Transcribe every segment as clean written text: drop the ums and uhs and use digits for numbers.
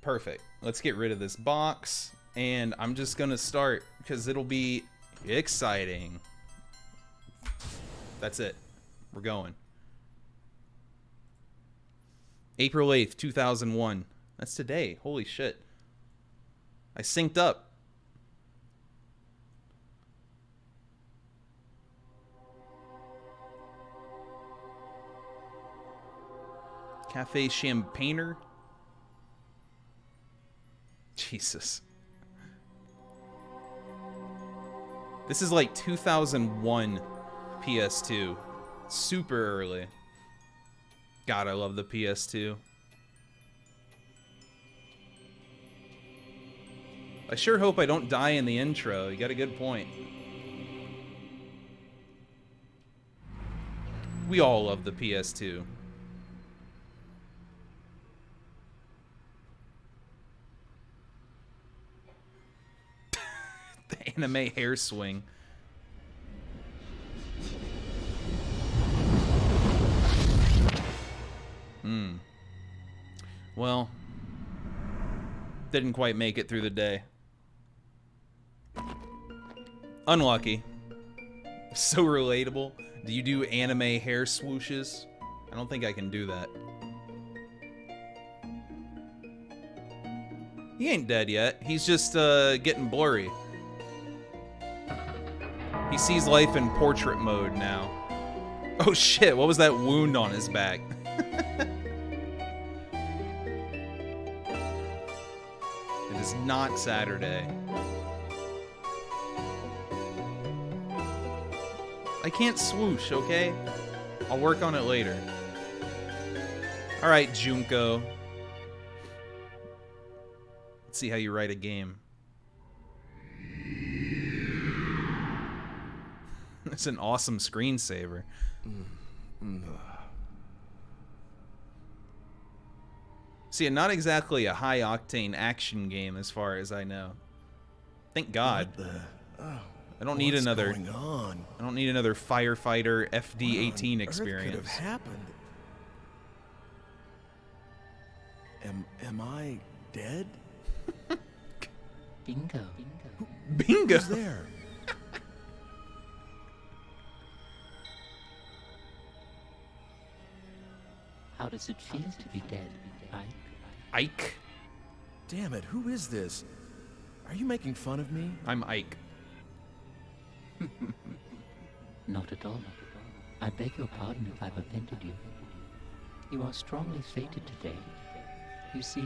Perfect. Let's get rid of this box, and I'm just gonna start because it'll be exciting. That's it. We're going. April 8th, 2001. That's today. Holy shit. I synced up. Cafe Champagner. Jesus. This is like 2001 PS2. Super early. God, I love the PS2. I sure hope I don't die in the intro. You got a good point. We all love the PS2. The anime hair swing. Well, didn't quite make it through the day. Unlucky. So relatable. Do you do anime hair swooshes? I don't think I can do that. He ain't dead yet. He's just getting blurry. He sees life in portrait mode now. Oh shit, what was that wound on his back? It is not Saturday. I can't swoosh, okay? I'll work on it later. Alright, Junko. Let's see how you write a game. It's an awesome screensaver. See, not exactly a high-octane action game as far as I know. Thank God. I don't need another. I don't need another firefighter FD18 experience. What could have happened? Am I dead? Bingo. Bingo. Who's there? How does it feel to be dead, Ike? Ike? Damn it, who is this? Are you making fun of me? I'm Ike. Not at all. I beg your pardon if I've offended you. You are strongly fated today. You see,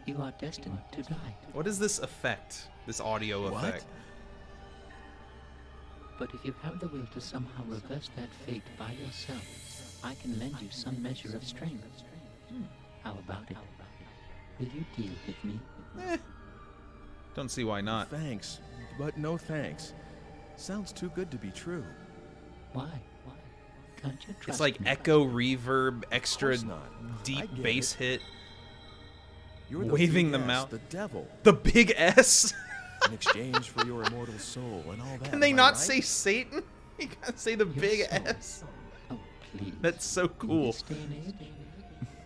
you are destined to die. What is this effect? This audio effect? But if you have the will to somehow reverse that fate by yourself, I can lend you some measure of strength. How about it? Will you deal with me? Don't see why not. Thanks, but no thanks. Sounds too good to be true. Why? Can't you trust It's like me? echo reverb, extra deep bass hit. You're waving the big S, mouth. the devil. The big S? In exchange for your immortal soul and all that. Can they am I not right? say Satan? You gotta say the big soul. S. Oh, please. That's so In cool. this day and age,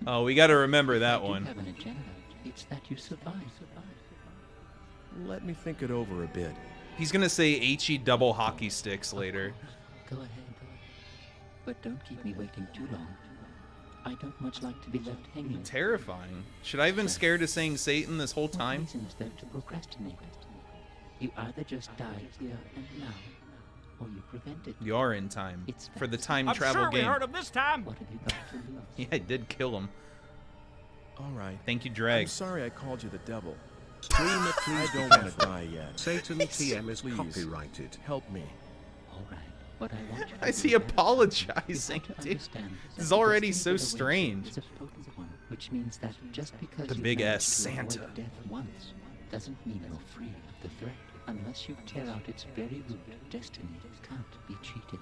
Oh, we gotta remember that if you one. have an agenda, it's that you survive. Let me think it over a bit. He's gonna say HE double hockey sticks later. Go ahead. But don't keep me waiting too long. I don't much like to be left hanging. Terrifying. Should I have been scared of saying Satan this whole What time? reason is there to procrastinate? You either just die here and now, or you prevent it. You are in time. It's For the fast. time I'm travel sure we game. heard of this time. What have you got to lose? Yeah, I did kill him. All right. Thank you, I'm Drag. sorry I called you the devil. I don't want to die yet. Satan TM is Please. copyrighted. Help me. All right. What I want you to Why is do he is apologizing, you have to dude? understand This is that already destiny so that awaits you strange. is a potent one, which means that just because The you big managed S to avoid Santa. death once doesn't mean you're free of the threat. Unless you tear out its very root, destiny can't be cheated.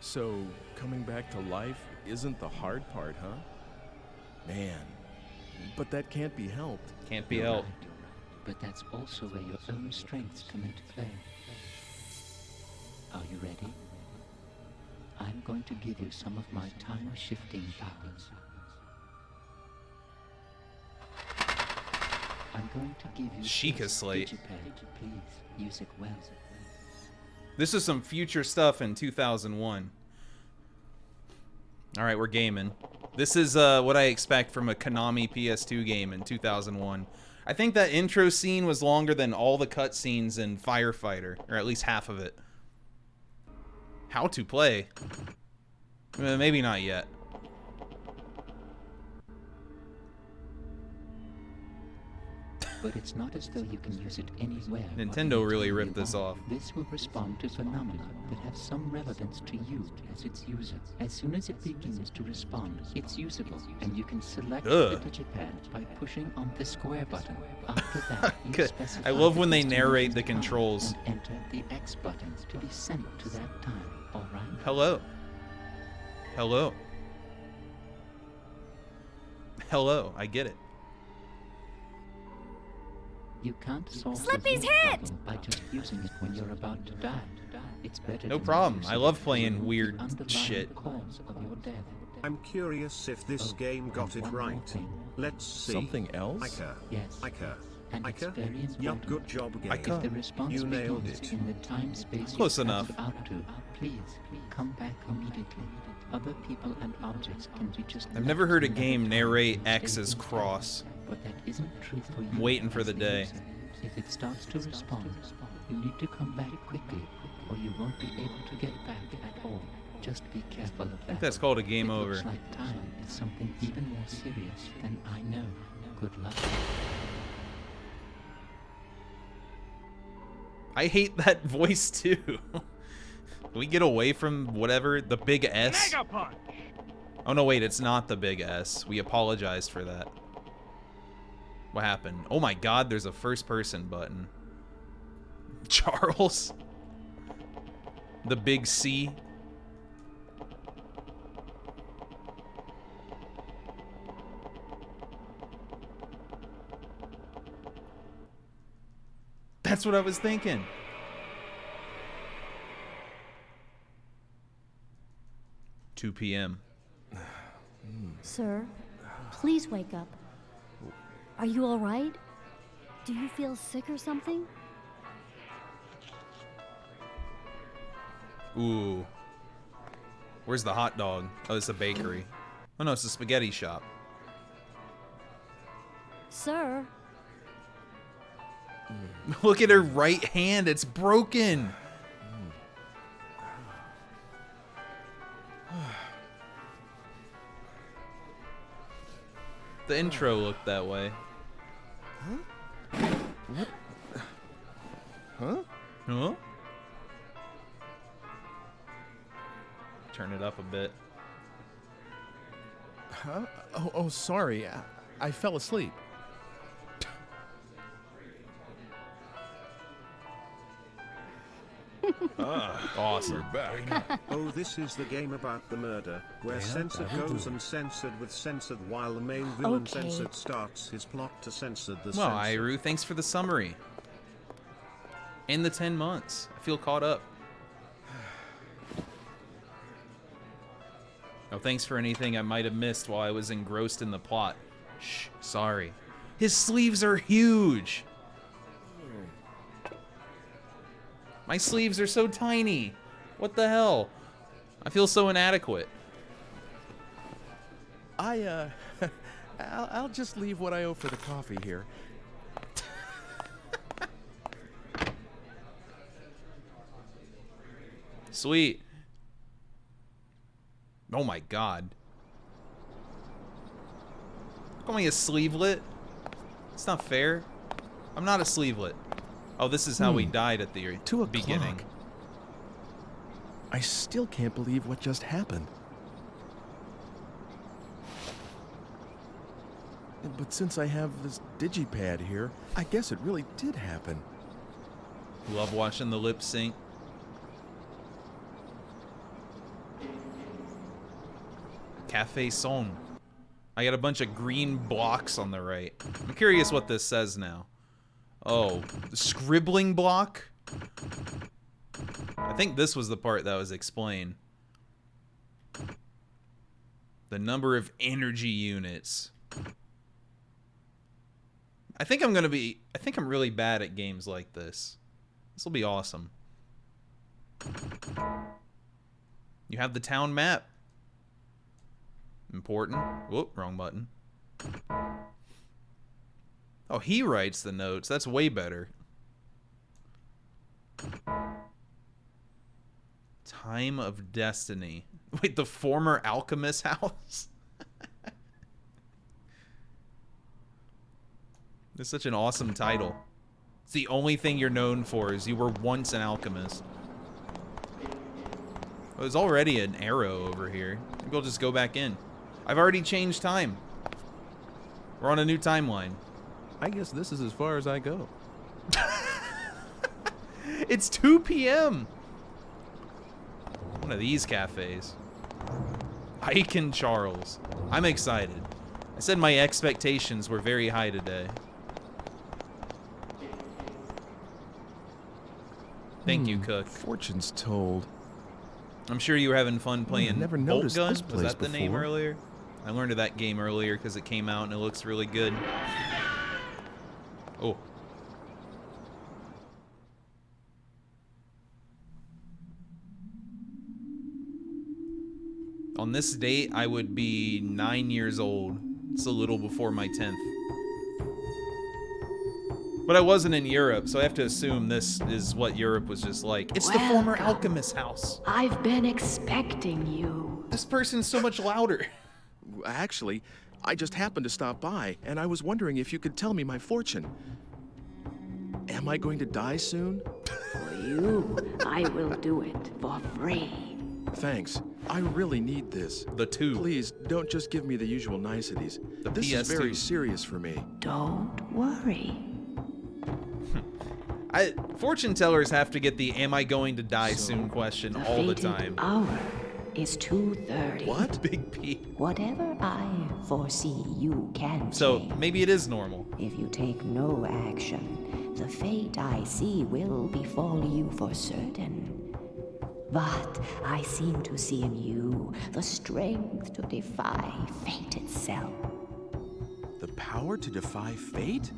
So, coming back to life isn't the hard part, huh? Man, but that can't be helped. Can't be You're helped. right. But that's also where your own strengths come into play. Are you ready? I'm going to give you some of my time-shifting powers. I'm going to give you Sheikah this slate. digipad. Please use it well. This is some future stuff in 2001. All right, we're gaming. This is what I expect from a Konami PS2 game in 2001. I think that intro scene was longer than all the cutscenes in Firefighter, or at least half of it. How to play? Maybe not yet. But it's not as though you can use it anywhere. Nintendo really ripped this off. This will respond to phenomena that have some relevance to you as its user. As soon as it begins to respond, it's usable, and you can select the digipad by pushing on the square button. After that, you specify I love when they destination narrate the time controls. and enter the X button to be sent to that time. All right? Hello. Hello. Hello, I get it. You can't solve Slippy's the hit! problem by just using it when you're about to die. It's better No to problem. use I it love to playing remove weird the underlying shit. cause of your death. I'm curious if this game got it right. Let's see. Something else? Ica. Yes. Ica. And it's Ica? very Yup, important. good job, game. Ica. If the response You nailed begins it. in the time space Close you enough. passed out to, please come back immediately. Other people and objects can be just. I've never heard a left game another narrate time X's state cross. But that isn't true for you. I'm waiting for as the day. user. If it starts to respond, you need to come back quickly, or you won't be able to get back at all. Just be careful of that. I think that's called a game It over. looks like time is something even more serious than I know. Good luck. I hate that voice too. Can we get away from whatever? The big S? Mega punch! Oh no, wait, it's not the big S. We apologized for that. What happened? Oh my god, there's a first person button. Charles? The big C? That's what I was thinking. "2 p.m. Sir, please wake up. Are you all right? Do you feel sick or something? Ooh. Where's the hot dog? Oh, it's a bakery. Oh no, it's a spaghetti shop. Sir, Look at her right hand, it's broken. The intro looked that way. Huh? Huh? Turn it up a bit. Huh? Oh, sorry. I fell asleep. Awesome. Back. Oh, this is the game about the murder, where censored goes uncensored with censored while the main villain Okay. censored starts his plot to censor the Well, censored. Iru, thanks for the summary. And the 10 months. I feel caught up. Oh, thanks for anything I might have missed while I was engrossed in the plot. Shh, sorry. His sleeves are huge. My sleeves are so tiny. What the hell? I feel so inadequate. I'll just leave what I owe for the coffee here. Sweet. Oh my god. Call me a sleevelet? It's not fair. I'm not a sleevelet. Oh, this is how we died at the 2 beginning. o'clock. I still can't believe what just happened. But since I have this digipad here, I guess it really did happen. Love watching the lip sync. Cafe Son. I got a bunch of green blocks on the right. I'm curious what this says now. Oh, the scribbling block? I think this was the part that was explained. The number of energy units. I think I'm really bad at games like this. This will be awesome. You have the town map. Important. Whoop, wrong button. Oh, he writes the notes. That's way better. Time of Destiny. Wait, the former alchemist house? It's such an awesome title. It's the only thing you're known for is you were once an alchemist. Oh, there's already an arrow over here. Maybe we'll just go back in. I've already changed time. We're on a new timeline. I guess this is as far as I go. It's 2 p.m. One of these cafes. Ike and Charles. I'm excited. I said my expectations were very high today. Thank you, Cook. Fortune's told. I'm sure you were having fun playing never Bolt noticed Gun. this Was place that the name before. earlier? I learned of that game earlier because it came out and it looks really good. Oh. On this date, I would be 9 years old. It's a little before my 10th. But I wasn't in Europe, so I have to assume this is what Europe was just like. It's the former Welcome. alchemist house. I've been expecting you. This person's so much louder. Actually, I just happened to stop by, and I was wondering if you could tell me my fortune. Am I going to die soon? For you, I will do it for free. Thanks. I really need this. The two. Please, don't just give me the usual niceties. The This is very PS2. serious for me. Don't worry. Fortune tellers have to get the "Am I going to die soon?" question The all the fated time. hour is 2:30. What? Big P. Whatever I foresee, you can So change. maybe it is normal. If you take no action, the fate I see will befall you for certain. But I seem to see in you the strength to defy fate itself. The power to defy fate?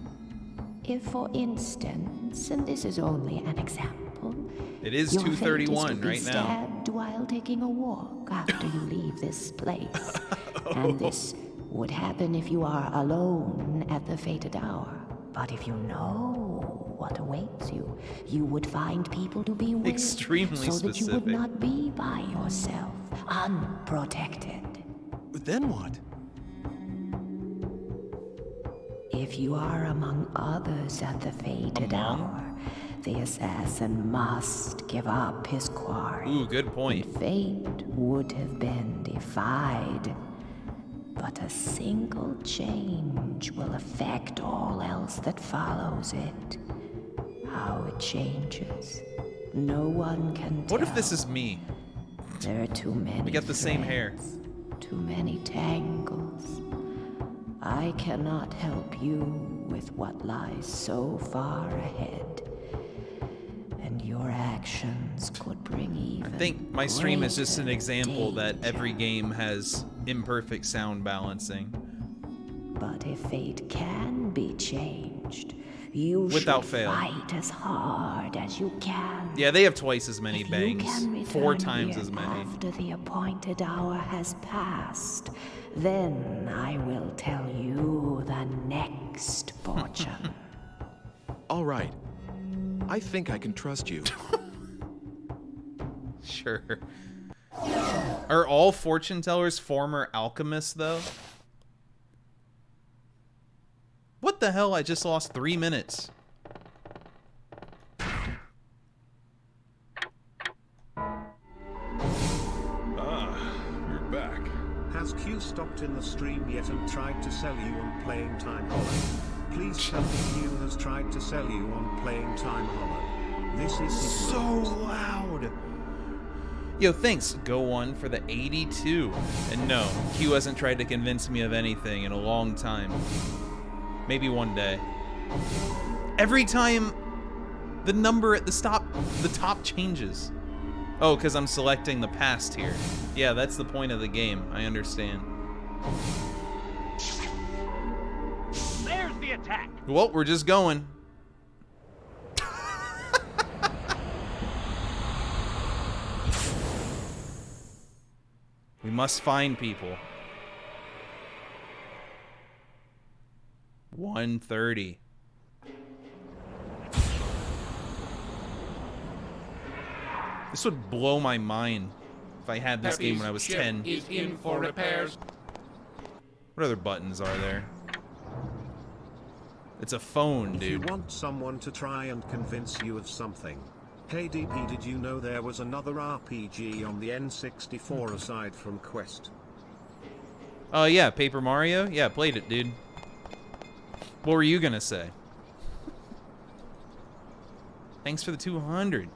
If, for instance, and this is only an example, It is your fate is to 2:31 be right now. stabbed while taking a walk after you leave this place. And this would happen if you are alone at the fated hour. But if you know what awaits you, you would find people to be with, Extremely so that you would specific. not be by yourself, unprotected. Then what? If you are among others at the fated hour, the assassin must give up his quarry. Ooh, good point. Fate would have been defied, but a single change will affect all else that follows it. How it changes, no one can tell. What if this is me? There are too many. We got the same hair. threads, too many tangles. I cannot help you with what lies so far ahead. And your actions could bring even I think my stream is just an greater example that every danger. game has imperfect sound balancing. But if fate can be changed, you Without should fail. fight as hard as you can. Yeah, they have twice as many If you bangs. can 4 return times here as many. After the appointed hour has passed, then I will tell you the next fortune. All right. I think I can trust you. Sure. Are all fortune tellers former alchemists, though? What the hell? I just lost 3 minutes. You're back. Has Q stopped in the stream yet and tried to sell you on Playing Time Hollow? Please tell me Q has tried to sell you on Playing Time Hollow. This is his So rules. loud. Yo, thanks, Go One, for the 82. And no, Q hasn't tried to convince me of anything in a long time. Maybe one day. Every time the number at the top changes. Oh, because I'm selecting the past here. Yeah, that's the point of the game. I understand. There's the attack. Well, we're just going. We must find people. 1:30. This would blow my mind if I had this game when I was 10. Is in for repairs. What other buttons are there? It's a phone, If you dude. want someone to try and convince you of something. Hey DP, did you know there was another RPG on the N64 aside from Quest? Oh, yeah, Paper Mario? Yeah, played it, dude. What were you gonna say? Thanks for the 200.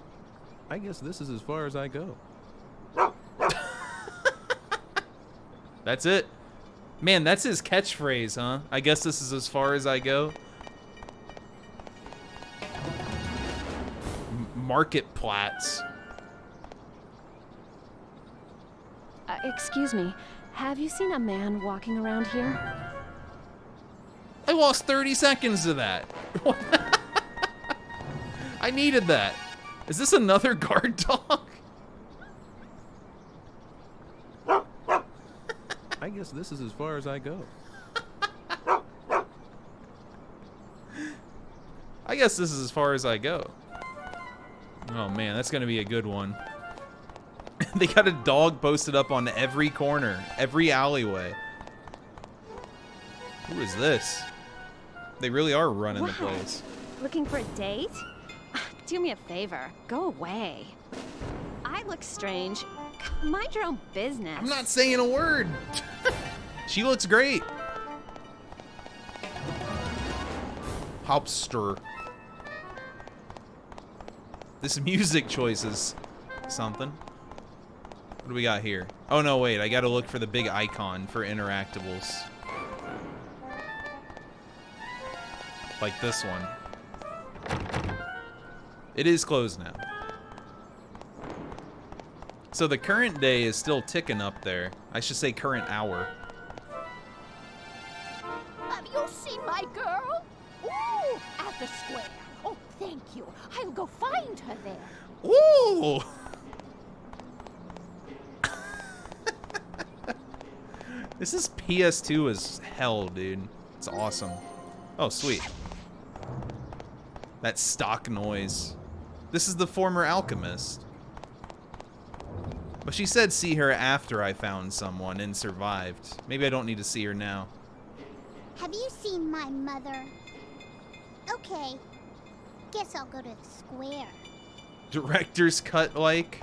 I guess this is as far as I go. That's it. Man, that's his catchphrase, huh? I guess this is as far as I go. Marketplatz. Excuse me. Have you seen a man walking around here? I lost 30 seconds to that. I needed that. Is this another guard dog? I guess this is as far as I go. I guess this is as far as I go. Oh man, that's gonna be a good one. They got a dog posted up on every corner, every alleyway. Who is this? They really are running the place. Looking for a date? Do me a favor. Go away. I look strange. Mind your own business. I'm not saying a word. She looks great. Hopster. This music choice is something. What do we got here? Oh no, wait, I gotta look for the big icon for interactables. Like this one. It is closed now. So the current day is still ticking up there. I should say current hour. Have you seen my girl? Ooh, at the square. Oh, thank you. I'll go find her there. Ooh! This is PS2 as hell, dude. It's awesome. Oh, sweet. That stock noise. This is the former alchemist. But she said see her after I found someone and survived. Maybe I don't need to see her now. Have you seen my mother? Okay. Guess I'll go to the square. Director's cut like?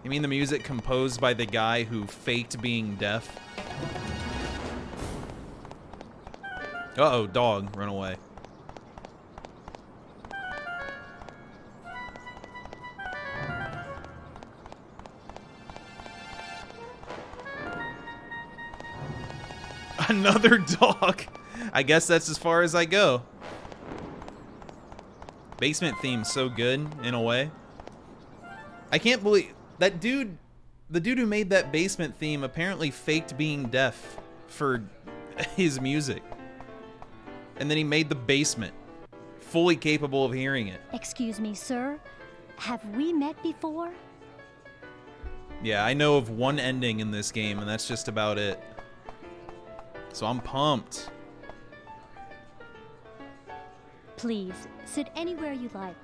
You mean the music composed by the guy who faked being deaf? Uh-oh, dog, run away. Another dog. I guess that's as far as I go. Basement theme's so good, in a way. I can't believe that dude, the dude who made that basement theme apparently faked being deaf for his music. And then he made the basement fully capable of hearing it. Excuse me, sir. Have we met before? Yeah, I know of one ending in this game, and that's just about it. So I'm pumped. Please, sit anywhere you like.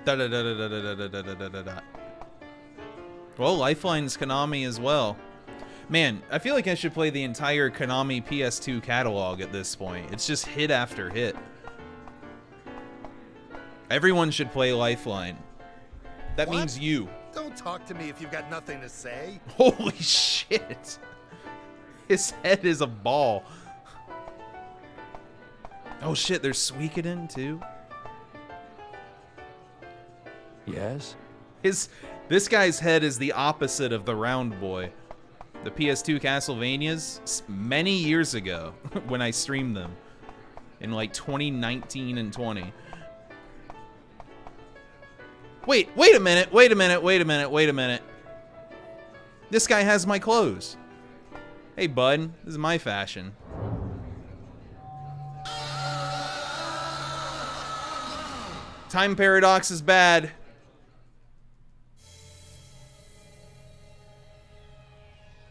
Da-da-da-da-da-da-da-da-da-da-da. Well, Lifeline's Konami as well. Man, I feel like I should play the entire Konami PS2 catalog at this point. It's just hit after hit. Everyone should play Lifeline. That What? means you. Don't talk to me if you've got nothing to say. Holy shit. His head is a ball. Oh shit, there's Suikoden too. Yes? This guy's head is the opposite of the round boy. The PS2 Castlevanias, many years ago, when I streamed them. In like 2019 and 20. Wait a minute. This guy has my clothes. Hey, bud. This is my fashion. Time paradox is bad.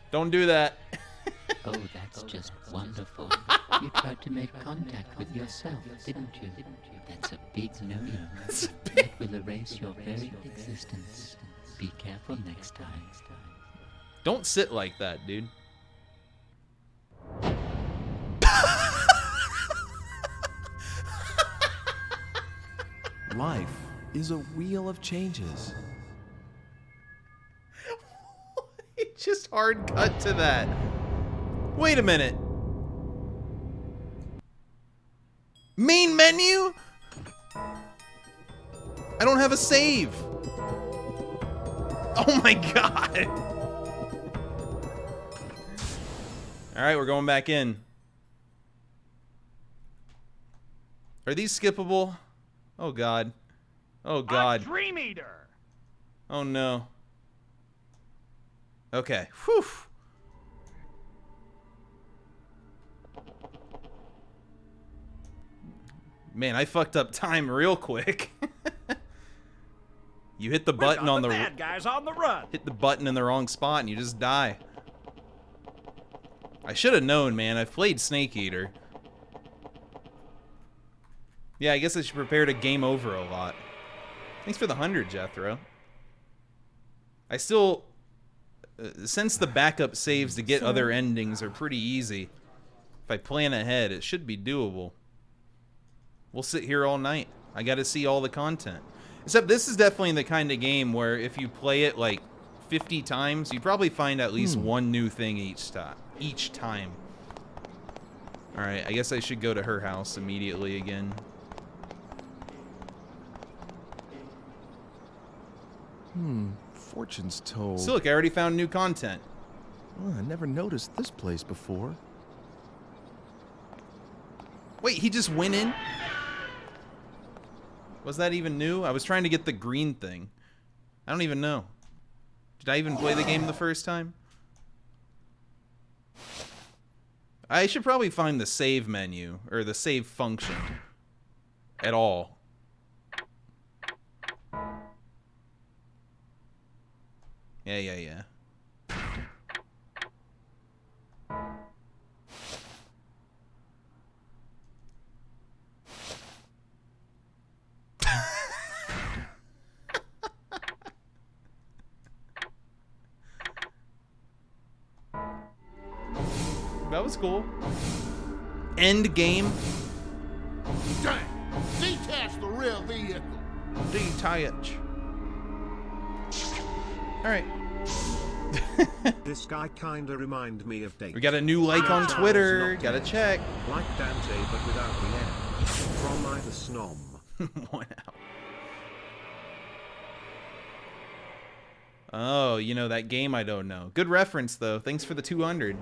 Don't do that. Oh, that's just wonderful. You tried to make contact with yourself, didn't you? That's a big no-no. That will erase your very existence. Be careful next time. Don't sit like that, dude. Life is a wheel of changes. It just hard cut to that. Wait a minute. Main menu? I don't have a save. Oh my god. Alright, we're going back in. Are these skippable? Oh god. Oh god. A Dream Eater. Oh no. Okay. Whew. Man, I fucked up time real quick. You hit the button on the bad guys on the run. Hit the button in the wrong spot and you just die. I should have known, man. I've played Snake Eater. Yeah, I guess I should prepare to game over a lot. Thanks for the 100, Jethro. I still... since the backup saves to get other endings are pretty easy, if I plan ahead, it should be doable. We'll sit here all night. I gotta see all the content. Except this is definitely the kind of game where if you play it like 50 times, you probably find at least one new thing each time. Alright, I guess I should go to her house immediately again. Fortune's told. So look, I already found new content. Oh, I never noticed this place before. Wait, he just went in? Was that even new? I was trying to get the green thing. I don't even know. Did I even play the game the first time? I should probably find the save menu, or the save function, at all. Yeah. That was cool. End game. Dang! Detach the rear vehicle. Detach. Alright. This guy kinda remind me of Date. We got a new like on Twitter. Gotta check. Like Dante, but without the N. From either Snom. 1 out. Oh, you know, that game I don't know. Good reference, though. Thanks for the 200.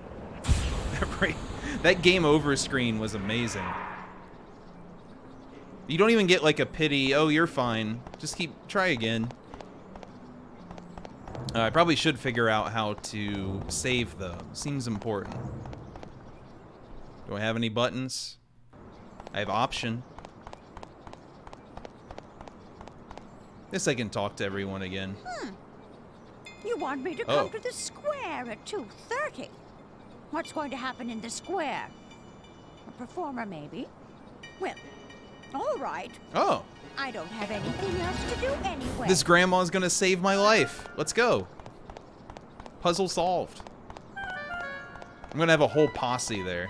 That game over screen was amazing. You don't even get like a pity, oh, you're fine. Just try again. I probably should figure out how to save, though. Seems important. Do I have any buttons? I have option. Guess I can talk to everyone again. You want me to come to the square at 2:30? What's going to happen in the square? A performer, maybe? Well, all right. Oh. I don't have anything else to do anyway. This grandma's gonna save my life. Let's go. Puzzle solved. I'm gonna have a whole posse there.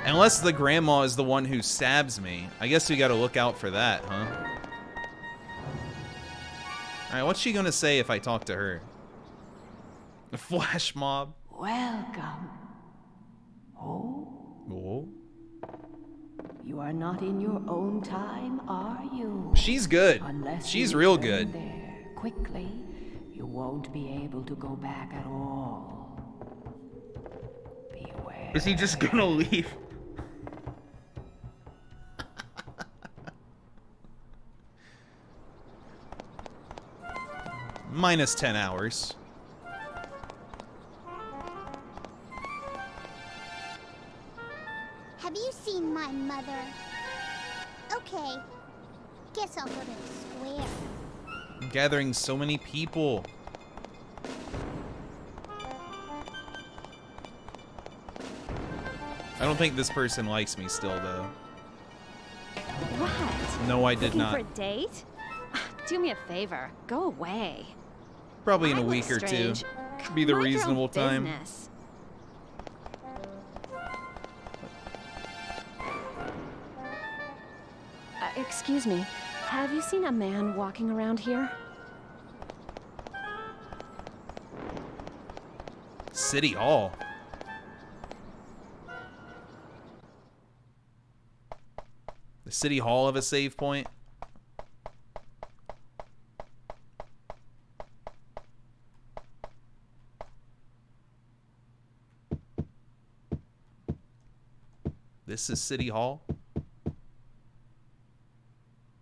Unless the grandma is the one who stabs me. I guess we gotta look out for that, huh? Alright, what's she gonna say if I talk to her? A flash mob? Welcome. Oh. You are not in your own time, are you? She's good. Unless She's you real return good. There quickly, you won't be able to go back at all. Beware. Is he just gonna leave? Minus 10 hours. Have you seen my mother? Okay. Guess I'll go to the square. I'm gathering so many people. I don't think this person likes me still, though. What? No, I did Looking not. for a date? Do me a favor. Go away. Probably in a I look week or two. strange. Be the Mind your own reasonable time. business. Excuse me. Have you seen a man walking around here? City Hall. The City Hall of a save point. This is City Hall.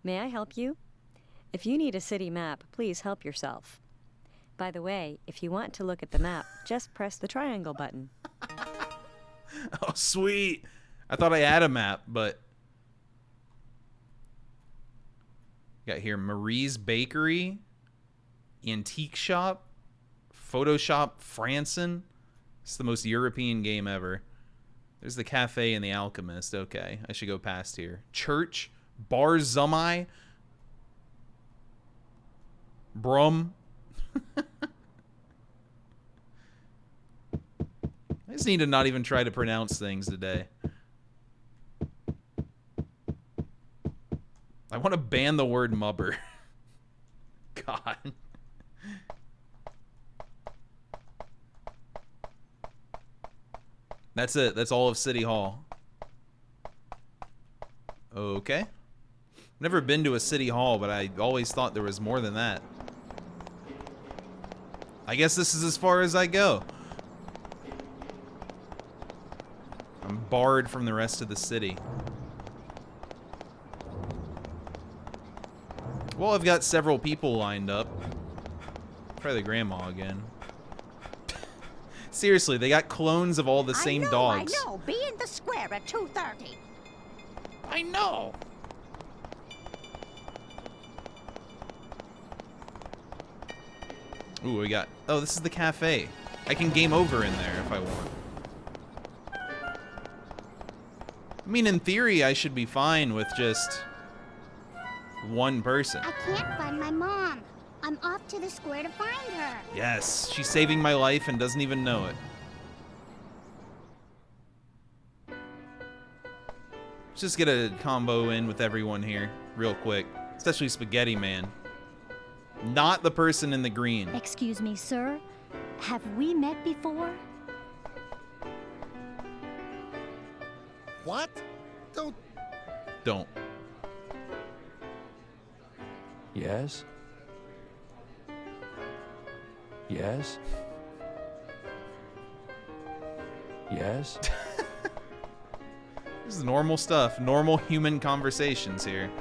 May I help you? If you need a city map, please help yourself. By the way, if you want to look at the map, just press the triangle button. Oh, sweet. I thought I had a map, but... Got here Marie's Bakery, Antique Shop, Photoshop Franson. It's the most European game ever. There's the cafe and the Alchemist. Okay, I should go past here. Church, Bar Zumai, Brum. I just need to not even try to pronounce things today. I want to ban the word mubber. God. That's it. That's all of City Hall. Okay. Never been to a City Hall, but I always thought there was more than that. I guess this is as far as I go. I'm barred from the rest of the city. Well, I've got several people lined up. Try the grandma again. Seriously, they got clones of all the same dogs. I know. Be in the square at 2:30. I know. Ooh, we got... Oh, this is the cafe. I can game over in there if I want. I mean, in theory, I should be fine with just one person. I can't find my mom. I'm off to the square to find her. Yes, she's saving my life and doesn't even know it. Let's just get a combo in with everyone here real quick. Especially Spaghetti Man. Not the person in the green. Excuse me, sir. Have we met before? What? Don't. Yes? Yes? Yes? This is normal stuff. Normal human conversations here.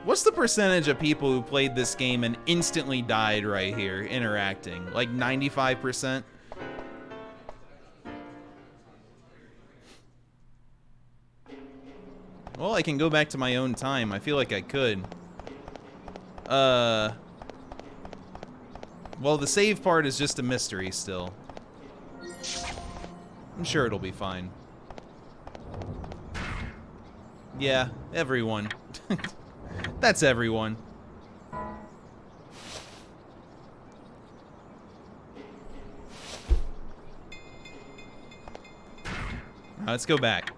What's the percentage of people who played this game and instantly died right here interacting? Like 95%? Well, I can go back to my own time. I feel like I could. Well, the save part is just a mystery still. I'm sure it'll be fine. Yeah, everyone. That's everyone. Let's go back.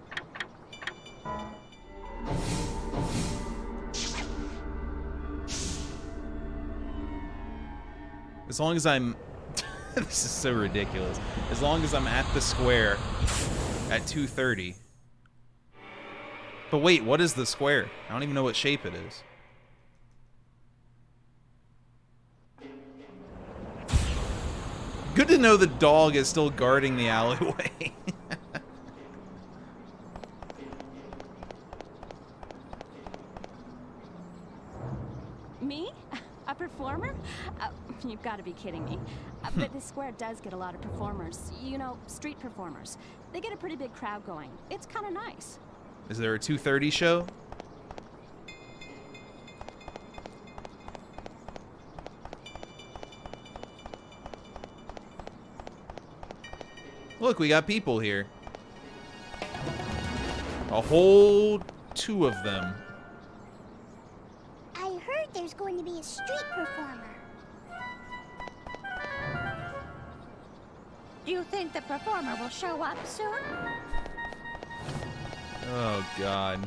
As long as I'm... This is so ridiculous. As long as I'm at the square at 2:30. But wait, what is the square? I don't even know what shape it is. Good to know the dog is still guarding the alleyway. Me? A performer? You've got to be kidding me. But this square does get a lot of performers. You know, street performers. They get a pretty big crowd going. It's kind of nice. Is there a 2:30 show? Look, we got people here. A whole 2 of them. I heard there's going to be a street performer. Do you think the performer will show up soon? Oh, God.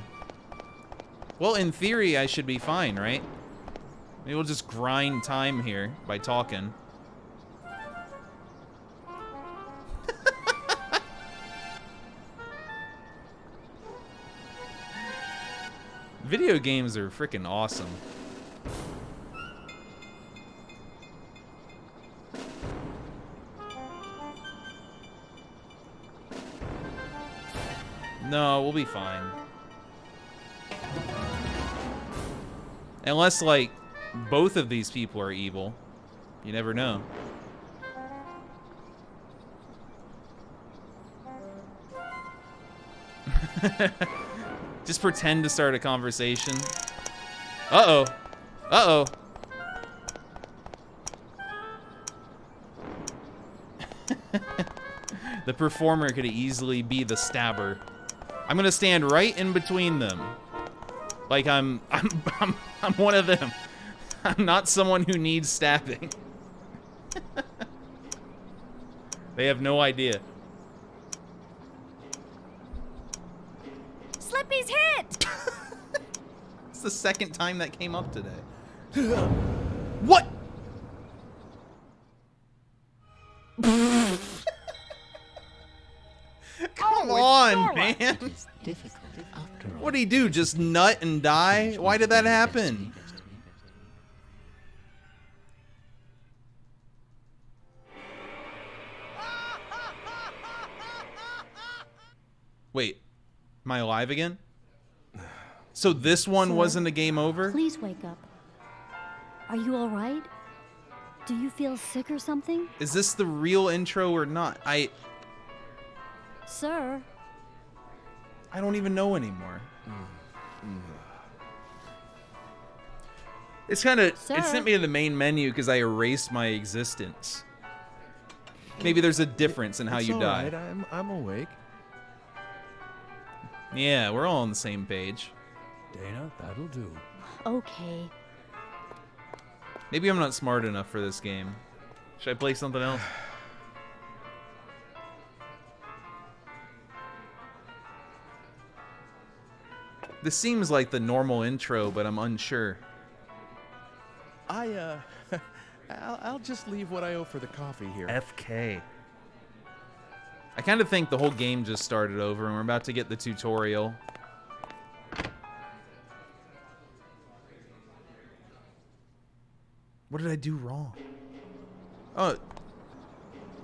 Well, in theory, I should be fine, right? Maybe we'll just grind time here by talking. Video games are freaking awesome. No, we'll be fine. Unless, like, both of these people are evil. You never know. Just pretend to start a conversation. Uh-oh. Uh-oh. The performer could easily be the stabber. I'm gonna stand right in between them. Like I'm one of them. I'm not someone who needs stabbing. They have no idea. Slippy's hit! It's the second time that came up today. What? Come on, man. What'd he do? Just nut and die? Why did that happen? Wait, am I alive again? So this one wasn't a game over? Please wake up. Are you all right? Do you feel sick or something? Is this the real intro or not? Sir? I don't even know anymore. It's kind of, it sent me to the main menu because I erased my existence. Maybe there's a difference in how you die. Right. I'm awake. Yeah, we're all on the same page. Dana, that'll do. Okay. Maybe I'm not smart enough for this game. Should I play something else? This seems like the normal intro, but I'm unsure. I'll just leave what I owe for the coffee here. FK. I kind of think the whole game just started over and we're about to get the tutorial. What did I do wrong? Oh.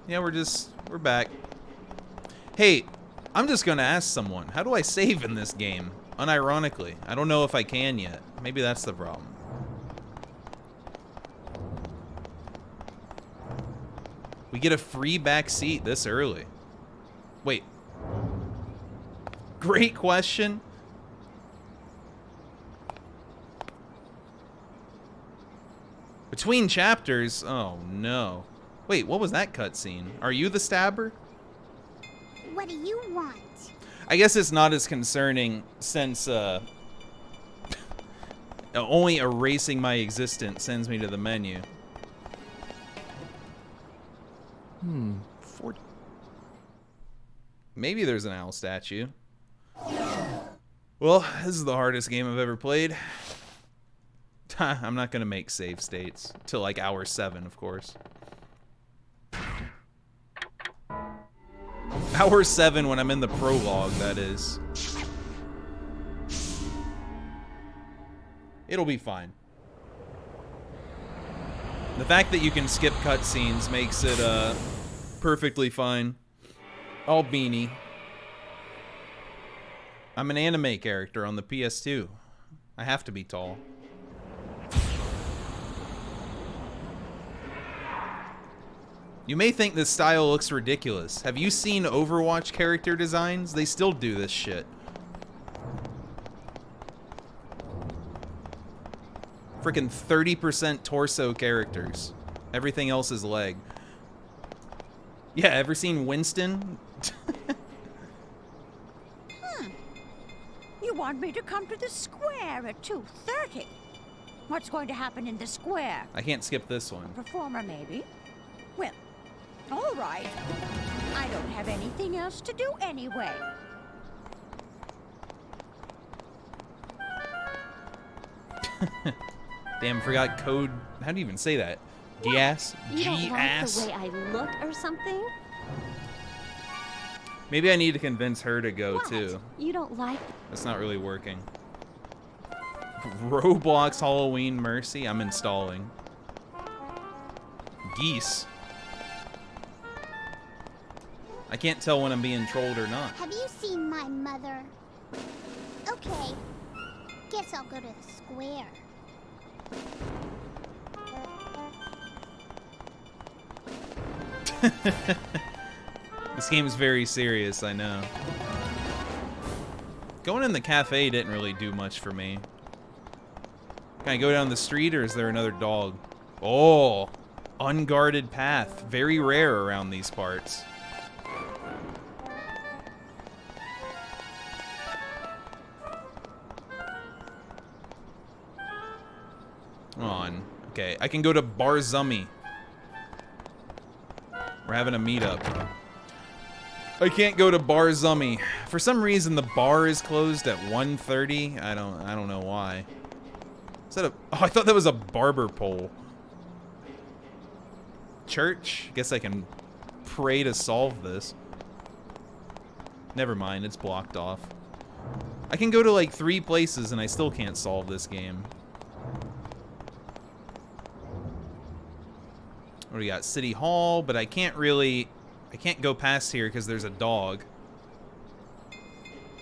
Yeah, we're back. Hey, I'm just gonna ask someone, how do I save in this game? Unironically. I don't know if I can yet. Maybe that's the problem. We get a free back seat this early. Wait. Great question. Between chapters? Oh no. Wait, what was that cutscene? Are you the stabber? What do you want? I guess it's not as concerning since only erasing my existence sends me to the menu. Maybe there's an owl statue. Well, this is the hardest game I've ever played. I'm not gonna make save states till like hour 7, of course. Hour 7 when I'm in the prologue, that is. It'll be fine. The fact that you can skip cutscenes makes it perfectly fine. All beanie. I'm an anime character on the PS2. I have to be tall. You may think this style looks ridiculous. Have you seen Overwatch character designs? They still do this shit. Freaking 30% torso characters. Everything else is leg. Yeah, ever seen Winston? You want me to come to the square at 2:30? What's going to happen in the square? I can't skip this one. A performer, maybe? Well, all right. I don't have anything else to do anyway. Damn, forgot code. How do you even say that? Gas? You don't like G-ass? the way I look or something? Maybe I need to convince her to go What? too. You don't like... That's not really working. Roblox Halloween Mercy? I'm installing. Geese. I can't tell when I'm being trolled or not. Have you seen my mother? Okay. Guess I'll go to the square. This game's very serious, I know. Going in the cafe didn't really do much for me. Can I go down the street or is there another dog? Oh, unguarded path. Very rare around these parts. Come on. Okay, I can go to Bar Zummy. We're having a meetup. I can't go to Bar Zummy. For some reason, the bar is closed at 1:30. I don't know why. Is that a? Oh, I thought that was a barber pole. Church? Guess I can pray to solve this. Never mind, it's blocked off. I can go to like 3 places and I still can't solve this game. What do we got? City Hall, but I can't go past here because there's a dog.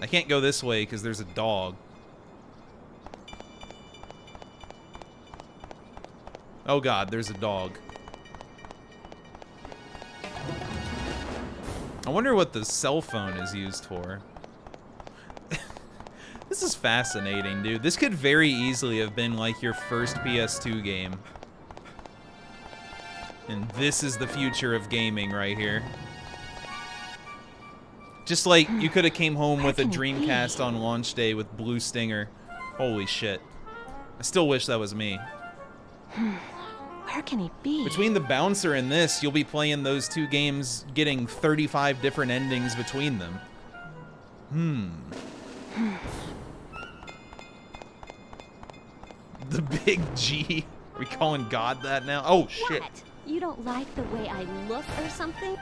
I can't go this way because there's a dog. Oh god, there's a dog. I wonder what the cell phone is used for. This is fascinating, dude. This could very easily have been like your first PS2 game. And this is the future of gaming right here. Just like you could have came home with a Dreamcast on launch day with Blue Stinger. Holy shit. I still wish that was me. Where can he be? Between the bouncer and this, you'll be playing those 2 games getting 35 different endings between them. The big G. Are we calling God that now? Oh shit. What? You don't like the way I look or something?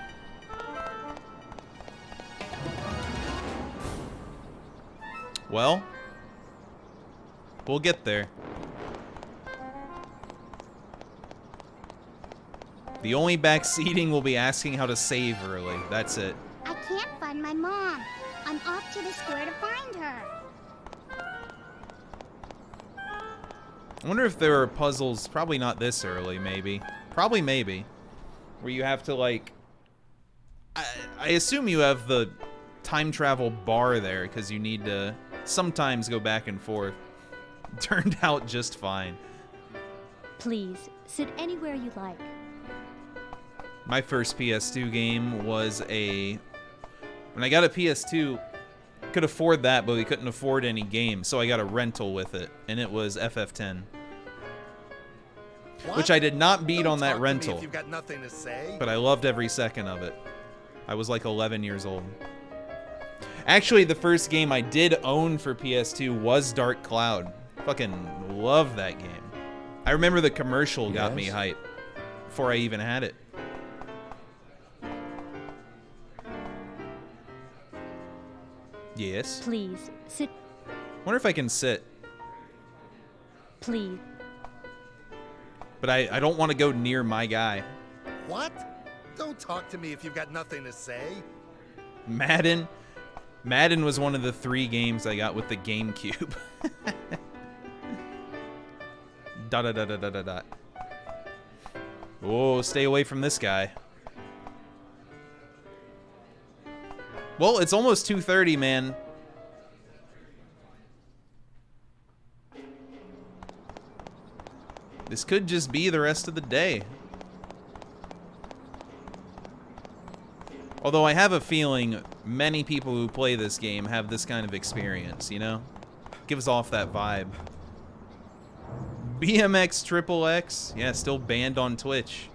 Well, we'll get there. The only backseating will be asking how to save early. That's it. I can't find my mom. I'm off to the square to find her. I wonder if there are puzzles, probably not this early, maybe. Probably maybe. Where you have to, like... I assume you have the time travel bar there, because you need to sometimes go back and forth. Turned out just fine. Please, sit anywhere you like. My first PS2 game was a... When I got a PS2, could afford that, but we couldn't afford any games, so I got a rental with it, and it was FF10. What? Which I did not beat Don't on that talk to me rental. if you've got nothing to say. But I loved every second of it. I was like 11 years old. Actually, the first game I did own for PS2 was Dark Cloud. Fucking love that game. I remember the commercial got me hype before I even had it. Yes. Please, sit. Wonder if I can sit. Please. But I don't want to go near my guy. What? Don't talk to me if you've got nothing to say. Madden. Madden was one of the 3 games I got with the GameCube. Dot. Oh, stay away from this guy. Well, it's almost 2:30, man. This could just be the rest of the day. Although I have a feeling many people who play this game have this kind of experience, you know? Gives off that vibe. BMX Triple X? Yeah, still banned on Twitch.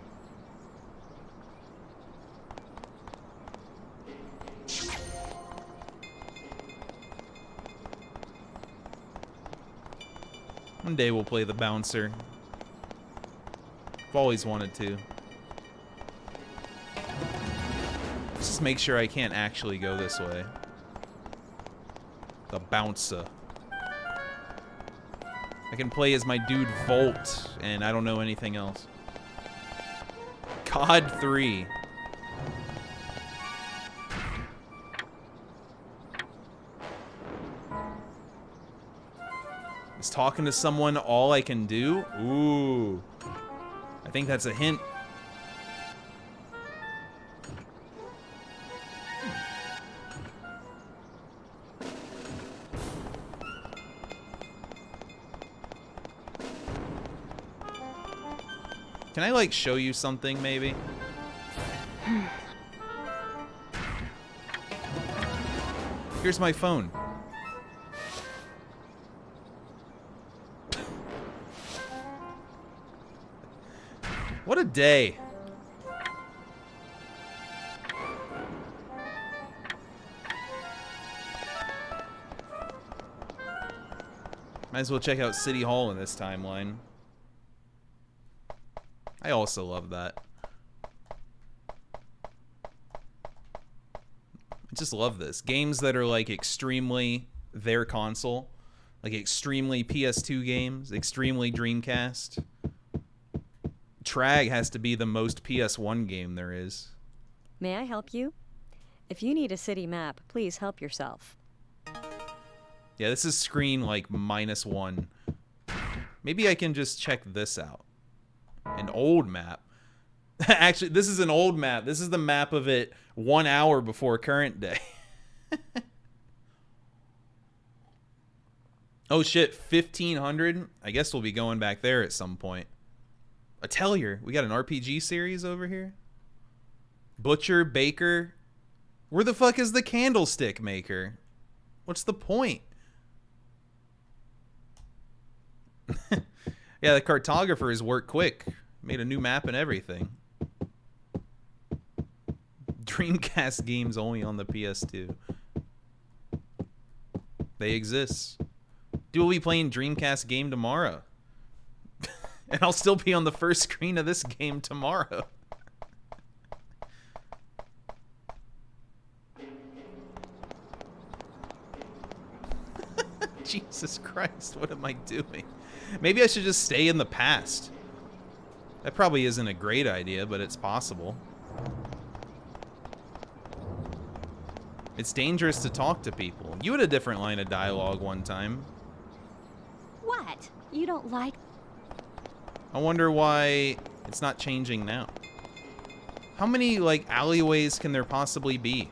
One day we'll play the bouncer. I've always wanted to. Let's just make sure I can't actually go this way. The bouncer. I can play as my dude Volt, and I don't know anything else. COD 3. Is talking to someone all I can do? Ooh. I think that's a hint. Can I, like, show you something, maybe? Here's my phone. What a day. Might as well check out City Hall in this timeline. I also love that. I just love this. Games that are like extremely their console. Like extremely PS2 games, extremely Dreamcast. Trag has to be the most PS1 game there is. May I help you? If you need a city map, please help yourself. Yeah, this is screen like -1. Maybe I can just check this out. An old map. Actually, this is an old map. This is the map of it 1 hour before current day. Oh shit, 1500? I guess we'll be going back there at some point. Atelier. We got an RPG series over here. Butcher, Baker. Where the fuck is the candlestick maker? What's the point? Yeah, the cartographers work quick. Made a new map and everything. Dreamcast games only on the PS2. They exist. Dude, we'll be playing Dreamcast game tomorrow. And I'll still be on the first screen of this game tomorrow. Jesus Christ, what am I doing? Maybe I should just stay in the past. That probably isn't a great idea, but it's possible. It's dangerous to talk to people. You had a different line of dialogue one time. What? You don't like... I wonder why it's not changing now. How many, like, alleyways can there possibly be?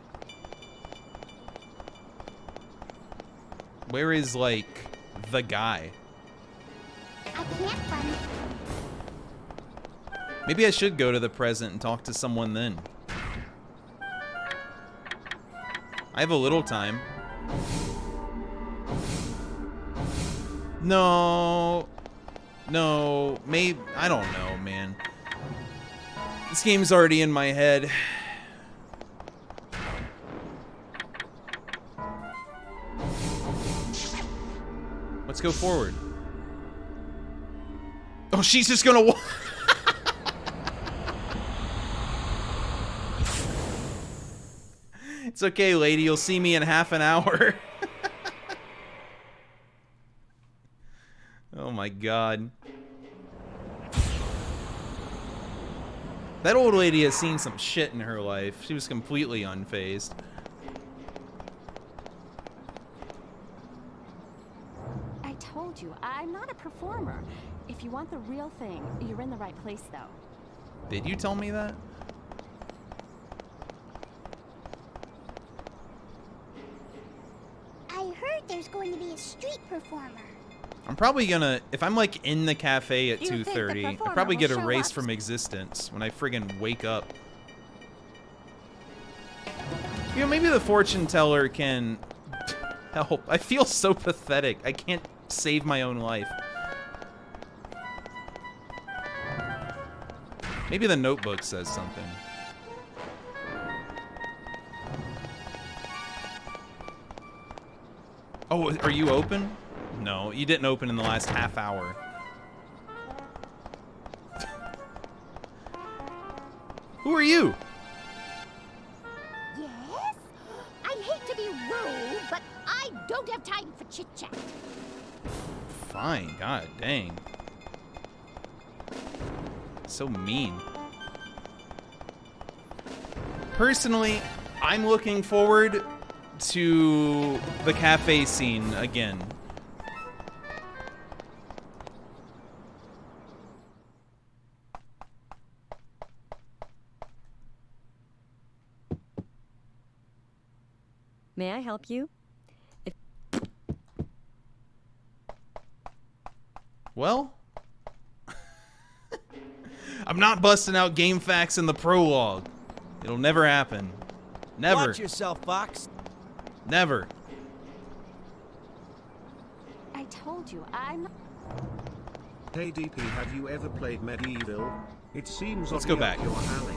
Where is, like, the guy? I can't find... Maybe I should go to the present and talk to someone then. I have a little time. No. No. Maybe. I don't know, man. This game's already in my head. Let's go forward. Oh, she's just gonna walk. It's okay, lady. You'll see me in half an hour. Oh my god. That old lady has seen some shit in her life. She was completely unfazed. I told you, I'm not a performer. If you want the real thing, you're in the right place, though. Did you tell me that? heard there's going to be a street performer. I'm probably gonna, if I'm like in the cafe at Do you think the 2:30, I'll performer probably will get show erased up? from existence when I friggin' wake up. You know, maybe the fortune teller can help. I feel so pathetic. I can't save my own life. Maybe the notebook says something. Oh, are you open? No, you didn't open in the last half hour. Who are you? Yes? I hate to be rude, but I don't have time for chit-chat. Fine, god dang. So mean. Personally, I'm looking forward to the cafe scene again. May I help you? Well, I'm not busting out game facts in the prologue. It'll never happen. Never. Watch yourself, Fox. Never. I told you, I'm... Hey DP, have you ever played Medieval? It seems Let's oddly go back. up your alley.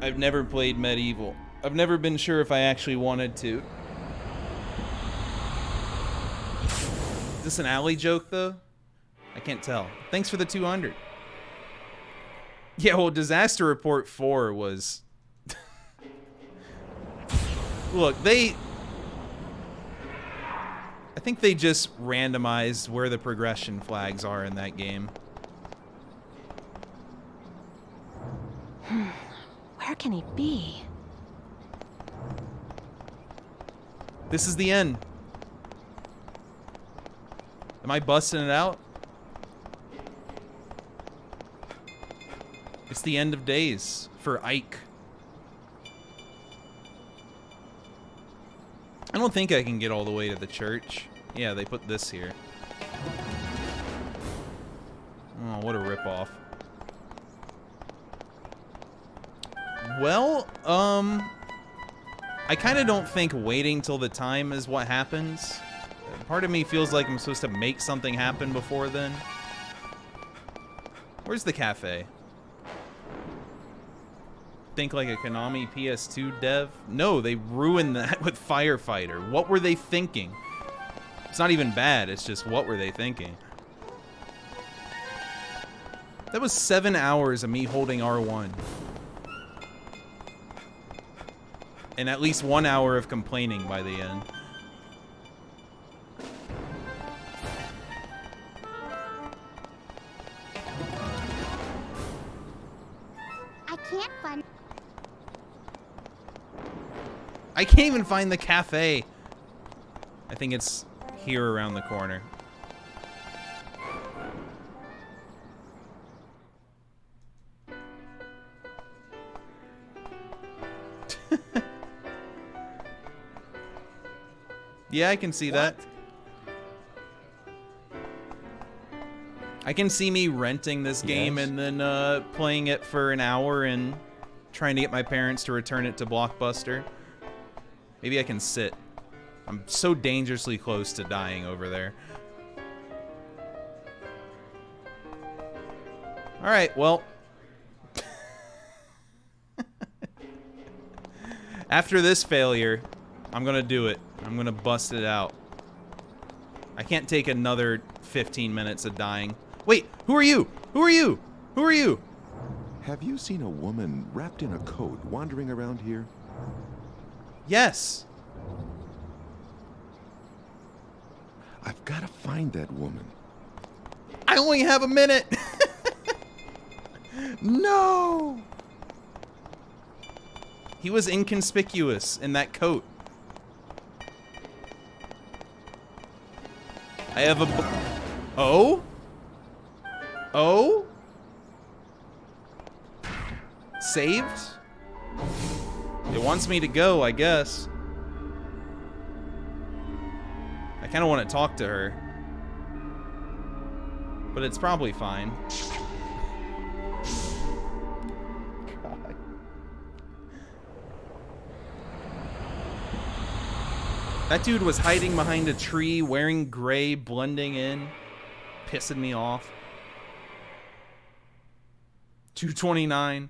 I've never played Medieval. I've never been sure if I actually wanted to. Is this an alley joke, though? I can't tell. Thanks for the 200. Yeah, well, Disaster Report 4 was... Look, I think they just randomized where the progression flags are in that game. Where can he be? This is the end. Am I busting it out? It's the end of days for Ike. I don't think I can get all the way to the church. Yeah, they put this here. Oh, what a ripoff. Well, I kind of don't think waiting till the time is what happens. Part of me feels like I'm supposed to make something happen before then. Where's the cafe? Think like a Konami PS2 dev? No, they ruined that with Firefighter. What were they thinking? It's not even bad, it's just what were they thinking? That was 7 hours of me holding R1. And at least 1 hour of complaining by the end. I can't even find the cafe. I think it's here around the corner. Yeah, I can see that. I can see me renting this game and then playing it for an hour and trying to get my parents to return it to Blockbuster. Maybe I can sit. I'm so dangerously close to dying over there. Alright, well. After this failure, I'm gonna do it. I'm gonna bust it out. I can't take another 15 minutes of dying. Wait, who are you? Who are you? Who are you? Have you seen a woman wrapped in a coat wandering around here? Yes. I've got to find that woman. I only have a minute. No. He was inconspicuous in that coat. I have a... Oh? Oh? Saved? It wants me to go, I guess. I kind of want to talk to her. But it's probably fine. God. That dude was hiding behind a tree, wearing gray, blending in, pissing me off. 229.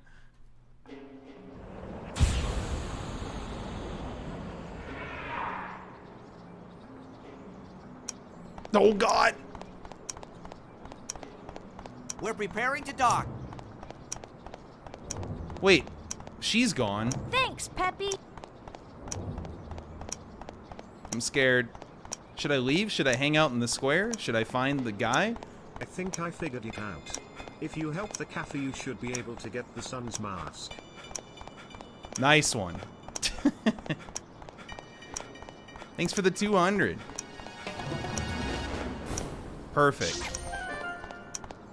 Oh, God. We're preparing to dock. Wait, she's gone. Thanks, Peppy. I'm scared. Should I leave? Should I hang out in the square? Should I find the guy? I think I figured it out. If you help the cafe, you should be able to get the sun's mask. Nice one. Thanks for the 200. Perfect.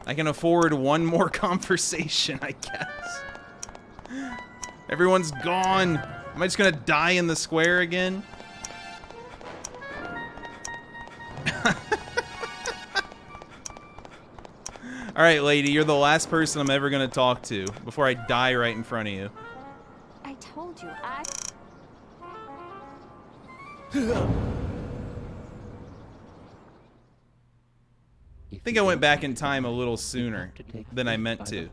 I can afford one more conversation, I guess. Everyone's gone. Am I just gonna die in the square again? Alright, lady, you're the last person I'm ever gonna talk to before I die right in front of you. I told you, I think I went back in time a little sooner than I meant to.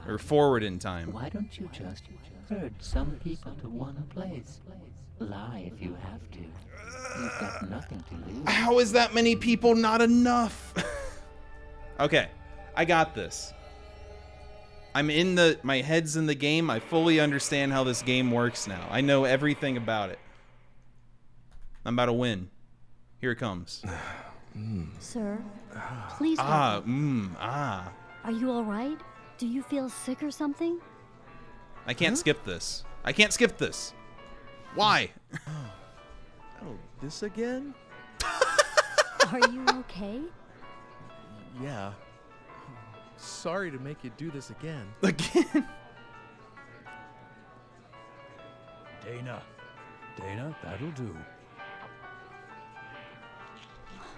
Or forward in time. Why don't you just herd some people to one place? Lie if you have to. You've got nothing to lose. How is that many people not enough? Okay, I got this. I'm in the... My head's in the game. I fully understand how this game works now. I know everything about it. I'm about to win. Here it comes. Sir, please wake up. Are Are you all right? Do you feel sick or something? I can't skip this. I can't skip this. Why? Oh, this again? Are you okay? Yeah. Sorry to make you do this again. Again? Dana. Dana, that'll do.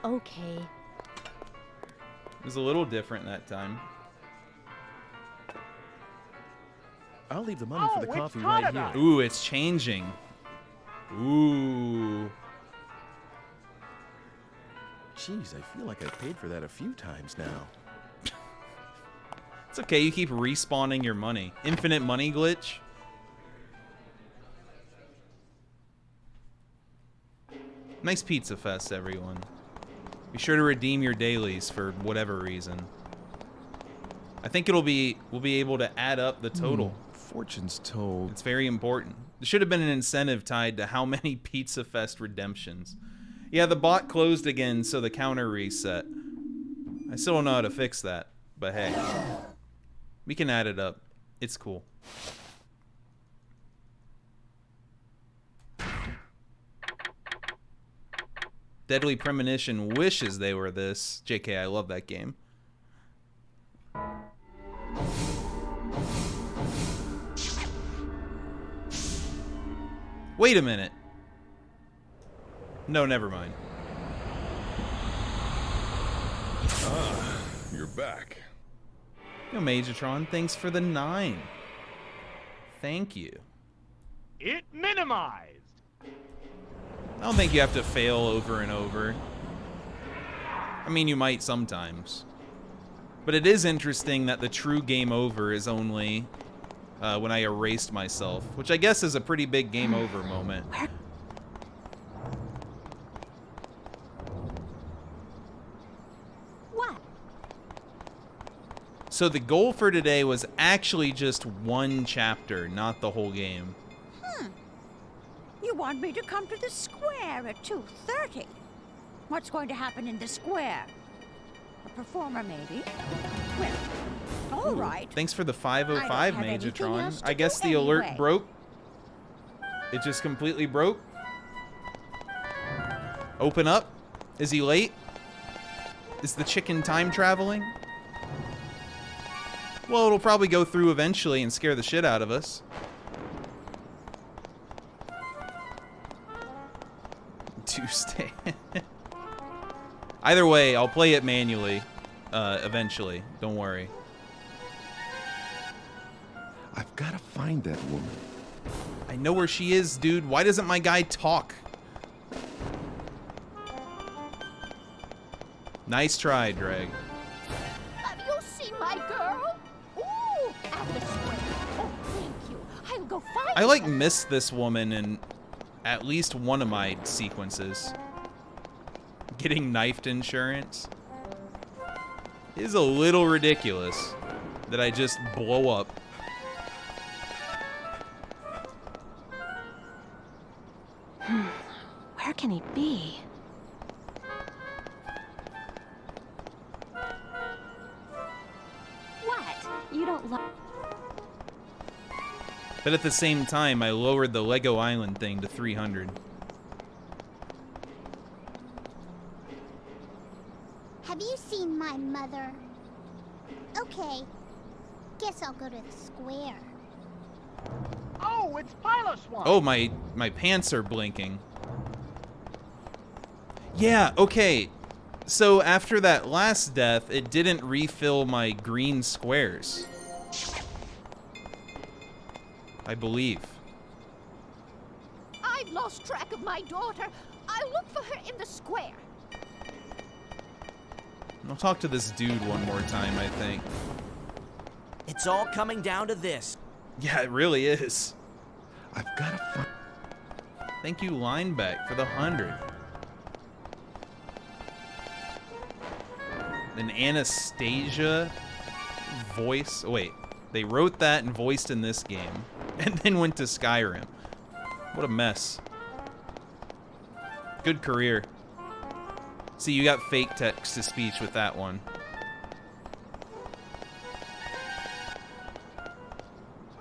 Okay. It was a little different that time. I'll leave the money for the coffee right here. Ooh, it's changing. Ooh. Jeez, I feel like I paid for that a few times now. It's okay, you keep respawning your money. Infinite money glitch. Nice pizza fest, everyone. Be sure to redeem your dailies for whatever reason. I think we'll be able to add up the total. Fortune's told. It's very important. There should have been an incentive tied to how many Pizza Fest redemptions. Yeah, the bot closed again, so the counter reset. I still don't know how to fix that, but hey. We can add it up. It's cool. Deadly Premonition wishes they were this. JK, I love that game. Wait a minute. No, never mind. Ah, you're back. Yo, Majortron, thanks for the 9. Thank you. It minimized. I don't think you have to fail over and over. I mean, you might sometimes. But it is interesting that the true game over is only when I erased myself, which I guess is a pretty big game over moment. What? So the goal for today was actually just one chapter, not the whole game. You want me to come to the square at 2:30? What's going to happen in the square? A performer, maybe? Well, all right. Thanks for the I 505, don't have anything Majortron. else to I guess do the alert anyway. broke. It just completely broke. Open up. Is he late? Is the chicken time traveling? Well, it'll probably go through eventually and scare the shit out of us. Tuesday. Either way, I'll play it manually eventually. Don't worry. I've got to find that woman. I know where she is, dude. Why doesn't my guy talk? Nice try, Dreg. Have you seen my girl? Ooh, at the square. Oh, thank you. I'll go find I like her. missed this woman in at least one of my sequences. Getting knifed insurance is a little ridiculous that I just blow up. Where can he be? What? You don't like... But at the same time, I lowered the Lego Island thing to 300. Have you seen my mother? Okay. Guess I'll go to the square. Oh, it's Piloswine! Oh, my pants are blinking. Yeah, okay. So after that last death, it didn't refill my green squares. I believe. I've lost track of my daughter. I'll look for her in the square. I'll talk to this dude one more time, I think. It's all coming down to this. Yeah, it really is. I've got to find... Thank you, Lineback, for the 100. An Anastasia voice. Oh, wait, they wrote that and voiced in this game, and then went to Skyrim. What a mess. Good career. See, you got fake text-to-speech with that one.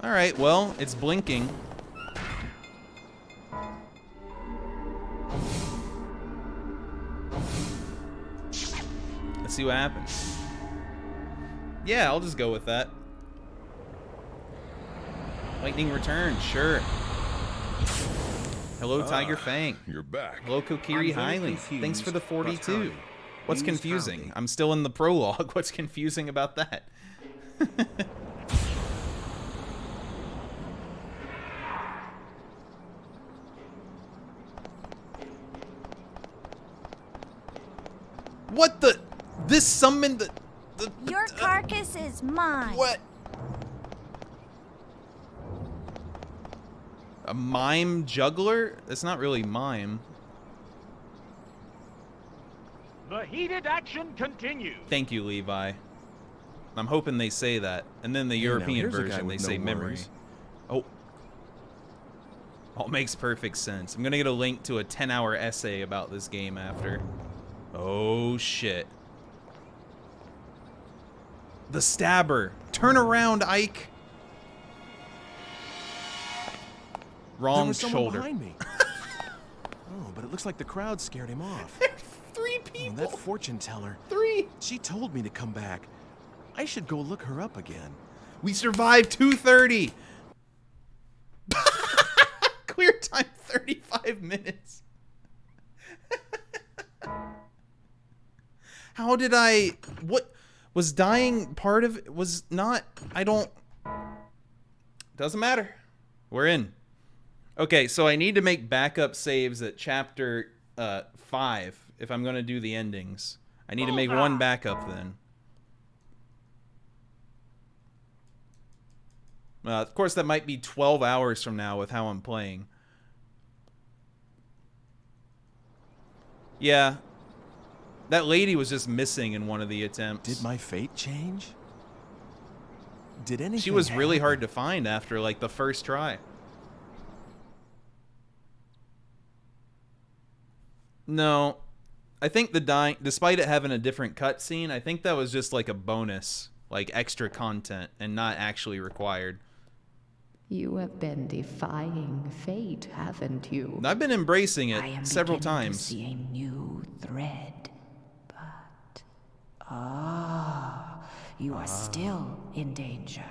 Alright, well, it's blinking. Let's see what happens. Yeah, I'll just go with that. Lightning return, sure. Hello, Tiger Fang. You're back. Hello, Kokiri Highly. Thanks for the 42. What's Use confusing? howdy. I'm still in the prologue. What's confusing about that? What the? This summoned the Your carcass is mine. What? A mime juggler? It's not really mime. The heated action continues. Thank you, Levi. I'm hoping they say that. And then the Hey, European now here's a guy version, they with say no memory. worries. Oh. All makes perfect sense. I'm gonna get a link to a 10-hour essay about this game after. Oh, shit. The stabber. Turn around, Ike. Wrong There was someone shoulder. behind me. Oh, but it looks like the crowd scared him off. Three people. Oh, that fortune teller. 3. She told me to come back. I should go look her up again. We survived 2:30. Clear time 35 minutes. How did I... What... Was dying part of it? Was not... I don't... Doesn't matter. We're in. Okay, so I need to make backup saves at chapter 5 if I'm going to do the endings. I need to make one backup then. Of course, that might be 12 hours from now with how I'm playing. Yeah. That lady was just missing in one of the attempts. Did my fate change? Did anything She was really happen? hard to find after, like, the first try. No. I think the dying, despite it having a different cutscene, I think that was just like a bonus, like extra content, and not actually required. You have been defying fate, haven't you? I've been embracing I it am several beginning times. To see a new thread, but you are still in danger.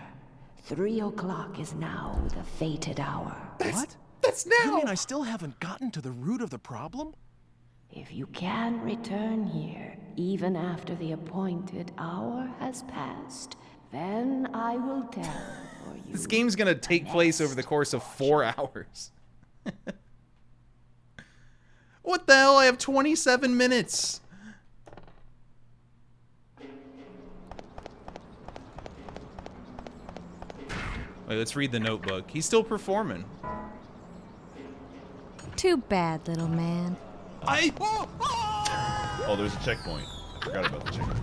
3 o'clock is now the fated hour. What? That's now. You mean I still haven't gotten to the root of the problem? If you can return here, even after the appointed hour has passed. Then I will tell for you. This game's gonna take place over the course of 4 hours. What the hell? I have 27 minutes. Wait, let's read the notebook. He's still performing. Too bad, little man. Oh, there's a checkpoint. I forgot about the checkpoint.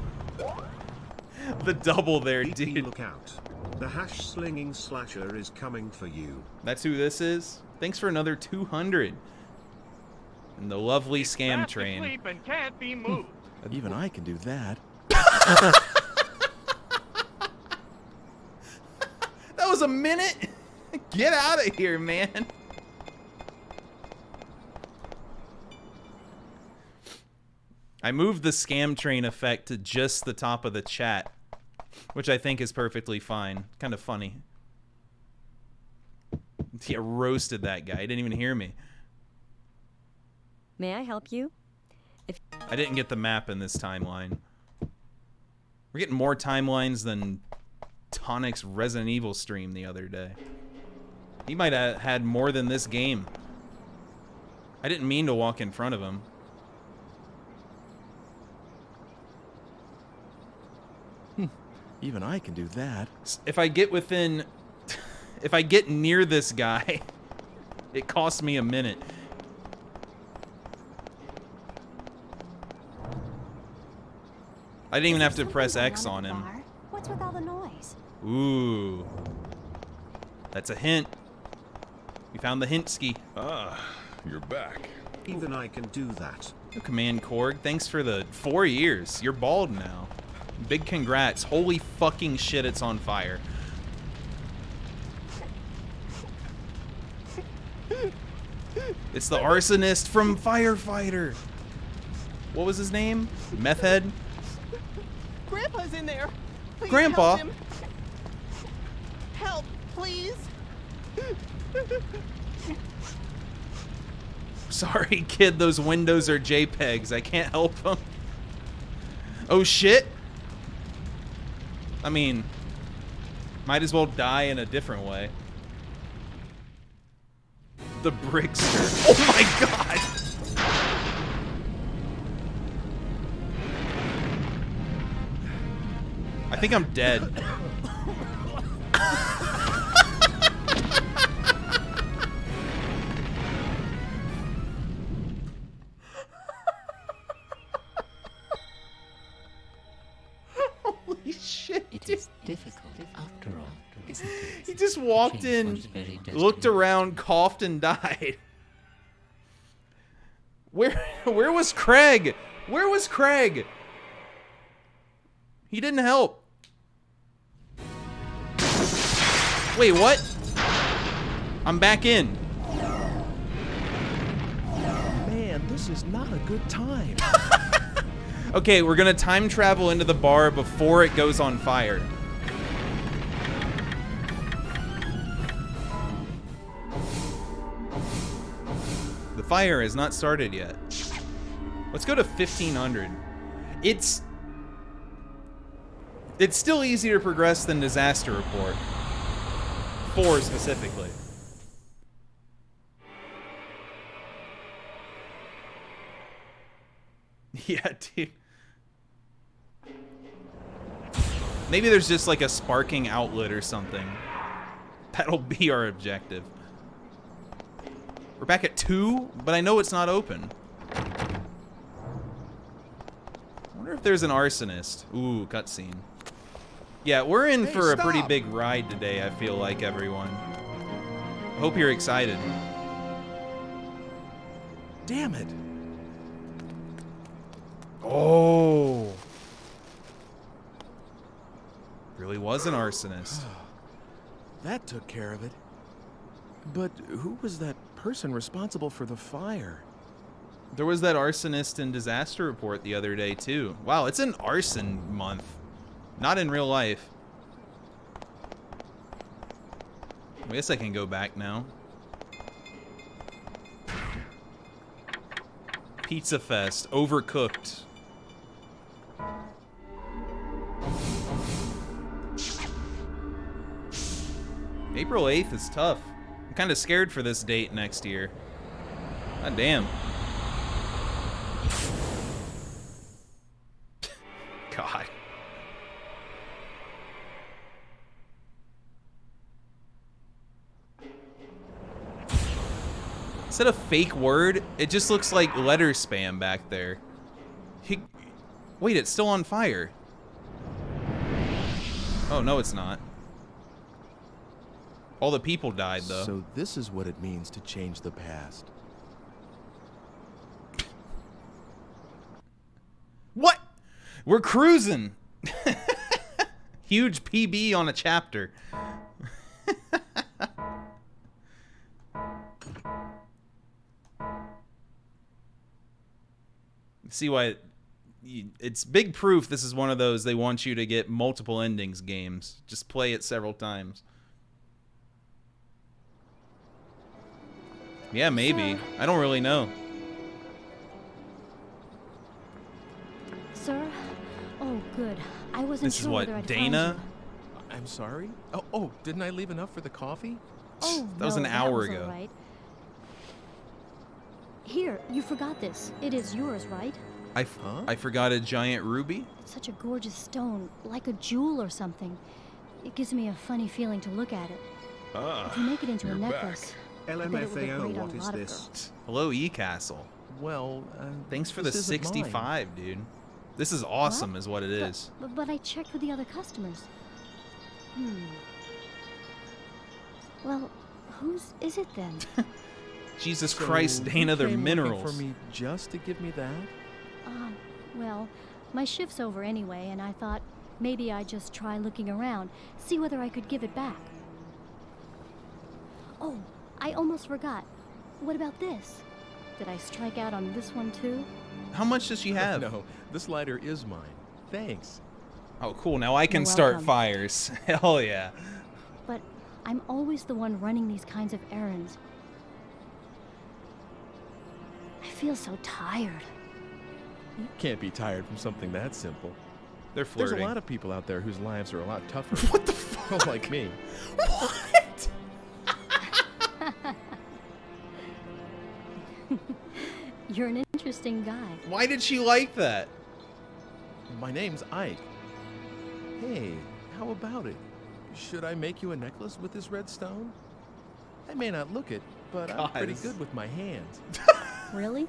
The double there, BP, dude. look out. The hash slinging slasher is coming for you. That's who this is? Thanks for another 200. And the lovely scam Fast train. asleep and can't be moved. Even I can do that. That was a minute? Get out of here, man. I moved the scam train effect to just the top of the chat, which I think is perfectly fine. Kind of funny. Yeah, roasted that guy. He didn't even hear me. May I help you? I didn't get the map in this timeline. We're getting more timelines than Tonic's Resident Evil stream the other day. He might have had more than this game. I didn't mean to walk in front of him. Even I can do that. If I get within... If I get near this guy, it costs me a minute. I didn't even have to press X on him. What's with all the noise? Ooh. That's a hint. We found the hint ski. Ah, you're back. Even I can do that. Command Korg, thanks for the 4 years. You're bald now. Big congrats. Holy fucking shit, it's on fire. It's the arsonist from Firefighter. What was his name? Meth Head? Grandpa's in there. Please Grandpa? Help him. Help, please. Sorry, kid, those windows are JPEGs. I can't help them. Oh, shit. I mean, might as well die in a different way. The Brickster. Oh my god! I think I'm dead. Holy shit. It is difficult after all, isn't it? He just walked in, looked around, coughed, and died. Where was Craig? Where was Craig? He didn't help. Wait, what? I'm back in. Man, this is not a good time. Okay, we're gonna time travel into the bar before it goes on fire. The fire has not started yet. Let's go to 1500. It's still easier to progress than Disaster Report. 4 specifically. Yeah, dude. Maybe there's just like a sparking outlet or something. That'll be our objective. We're back at 2, but I know it's not open. I wonder if there's an arsonist. Ooh, cutscene. Yeah, we're in for a pretty big ride today, I feel like, everyone. I hope you're excited. Damn it. Oh. Really was an arsonist. That took care of it. But who was that person responsible for the fire? There was that arsonist in Disaster Report the other day, too. Wow, it's an arson month. Not in real life. I guess I can go back now. Pizza Fest. Overcooked. April 8th is tough. I'm kind of scared for this date next year. God damn. God. Is that a fake word? It just looks like letter spam back there. Wait, it's still on fire. Oh, no, it's not. All the people died, though. So this is what it means to change the past. What? We're cruising. Huge PB on a chapter. See why it's big proof this is one of those they want you to get multiple endings games. Just play it several times. Yeah, maybe. Sir? I don't really know. Sir? Oh, good. I wasn't This is sure what, whether I'd Dana? found you. I'm sorry? Oh, didn't I leave enough for the coffee? Oh, That was no, an hour was ago. all right. Here, you forgot this. It is yours, right? I forgot a giant ruby? It's such a gorgeous stone, like a jewel or something. It gives me a funny feeling to look at it. If you make it into a necklace, I bet it would look LMFAO, great on what a is lot of this? girls. Hello, E-Castle. Well, thanks for the this isn't mine. 65, dude. This is awesome, is what it is. But I checked with the other customers. Well, whose is it then? Jesus So Christ, you Dana, they're came looking minerals. for me just to give me that? Well, my shift's over anyway, and I thought maybe I'd just try looking around, see whether I could give it back. Oh, I almost forgot. What about this? Did I strike out on this one too? How much does she have? No, this lighter is mine. Thanks. Oh, cool. Now I can You're start welcome. fires. Hell yeah. But I'm always the one running these kinds of errands. I feel so tired. You can't be tired from something that simple. They're There's flirting. a lot of people out there whose lives are a lot tougher. What the fuck? Like me. What? You're an interesting guy. Why did she like that? My name's Ike. Hey, how about it? Should I make you a necklace with this red stone? I may not look it, but I'm pretty Guys. good with my hands. Really?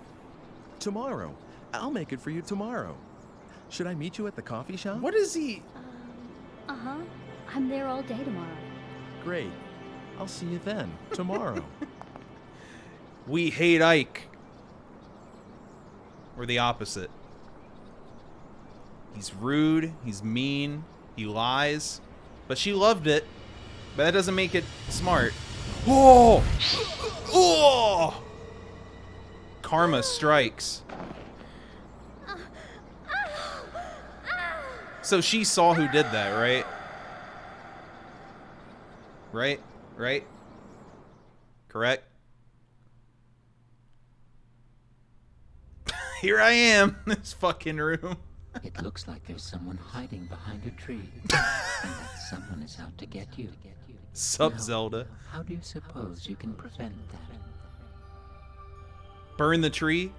Tomorrow. I'll make it for you tomorrow. Should I meet you at the coffee shop? What is he? Uh-huh. I'm there all day tomorrow. Great. I'll see you then, tomorrow. We hate Ike. Or the opposite. He's rude, he's mean, he lies. But she loved it. But that doesn't make it smart. Whoa! Oh! Karma strikes. So she saw who did that, right? Right? Correct? Here I am in this fucking room. It looks like there's someone hiding behind a tree, and that someone is out to get you. Sup, Now, Zelda? How do you suppose you can prevent that? Burn the tree?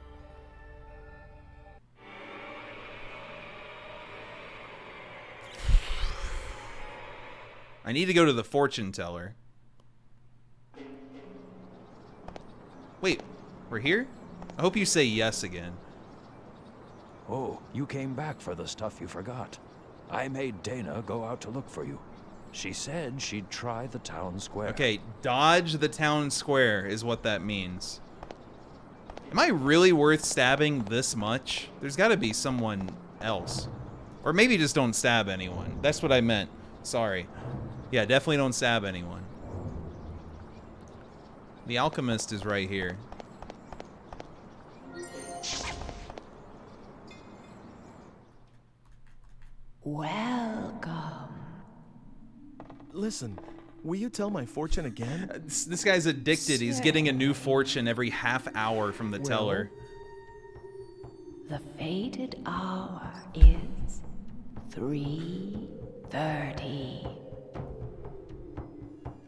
I need to go to the fortune teller. Wait, we're here? I hope you say yes again. Oh, you came back for the stuff you forgot. I made Dana go out to look for you. She said she'd try the town square. Okay, dodge the town square is what that means. Am I really worth stabbing this much? There's got to be someone else. Or maybe just don't stab anyone. That's what I meant. Sorry. Yeah, definitely don't stab anyone. The alchemist is right here. Welcome. Listen, will you tell my fortune again? This guy's addicted. He's getting a new fortune every half hour from the teller. The fated hour is 3:30.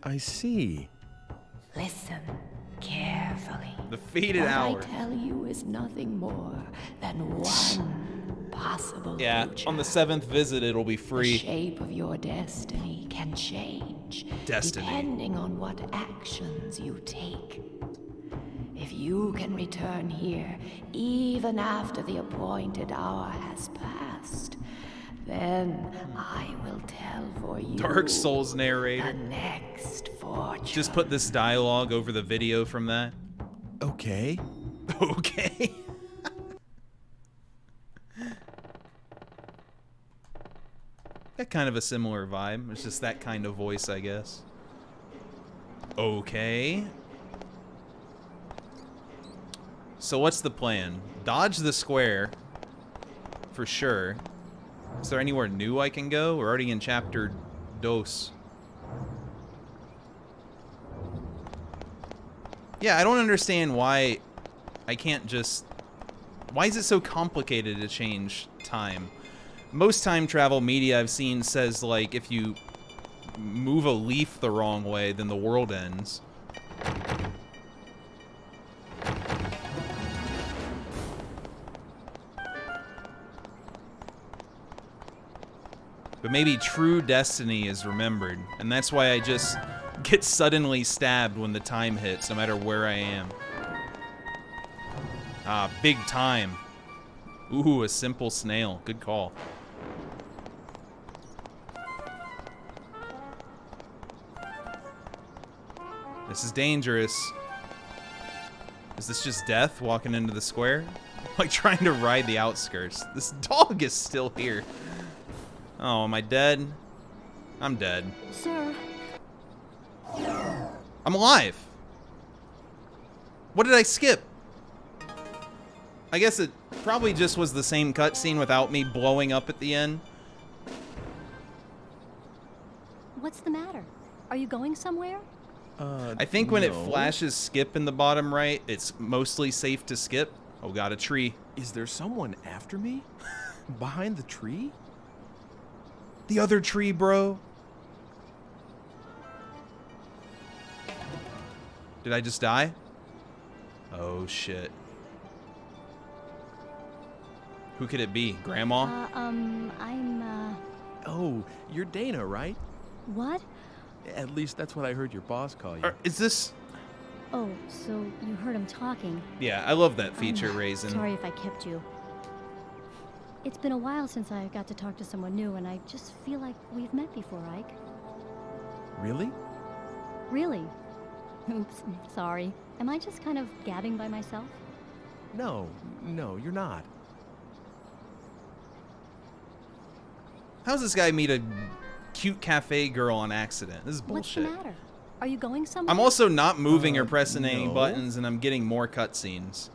I see. Listen carefully. The faded what hour. I tell you is nothing more than one possible future. On the 7th visit, it'll be free. The shape of your destiny can change depending on what actions you take. If you can return here even after the appointed hour has passed, then I will tell for you. Dark Souls narrator. The next fortune. Just put this dialogue over the video from that. Okay. Okay. Got kind of a similar vibe. It's just that kind of voice, I guess. Okay. So what's the plan? Dodge the square. For sure. Is there anywhere new I can go? We're already in chapter 2. Yeah, I don't understand why I can't just... Why is it so complicated to change time? Most time travel media I've seen says, like, if you move a leaf the wrong way, then the world ends. But maybe true destiny is remembered, and that's why I just get suddenly stabbed when the time hits, no matter where I am. Ah, big time. Ooh, a simple snail. Good call. This is dangerous. Is this just death walking into the square? Like trying to ride the outskirts. This dog is still here. Oh, am I dead? I'm dead. Sir. I'm alive. What did I skip? I guess it probably just was the same cutscene without me blowing up at the end. What's the matter? Are you going somewhere? I think when it flashes skip in the bottom right, it's mostly safe to skip. Oh, got a tree. Is there someone after me? Behind the tree? The other tree, bro. Did I just die? Oh, shit. Who could it be? Grandma? Oh, you're Dana, right? What? At least that's what I heard your boss call you. Is this... Oh, so you heard him talking. Yeah, I love that feature, Raisin. Sorry if I kept you. It's been a while since I got to talk to someone new, and I just feel like we've met before, Ike. Really? Really? Oops, sorry. Am I just kind of gabbing by myself? No, you're not. How's this guy meet a cute cafe girl on accident? This is bullshit. What's the matter? Are you going somewhere? I'm also not moving or pressing any buttons, and I'm getting more cutscenes.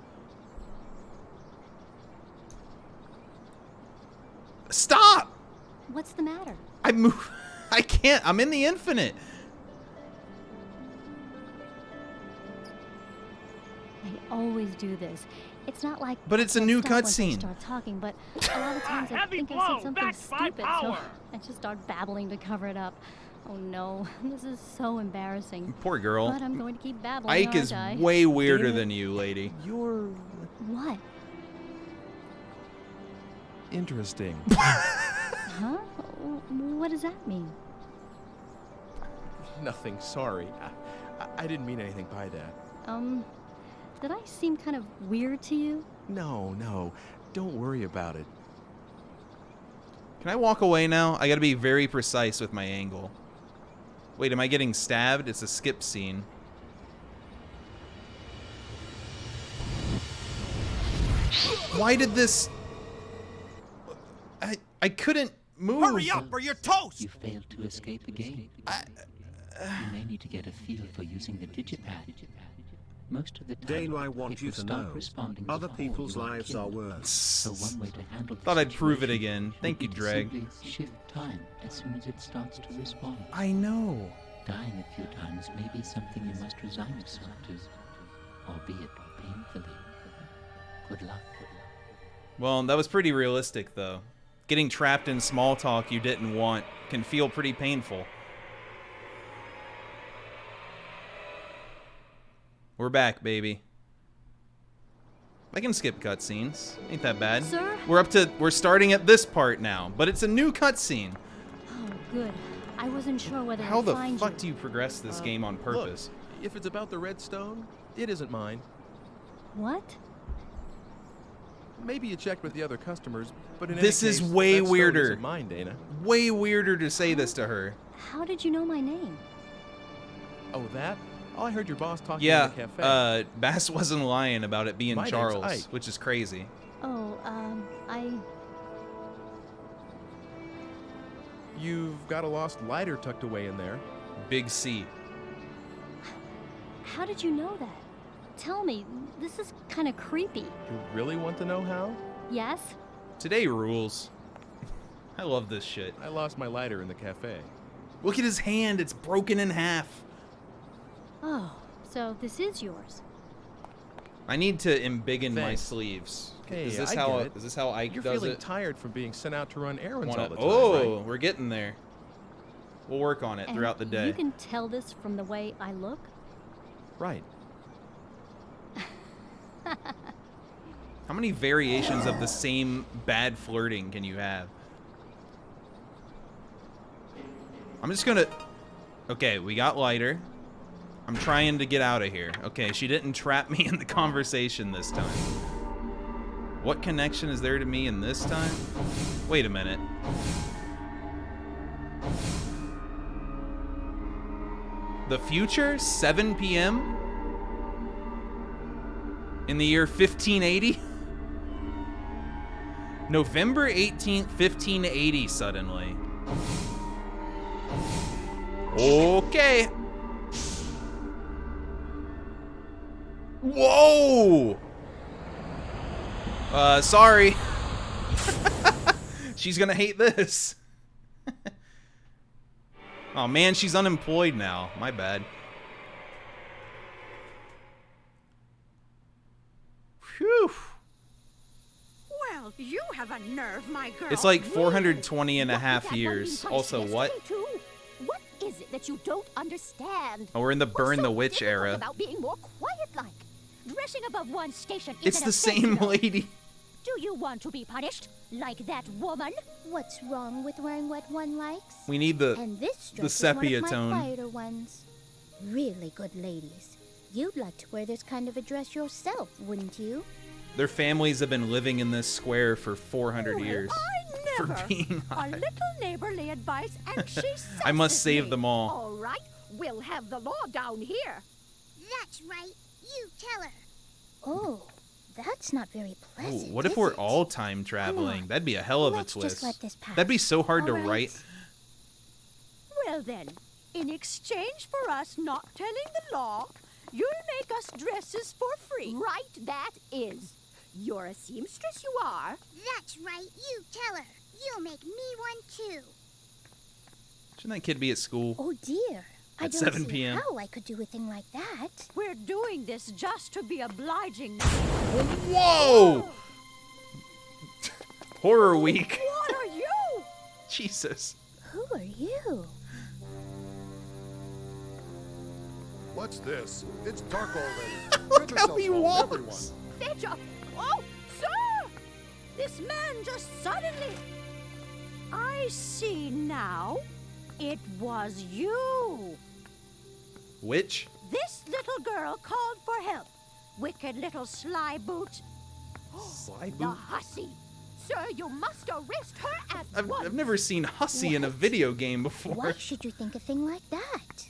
Stop! What's the matter? I move. I can't. I'm in the infinite. I always do this. It's not like. But it's a new cutscene. Start talking, but a lot of times I think I said something stupid, so I just start babbling to cover it up. Oh no, this is so embarrassing. Poor girl. But I'm going to keep babbling. Ike is way weirder than you, lady. You're what? Interesting. Huh? What does that mean? Nothing, sorry. I didn't mean anything by that. Did I seem kind of weird to you? No. Don't worry about it. Can I walk away now? I gotta be very precise with my angle. Wait, am I getting stabbed? It's a skip scene. Why did this... I couldn't move. Hurry up or you're toast! You failed to escape again. You may need to get a feel for using the digipad. Most of the time, Dane, I want you to know, other people's lives are worse. So one way to handle Thought I'd prove it again. Thank you, Dreg. Simply shift time as soon as it starts to respond. I know. Dying a few times may be something you must resign yourself to, albeit painfully. Good luck. Well, that was pretty realistic, though. Getting trapped in small talk you didn't want can feel pretty painful. We're back, baby. I can skip cutscenes. Ain't that bad. Sir? We're starting at this part now, but it's a new cutscene. Oh, good. I wasn't sure whether How I'd the find fuck you. do you progress this game on purpose? Look, if it's about the red stone, it isn't mine. What? Maybe you checked with the other customers, but in This any is case, way that stone weirder. isn't mine, Dana. Way weirder to say this to her. How did you know my name? Oh, that? Oh, I heard your boss talking Yeah, in the cafe. Bass wasn't lying about it being My name's Charles, Ike. which is crazy. Oh, You've got a lost lighter tucked away in there. Big C. How did you know that? Tell me, this is kind of creepy. You really want to know how? Yes? Today rules. I love this shit. I lost my lighter in the cafe. Look at his hand, it's broken in half. Oh, so this is yours. I need to embiggen my Thanks. sleeves. Hey, is this I how get it. Is this how Ike You're does feeling it? tired from being sent out to run errands all the time, Oh, right? we're getting there. We'll work on it And throughout the day. You can tell this from the way I look? Right. How many variations of the same bad flirting can you have? I'm just gonna... Okay, we got lighter. I'm trying to get out of here. Okay, she didn't trap me in the conversation this time. What connection is there to me in this time? Wait a minute. The future? 7 p.m.? In the year 1580? November 18th, 1580 suddenly. Okay. Whoa! Sorry. She's gonna hate this. Oh man, she's unemployed now. My bad. Phew. Well, you have a nerve, my girl. It's like 420 and a half years. Also, what? What is it that you don't understand? Oh, we're in the Burn What's the so Witch difficult era. about being more quiet-like? Dressing above one's station It's isn't the same offensive. lady. Do you want to be punished like that woman? What's wrong with wearing what one likes? We need the And this the dress sepia is one of my tone. quieter ones. Really good ladies. You'd like to wear this kind of a dress yourself, wouldn't you? Their families have been living in this square for 400 years. For Never. being A little neighborly advice, and she I must senses save me. them all. All right, we'll have the law down here. That's right. You tell her. Oh, that's not very Ooh, pleasant. what if is we're it? all time traveling? That'd be a hell of a Let's just twist. let this pass. That'd be so hard to All right. write. Well then, in exchange for us not telling the law, you'll make us dresses for free. Right, that is. You're a seamstress, you are. That's right. You tell her. You'll make me one too. Shouldn't that kid be at school? Oh dear. I At don't 7 see p.m. how I could do a thing like that. We're doing this just to be obliging. Whoa! Horror week. What are you? Jesus. Who are you? What's this? It's dark already. Look how he walks. Fetch up. Oh, sir! This man just suddenly... I see now. It was you. Which? This little girl called for help. Wicked little sly boot. Sly The boot? hussy. Sir, you must arrest her at once. I've never seen Hussy in a video game before. Why should you think a thing like that?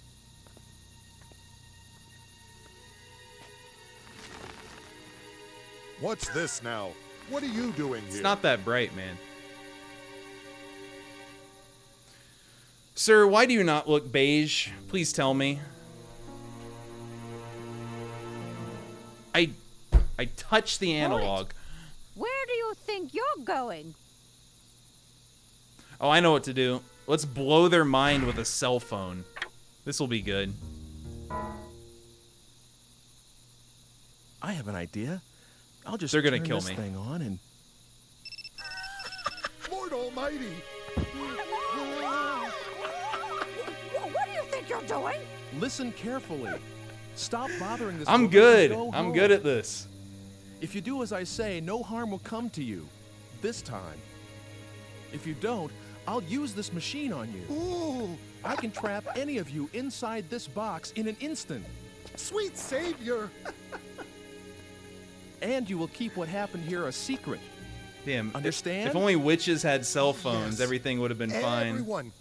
What's this now? What are you doing here? It's not that bright, man. Sir, why do you not look beige? Please tell me. I touched the analog. Where do you think you're going? Oh, I know what to do. Let's blow their mind with a cell phone. This will be good. I have an idea. I'll just They're gonna turn kill this me. thing on and... Lord Almighty! What do you think you're doing? Listen carefully. Stop bothering this I'm woman good. and go I'm home. good at this. If you do as I say, no harm will come to you. This time. If you don't, I'll use this machine on you. Ooh! I can trap any of you inside this box in an instant. Sweet savior! And you will keep what happened here a secret. Damn. Understand? If only witches had cell phones, Yes. everything would have been fine. Everyone,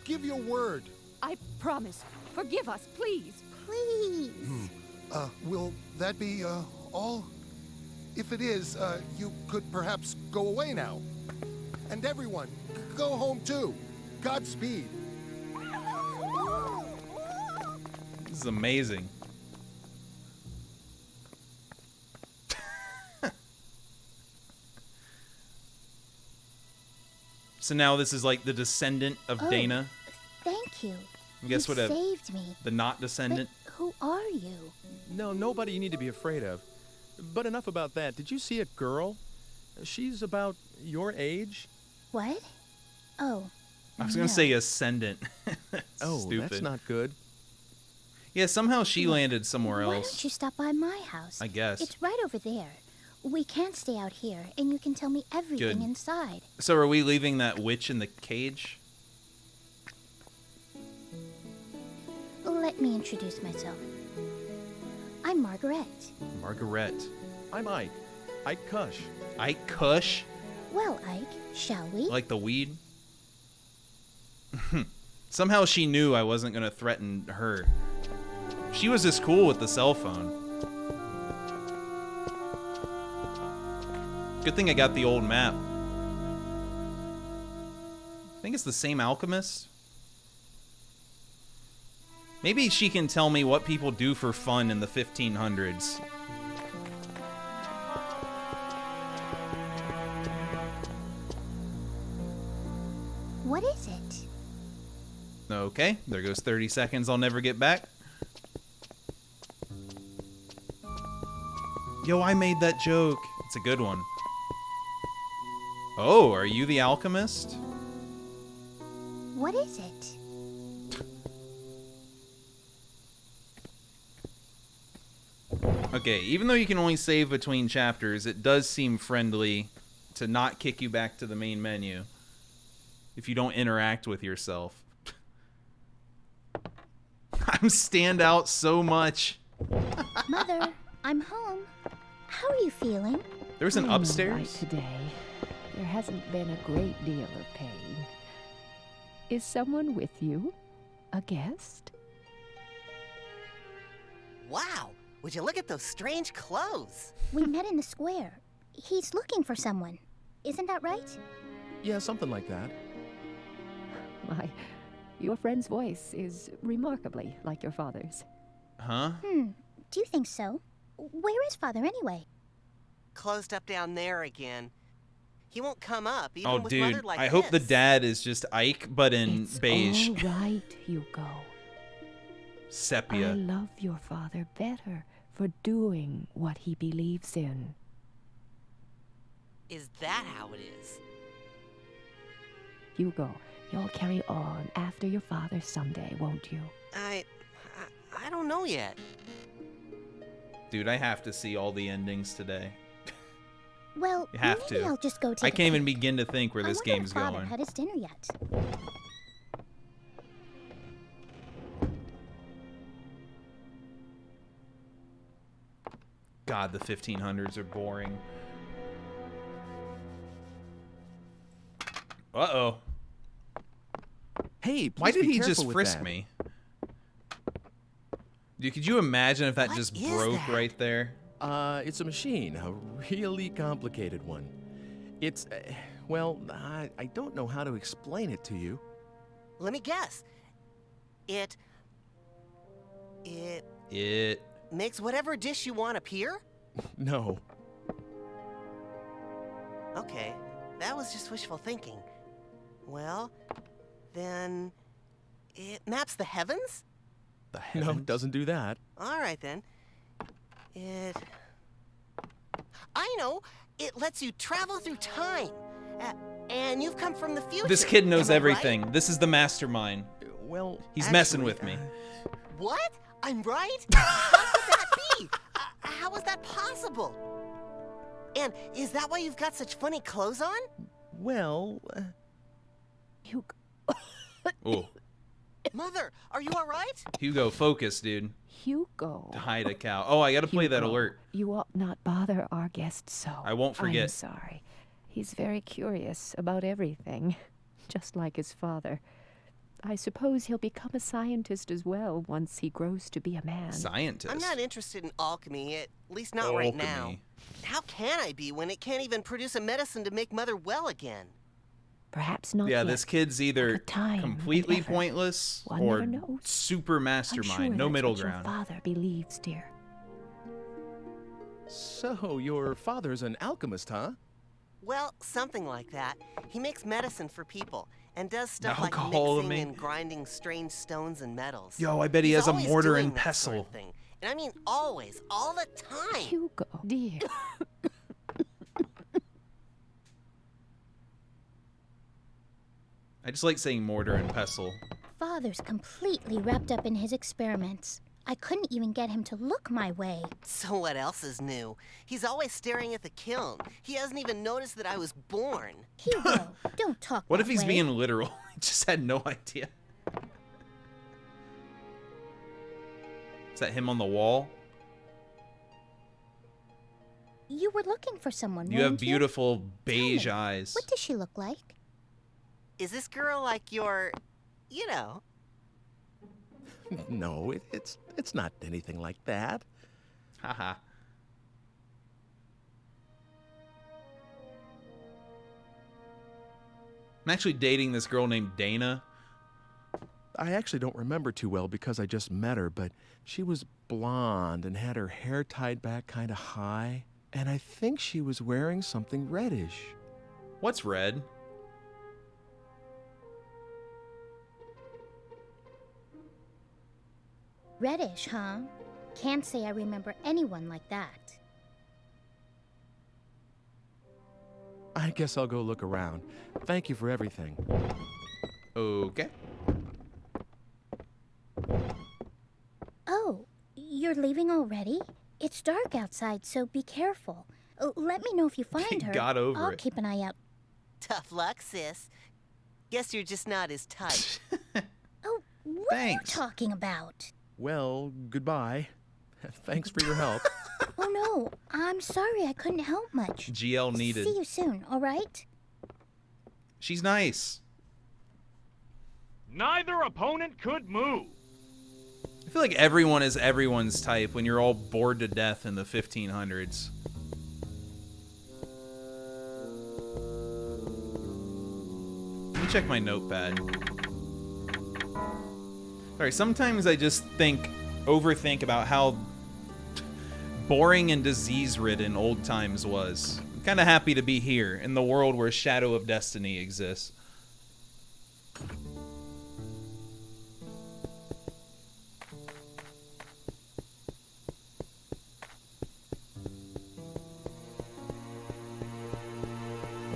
give your word. I promise. Forgive us, please. Please. Will that be, all? If it is, you could perhaps go away now. And everyone, go home too. Godspeed. This is amazing. So now this is like the descendant of Dana. Thank you. Guess you what? saved me. The not descendant. But who are you? No, nobody you need to be afraid of. But enough about that. Did you see a girl? She's about your age. What? Oh. I was gonna say ascendant. Oh, Stupid. that's not good. Yeah, somehow she landed somewhere Why else. don't you stop by my house? I guess. It's right over there. We can't stay out here, and you can tell me everything Good. inside. So are we leaving that witch in the cage? Let me introduce myself. I'm Margaret. Margaret. I'm Ike. Ike Kush. Ike Kush? Well, Ike, shall we? Like the weed? Somehow she knew I wasn't gonna threaten her. She was just cool with the cell phone. Good thing I got the old map. I think it's the same alchemist. Maybe she can tell me what people do for fun in the 1500s. What is it? Okay, there goes 30 seconds I'll never get back. Yo, I made that joke. It's a good one. Oh, are you the alchemist? What is it? Okay, even though you can only save between chapters, it does seem friendly to not kick you back to the main menu if you don't interact with yourself. I'm stand out so much. Mother, I'm home. How are you feeling? There was an I'm upstairs? all right today. There hasn't been a great deal of pain. Is someone with you? A guest? Wow! Would you look at those strange clothes? We met in the square. He's looking for someone. Isn't that right? Yeah, something like that. Your friend's voice is remarkably like your father's. Huh? Do you think so? Where is Father anyway? Closed up down there again. He won't come up, even Oh, with mother dude, like I hope the this. dad is just Ike, but in beige. All right, Hugo. Sepia. I love your father better for doing what he believes in. Is that how it is? Hugo, you'll carry on after your father someday, won't you? I don't know yet. Dude, I have to see all the endings today. Well, You have maybe to. I'll just go take I a can't even peek. begin to think where I this wonder if game's Father going. had his dinner yet. God, the 1500s are boring. Uh-oh. Hey, why please did be he just careful with frisk that. me? Dude, could you imagine if that What just is broke that? right there? It's a machine, a really complicated one. It's, well, I don't know how to explain it to you. Let me guess. It makes whatever dish you want appear? No. Okay, that was just wishful thinking. Well, then it maps the heavens? The No, it doesn't do that. All right then. I know. It lets you travel through time. And you've come from the future. This kid knows Am I everything. right? This is the mastermind. Well, he's messing with me. What? I'm right? How could that be? How is that possible? And is that why you've got such funny clothes on? Well, Hugo. Ooh. Mother, are you all right? Hugo, focus, dude. Hugo. To hide a cow. Oh, I gotta play that alert. You ought not bother our guest so. I won't forget. I'm sorry. He's very curious about everything, just like his father. I suppose he'll become a scientist as well once he grows to be a man. Scientist? I'm not interested in alchemy, at least not right now. How can I be when it can't even produce a medicine to make Mother well again? Perhaps not Yeah, yet. this kid's either completely pointless One or never knows. super mastermind. I'm sure No that's middle what ground. Your father believes, dear. So your father's an alchemist, huh? Well, something like that. He makes medicine for people and does stuff like Alcohol, mixing and grinding strange stones and metals. Yo, I bet he He's has a always mortar doing and that sort pestle. of thing. And I mean always, all the time. Hugo, dear. I just like saying mortar and pestle. Father's completely wrapped up in his experiments. I couldn't even get him to look my way. So what else is new? He's always staring at the kiln. He hasn't even noticed that I was born. Hugo, don't talk What that if he's way. being literal? He just had no idea. Is that him on the wall? You were looking for someone, You have weren't beautiful beige eyes. What does she look like? Is this girl like your, you know? No, it's not anything like that. Haha. I'm actually dating this girl named Dana. I actually don't remember too well because I just met her, but she was blonde and had her hair tied back kind of high, and I think she was wearing something reddish. What's red? Reddish, huh? Can't say I remember anyone like that. I guess I'll go look around. Thank you for everything. Okay. Oh, you're leaving already? It's dark outside, so be careful. Let me know if you find her. Got over I'll it. keep an eye out. Tough luck, sis. Guess you're just not his type. Oh, what Thanks. are you talking about? Well, goodbye. Thanks for your help. Oh no, I'm sorry I couldn't help much. GL needed. See you soon, all right? She's nice. Neither opponent could move. I feel like everyone is everyone's type when you're all bored to death in the 1500s. Let me check my notepad. Sorry, sometimes I just overthink about how boring and disease-ridden old times was. I'm kind of happy to be here in the world where Shadow of Destiny exists.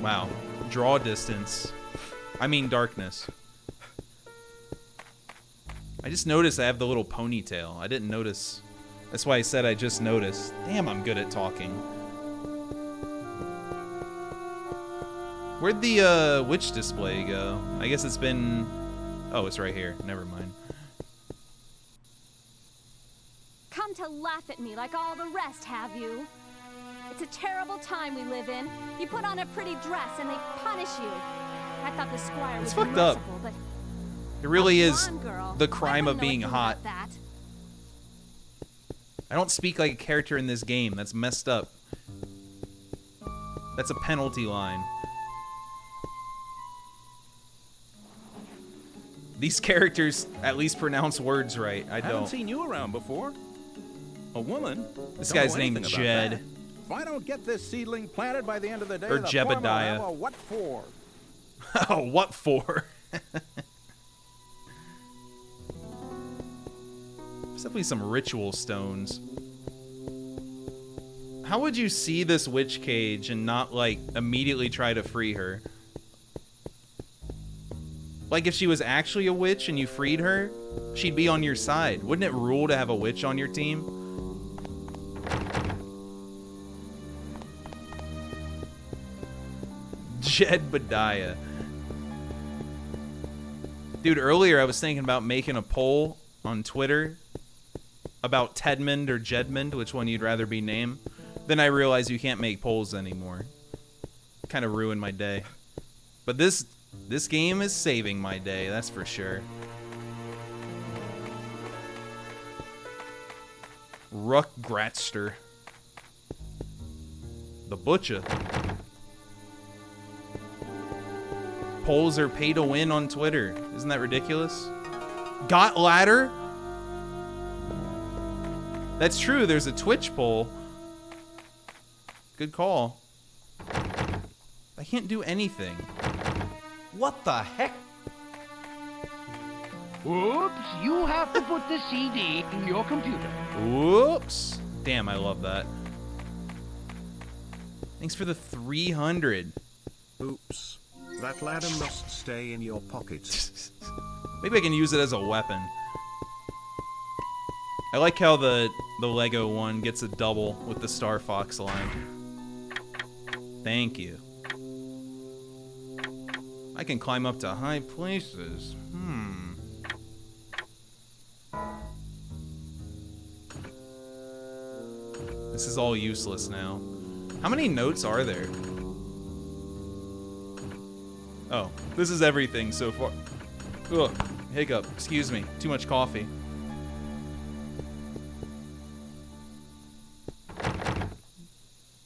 Wow. Draw distance. I mean darkness. I just noticed I have the little ponytail. I didn't notice. That's why I said I just noticed. Damn, I'm good at talking. Where'd the witch display go? I guess it's been... Oh, it's right here. Never mind. Come to laugh at me like all the rest, have you? It's a terrible time we live in. You put on a pretty dress and they punish you. I thought the squire was It's fucked up. merciful, but It really a is blonde girl, the crime I of wouldn't know being anything hot. about that. I don't speak like a character in this game. That's messed up. That's a penalty line. These characters at least pronounce words right. I Haven't don't. seen you around before. A woman? This Don't guy's know named anything about Jed. that. If I don't get this seedling planted by the end of the day, Or the farmer will Jebediah. have a what for? Oh, what for? There's definitely some ritual stones. How would you see this witch cage and not, like, immediately try to free her? Like if she was actually a witch and you freed her, she'd be on your side. Wouldn't it rule to have a witch on your team? Jedbediah. Dude, earlier I was thinking about making a poll on Twitter about Tedmond or Jedmond, which one you'd rather be named. Then I realized you can't make polls anymore. Kind of ruined my day. But this game is saving my day, that's for sure. Ruckgratster. The Butcher. Polls are pay to win on Twitter. Isn't that ridiculous? Got ladder? That's true, there's a Twitch poll. Good call. I can't do anything. What the heck? Oops, you have to put the CD in your computer. Whoops. Damn, I love that. Thanks for the 300. Oops. That ladder must stay in your pocket. Maybe I can use it as a weapon. I like how the Lego one gets a double with the Star Fox line. Thank you. I can climb up to high places. This is all useless now. How many notes are there? Oh, this is everything so far. Ugh, hiccup. Excuse me. Too much coffee.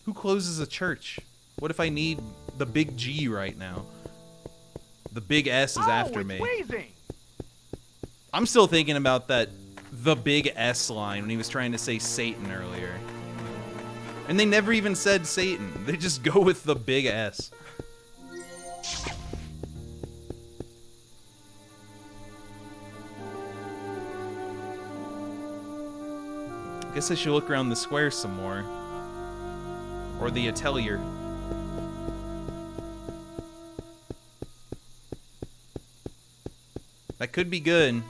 Who closes a church? What if I need the big G right now? The big S is after me. Wheezing. I'm still thinking about that the big S line when he was trying to say Satan earlier. And they never even said Satan. They just go with the big S. I guess I should look around the square some more. Or the atelier. That could be good.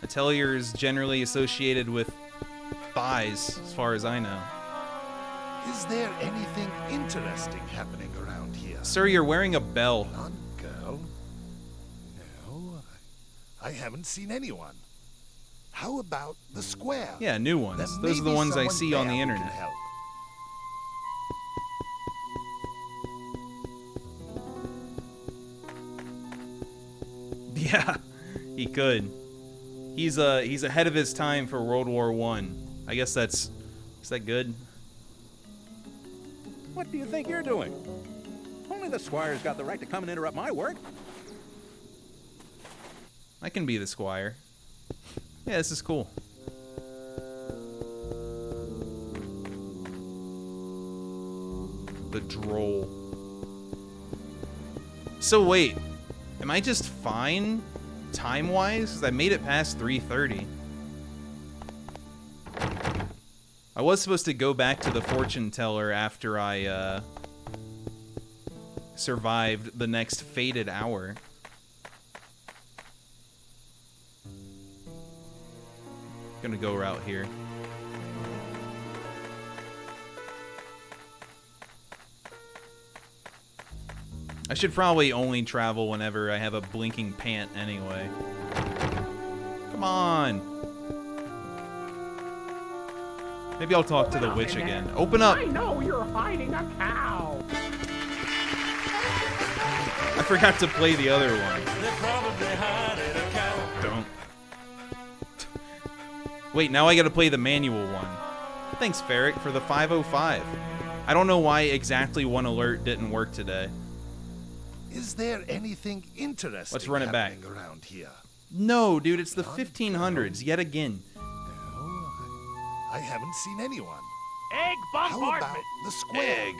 Atelier is generally associated with thighs, as far as I know. Is there anything interesting happening around here? Sir, you're wearing a bell. Blonde girl? No, I haven't seen anyone. How about the square? Yeah, new ones. Those are the ones I see on the internet. Yeah, he could. He's ahead of his time for World War I. I guess is that good? What do you think you're doing? Only the squire's got the right to come and interrupt my work. I can be the squire. Yeah, this is cool. The droll. So wait, am I just fine time-wise? Because I made it past 3:30. I was supposed to go back to the fortune teller after I survived the next fated hour. Gonna go route here. I should probably only travel whenever I have a blinking pant anyway. Come on. Maybe I'll talk to the witch again. Open up! I know you're hiding a cow. I forgot to play the other one. They're probably hiding a cow. Don't. Wait, now I gotta play the manual one. Thanks, Ferric, for the 505. I don't know why exactly one alert didn't work today. Is there anything interesting Let's run it back. around here? No, dude, it's the 1500s yet again. I haven't seen anyone. Egg bombardment. How about the square? Egg.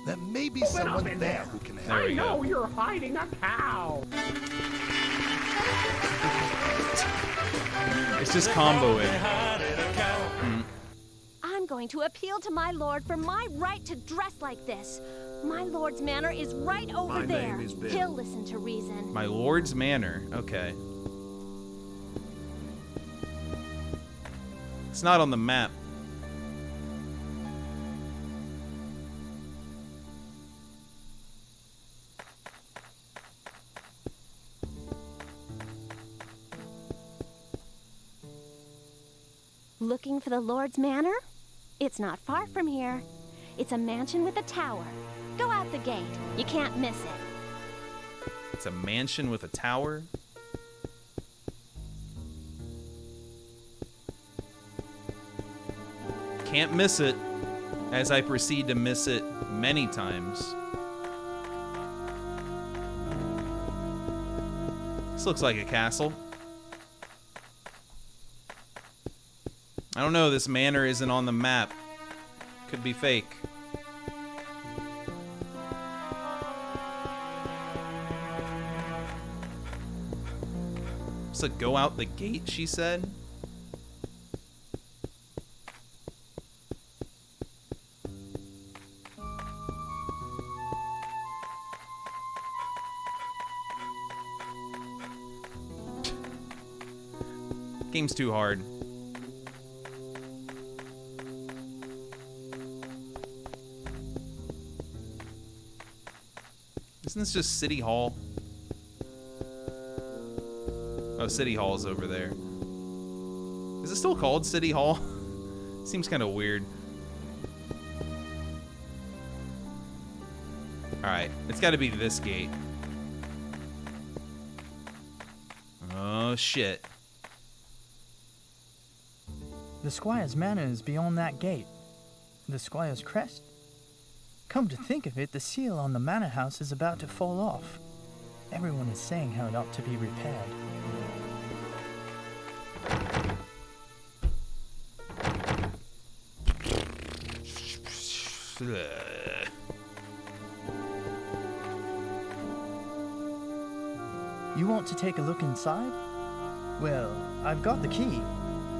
There may be Open someone up in there who can help. There we I know go. you're hiding a cow. It's just comboing. going to appeal to my lord for my right to dress like this. My lord's manor is right over My there. name is Bill. He'll listen to reason. My lord's manor. Okay. It's not on the map. Looking for the lord's manor? It's not far from here. It's a mansion with a tower. Go out the gate. You can't miss it. It's a mansion with a tower? Can't miss it, as I proceed to miss it many times. This looks like a castle. I don't know, this manor isn't on the map. Could be fake. So go out the gate, she said? Game's too hard. Isn't this just City Hall? Oh, City Hall is over there. Is it still called City Hall? Seems kind of weird. Alright, it's got to be this gate. Oh, shit. The Squire's manor is beyond that gate. The Squire's crest. Come to think of it, the seal on the manor house is about to fall off. Everyone is saying how it ought to be repaired. You want to take a look inside? Well, I've got the key.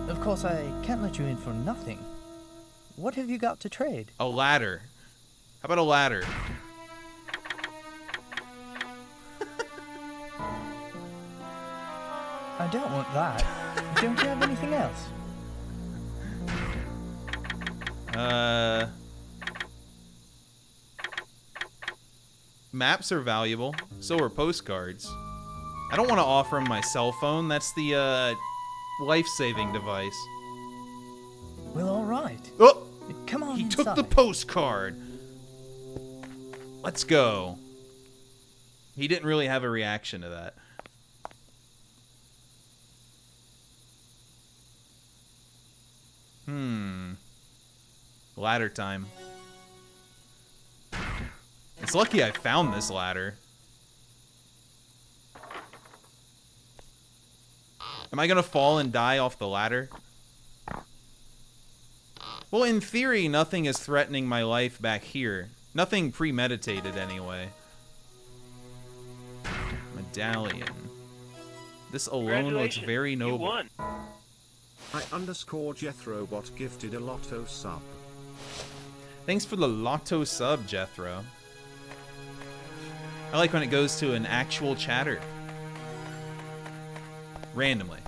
Of course, I can't let you in for nothing. What have you got to trade? A ladder. How about a ladder? I don't want that. Don't you have anything else? Maps are valuable. So are postcards. I don't want to offer him my cell phone. That's the, life-saving device. Well, all right. Oh! Come on He inside. took the postcard. Let's go. He didn't really have a reaction to that. Ladder time. It's lucky I found this ladder. Am I gonna fall and die off the ladder? Well, in theory, nothing is threatening my life back here. Nothing premeditated, anyway. Medallion. This alone looks very noble. You won. I_Jethro_bot gifted a lotto sub. Thanks for the lotto sub, Jethro. I like when it goes to an actual chatter. Randomly.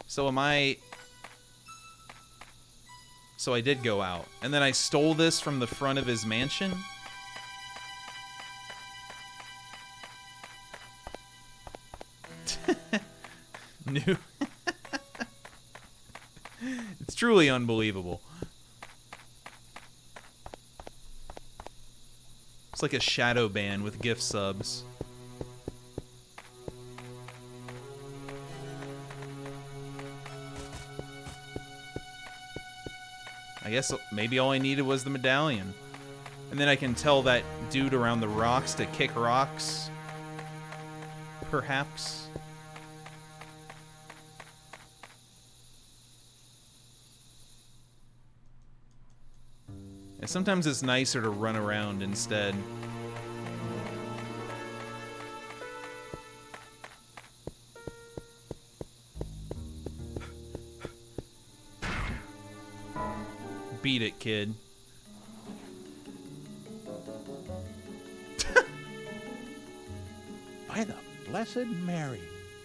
So am I... So I did go out. And then I stole this from the front of his mansion? New. It's truly unbelievable. It's like a shadow ban with gift subs. I guess maybe all I needed was the medallion. And then I can tell that dude around the rocks to kick rocks. Perhaps. And sometimes it's nicer to run around instead. kid. By the Blessed Mary,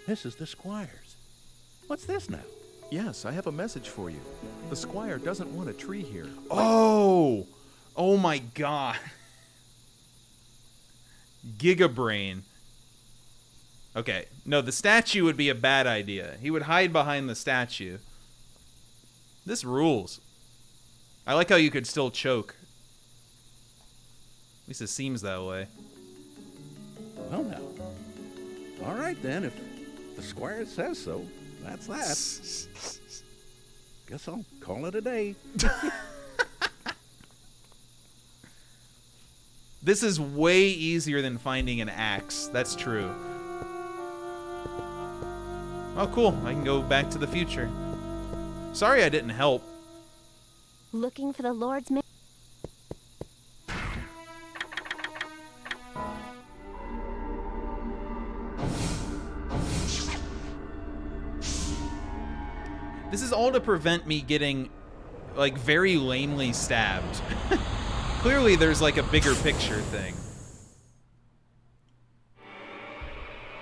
this is the Squire's. What's this now? Yes, I have a message for you. The Squire doesn't want a tree here. Oh! Oh my god. Gigabrain. Okay, no, the statue would be a bad idea. He would hide behind the statue. This rules. I like how you could still choke. At least it seems that way. Well, now. All right, then, if the Squire says so, that's that. Guess I'll call it a day. This is way easier than finding an axe. That's true. Oh, cool. I can go back to the future. Sorry I didn't help. Looking for the Lord's man. This is all to prevent me getting, like, very lamely stabbed. Clearly there's, like, a bigger picture thing.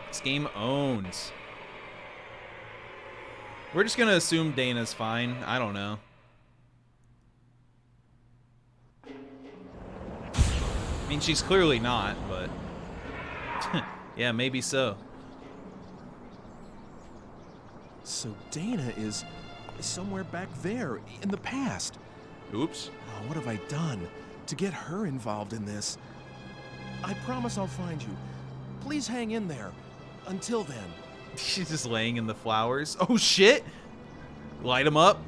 This game owns. We're just gonna assume Dana's fine. I don't know. I mean, she's clearly not, but... yeah, maybe so. So Dana is somewhere back there in the past. Oops. Oh, what have I done to get her involved in this? I promise I'll find you. Please hang in there. Until then. She's just laying in the flowers. Oh shit! Light him up.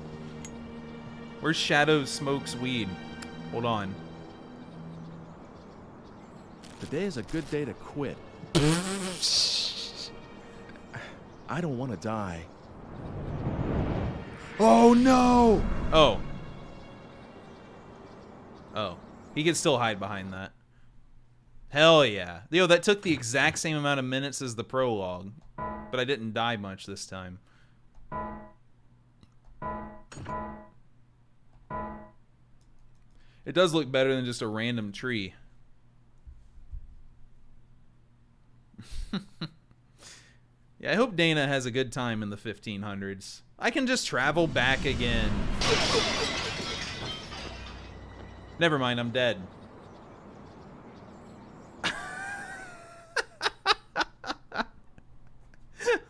Where's Shadow Smokes Weed? Hold on. Today is a good day to quit. I don't want to die. Oh no! Oh. Oh. He can still hide behind that. Hell yeah. Yo, that took the exact same amount of minutes as the prologue. But I didn't die much this time. It does look better than just a random tree. Yeah, I hope Dana has a good time in the 1500s. I can just travel back again. Never mind, I'm dead.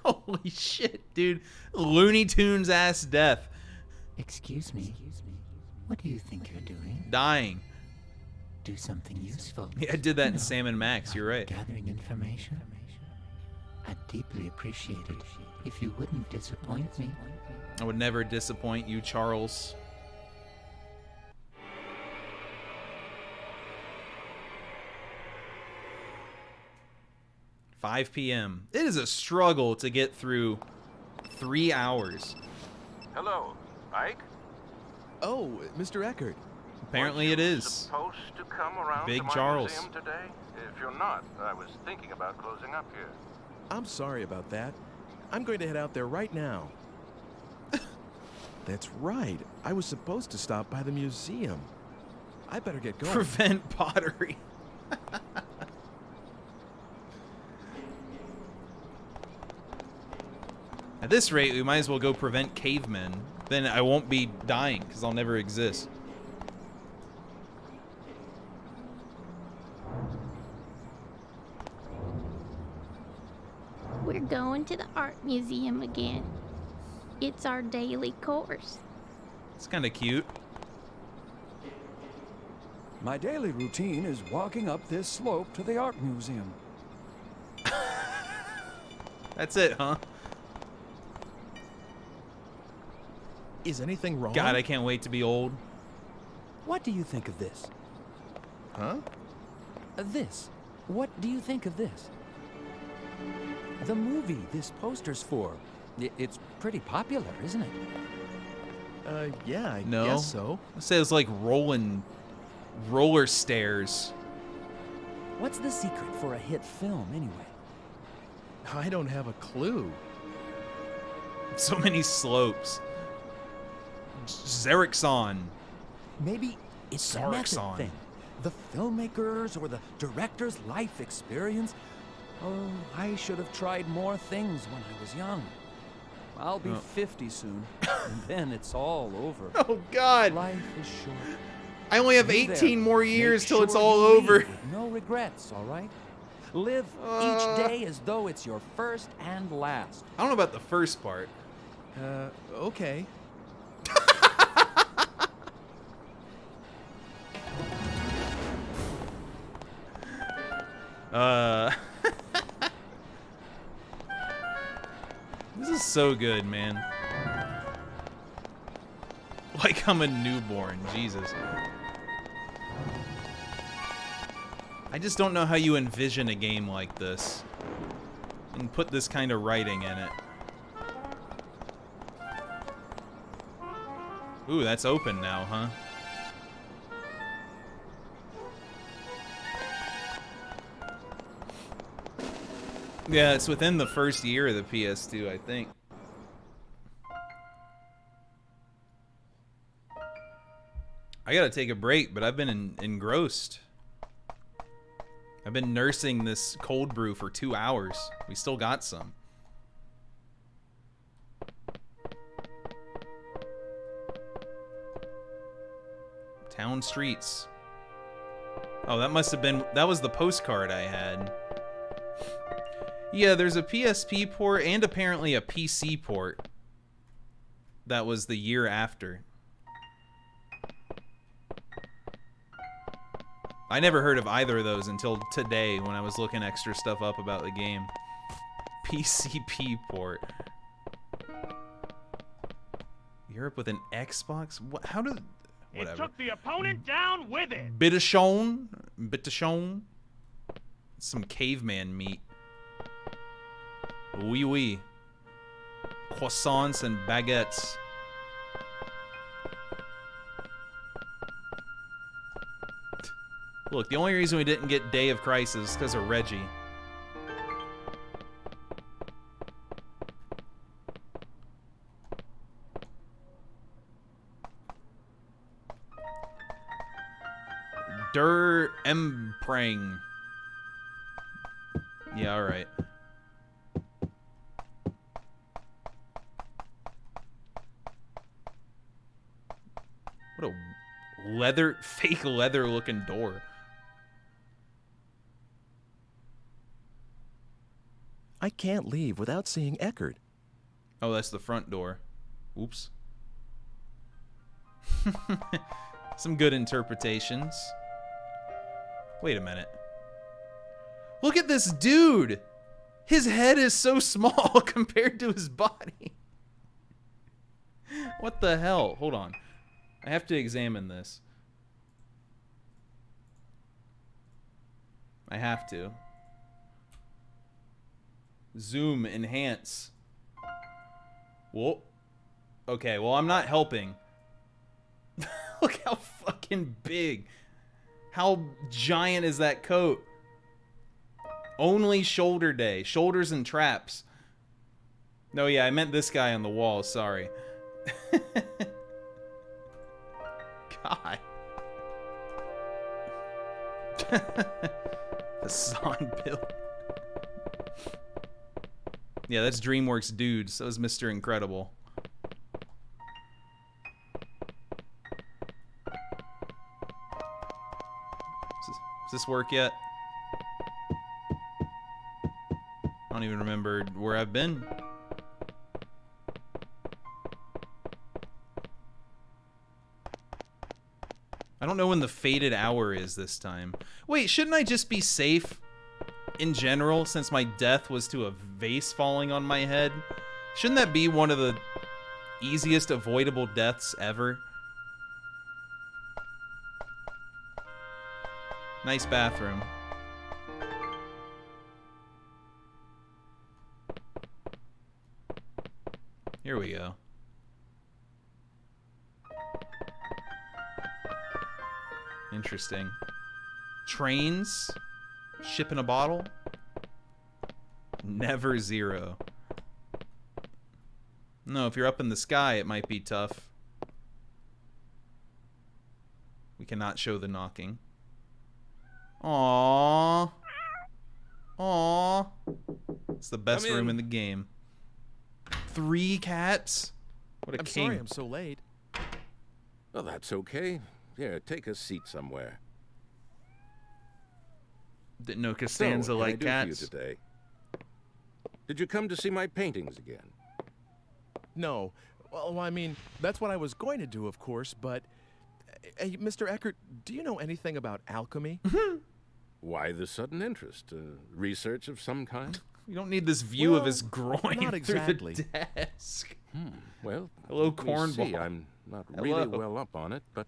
Holy shit, dude. Looney Tunes ass death. Excuse me. What do you think you're doing? Dying. Do something useful. Yeah, I did that in Sam and Max, you're right. Gathering information. I'd deeply appreciate it if you wouldn't disappoint me. I would never disappoint you, Charles. $5 p.m. It is a struggle to get through 3 hours. Hello, Ike? Oh, Mr. Eckert. Apparently it is. Supposed to come around Big to my Charles. museum today? If you're not, I was thinking about closing up here. I'm sorry about that. I'm going to head out there right now. That's right. I was supposed to stop by the museum. I better get going. Prevent pottery. At this rate, we might as well go prevent cavemen. Then I won't be dying, because I'll never exist. We're going to the art museum again. It's our daily course. It's kind of cute. My daily routine is walking up this slope to the art museum. That's it, huh? Is anything wrong? God, I can't wait to be old. What do you think of this? Huh? This. What do you think of this? The movie this poster's for. It's pretty popular, isn't it? Yeah, I No. guess so. It says like roller stairs. What's the secret for a hit film, anyway? I don't have a clue. So many slopes. Xerixon. Maybe it's a method Sarkson. thing. The filmmaker's or the director's life experience. Oh, I should have tried more things when I was young. I'll be 50 soon, and then it's all over. Oh, God. Life is short. I only have You 18 there. more years Make till it's sure all you over. leave with no regrets, all right? Live each day as though it's your first and last. I don't know about the first part. Okay. This is so good, man. Like I'm a newborn, Jesus. I just don't know how you envision a game like this and put this kind of writing in it. Ooh, that's open now, huh? Yeah, it's within the first year of the PS2, I think. I gotta take a break, but I've been engrossed. I've been nursing this cold brew for 2 hours. We still got some. Town streets. Oh, that must have been, that was the postcard I had. Yeah, there's a PSP port and apparently a PC port. That was the year after. I never heard of either of those until today when I was looking extra stuff up about the game. PCP port. Europe with an Xbox? What? How did... Whatever. It took the opponent down with it. Bitachon. Some caveman meat. Oui, oui. Croissants and baguettes. Look, the only reason we didn't get Day of Crisis is because of Reggie. Der Emprang. Yeah, alright. What a leather, fake leather looking door. I can't leave without seeing Eckert. Oh, that's the front door. Oops. Some good interpretations. Wait a minute. Look at this dude! His head is so small compared to his body. What the hell? Hold on. I have to examine this. I have to. Zoom, enhance. Whoa. Okay, well, I'm not helping. Look how fucking big. How giant is that coat? Only shoulder day. Shoulders and traps. No, yeah, I meant this guy on the wall. Sorry. God. The Son Bill. Yeah, that's DreamWorks dudes. That was Mr. Incredible. Does this work yet? I don't even remember where I've been. I don't know when the fated hour is this time. Wait, shouldn't I just be safe in general since my death was to a vase falling on my head? Shouldn't that be one of the easiest avoidable deaths ever? Nice bathroom. Here we go. Interesting. Trains? Ship in a bottle? Never zero. No, if you're up in the sky, it might be tough. cannot show the knocking. Aww. Aww. It's the best room in the game. 3 cats? What a king. Sorry I'm so late. Well, that's okay. Here, take a seat somewhere. Didn't know Costanza liked cats. What can I do for you today? Did you come to see my paintings again? No. Well, I mean, that's what I was going to do, of course, but... Hey, Mr. Eckert, do you know anything about alchemy? Why the sudden interest? Research of some kind? You don't need this view of his groin not exactly. through the desk. Well, hello, cornball. I'm not really well up on it, but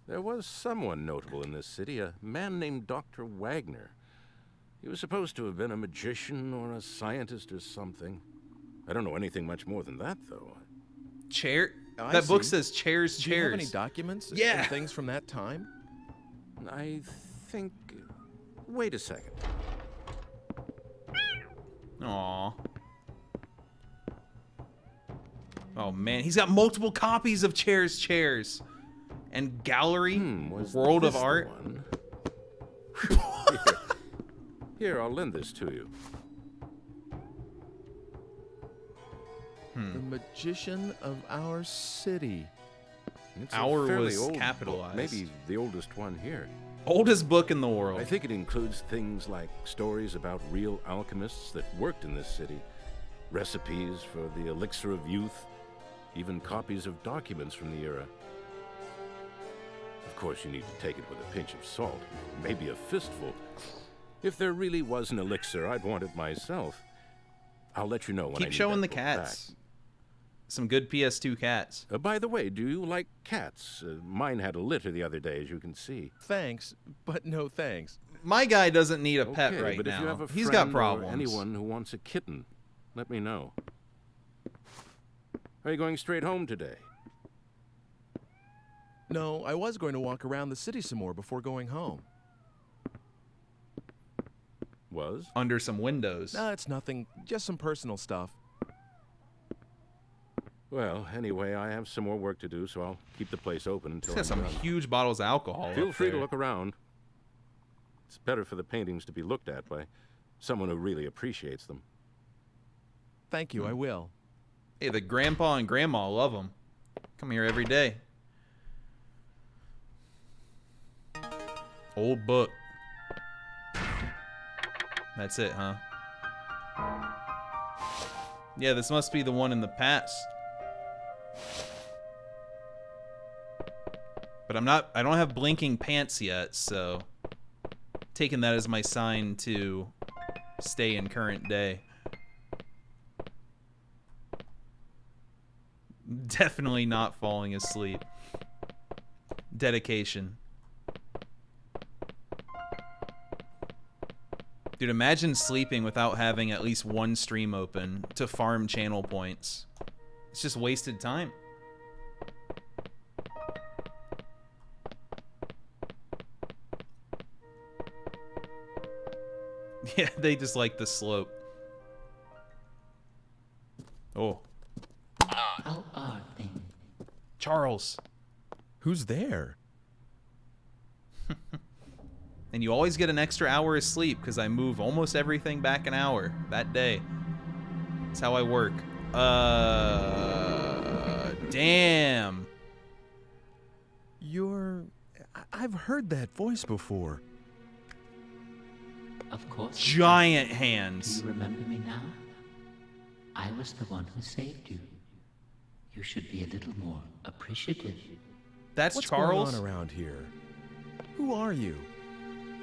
there was someone notable in this city, a man named Dr. Wagner. He was supposed to have been a magician or a scientist or something. I don't know anything much more than that, though. That book says chairs, chairs. Do you have any documents and things from that time? I think... Wait a second. Aww. Oh man, he's got multiple copies of Chairs, Chairs. And Gallery, World of Art. Here, I'll lend this to you. The magician of our city. It's Our a fairly was old capitalized. Book, maybe the oldest one here. Oldest book in the world. I think it includes things like stories about real alchemists that worked in this city, recipes for the elixir of youth, even copies of documents from the era. Of course, you need to take it with a pinch of salt, maybe a fistful. If there really was an elixir, I'd want it myself. I'll let you know when I Keep need showing the that book cats. Back. Some good PS2 cats. By the way, do you like cats? Mine had a litter the other day, as you can see. Thanks, but no thanks. My guy doesn't need a pet right but now. If you have a He's got friend problems. Or anyone who wants a kitten, let me know. Are you going straight home today? No, I was going to walk around the city some more before going home. Was? Under some windows. No, it's nothing. Just some personal stuff. Well, anyway, I have some more work to do, so I'll keep the place open until He's got some huge bottles of alcohol. Feel free to look around. It's better for the paintings to be looked at by someone who really appreciates them. Thank you, I will. Hey, the grandpa and grandma love them. Come here every day. Old book. That's it, huh? Yeah, this must be the one in the past. But I don't have blinking pants yet, so taking that as my sign to stay in current day. Definitely not falling asleep. Dedication. Dude, imagine sleeping without having at least one stream open to farm channel points. It's just wasted time. Yeah, they just like the slope. Oh. How are things? Charles. Who's there? And you always get an extra hour of sleep because I move almost everything back an hour that day. That's how I work. Damn. I've heard that voice before. Of course. Giant hands. Do you remember me now? I was the one who saved you. You should be a little more appreciative. That's What's Charles? What's going on around here? Who are you?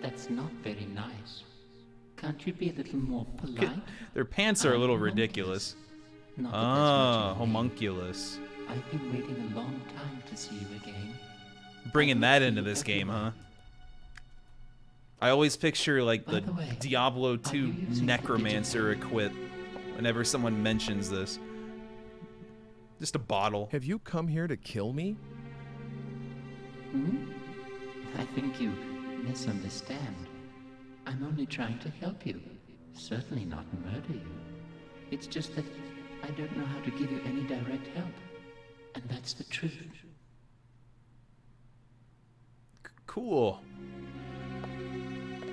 That's not very nice. Can't you be a little more polite? Their pants are a little ridiculous. Ah, homunculus. I've been waiting a long time to see you again. Bringing that into this game, huh? I always picture like the Diablo 2 necromancer equip whenever someone mentions this. Just a bottle. Have you come here to kill me? Hmm? I think you misunderstand. I'm only trying to help you. Certainly not murder you. It's just that I don't know how to give you any direct help. And that's the truth. Cool.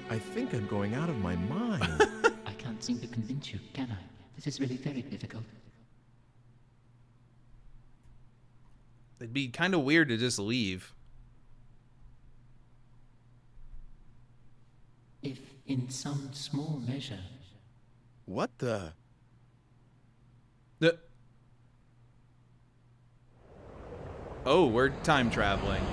I think I'm going out of my mind. I can't seem to convince you, can I? This is really very difficult. It'd be kind of weird to just leave. If in some small measure. What the? Oh, we're time traveling.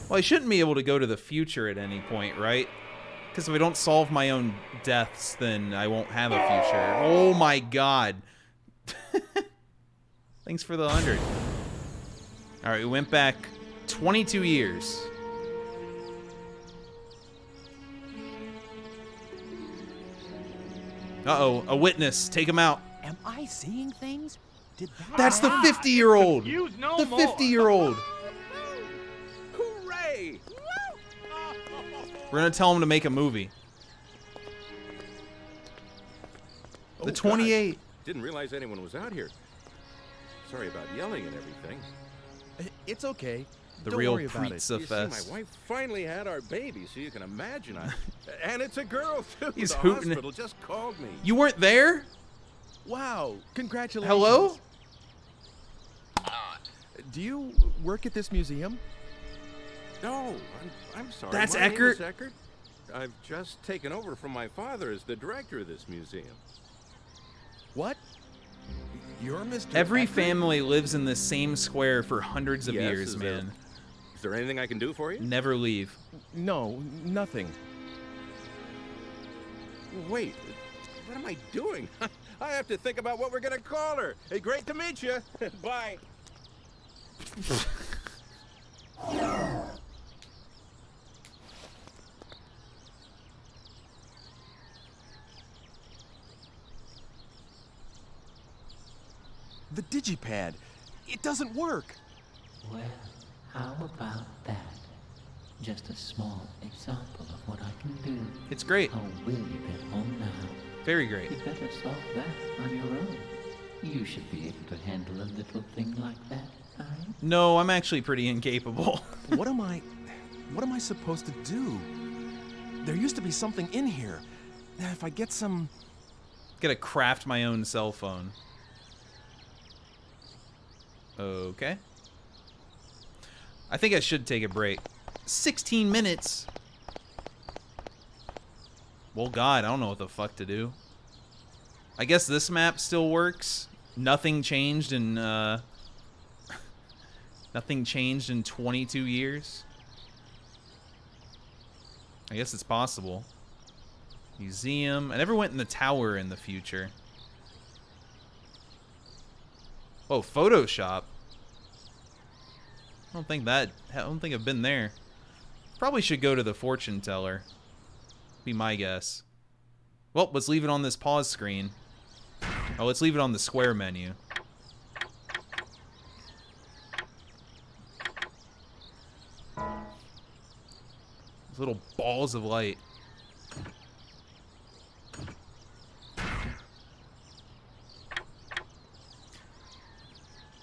Well, I shouldn't be able to go to the future at any point, right? Because if I don't solve my own deaths, then I won't have a future. Oh my god. Thanks for the 100. Alright, we went back 22 years. Uh-oh, a witness. Take him out. Am I seeing things? Did that That's the 50-year-old. The 50-year-old. Hooray! We're gonna tell him to make a movie. The 28. Gosh. Didn't realize anyone was out here. Sorry about yelling and everything. It's okay. The Don't real worry about it. pizza You fest. see, my wife finally had our baby, so you can imagine. And it's a girl, too. He's the hooting. hospital just called me. You weren't there? Wow, congratulations. Hello? Do you work at this museum? No, I'm sorry. That's My name Eckert? is Eckert. I've just taken over from my father as the director of this museum. What? You're Mr. Every Eckert? family lives in the same square for hundreds of Yes, years, is man. Is there anything I can do for you? Never leave. No, nothing. Wait, what am I doing? I have to think about what we're gonna call her. Hey, great to meet you. Bye. The digipad. It doesn't work. Well, how about that? Just a small example of what I can do. It's great. How will you get home now? Very great. You better solve that on your own. You should be able to handle a little thing like that, right? No, I'm actually pretty incapable. What am I supposed to do? There used to be something in here. Now, if I get some... Gotta craft my own cell phone. Okay. I think I should take a break. 16 minutes? Well, God, I don't know what the fuck to do. I guess this map still works. Nothing changed in, Nothing changed in 22 years. I guess it's possible. Museum. I never went in the tower in the future. Oh, Photoshop. I don't think I've been there. Probably should go to the fortune teller. Be my guess. Well, let's leave it on this pause screen. Oh, let's leave it on the square menu. Those little balls of light.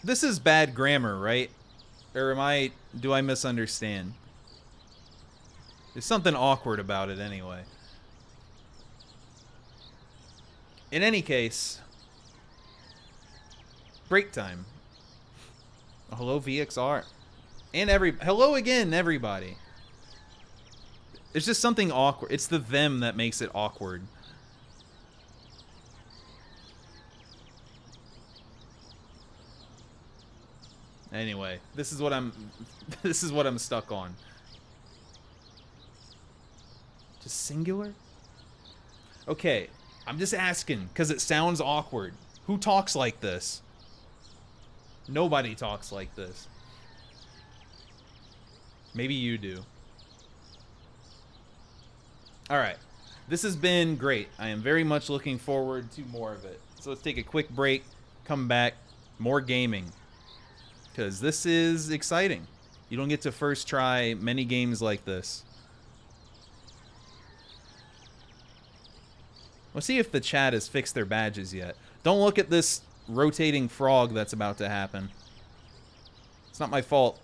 This is bad grammar, right? Or do I misunderstand? There's something awkward about it anyway. In any case, break time. Oh, hello, VXR. And hello again, everybody. It's just something awkward. It's the them that makes it awkward. Anyway, this is what I'm stuck on. Just singular? Okay, I'm just asking because it sounds awkward. Who talks like this? Nobody talks like this. Maybe you do. Alright, this has been great. I am very much looking forward to more of it. So let's take a quick break, come back, more gaming. Because this is exciting. You don't get to first try many games like this. Let's see if the chat has fixed their badges yet. Don't look at this rotating frog that's about to happen. It's not my fault.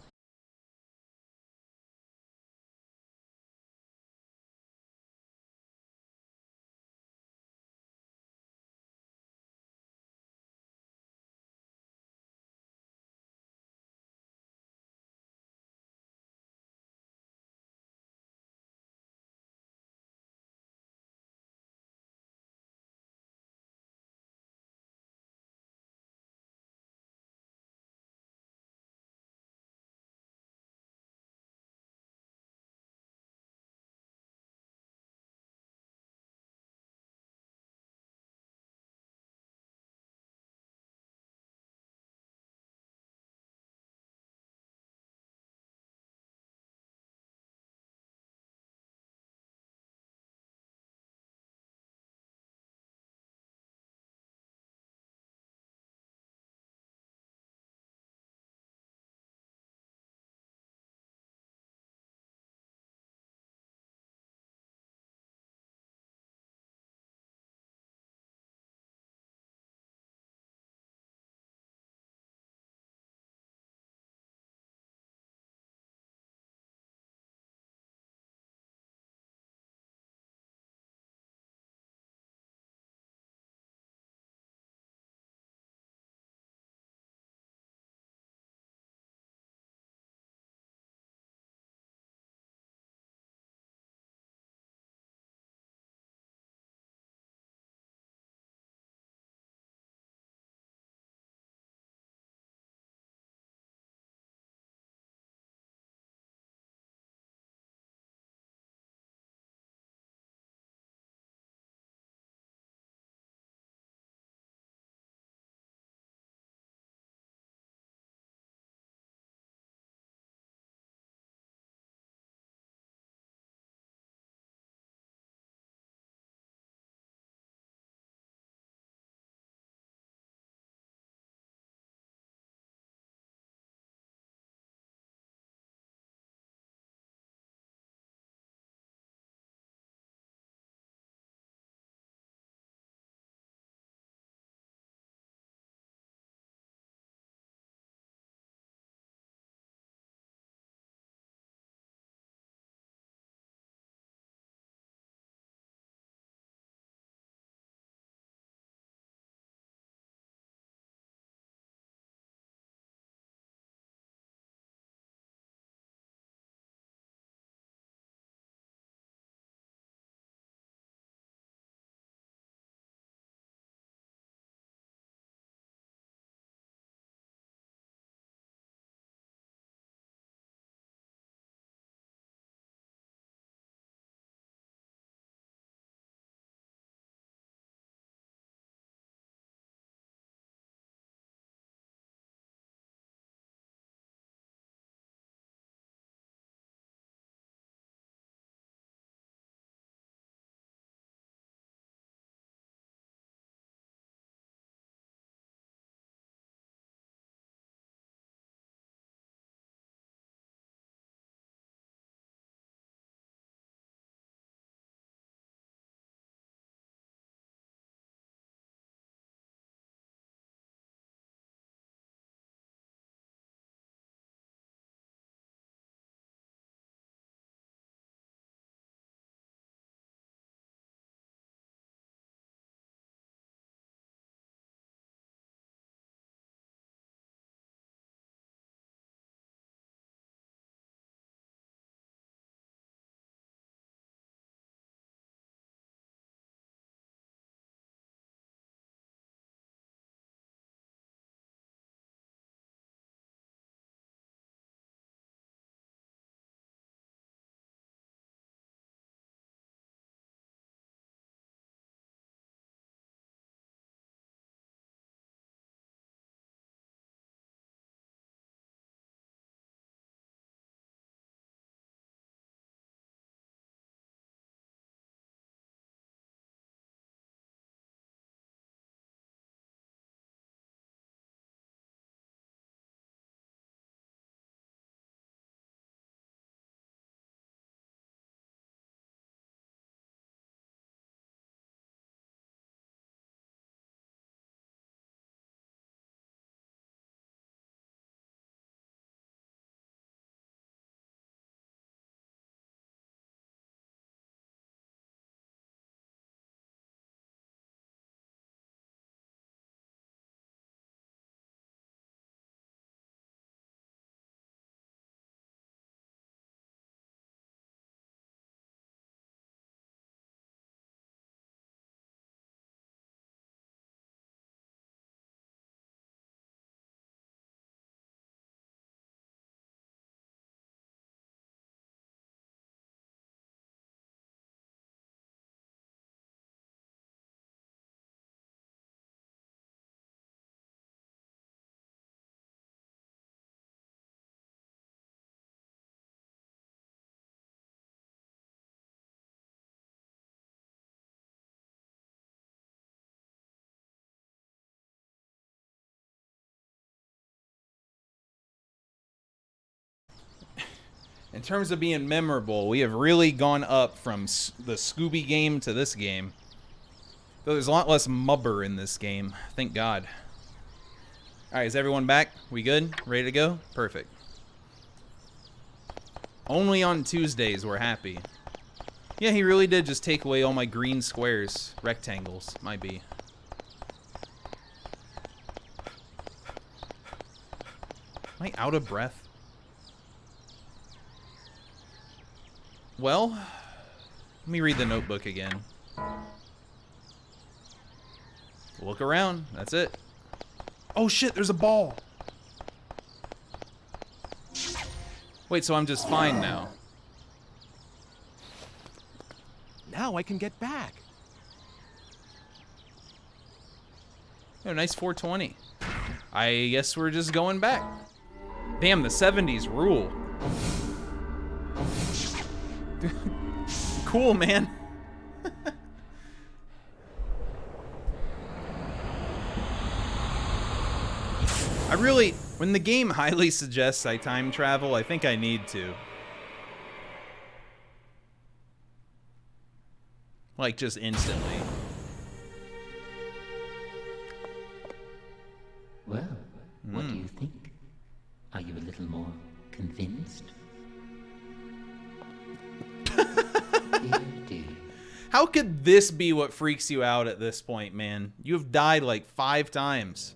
In terms of being memorable, we have really gone up from the Scooby game to this game. Though there's a lot less mubber in this game. Thank God. Alright, is everyone back? We good? Ready to go? Perfect. Only on Tuesdays we're happy. Yeah, he really did just take away all my green squares. Rectangles, might be. Am I out of breath? Well, let me read the notebook again. Look around, that's it. Oh shit, there's a ball! Wait, so I'm just fine now. Now I can get back. Oh, nice 420. I guess we're just going back. Damn, the 70s rule. Cool, man. I really, when the game highly suggests I time travel, I think I need to. Like, just instantly. Well, what do you think? Are you a little more convinced? Dear, dear. How could this be what freaks you out at this point, man? You have died like 5 times.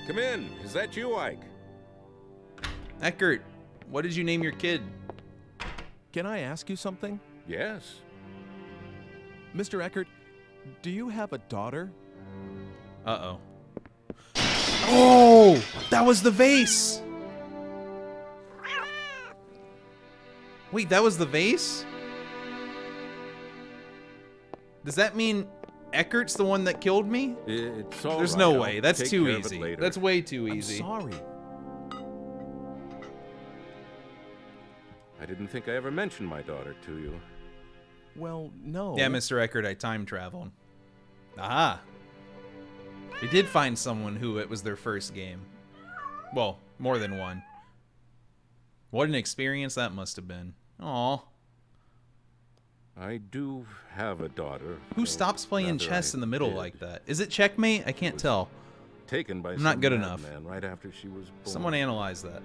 Come in. Is that you, Ike? Eckert, what did you name your kid? Can I ask you something? Yes. Mr. Eckert, do you have a daughter? Uh-oh. Oh! That was the vase! Wait, that was the vase? Does that mean Eckert's the one that killed me? It's all There's right. no I'll way. That's take too care of it easy. later. That's way too easy. I'm sorry. I didn't think I ever mentioned my daughter to you. Well, no. Yeah, Mr. Eckert, I time traveled. Aha. We did find someone who it was their first game. Well, more than one. What an experience that must have been. Aw. I do have a daughter. Who stops playing chess in the middle like that? Is it checkmate? I can't tell. Taken by I'm not some good enough. madman right after she was born. Someone analyze that.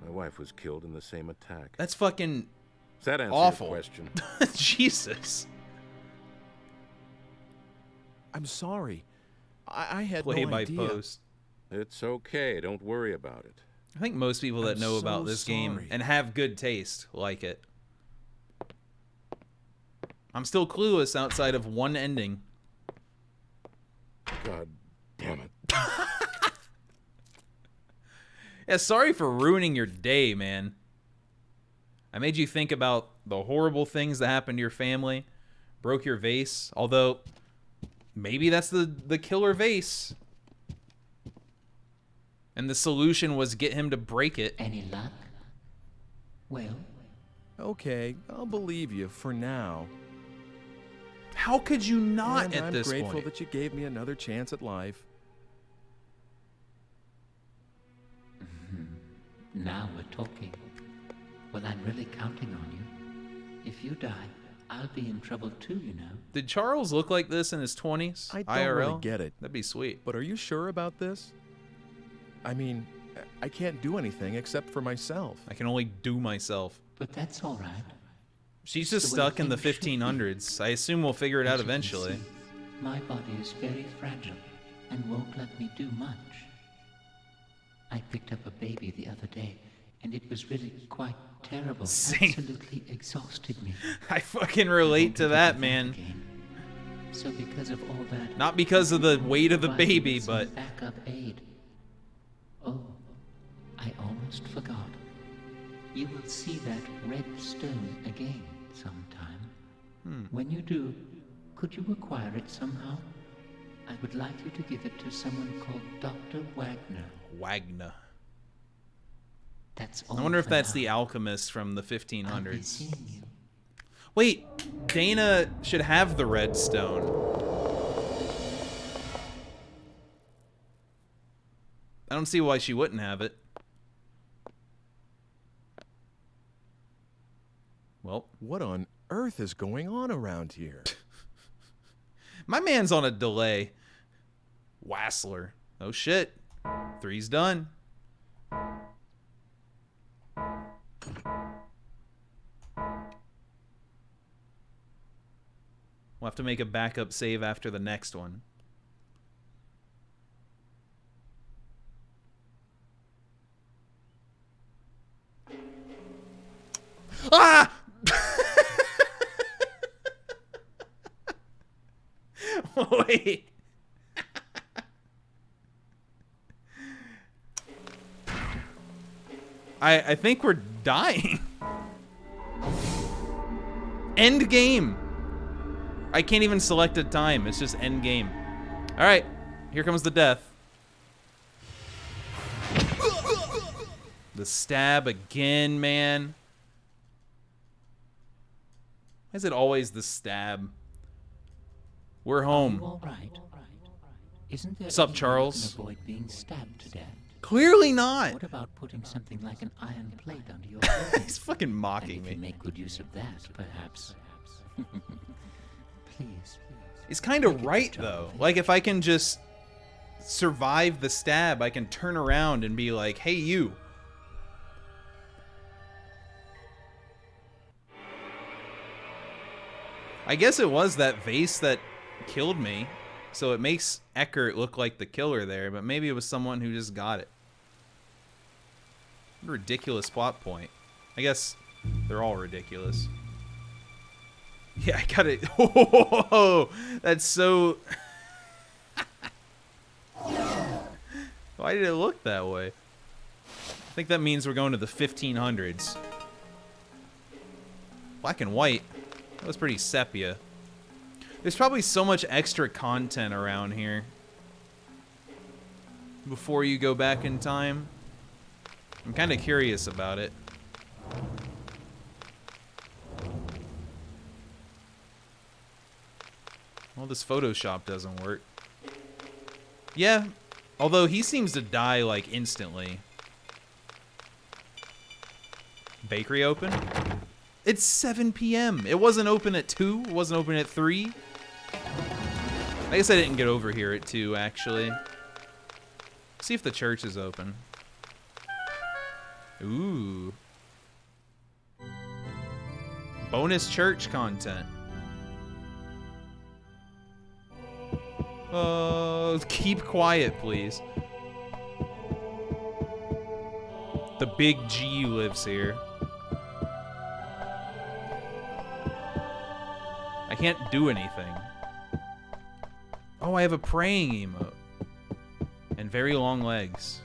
My wife was killed in the same attack. That's fucking Does that answer awful. your question? Jesus. I'm sorry. I had Play no by idea. post. It's okay. Don't worry about it. I think most people that I'm know so about this game sorry. and have good taste like it. I'm still clueless outside of one ending. God damn it. Yeah, sorry for ruining your day, man. I made you think about the horrible things that happened to your family. Broke your vase. Although, maybe that's the killer vase. And the solution was get him to break it. Any luck? Well? Okay, I'll believe you for now. How could you not And at I'm this grateful point? that you gave me another chance at life. Now we're talking. Well, I'm really counting on you. If you die, I'll be in trouble too, you know. Did Charles look like this in his 20s? I don't IRL? really get it. That'd be sweet. But are you sure about this? I mean, I can't do anything except for myself. I can only do myself. But that's all right. She's just the way stuck in the things should be. 1500s. I assume we'll figure it out As you can eventually. see, my body is very fragile and won't let me do much. I picked up a baby the other day, and it was really quite terrible. Same. Absolutely exhausted me. I fucking relate to that, man. So because of all that, Not because of the weight of the provided baby, some but backup aid. Oh, I almost forgot. You will see that red stone again sometime. When you do, could you acquire it somehow? I would like you to give it to someone called Dr. Wagner. Wagner. That's all. I wonder if for that's now. the alchemist from the 1500s. Seeing you. Wait, Dana should have the red stone. I don't see why she wouldn't have it. Well, what on earth is going on around here? My man's on a delay. Wassler. Oh shit. 3's done. We'll have to make a backup save after the next one. Ah! Wait. I think we're dying. End game. I can't even select a time. It's just end game. All right, here comes the death. The stab again, man. Why is it always the stab? We're home. All right. Isn't there What's up, any way Charles? you can avoid being stabbed to death? Clearly not. What about putting something like an iron plate under your clothing? He's fucking mocking and if me. You make good use of that, perhaps. Please. He's kind of right, though. Like, if I can just survive the stab, I can turn around and be like, hey, you. I guess it was that vase that killed me, so it makes Eckert look like the killer there, but maybe it was someone who just got it. What a ridiculous plot point. I guess they're all ridiculous. Yeah, I got it. Oh, that's so... Why did it look that way? I think that means we're going to the 1500s. Black and white. That was pretty sepia. There's probably so much extra content around here before you go back in time. I'm kind of curious about it. Well, this Photoshop doesn't work. Yeah, although he seems to die like instantly. Bakery open? It's 7 p.m. It wasn't open at 2. It wasn't open at 3. I guess I didn't get over here at 2, actually. See if the church is open. Ooh. Bonus church content. Keep quiet, please. The big G lives here. I can't do anything. Oh, I have a praying emote. And very long legs.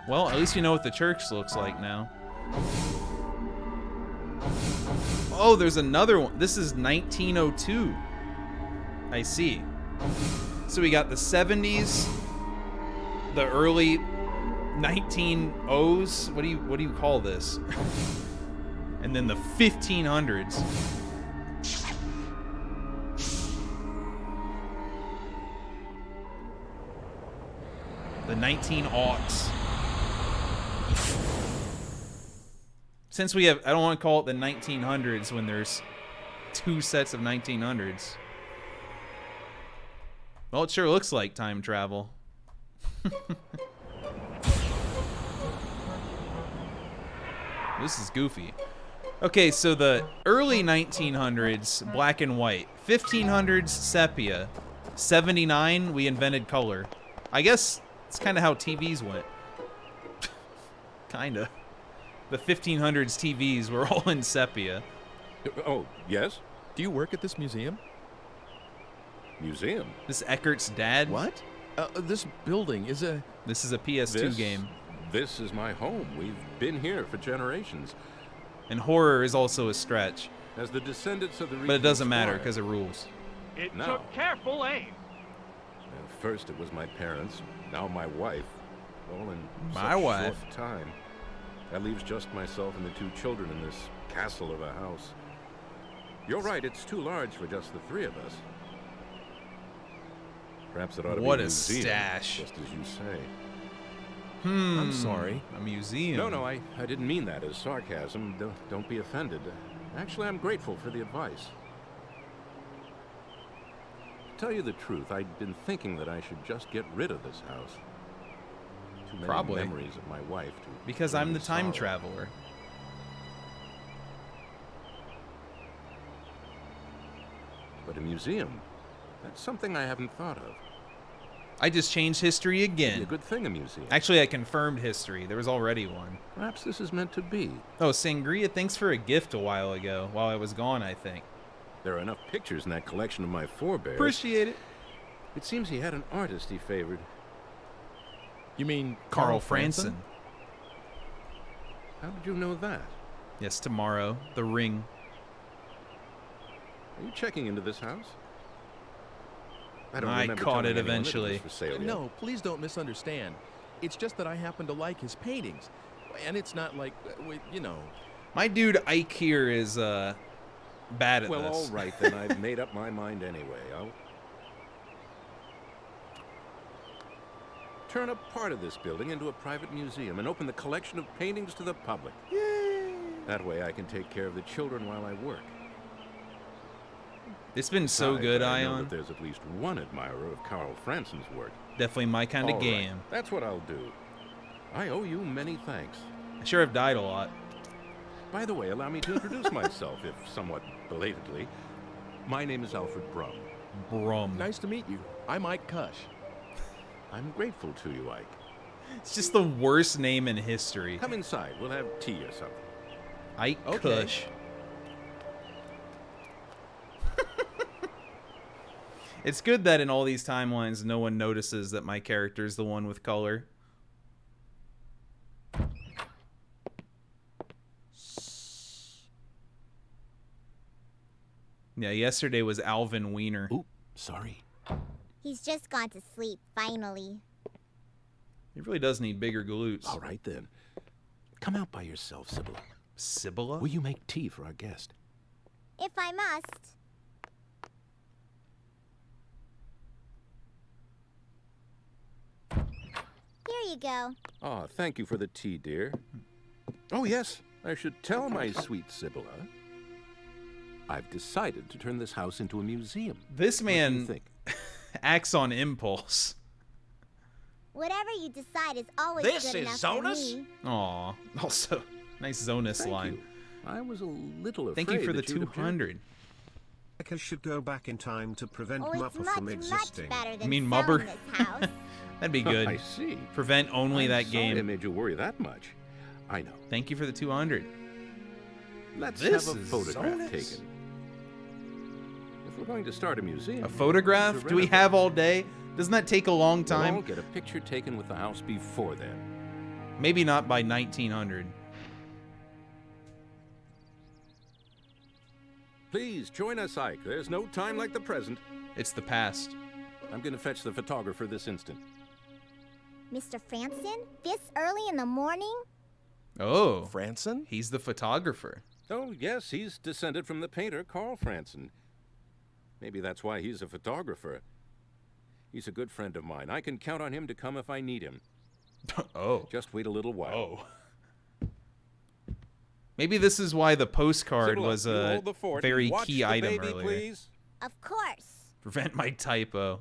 Well, at least you know what the church looks like now. Oh, there's another one. This is 1902. I see. So we got the 70s, the early 1900s. What do you call this? And then the 1500s. The 1900s. Since we have, I don't want to call it the 1900s when there's 2 sets of 1900s. Well, it sure looks like time travel. This is goofy. Okay, so the early 1900s, black and white. 1500s, sepia. 79, we invented color. I guess it's kind of how TVs went. Kinda. The 1500s TVs were all in sepia. Oh, yes? Do you work at this museum? Museum? This Eckert's dad? What? This building is a... This is a PS2 game. This is my home. We've been here for generations. And horror is also a stretch. As the descendants of the but it doesn't matter because it rules. It took careful aim. First it was my parents, now my wife. All in my such wife. Short time. That leaves just myself and the 2 children in this castle of a house. You're right, it's too large for just the 3 of us. Perhaps it ought to be a museum, stash. just as you say. I'm sorry. A museum. No, I didn't mean that as sarcasm. Don't be offended. Actually, I'm grateful for the advice. To tell you the truth, I'd been thinking that I should just get rid of this house. Too many Probably. memories of my wife to Because bring I'm me the time sorrow. traveler. But a museum, that's something I haven't thought of. I just changed history again. Be a good thing, a museum. Actually, I confirmed history. There was already one. Perhaps this is meant to be. Oh, Sangria, thanks for a gift a while ago, while I was gone, I think. There are enough pictures in that collection of my forebears. Appreciate it. It seems he had an artist he favored. You mean Carl Franson? How did you know that? Yes, tomorrow. The Ring. Are you checking into this house? I remember caught telling it anyone that eventually. was for sale yet. No, please don't misunderstand. It's just that I happen to like his paintings. And it's not like, you know. My dude Ike here is bad at Well, this. all right, then. I've made up my mind anyway. I'll turn up part of this building into a private museum and open the collection of paintings to the public. Yay! That way I can take care of the children while I work. It's been so Besides, good, I know Ion. that there's at least one admirer of Carl Franson's work. Definitely my kind All of right, game. that's what I'll do. I owe you many thanks. I sure have died a lot. By the way, allow me to introduce myself, if somewhat belatedly. My name is Alfred Brum. Brum. Nice to meet you. I'm Ike Kush. I'm grateful to you, Ike. It's just the worst name in history. Come inside. We'll have tea or something. Ike Okay. Kush. It's good that in all these timelines, no one notices that my character is the one with color. Yeah, yesterday was Alvin Wiener. Oop, sorry. He's just gone to sleep, finally. He really does need bigger glutes. All right, then. Come out by yourself, Sibylla. Sibylla? Will you make tea for our guest? If I must. Here you go. Ah, thank you for the tea, dear. Oh, yes, I should tell my sweet Sibylla. I've decided to turn this house into a museum. This What do you man think? acts on impulse. Whatever you decide is always This good is enough Zonus? for me. Aw, also nice Zonus Thank line. you. I was a little afraid Thank you for the that you'd object. 200. Hackers should go back in time to prevent Oh, it's Mupper much, from much existing. better You than mean selling Mubber? this house. That'd be good. I see. Prevent only I'm that sorry game. I made you worry that much. I know. Thank you for the 200. Let's This have a is photograph Zonus. taken. If we're going to start a museum, A photograph? to Do we renovate, have all day? Doesn't that take a long we'll all time? get a picture taken with the house before then. Maybe not by 1900. Please join us, Ike. There's no time like the present. It's the past. I'm going to fetch the photographer this instant. Mr. Franson? This early in the morning? Oh. Franson? He's the photographer. Oh, yes, he's descended from the painter Carl Franson. Maybe that's why he's a photographer. He's a good friend of mine. I can count on him to come if I need him. Oh. Just wait a little while. Oh. Maybe this is why the postcard Sibylla, was you a hold the fort very and watch key the item baby, earlier. Please. Of course. Prevent my typo.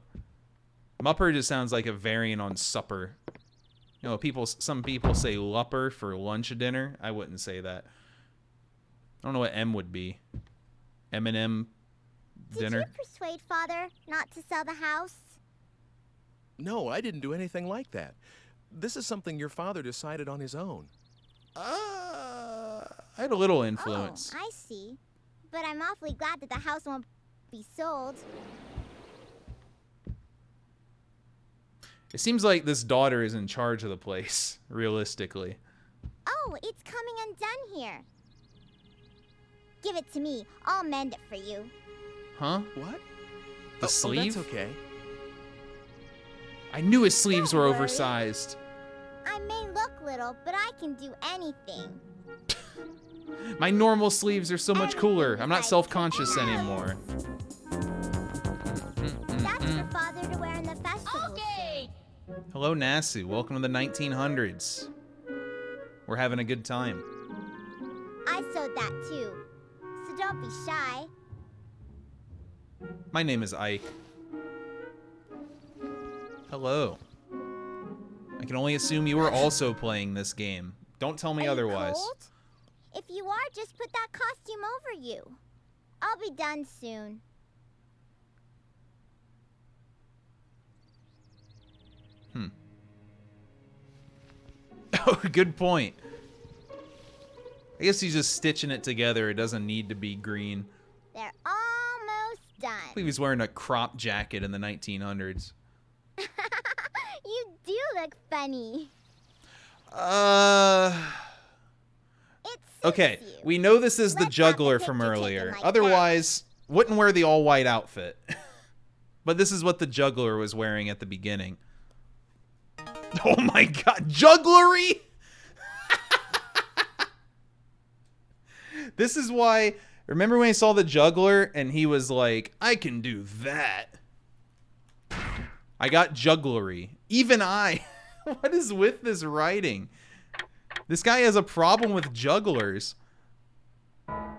Mupper just sounds like a variant on supper. You know, some people say lupper for lunch dinner. I wouldn't say that. I don't know what M would be. M&M dinner. Did you persuade Father not to sell the house? No, I didn't do anything like that. This is something your father decided on his own. I had a little influence. Oh, I see. But I'm awfully glad that the house won't be sold. It seems like this daughter is in charge of the place, realistically. Oh, it's coming undone here. Give it to me. I'll mend it for you. Huh? What? The sleeve? Oh, that's okay. I knew his sleeves Don't were worry. oversized. I may look little, but I can do anything. My normal sleeves are so much cooler. I'm not self-conscious anymore. That's for Father to wear in the festival. Okay. Hello, Nasu. Welcome to the 1900s. We're having a good time. I sewed that too, so don't be shy. My name is Ike. Hello. I can only assume you were also playing this game. Don't tell me otherwise. Cold? If you are, just put that costume over you. I'll be done soon. Oh, good point. I guess he's just stitching it together. It doesn't need to be green. They're almost done. I believe he's wearing a crop jacket in the 1900s. You do look funny. Okay, we know this is the Juggler from earlier. Otherwise, wouldn't wear the all-white outfit. But this is what the Juggler was wearing at the beginning. Oh my god, jugglery! This is why, remember when I saw the Juggler and he was like, I can do that. I got jugglery. Even I. What is with this writing? This guy has a problem with jugglers. I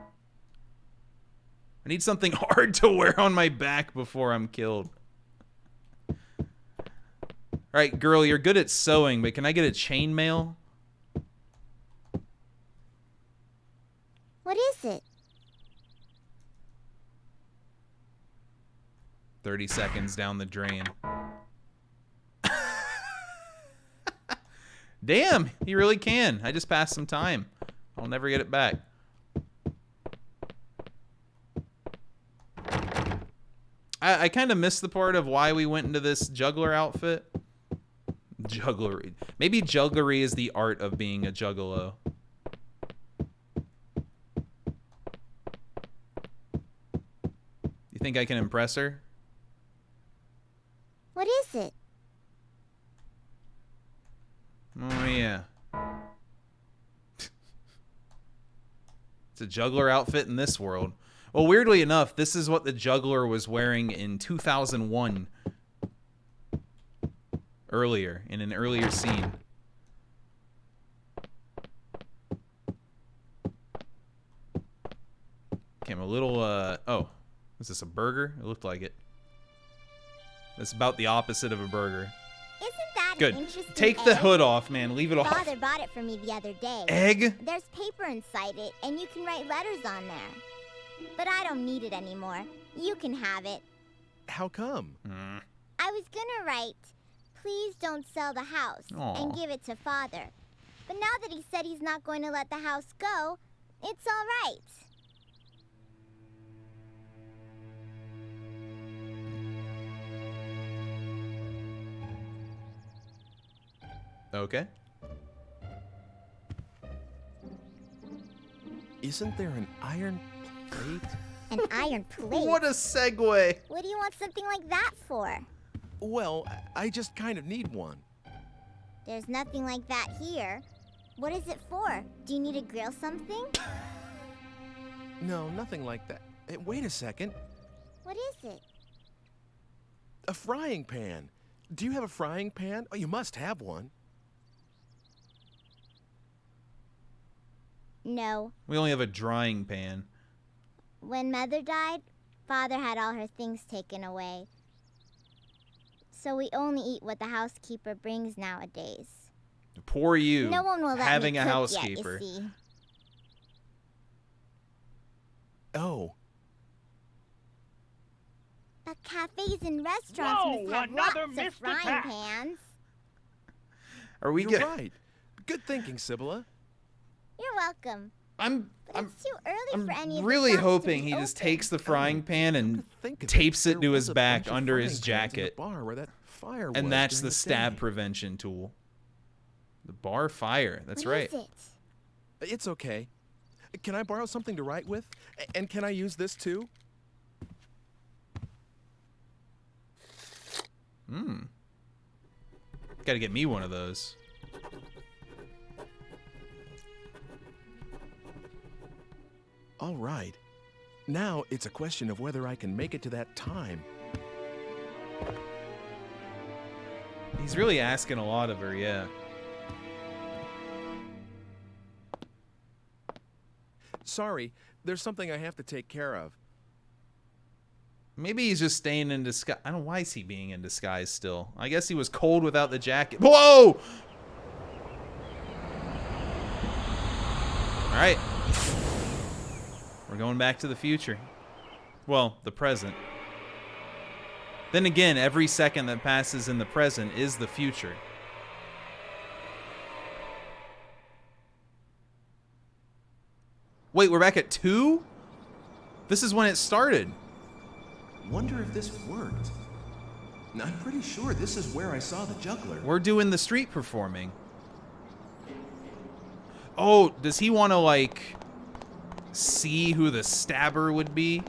need something hard to wear on my back before I'm killed. Alright, girl, you're good at sewing, but can I get a chainmail? What is it? 30 seconds down the drain. Damn, he really can. I just passed some time. I'll never get it back. I kind of missed the part of why we went into this juggler outfit. Jugglery. Maybe jugglery is the art of being a juggalo. You think I can impress her? What is it? Oh, yeah. It's a juggler outfit in this world. Well, weirdly enough, this is what the Juggler was wearing in 2001. Earlier, in an earlier scene. Okay, I'm a little, oh. Is this a burger? It looked like it. It's about the opposite of a burger. Isn't that Good. an interesting Take the egg? hood off, man. Leave it off. Father bought it for me the other day. Egg? There's paper inside it, and you can write letters on there. But I don't need it anymore. You can have it. How come? I was gonna write, please don't sell the house, and give it to Father. But now that he said he's not going to let the house go, it's all right. Okay. Isn't there an iron plate? An iron plate? What a segue. What do you want something like that for? Well, I just kind of need one. There's nothing like that here. What is it for? Do you need to grill something? No, nothing like that. Hey, wait a second. What is it? A frying pan. Do you have a frying pan? Oh, you must have one. No. We only have a drying pan. When Mother died, Father had all her things taken away. So we only eat what the housekeeper brings nowadays. Poor you. No one will let having me a cook housekeeper. Yet, you see. Oh. But cafes and restaurants must have lots of frying pans. Are we You're right. Good thinking, Sibylla. You're welcome. It's too early for any of the really shops to hoping be he just open. takes the frying pan and tapes it to his back under his jacket. And that's the stab prevention tool. The bar fire. That's right. What is it? It's okay. Can I borrow something to write with? And can I use this too? Gotta get me one of those. All right. Now it's a question of whether I can make it to that time. He's really asking a lot of her, yeah. Sorry, there's something I have to take care of. Maybe he's just staying in disguise. I don't know, why is he being in disguise still? I guess he was cold without the jacket. Whoa! Alright. We're going back to the future. Well, the present. Then again, every second that passes in the present is the future. Wait, we're back at 2? This is when it started. Wonder if this worked. I'm pretty sure this is where I saw the juggler. We're doing the street performing. Oh, does he want to, like, see who the stabber would be?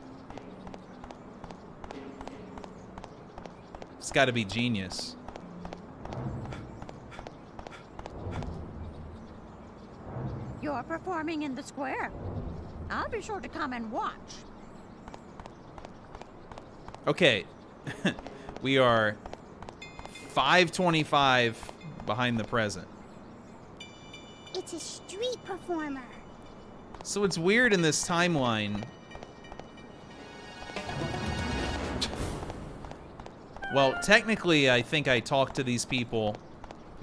It's got to be genius. You're performing in the square. I'll be sure to come and watch. Okay. We are 5:25 behind the present. It's a street performer. So it's weird in this timeline. Well, technically, I think I talked to these people.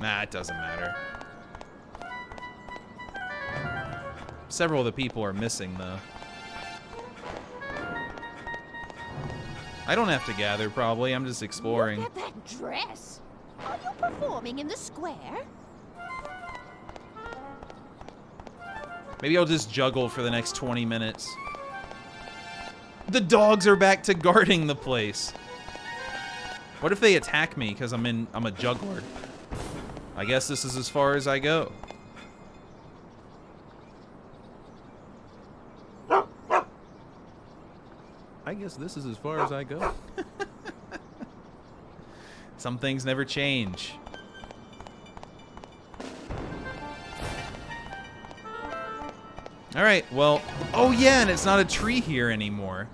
Nah, it doesn't matter. Several of the people are missing, though. I don't have to gather, probably. I'm just exploring. Look at that dress. Are you performing in the square? Maybe I'll just juggle for the next 20 minutes. The dogs are back to guarding the place. What if they attack me because I'm a juggler? I guess this is as far as I go. I guess this is as far as I go. Some things never change. Alright, well, oh yeah, and it's not a tree here anymore.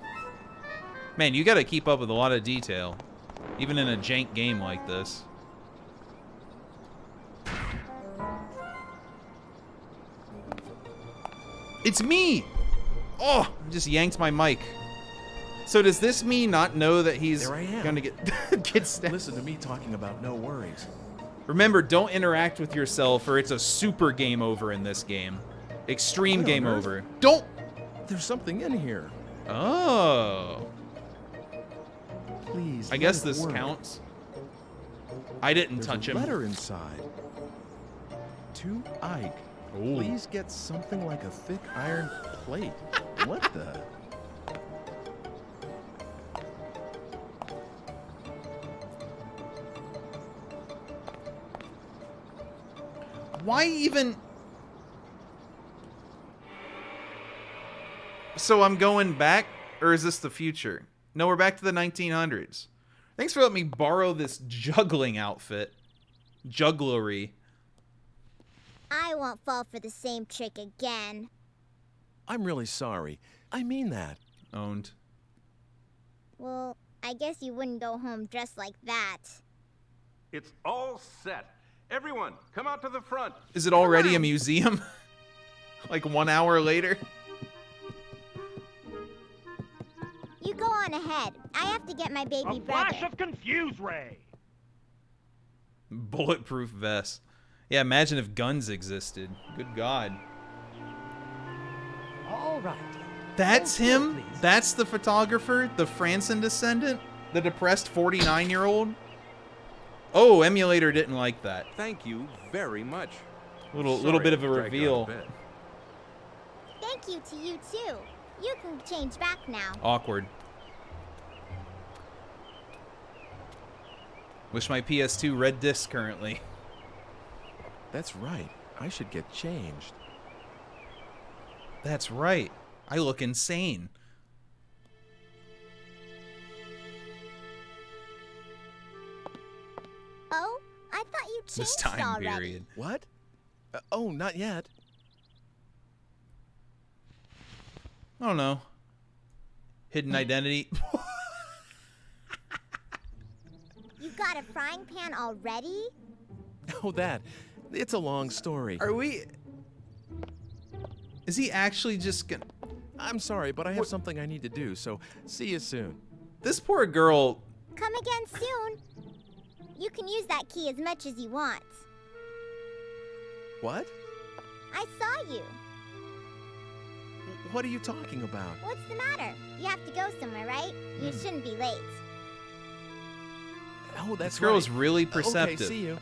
Man, you gotta keep up with a lot of detail, even in a jank game like this. It's me! Oh, I just yanked my mic. So does this me not know that he's gonna get stabbed? Listen to me talking about no worries. Remember, don't interact with yourself or it's a super game over in this game. Extreme game over. Don't! There's something in here. Oh. Please. I guess this counts. I didn't touch him. There's a letter inside. To Ike. Ooh. Please get something like a thick iron plate. What the? Why even? So I'm going back, or is this the future? No, we're back to the 1900s. Thanks for letting me borrow this juggling outfit. Jugglery. I won't fall for the same trick again. I'm really sorry. I mean that. Owned. Well, I guess you wouldn't go home dressed like that. It's all set. Everyone, come out to the front. Is it already a museum? Like 1 hour later? You go on ahead. I have to get my baby brother. Flash of confuse ray. Bulletproof vest. Yeah, imagine if guns existed. Good God. All right. That's him? That's the photographer? The Franson descendant? The depressed 49-year-old? Oh, emulator didn't like that. Thank you very much. Little bit of a reveal. Thank you to you too. You can change back now. Awkward. Wish my PS2 red disc currently. That's right. I should get changed. That's right. I look insane. Oh, I thought you changed This time already. period. What? Oh, not yet. I don't know. Hidden identity. You got a frying pan already? Oh, that. It's a long story. Are we... Is he actually just gonna... I'm sorry, but I have something I need to do, so see you soon. This poor girl... Come again soon. You can use that key as much as you want. What? I saw you. What are you talking about? What's the matter? You have to go somewhere, right? You shouldn't be late. Oh, that's This girl's right. really perceptive. Okay, see you.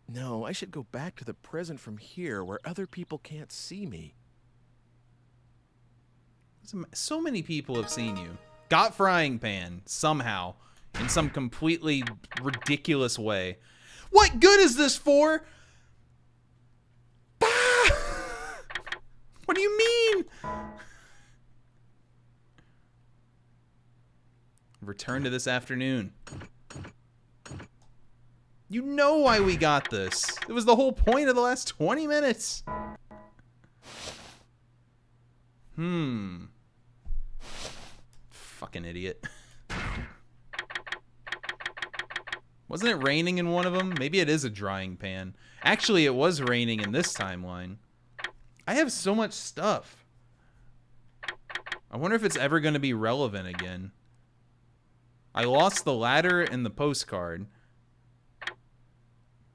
No, I should go back to the present from here where other people can't see me. So many people have seen you. Got frying pan, somehow, in some completely ridiculous way. What good is this for? What do you mean? Return to this afternoon. You know why we got this. It was the whole point of the last 20 minutes. Fucking idiot. Wasn't it raining in one of them? Maybe it is a drying pan. Actually, it was raining in this timeline. I have so much stuff. I wonder if it's ever going to be relevant again. I lost the ladder and the postcard.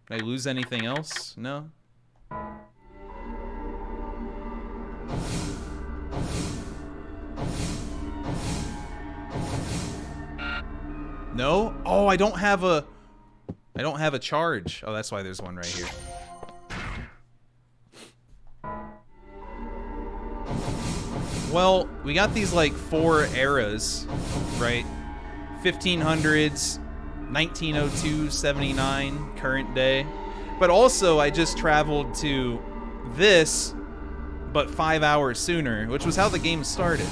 Did I lose anything else? No? No? Oh, I don't have a charge. Oh, that's why there's one right here. Well, we got these like 4 eras, right? 1500s, 1902, 79, current day. But also I just traveled to this, but 5 hours sooner, which was how the game started.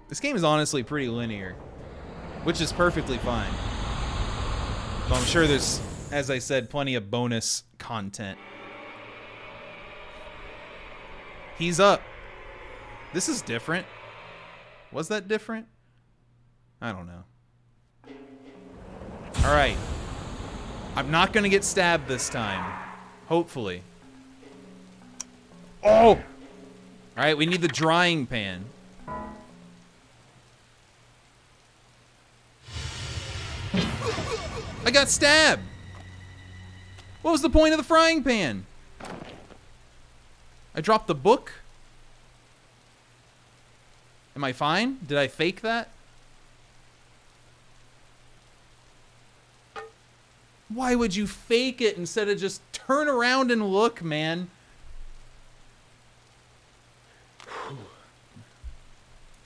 This game is honestly pretty linear, which is perfectly fine. So I'm sure there's, as I said, plenty of bonus content. He's up. This is different. Was that different? I don't know. All right. I'm not going to get stabbed this time. Hopefully. Oh! All right, we need the drying pan. I got stabbed. What was the point of the frying pan? I dropped the book. Am I fine? Did I fake that? Why would you fake it instead of just turn around and look, man?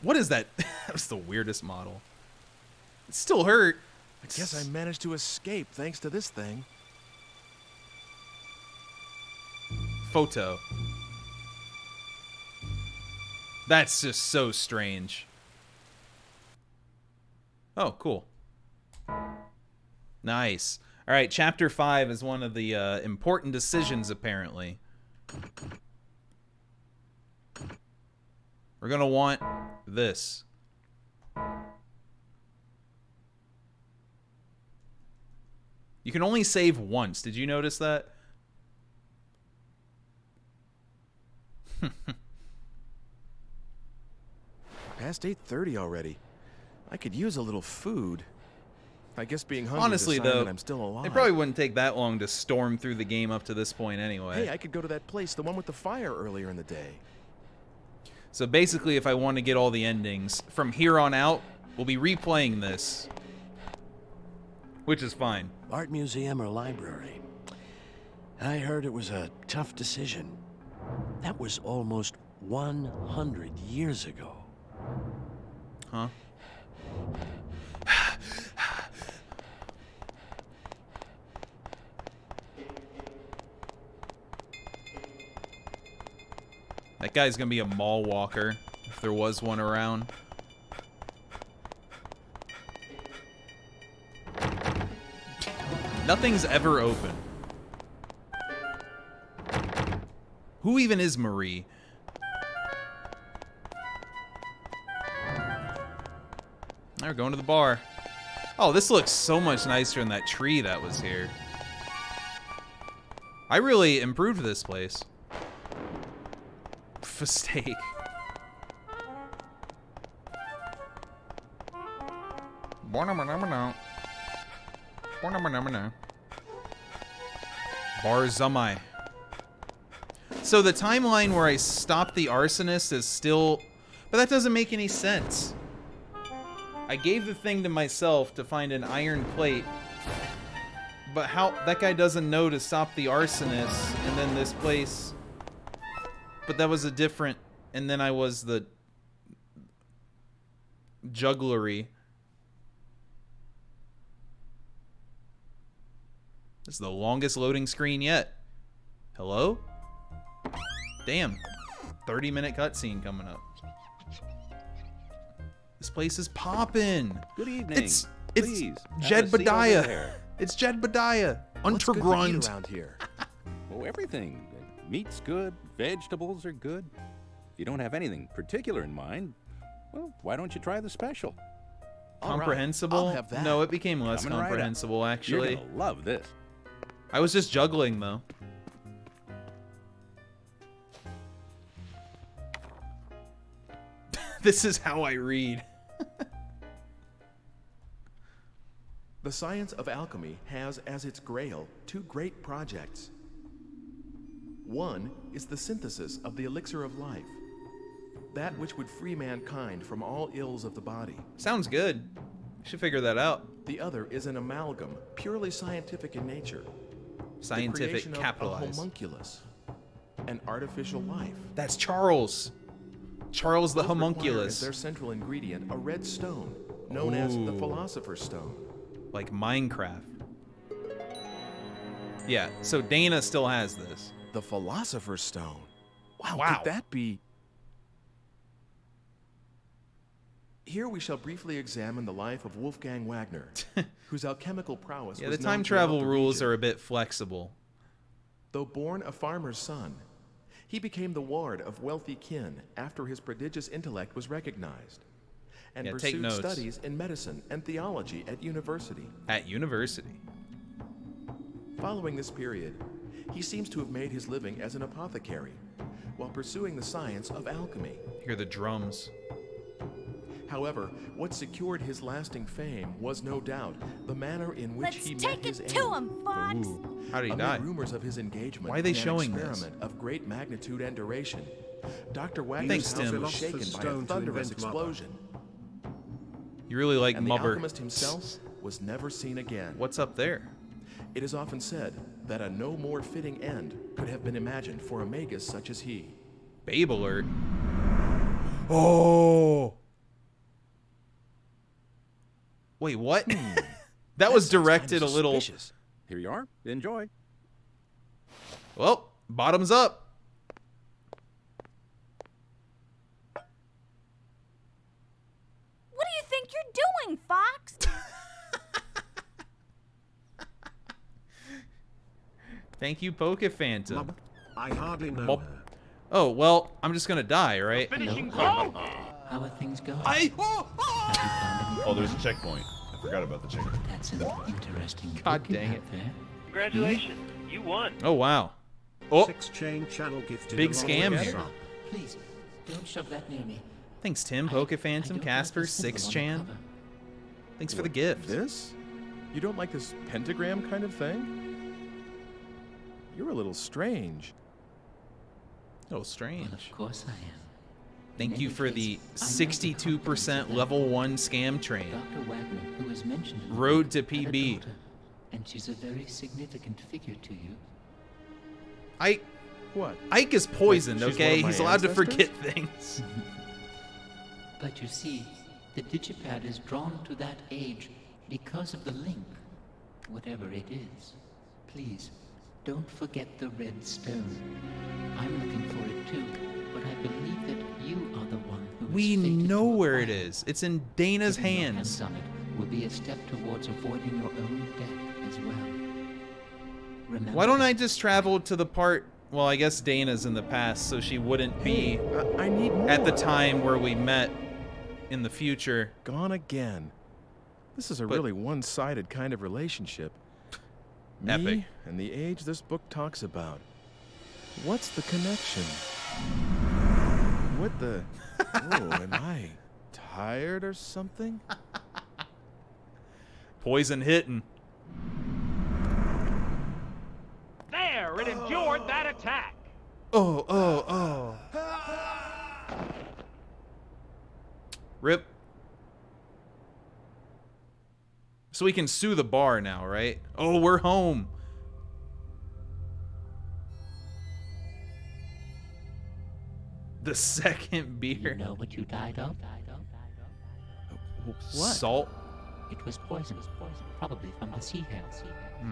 What is that? That was the weirdest model. It still hurt. I guess I managed to escape thanks to this thing. Photo. That's just so strange. Oh, cool. Nice. All right, chapter 5 is one of the important decisions, apparently. We're gonna want this. You can only save once. Did you notice that? Past 8:30 already. I could use a little food. I guess being hungry Honestly, is a sign though, that I'm still alive. it probably wouldn't take that long to storm through the game up to this point anyway. Hey, I could go to that place, the one with the fire earlier in the day. So basically, if I want to get all the endings, from here on out, we'll be replaying this. Which is fine. Art museum or library? I heard it was a tough decision. That was almost 100 years ago. Huh? That guy's gonna be a mall walker, if there was one around. Nothing's ever open. Who even is Marie? Now we're going to the bar. Oh, this looks so much nicer than that tree that was here. I really improved this place. For steak. Barzamai. So the timeline where I stopped the arsonist is still... But that doesn't make any sense. I gave the thing to myself to find an iron plate. But how... That guy doesn't know to stop the arsonist. And then this place... But that was a different... And then I was the... Jugglery. This is the longest loading screen yet. Hello? Damn. 30-minute cutscene coming up. This place is poppin'. Good evening. It's Please, Jedediah. It's Jedediah. What's good to eat Untergrund. around here? Oh, everything. Meat's good. Vegetables are good. If you don't have anything particular in mind, well, why don't you try the special? Comprehensible? All right, I'll have that. No, it became less Coming right up. comprehensible, actually. You're gonna love this. I was just juggling, though. This is how I read. The science of alchemy has as its grail two great projects. One is the synthesis of the elixir of life, that which would free mankind from all ills of the body. Sounds good. Should figure that out. The other is an amalgam, purely scientific in nature. Scientific, the creation capitalized. of a homunculus, an artificial life. That's Charles. Charles the Both require homunculus. as their central ingredient a red stone, known as the Ooh. Philosopher's Stone. Like Minecraft. Yeah, so Dana still has this. The Philosopher's Stone. Wow, Wow. could that be... Here we shall briefly examine the life of Wolfgang Wagner, whose alchemical prowess Yeah, was the known time throughout travel the rules region. are a bit flexible. Though born a farmer's son, he became the ward of wealthy kin after his prodigious intellect was recognized, and Yeah, take pursued notes. studies in medicine and theology at university. At university. Following this period, he seems to have made his living as an apothecary, while pursuing the science of alchemy. Hear the drums. However, what secured his lasting fame was no doubt the manner in which Let's he met take his it to aim. him, Fox! How did he Amid die? rumors of his engagement Why are they in an showing this? experiment of great magnitude and duration, Dr. Thanks, Wagner's Tim. house was shaken by a Stone to thunderous invent rubber. explosion, You really like and the Mubber. alchemist himself was never seen again. What's up there? It is often said that a no more fitting end could have been imagined for a magus such as he. Babe alert. Oh. Wait, what? That was directed a little... Here you are. Enjoy. Well, bottoms up. What do you think you're doing, Fox? Thank you, Poke Phantom. I hardly know Mop. her. Oh, well, I'm just gonna die, right? Hello? How are things going? Oh, there's a checkpoint. I forgot about the checkpoint. That's an interesting God book you dang have it. there. Congratulations, you won. Oh, wow. Oh, 6 chain channel gifted. big along scam with here. some. Please, don't shove that near me. Thanks, Tim, Poke Phantom, Casper, 6chan. Thanks for the gift. This? You don't like this pentagram kind of thing? You're a little strange. Oh, strange. Well, of course I am. Thank In you any for case, the I know the 62% level 1 scam train. Dr. Wagner, who was mentioned in the Road book, to had a PB. daughter, and she's a very significant figure to you. What? Ike is poisoned, She's one okay? of my He's allowed to ancestors? forget things. But you see, the digipad is drawn to that age because of the link, whatever it is. Please, don't forget the red stone. I'm looking for it too, but I believe that you are the one who We is fated know to where it acquire is. It's in Dana's Getting your hands. on it will be a step towards avoiding your own death as well. Remember Why don't that. I just travel to the part Well, I guess Dana's in the past, so she wouldn't be I need more. at the time where we met in the future. Gone again. This is a really one-sided kind of relationship. Epic. Me and the age this book talks about. What's the connection? What the... Oh, am I tired or something? Poison hitting. There, it endured that attack. Oh. Rip. So we can sue the bar now, right? Oh, we're home. The second beer. You know what you died of? What? Salt. It was poison, probably from the sea hare.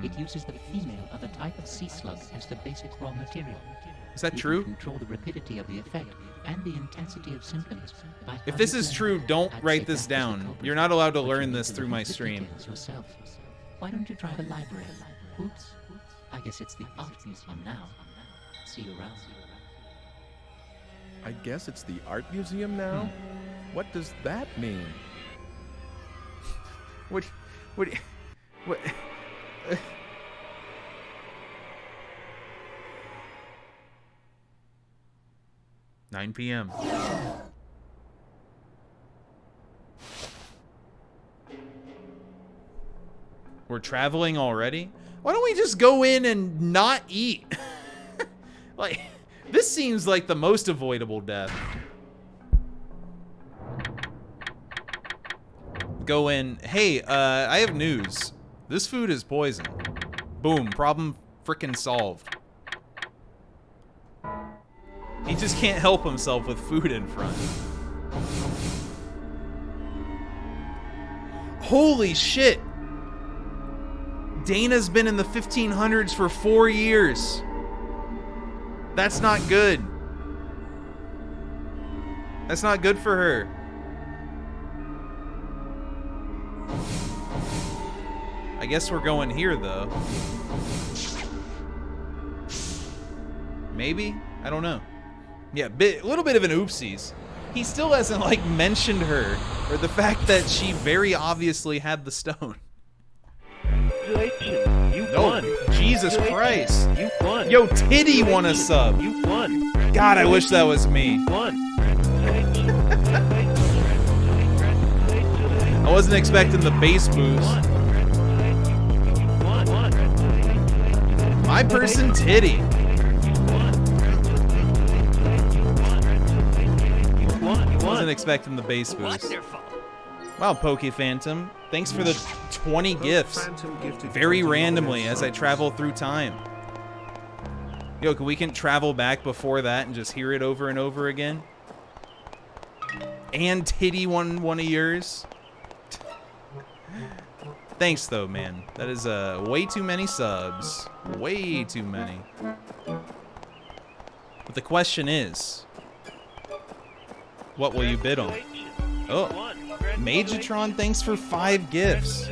It uses the female of a type of sea slug as the basic raw material. Is that You true? can control the rapidity of the effect and the intensity of symptoms. by If this is true, don't I'd write say this that was the down. culprit, You're not allowed to but you learn need this to through look my at the stream. details yourself. Why don't you try the library? Oops. I guess it's the art museum now. See you around. I guess it's the art museum now? What does that mean? What? 9 p.m. We're traveling already? Why don't we just go in and not eat? Like, this seems like the most avoidable death. Go in, hey, I have news. This food is poison. Boom, problem frickin' solved. He just can't help himself with food in front. Holy shit! Dana's been in the 1500s for 4 years. That's not good. That's not good for her. I guess we're going here, though. Maybe? I don't know. Yeah, a little bit of an oopsies. He still hasn't, like, mentioned her, or the fact that she very obviously had the stone. You won. Jesus Christ. You won. Yo, Titty won a sub. You won. God, I wish that was me. You won. I wasn't expecting the bass boost. My person, Titty. Wasn't expecting the bass boost. Wonderful. Wow, Poke Phantom. Thanks for the 20 gifts. Very randomly as I travel through time. Yo, we can travel back before that and just hear it over and over again? And Titty won one of yours? Thanks, though, man. That is way too many subs. Way too many. But the question is, what will you bid on? Oh, Magetron, thanks for 5 gifts.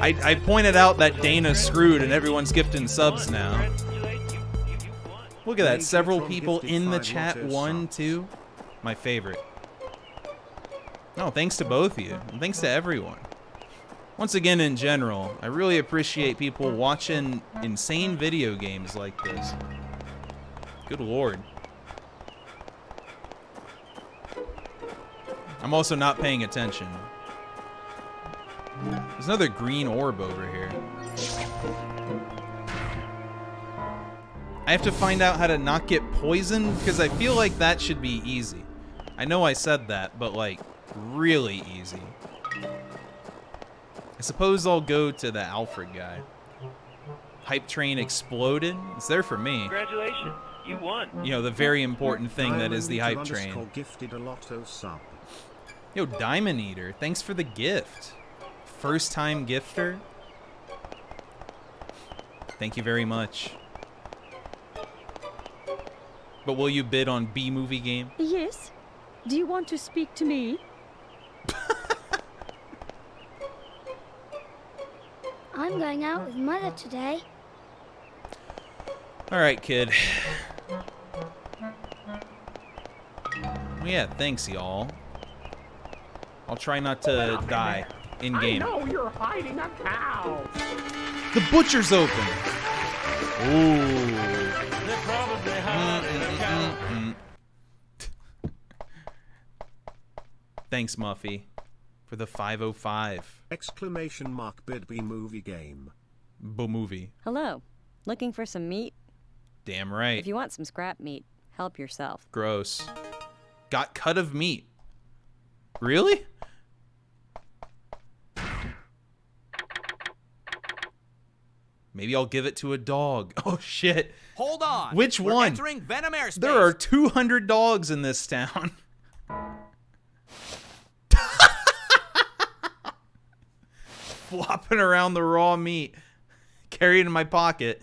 I pointed out that Dana screwed and everyone's gifting subs now. Look at that, several people in the chat won too. My favorite. No, thanks to both of you, and thanks to everyone. Once again, in general, I really appreciate people watching insane video games like this. Good lord. I'm also not paying attention. There's another green orb over here. I have to find out how to not get poisoned, because I feel like that should be easy. I know I said that, but like, really easy. I suppose I'll go to the Alfred guy. Hype train exploded. It's there for me. Congratulations, you won. You know, the very important thing that is the hype train. Gifted a lotto sub. Yo, Diamond Eater, thanks for the gift. First time gifter. Thank you very much. But will you bid on B-movie game? Yes. Do you want to speak to me? I'm going out with Mother today. Alright, kid. Well, yeah, thanks, y'all. I'll try not to die in-game. I know you're hiding a cow. The butcher's open! Ooh. They're probably hiding a cow. Thanks, Muffy, for the 505. Exclamation mark Bidby movie game. Movie. Hello. Looking for some meat? Damn right. If you want some scrap meat, help yourself. Gross. Got cut of meat. Really? Maybe I'll give it to a dog. Oh, shit. Hold on. Which We're one? entering Venom airspace. There are 200 dogs in this town. Flopping around the raw meat. Carried in my pocket.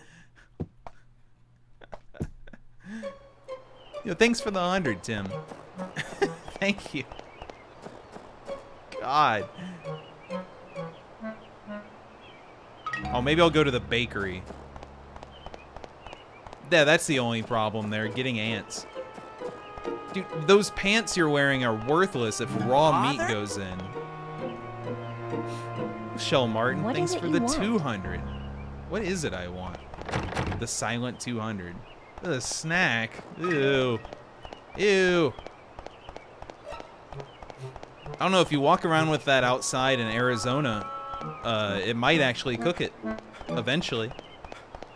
Yo, thanks for the 100, Tim. Thank you. God. Oh, maybe I'll go to the bakery. Yeah, that's the only problem there, getting ants. Dude, those pants you're wearing are worthless if raw meat goes in. Shell Martin, What thanks is it for you the want? 200. What is it I want? The silent 200. A snack. Ew. Ew. I don't know, if you walk around with that outside in Arizona, it might actually cook it eventually.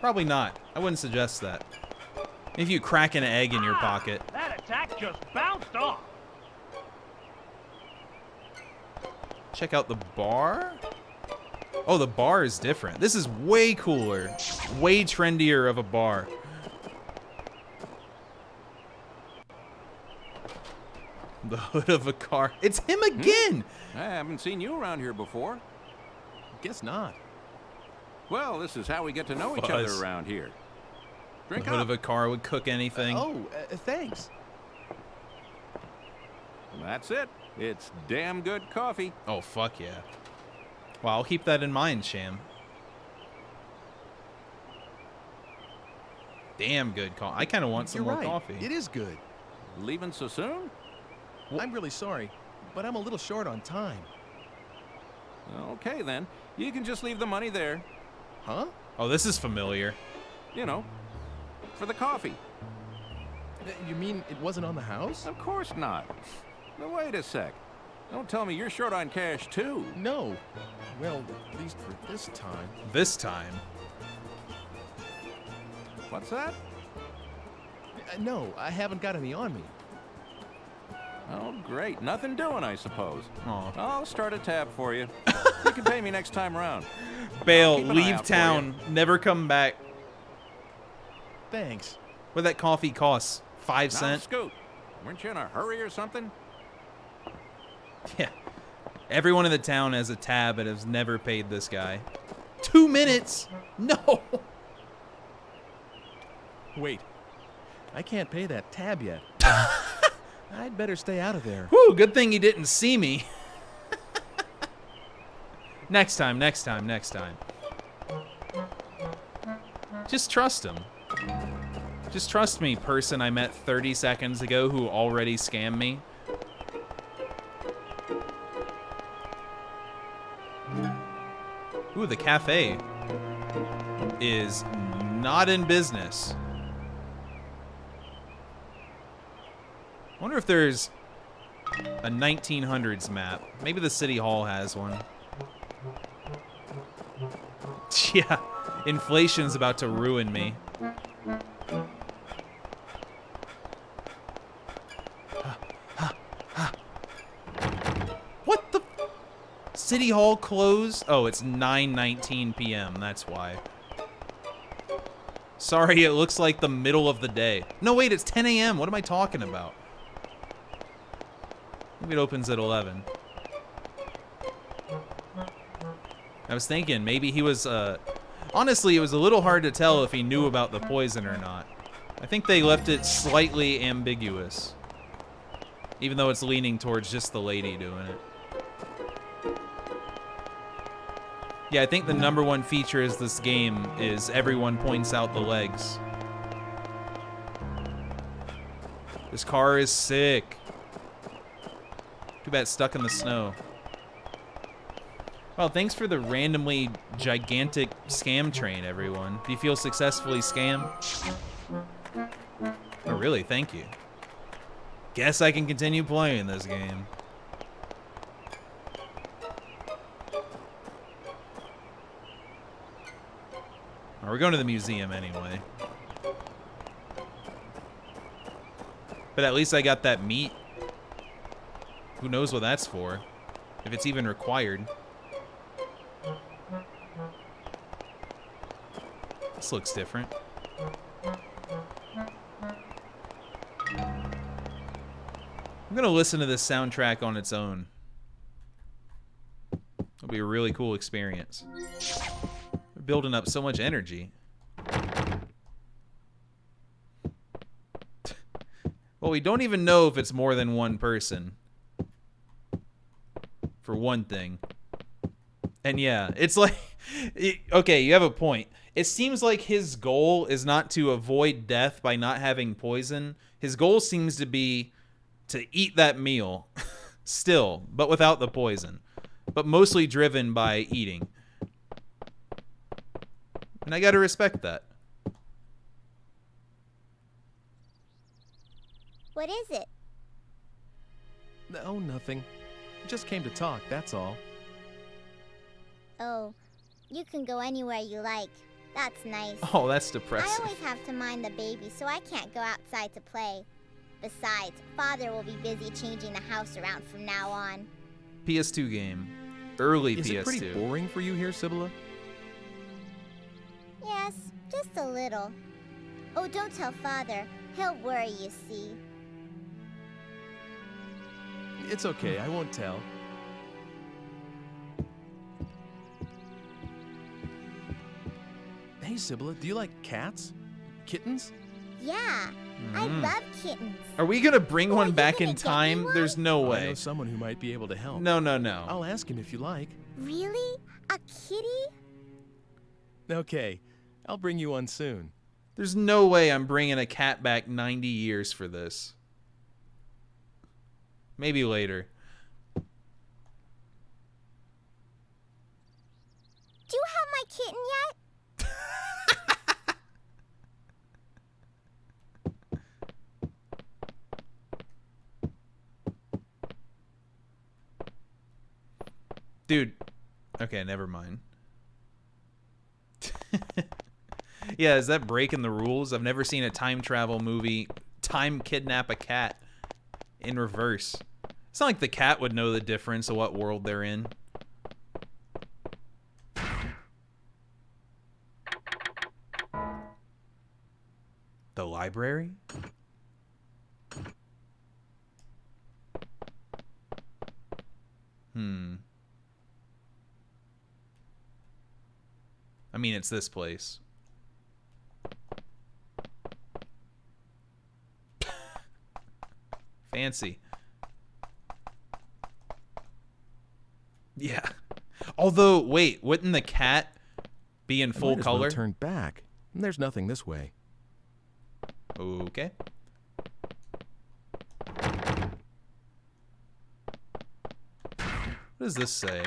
Probably not. I wouldn't suggest that. If you crack an egg in your pocket. That attack just bounced off. Check out the bar. Oh, the bar is different. This is way cooler. Way trendier of a bar. The hood of a car. It's him again! I haven't seen you around here before. Guess not. Well, this is how we get to know each Buzz. other around here. Drink The hood up. of a car would cook anything. Thanks. That's it. It's damn good coffee. Oh, fuck yeah. Well, I'll keep that in mind, Sham. Damn good coffee. I kind of want some You're more right. coffee. It is good. Leaving so soon? I'm really sorry, but I'm a little short on time. Okay, then. You can just leave the money there. Huh? Oh, this is familiar. You know, for the coffee. You mean it wasn't on the house? Of course not. Now, wait a sec. Don't tell me you're short on cash, too. No. Well, at least for this time. This time? What's that? No, I haven't got any on me. Oh, great. Nothing doing, I suppose. Aw. I'll start a tab for you. You can pay me next time around. Bail, Keep an eye leave out for town, never come back. Thanks. What that coffee costs? 5 Now, cents? Scoot, weren't you in a hurry or something? Yeah. Everyone in the town has a tab and has never paid this guy. 2 minutes? No. Wait. I can't pay that tab yet. I'd better stay out of there. Whew, good thing he didn't see me. Next time, next time, next time. Just trust him. Just trust me, person I met 30 seconds ago who already scammed me. Ooh, the cafe is not in business. I wonder if there's a 1900s map. Maybe the city hall has one. Yeah, inflation's about to ruin me. What the? City hall closed? Oh, it's 9:19 p.m. That's why. Sorry, it looks like the middle of the day. No, wait, it's 10 a.m. What am I talking about? Maybe it opens at 11. I was thinking maybe he was, honestly, it was a little hard to tell if he knew about the poison or not. I think they left it slightly ambiguous. Even though it's leaning towards just the lady doing it. Yeah, I think the #1 feature is this game is everyone points out the legs. This car is sick. Too bad it's stuck in the snow. Well, thanks for the randomly gigantic scam train, everyone. Do you feel successfully scammed? Oh, really? Thank you. Guess I can continue playing this game. Oh, we're going to the museum anyway. But at least I got that meat. Who knows what that's for? If it's even required. This looks different. I'm gonna listen to this soundtrack on its own. It'll be a really cool experience. We're building up so much energy. Well, we don't even know if it's more than one person. For one thing. And yeah, it's like... okay, you have a point. It seems like his goal is not to avoid death by not having poison. His goal seems to be to eat that meal. Still, but without the poison. But mostly driven by eating. And I gotta respect that. What is it? Oh, nothing. Just came to talk, that's all. Oh, you can go anywhere you like. That's nice. Oh, that's depressing. I always have to mind the baby, so I can't go outside to play. Besides, Father will be busy changing the house around from now on. PS2 game. Early PS2. Is it pretty boring for you here, Sibylla? Yes, just a little. Oh, don't tell Father. He'll worry, you see. It's okay, I won't tell. Hey, Sibylla, do you like cats? Kittens? Yeah, I love kittens. Are we gonna bring one back in time? There's no way. I know someone who might be able to help. No, no, no. I'll ask him if you like. Really? A kitty? Okay, I'll bring you one soon. There's no way I'm bringing a cat back 90 years for this. Maybe later. Do you have my kitten yet? Dude. Okay, never mind. Yeah, is that breaking the rules? I've never seen a time travel movie time kidnap a cat in reverse. It's not like the cat would know the difference of what world they're in. The library? I mean, it's this place. Fancy. Yeah. Although, wait, wouldn't the cat be in full color? Well turn back. There's nothing this way. Okay. What does this say?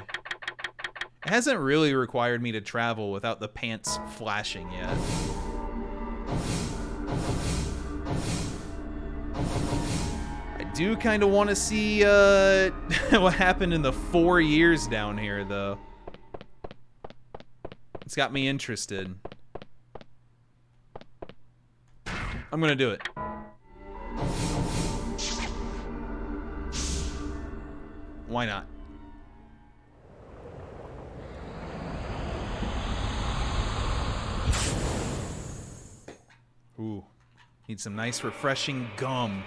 It hasn't really required me to travel without the pants flashing yet. I do kind of want to see what happened in the 4 years down here, though. It's got me interested. I'm gonna do it. Why not? Ooh, need some nice refreshing gum.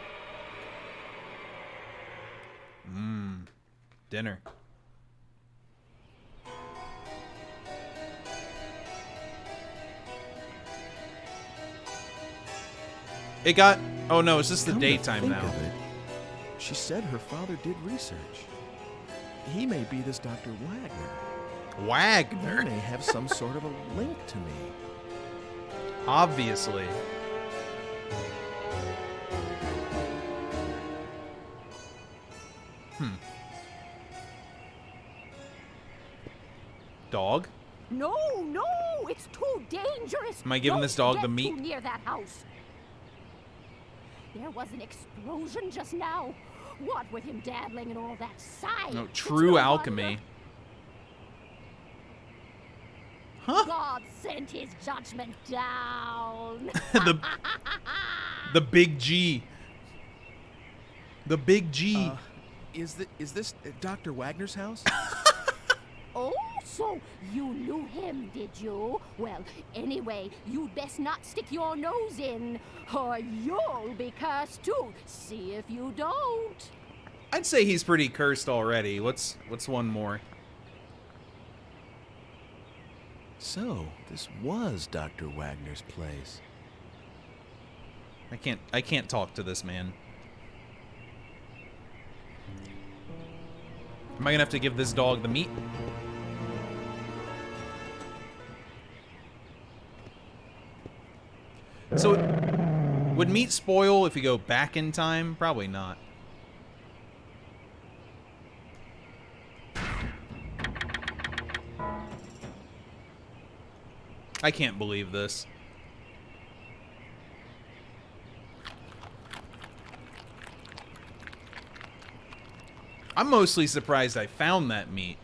Dinner. It got... Oh no, it's just the daytime now. She said her father did research. He may be this Dr. Wagner. Wagner? He may have some sort of a link to me. Obviously. Dog? No, no, it's too dangerous. Am I giving this dog the meat? Don't get too near that house. There was an explosion just now. What with him dabbling in all that science? No, true alchemy. Huh? God sent his judgment down. The big G. The big G. Is this Dr. Wagner's house? Oh, so you knew him, did you? Well, anyway, you'd best not stick your nose in, or you'll be cursed too. See if you don't. I'd say he's pretty cursed already. What's one more? So, this was Dr. Wagner's place. I can't talk to this man. Am I gonna have to give this dog the meat? So, would meat spoil if you go back in time? Probably not. I can't believe this. I'm mostly surprised I found that meat.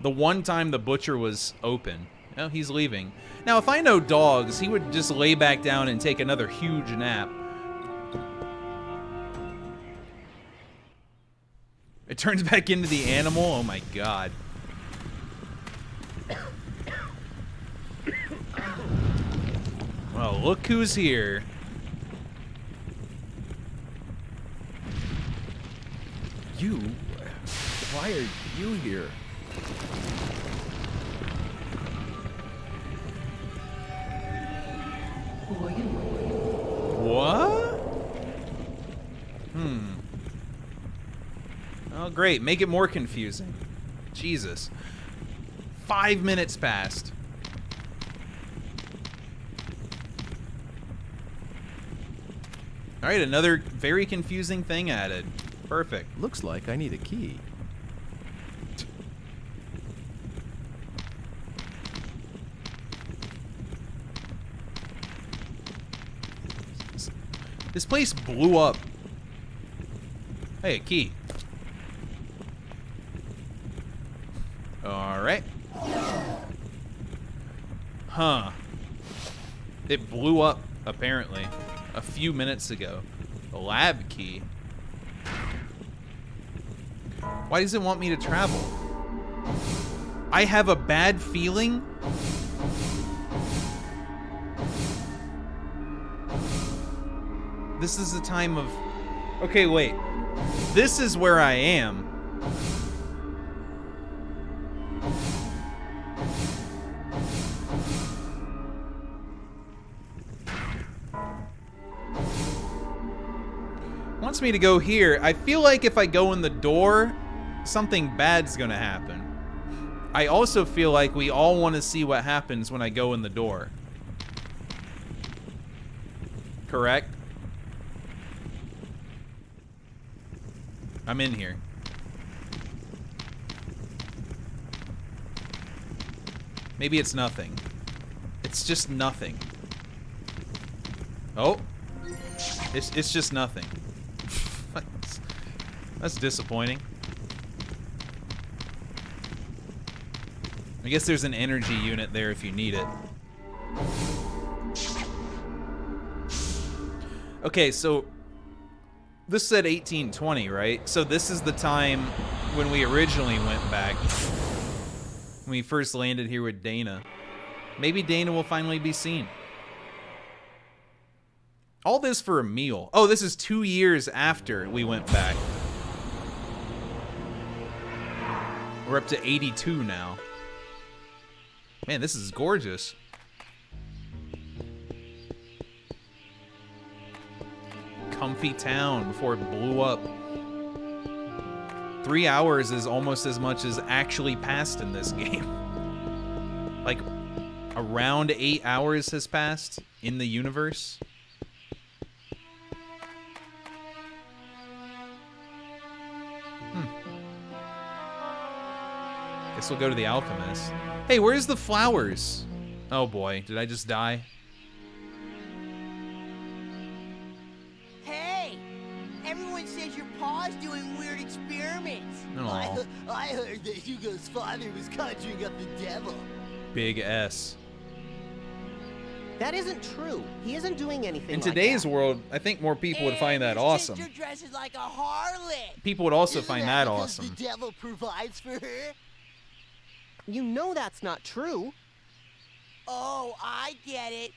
The one time the butcher was open. Oh, he's leaving. Now, if I know dogs, he would just lay back down and take another huge nap. It turns back into the animal? Oh my god. Well, look who's here. You? Why are you here? Who are you? What? Oh, great. Make it more confusing. Jesus. 5 minutes passed. All right, another very confusing thing added. Perfect. Looks like I need a key. This place blew up. Hey, a key. All right. Huh. It blew up, apparently, a few minutes ago. A lab key. Why does it want me to travel? I have a bad feeling. This is the time of... Okay, wait. This is where I am. Wants me to go here. I feel like if I go in the door, something bad's gonna happen. I also feel like we all want to see what happens when I go in the door. Correct? I'm in here. Maybe it's nothing. It's just nothing. Oh. It's just nothing. That's disappointing. I guess there's an energy unit there if you need it. Okay, so this said 1820, right? So this is the time when we originally went back. When we first landed here with Dana. Maybe Dana will finally be seen. All this for a meal. Oh, this is 2 years after we went back. We're up to 82 now. Man, this is gorgeous. Comfy town before it blew up. 3 hours is almost as much as actually passed in this game. Like, around 8 hours has passed in the universe. Guess we'll go to the alchemist. Hey, where's the flowers? Oh boy, did I just die? Hey! Everyone says your pa's doing weird experiments. Aw. I heard that Hugo's father was conjuring up the devil. Big S. That isn't true. He isn't doing anything In today's world, I think more people would find that awesome. Sister dresses like a harlot. People would also Isn't find that that because awesome. The devil provides for her. You know that's not true. Oh, I get it.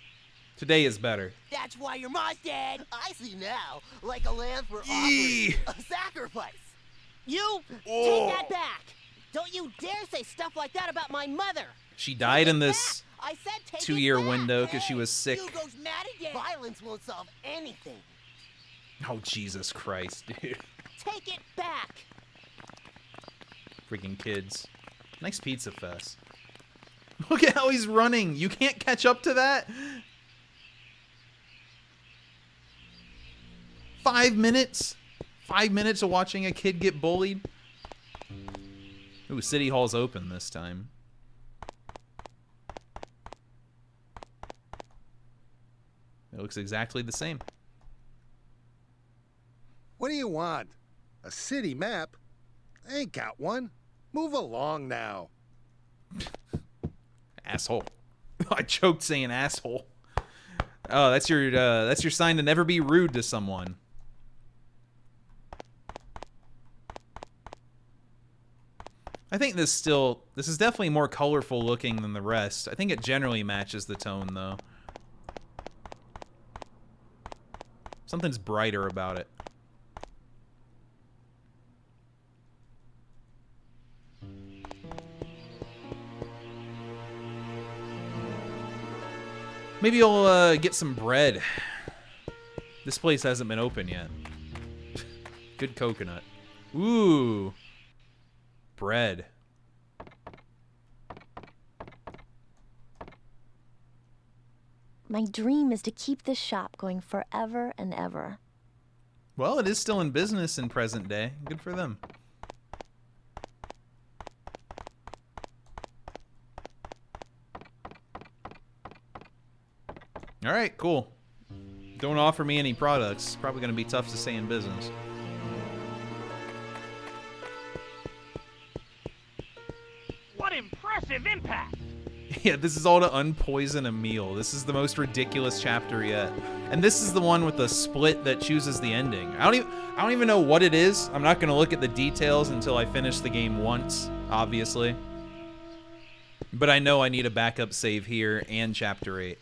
Today is better. That's why your mom's dead. I see now. Like a lamb for Eee. offering. A sacrifice. You Oh. take that back. Don't you dare say stuff like that about my mother. She died in this I said take 2-year it back. window because she was sick. Hugo's mad again. Violence won't solve anything. Oh, Jesus Christ, dude. Take it back. Freaking kids. Nice pizza fest. Look at how he's running. You can't catch up to that? 5 minutes? 5 minutes of watching a kid get bullied? Ooh, City Hall's open this time. It looks exactly the same. What do you want? A city map? I ain't got one. Move along now. Asshole. I choked saying asshole. Oh, that's your sign to never be rude to someone. I think this is definitely more colorful looking than the rest. I think it generally matches the tone though. Something's brighter about it. Maybe I'll get some bread. This place hasn't been open yet. Good coconut. Ooh. Bread. My dream is to keep this shop going forever and ever. Well, it is still in business in present day. Good for them. All right, cool. Don't offer me any products. Probably going to be tough to stay in business. What impressive impact! Yeah, this is all to unpoison a meal. This is the most ridiculous chapter yet. And this is the one with the split that chooses the ending. I don't even know what it is. I'm not going to look at the details until I finish the game once, obviously. But I know I need a backup save here and chapter 8.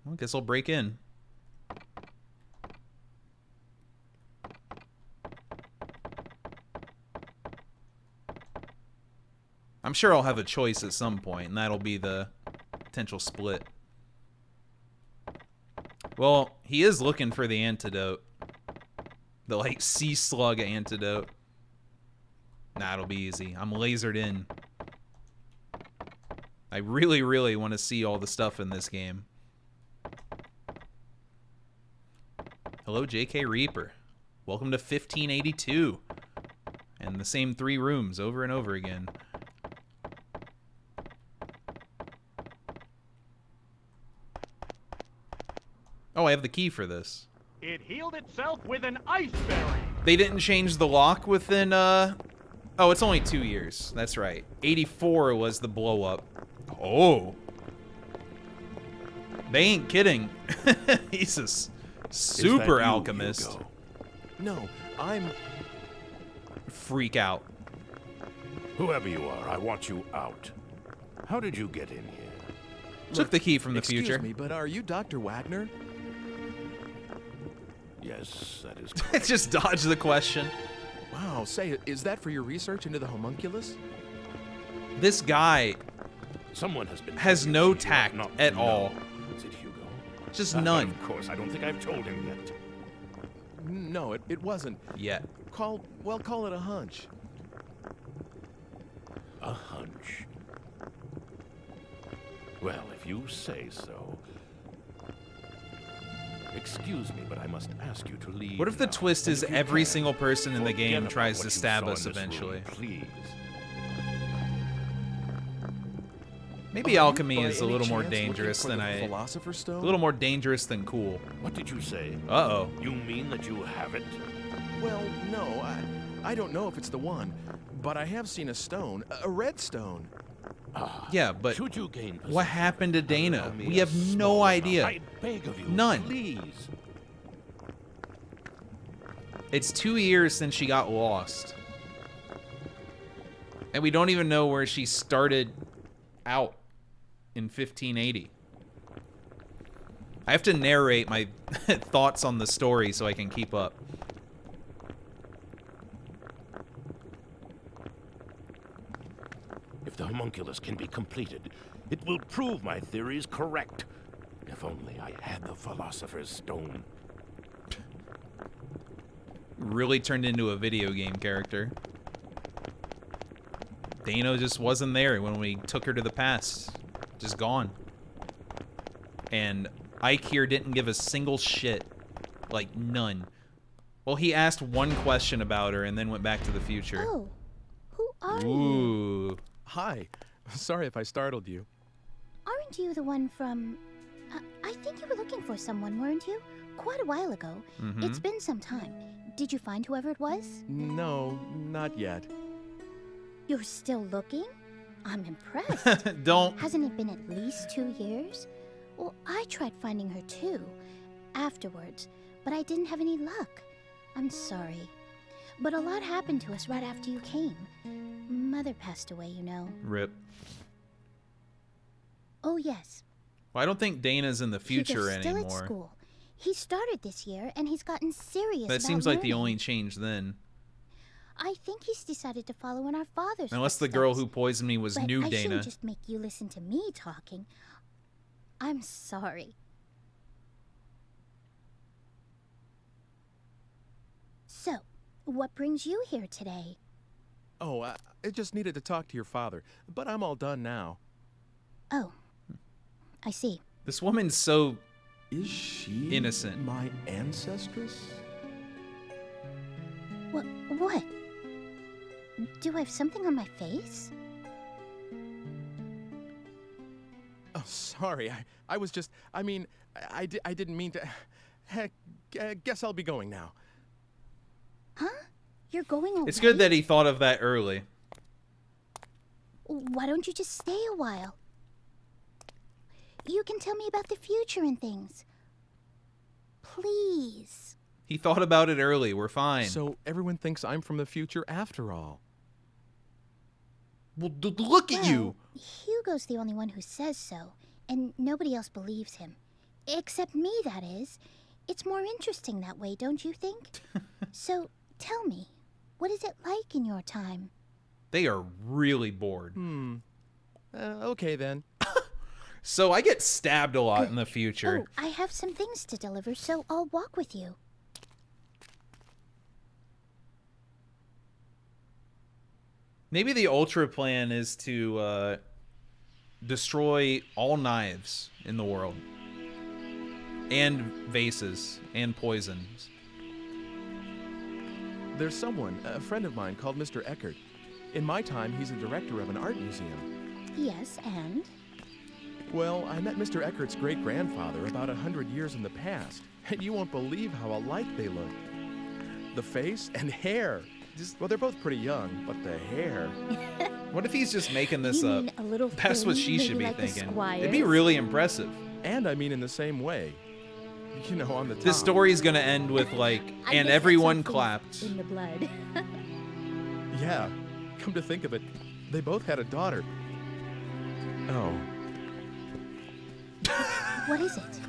Well, I guess I'll break in. I'm sure I'll have a choice at some point, and that'll be the potential split. Well, he is looking for the antidote. The, like, sea slug antidote. Nah, it'll be easy. I'm lasered in. I really, really want to see all the stuff in this game. Hello, J.K. Reaper. Welcome to 1582. And the same 3 rooms over and over again. Oh, I have the key for this. It healed itself with an ice berry. They didn't change the lock within, Oh, it's only 2 years. That's right. 84 was the blow up. Oh. They ain't kidding. He's a super alchemist. Hugo? No, I'm... Freak out. Whoever you are, I want you out. How did you get in here? Took the key from the future. Excuse me, but are you Dr. Wagner? Yes, that is It's just dodge the question. Wow, say, is that for your research into the homunculus? This guy Someone has no tact at all. Is it Hugo? Just none. Of course, I don't think I've told him yet. No, it wasn't. Yet. Call it a hunch. A hunch. Well, if you say so. Excuse me, but I must ask you to leave. What if the now. twist is And if you every can, single person in the forget game about tries what to you stab saw us in this room, eventually? please. Maybe Are you alchemy by is a any little more chance looking dangerous for than the Philosopher's a Stone? little more dangerous than cool. What did you say? Uh-oh. You mean that you have it? Well, no, I don't know if it's the one, but I have seen a stone, a red stone. Yeah, but Should you gain what happened to Dana? allow me We a have no small idea. amount? I beg of you, None. please. It's 2 years since she got lost. And we don't even know where she started out in 1580. I have to narrate my thoughts on the story so I can keep up. If the homunculus can be completed, it will prove my theories correct. If only I had the Philosopher's Stone. Really turned into a video game character. Dana just wasn't there when we took her to the past. Just gone. And Ike here didn't give a single shit. Like, none. Well, he asked one question about her and then went back to the future. Oh, who are you? Ooh. Hi. Sorry if I startled you. Aren't you the one from... I think you were looking for someone, weren't you? Quite a while ago. Mhm. It's been some time. Did you find whoever it was? No, not yet. You're still looking? I'm impressed. Don't. Hasn't it been at least 2 years? Well, I tried finding her too, afterwards, but I didn't have any luck. I'm sorry. But a lot happened to us right after you came. Mother passed away, you know. Rip. Oh, yes. Well, I don't think Dana's in the future Hugo's still anymore. at school. He started this year, and he's gotten serious That about seems like the learning. only change then. I think he's decided to follow in our father's Unless the footsteps. girl who poisoned me was But new I Dana. shouldn't just make you listen to me talking. I'm sorry. So, what brings you here today? Oh, I just needed to talk to your father, but I'm all done now. Oh, I see. This woman's so Is she innocent. my ancestress? What? Do I have something on my face? Oh, sorry. I was just... I mean, I didn't mean to... Heck, guess I'll be going now. Huh? You're going away? It's good that he thought of that early. Why don't you just stay a while? You can tell me about the future and things. Please. He thought about it early. We're fine. So everyone thinks I'm from the future after all. Well, look at you. Hugo's the only one who says so, and nobody else believes him. Except me, that is. It's more interesting that way, don't you think? So, tell me, what is it like in your time? They are really bored. Okay then. So I get stabbed a lot in the future. Oh, I have some things to deliver, so I'll walk with you. Maybe the Ultra plan is to destroy all knives in the world. And vases. And poisons. There's someone, a friend of mine, called Mr. Eckert. In my time, he's a director of an art museum. Yes, and? Well, I met Mr. Eckert's great-grandfather about 100 years in the past, and you won't believe how alike they look. The face and hair. Well, they're both pretty young, but the hair. What if he's just making this You up? mean a little That's what thin, she maybe should be like the thinking. squires? It'd be really impressive. And I mean in the same way. You know, on the top. This story's gonna end with like, I and guess everyone that's clapped. in the blood. Yeah, come to think of it, they both had a daughter. Oh. What is it?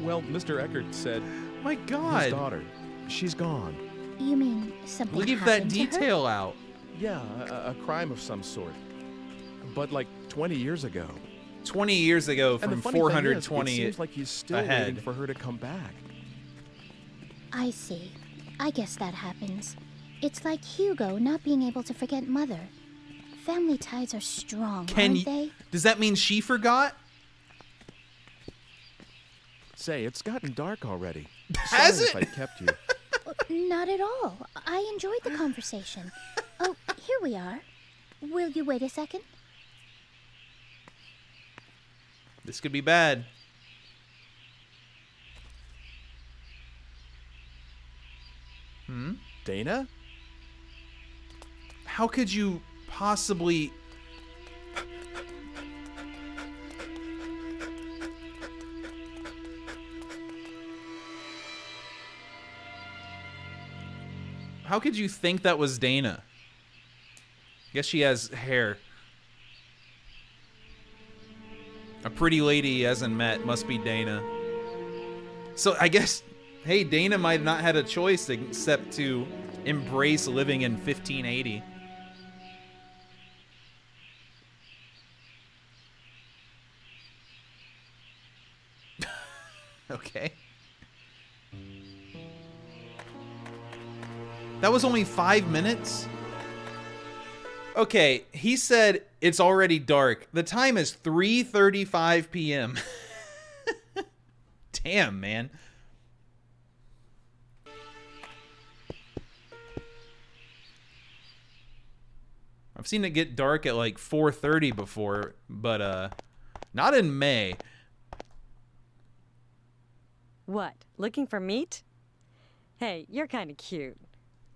Well, Mr. Eckert said... My God. His daughter. She's gone. You mean something Leave that happened to her? detail out. Yeah, a crime of some sort. But like 20 years ago. 20 years ago And the from funny thing is, 420 it seems like he's still ahead. waiting for her to come back. I see. I guess that happens. It's like Hugo not being able to forget Mother. Family ties are strong, Can aren't they? Does that mean she forgot? Say, it's gotten dark already. Has Sorry it? if I kept you. Not at all. I enjoyed the conversation. Oh, here we are. Will you wait a second? This could be bad. Dana? How could you possibly... How could you think that was Dana? Guess she has hair. A pretty lady he hasn't met must be Dana. So I guess, hey, Dana might have not had a choice except to embrace living in 1580. Okay. That was only 5 minutes? Okay, he said it's already dark. The time is 3:35 p.m. Damn, man. I've seen it get dark at like 4:30 before, but not in May. What? Looking for meat? Hey, you're kind of cute.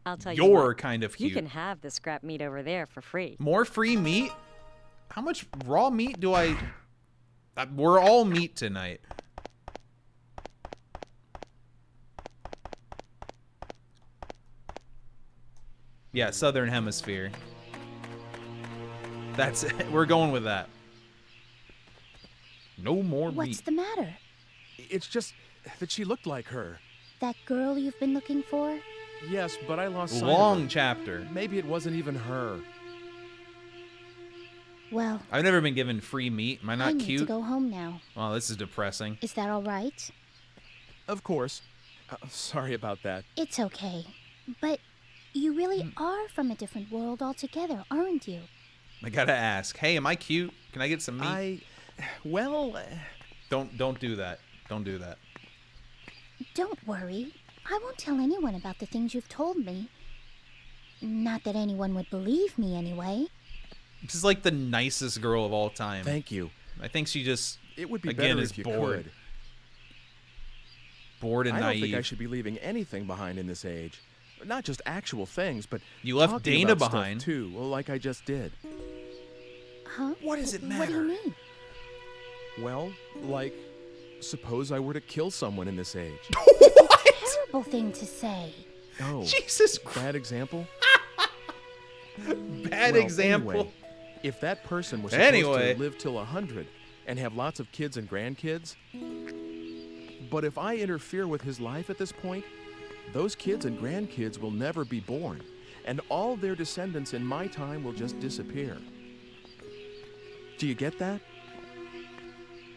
I'll tell you You're what, kind of cute. You can have the scrap meat over there for free. More free meat? How much raw meat do I... we're all meat tonight. Yeah, Southern Hemisphere. That's it. We're going with that. No more meat. What's the matter? It's just that she looked like her. That girl you've been looking for? Yes, but I lost sight of Long her. chapter. Maybe it wasn't even her. Well, I've never been given free meat. Am I I not need cute? to go home now. Well, this is depressing. Is that all right? Of course. Sorry about that. It's okay. But you really are from a different world altogether, aren't you? I gotta ask. Hey, am I cute? Can I get some meat? Well... Don't do that. Don't do that. Don't worry. I won't tell anyone about the things you've told me. Not that anyone would believe me anyway. This is like the nicest girl of all time. Thank you. I think she just, It would be again, better is if you bored. could. Bored and I don't naive. think I should be leaving anything behind in this age. Not just actual things, but You left talking Dana about stuff behind. too, well, like I just did. Huh? What does it What do you mean? Well, like, suppose I were to kill someone in this age. Terrible thing to say. Oh, Jesus Christ. bad example? Bad Well, example. Anyway, if that person was supposed Anyway. to live till 100 and have lots of kids and grandkids, but if I interfere with his life at this point, those kids and grandkids will never be born, and all their descendants in my time will just disappear. Do you get that?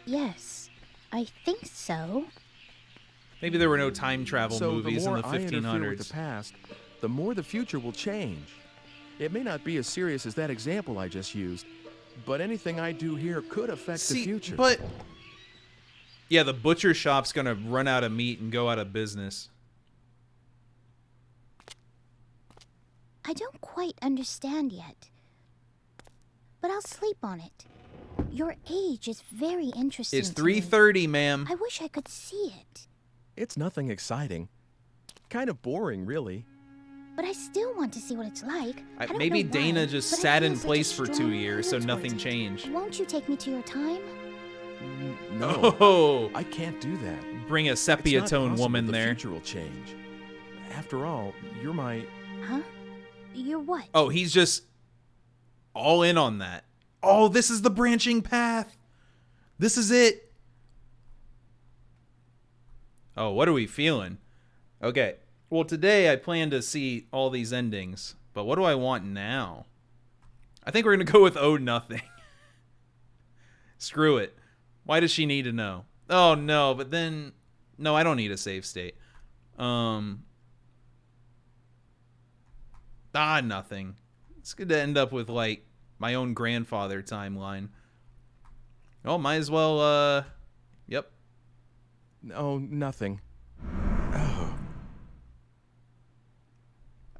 Yes, I think so. Maybe there were no time travel So movies the in more the I interfere with 1500s. the past, the more the future will change. It may not be as serious as that example I just used, but anything I do here could affect the future. But yeah, the butcher shop's gonna run out of meat and go out of business. I don't quite understand yet. But I'll sleep on it. Your age is very interesting. It's to me. 3:30, ma'am. I wish I could see it. It's nothing exciting. Kind of boring, really. But I still want to see what it's like. I don't Maybe know Dana why, just but I sat feel in such a place for 2 strong years, so pull nothing towards it. changed. Won't you take me to your time? No, Oh, I can't do that. bring a It's sepia not tone possible woman the there. future will change. After all, you're my... Huh? You're what? Oh, he's just all in on that. Oh, this is the branching path. This is it. Oh, what are we feeling? Okay. Well, today I plan to see all these endings, but what do I want now? I think we're going to go with Oh Nothing. Screw it. Why does she need to know? Oh, no, but then... No, I don't need a save state. Nothing. It's good to end up with, like, My own grandfather timeline. Oh, might as well, yep. No, nothing.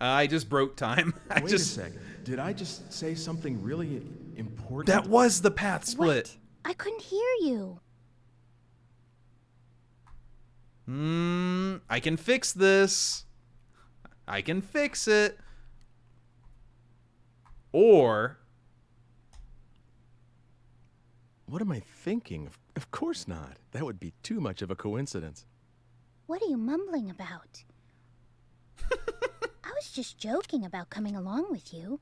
I just broke time. Wait a second. Did I just say something really important? That was the path split. I couldn't hear you. I can fix this. I can fix it. Or... What am I thinking? Of course not. That would be too much of a coincidence. What are you mumbling about? I was just joking about coming along with you.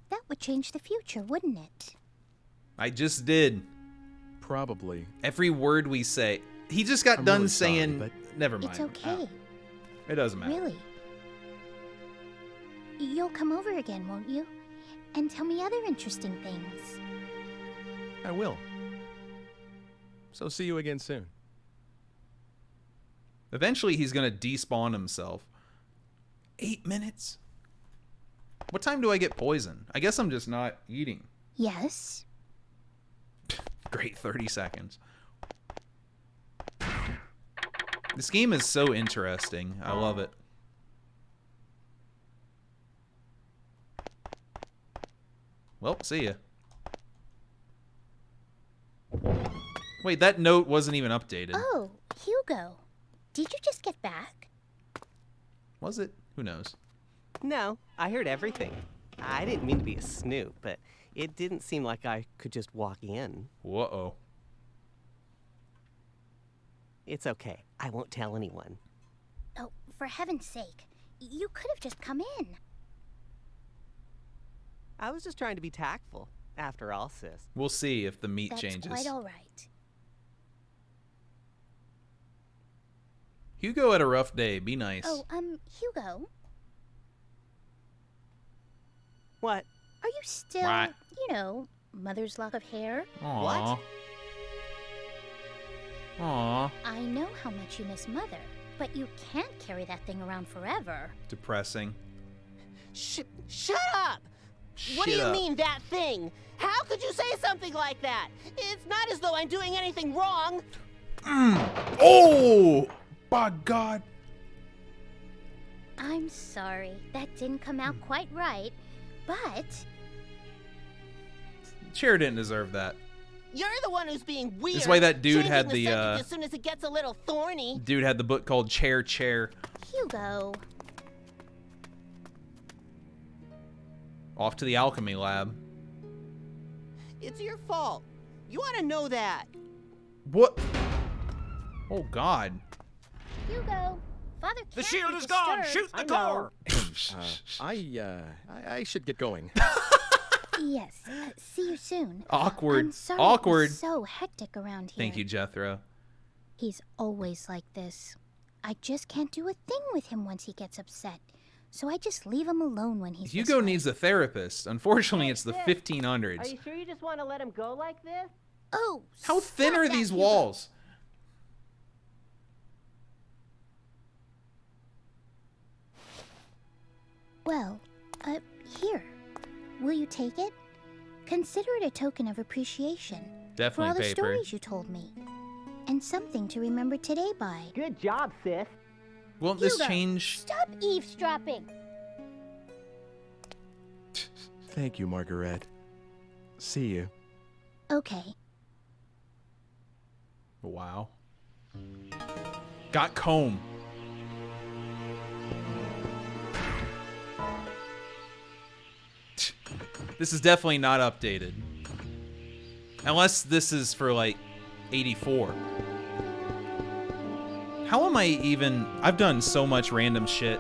That would change the future, wouldn't it? I just did. Probably. Every word we say. He just got done really saying... sorry, Never mind. It's okay. It doesn't matter. Really? You'll come over again, won't you? And tell me other interesting things. I will. So see you again soon. Eventually, he's going to despawn himself. 8 minutes? What time do I get poisoned? I guess I'm just not eating. Yes. Great, 30 seconds. This game is so interesting. I love it. Well, see ya. Wait, that note wasn't even updated. Oh, Hugo. Did you just get back? Was it? Who knows? No, I heard everything. I didn't mean to be a snoop, but it didn't seem like I could just walk in. Whoa. It's okay. I won't tell anyone. Oh, for heaven's sake. You could have just come in. I was just trying to be tactful. After all, sis. We'll see if the meat That's changes. quite all right. Hugo had a rough day. Be nice. Oh, Hugo. What? Are you still, What? you know, mother's lock of hair? Aww. What? Aww. I know how much you miss Mother, but you can't carry that thing around forever. Depressing. Shut up! What do Shut you up. mean, that thing? How could you say something like that? It's not as though I'm doing anything wrong. Oh! By God. I'm sorry. That didn't come out quite right, but... Cher didn't deserve that. You're the one who's being weird. That's why that dude changing had the the, subject as soon as it gets a little thorny. Dude had the book called Chair. Hugo. Off to the alchemy lab. It's your fault. You ought to know that. What? Oh, God. Hugo. Father can't The shield be is gone. disturbed. Shoot the car. I should get going. Yes. See you soon. Awkward. I'm sorry Awkward. It was so hectic around here. Thank you, Jethro. He's always like this. I just can't do a thing with him once he gets upset. So I just leave him alone when he's Hugo needs a therapist. Unfortunately, it's the 1500s. Are you sure you just want to let him go like this? Oh, How thin are these walls? Well, here. Will you take it? Consider it a token of appreciation. Definitely for all the paper. stories you told me. And something to remember today by. Good job, sis. Won't this Hugo, change? Stop eavesdropping. Thank you, Margaret. See you. Okay. Wow. Got comb. This is definitely not updated. Unless this is for like 84. How am I even... I've done so much random shit.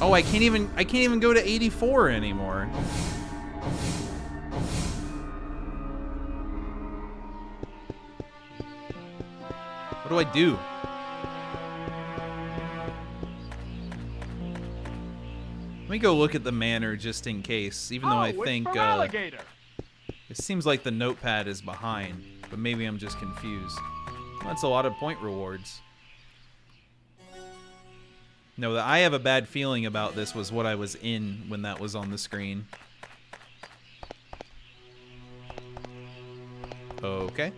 Oh, I can't even go to 84 anymore. What do I do? Let me go look at the manor just in case, even though I it's think from Alligator. It seems like the notepad is behind, but maybe I'm just confused. That's a lot of point rewards. No, I have a bad feeling about this was what I was in when that was on the screen. Okay.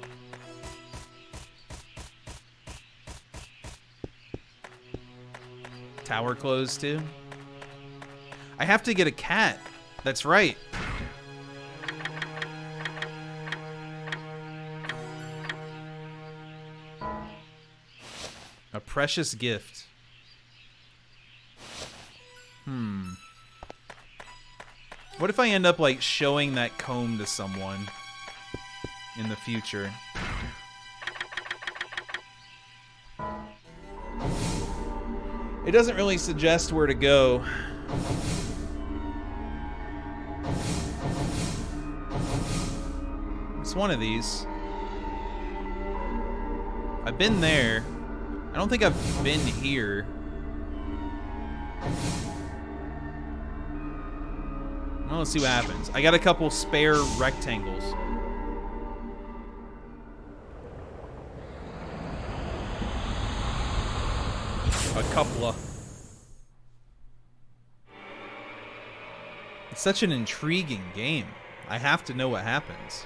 Tower closed too. I have to get a cat. That's right. A precious gift. What if I end up like showing that comb to someone in the future? It doesn't really suggest where to go. It's one of these. I've been there. I don't think I've been here. Well, let's see what happens. I got a couple spare rectangles. A couple of. It's such an intriguing game. I have to know what happens.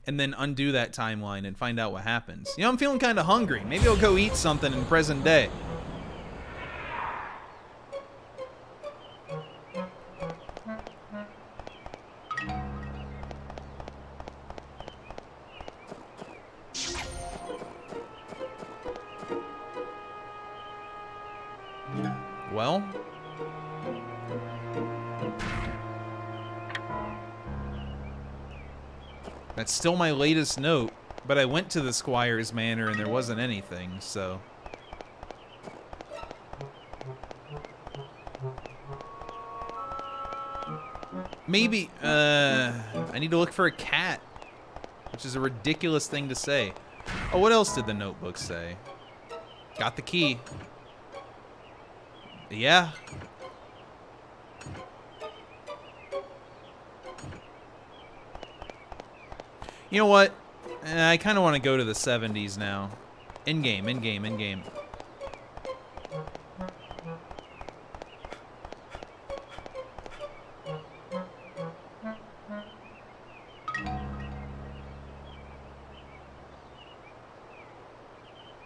And then undo that timeline and find out what happens. You know, I'm feeling kind of hungry. Maybe I'll go eat something in present day. Well, that's still my latest note, but I went to the Squire's Manor and there wasn't anything, so. Maybe, I need to look for a cat, which is a ridiculous thing to say. Oh, what else did the notebook say? Got the key. Yeah. You know what? I kind of want to go to the 70s now. In-game, in-game, in-game.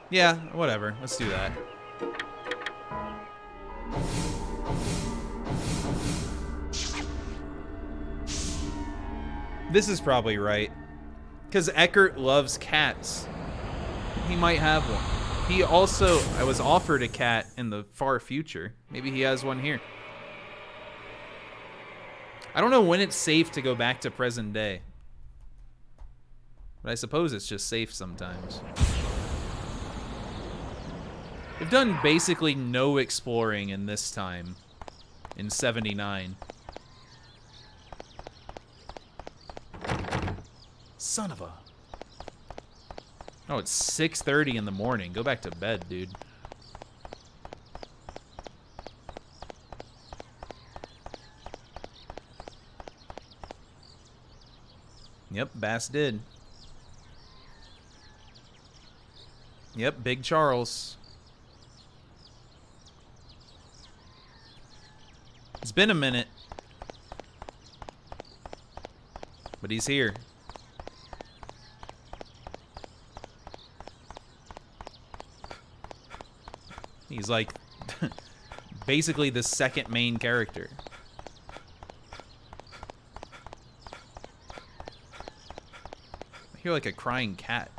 Yeah, whatever. Let's do that. This is probably right. Because Eckert loves cats. He might have one. He also, I was offered a cat in the far future. Maybe he has one here. I don't know when it's safe to go back to present day. But I suppose it's just safe sometimes. We've done basically no exploring in this time. In 79. Son of a... Oh, it's 6:30 in the morning. Go back to bed, dude. Yep, Bass did. Yep, Big Charles. It's been a minute. But he's here. He's like basically the second main character. I hear like a crying cat.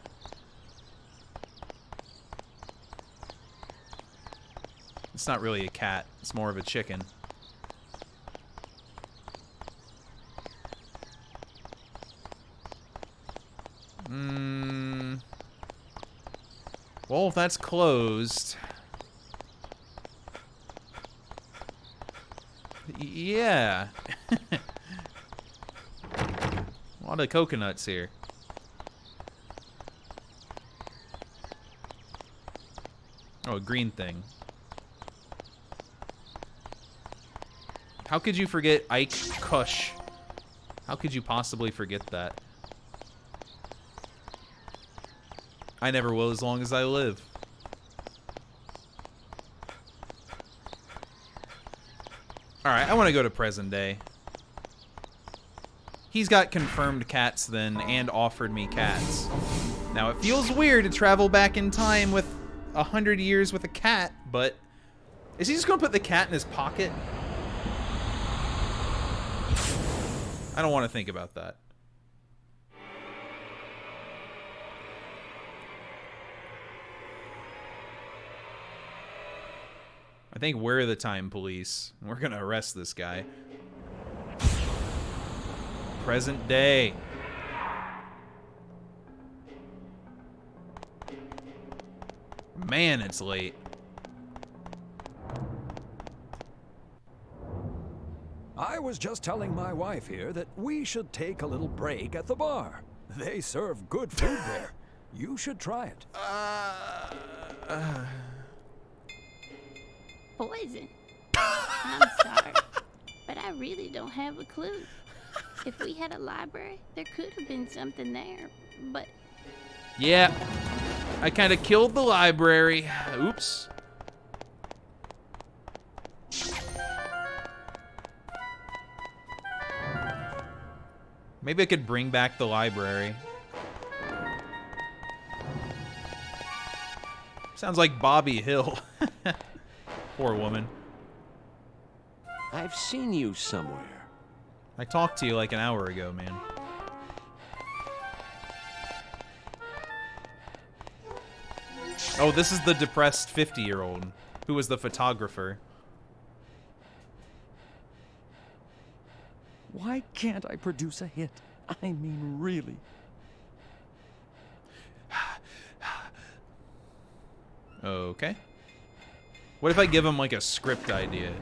It's not really a cat, it's more of a chicken. Well, if that's closed... Yeah. A lot of coconuts here. Oh, a green thing. How could you forget Ike Kush? How could you possibly forget that? I never will as long as I live. Alright, I want to go to present day. He's got confirmed cats then, and offered me cats. Now, it feels weird to travel back in time with 100 years with a cat, but... Is he just going to put the cat in his pocket? I don't want to think about that. I think we're the time police. We're gonna arrest this guy. Present day. Man, it's late. I was just telling my wife here that we should take a little break at the bar. They serve good food there. You should try it. Poison. I'm sorry, but I really don't have a clue. If we had a library, there could have been something there, but... Yeah, I kind of killed the library. Oops. Maybe I could bring back the library. Sounds like Bobby Hill. Poor woman. I've seen you somewhere. I talked to you like an hour ago, man. Oh, this is the depressed 50-year-old who was the photographer. Why can't I produce a hit? I mean, really. Okay. What if I give him like a script idea?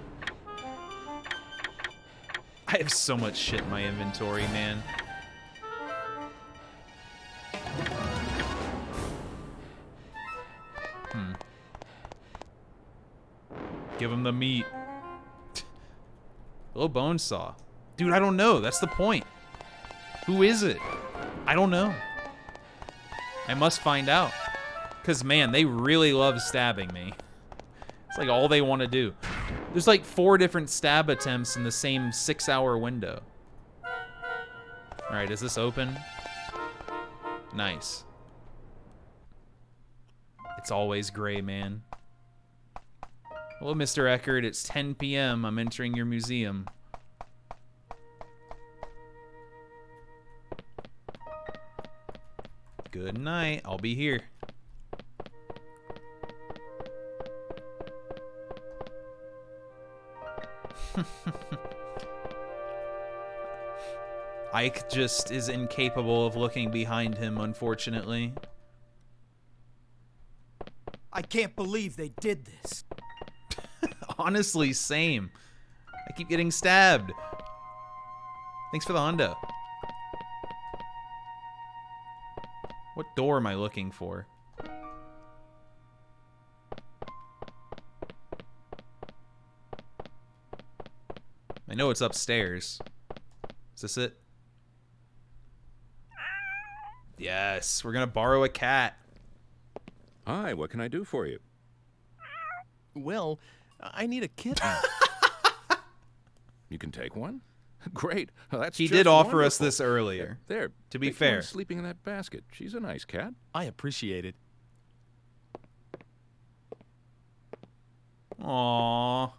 I have so much shit in my inventory, man. Give him the meat. Little bone saw. Dude, I don't know. That's the point. Who is it? I don't know. I must find out. Because, man, they really love stabbing me. It's like all they want to do. There's like 4 different stab attempts in the same 6-hour window. Alright, is this open? Nice. It's always gray, man. Hello, Mr. Eckert. It's 10 p.m. I'm entering your museum. Good night. I'll be here. Ike just is incapable of looking behind him, unfortunately. I can't believe they did this. Honestly, same. I keep getting stabbed. Thanks for the hundo. What door am I looking for? I know it's upstairs. Is this it? Yes, we're gonna borrow a cat. Hi, what can I do for you? Well, I need a kitten. You can take one? Great. Well, that's He just did offer wonderful. us this earlier. There. To be take fair. one sleeping in that basket. She's a nice cat. I appreciate it. Aww.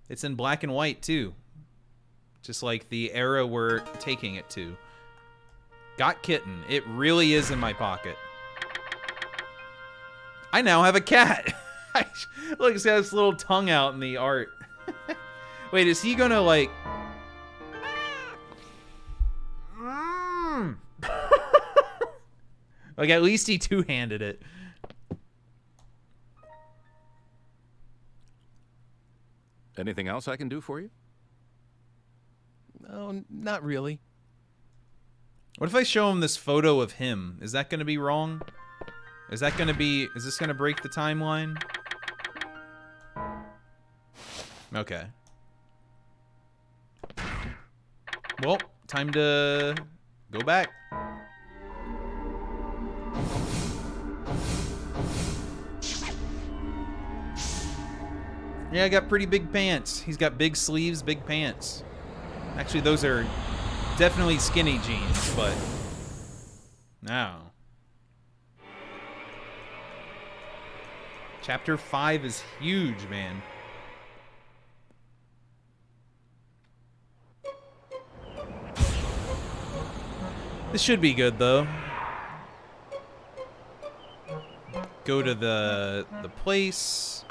It's in black and white, too. Just like the era we're taking it to. Got kitten. It really is in my pocket. I now have a cat. Look, it's got its little tongue out in the art. Wait, is he gonna, like... Like, at least he two-handed it. Anything else I can do for you? No, not really. What if I show him this photo of him? Is that gonna be wrong? Is that gonna be... Is this gonna break the timeline? Okay. Well, time to go back. Yeah, I got pretty big pants. He's got big sleeves, big pants. Actually, those are definitely skinny jeans, but no. Chapter 5 is huge, man. This should be good, though. Go to the place.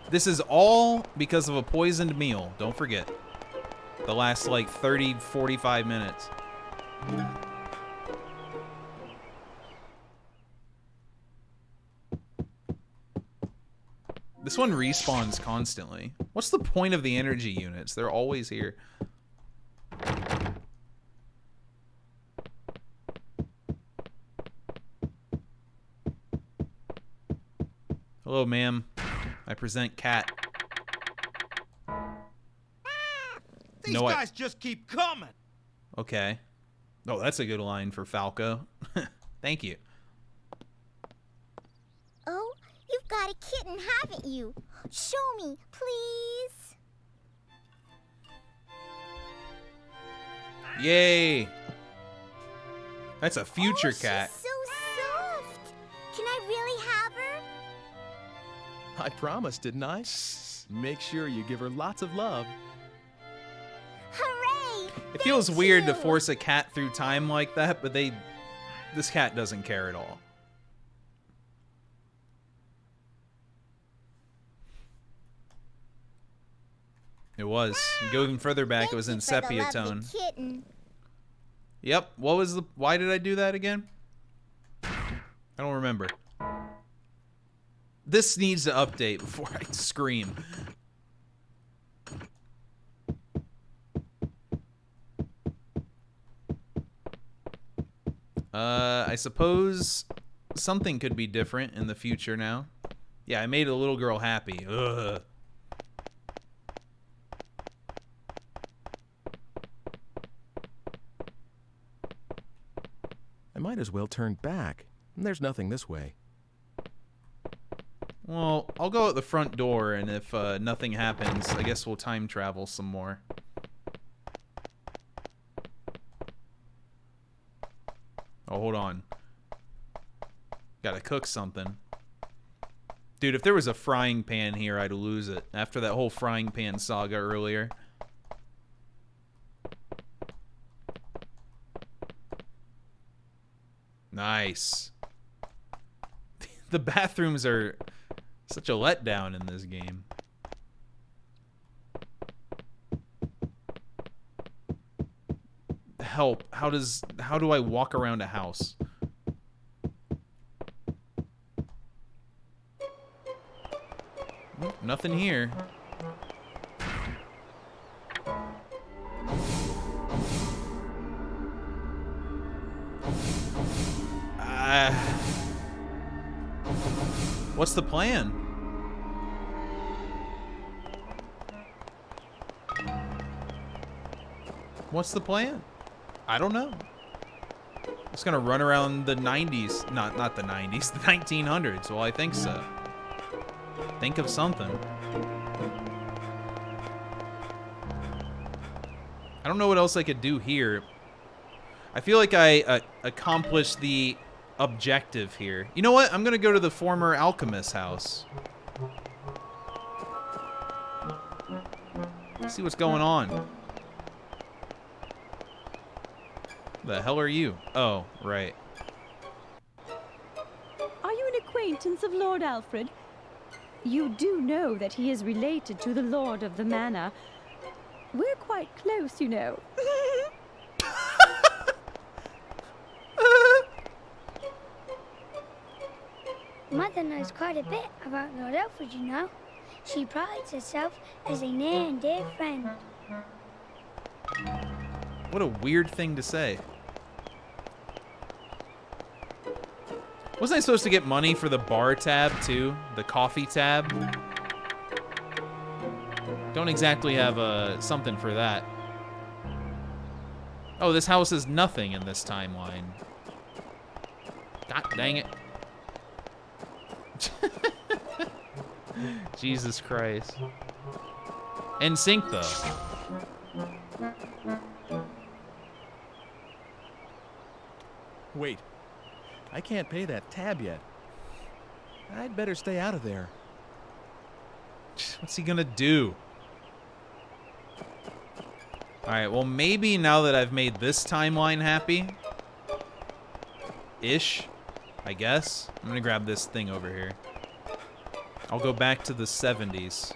This is all because of a poisoned meal. Don't forget. The last, like, 30, 45 minutes. This one respawns constantly. What's the point of the energy units? They're always here. Hello, ma'am. I present Cat. These No, guys just keep coming. Okay. Oh, that's a good line for Falco. Thank you. Oh, you've got a kitten, haven't you? Show me, please. Yay! That's a future cat. So soft. Can I really have her? I promised, didn't I? Make sure you give her lots of love. Hooray! It feels weird to force a cat through time like that, but this cat doesn't care at all. It was. You go even further back, it was in sepia tone. Kitten. Yep. Why did I do that again? I don't remember. This needs to update before I scream. I suppose something could be different in the future now. Yeah, I made a little girl happy. Ugh. I might as well turn back. There's nothing this way. Well, I'll go out the front door, and if nothing happens, I guess we'll time travel some more. Oh, hold on. Gotta cook something. Dude, if there was a frying pan here, I'd lose it. After that whole frying pan saga earlier. Nice. The bathrooms are such a letdown in this game. Help. How do I walk around a house? Oh, nothing here. What's the plan? What's the plan? I don't know. It's gonna run around the 90s. Not the 90s, the 1900s. Well, I think so. Think of something. I don't know what else I could do here. I feel like I accomplished the objective here. You know what? I'm gonna go to the former alchemist's house. See what's going on. The hell are you? Oh, right. Are you an acquaintance of Lord Alfred? You do know that he is related to the Lord of the Manor. We're quite close, you know. Mother knows quite a bit about Lord Alfred, you know. She prides herself as a near and dear friend. What a weird thing to say. Wasn't I supposed to get money for the bar tab, too? The coffee tab? Don't exactly have something for that. Oh, this house is nothing in this timeline. God dang it. Jesus Christ. In sync, though. Wait, I can't pay that tab yet. I'd better stay out of there. What's he gonna do? Alright, well maybe now that I've made this timeline happy, ish, I guess. I'm gonna grab this thing over here. I'll go back to the 70s.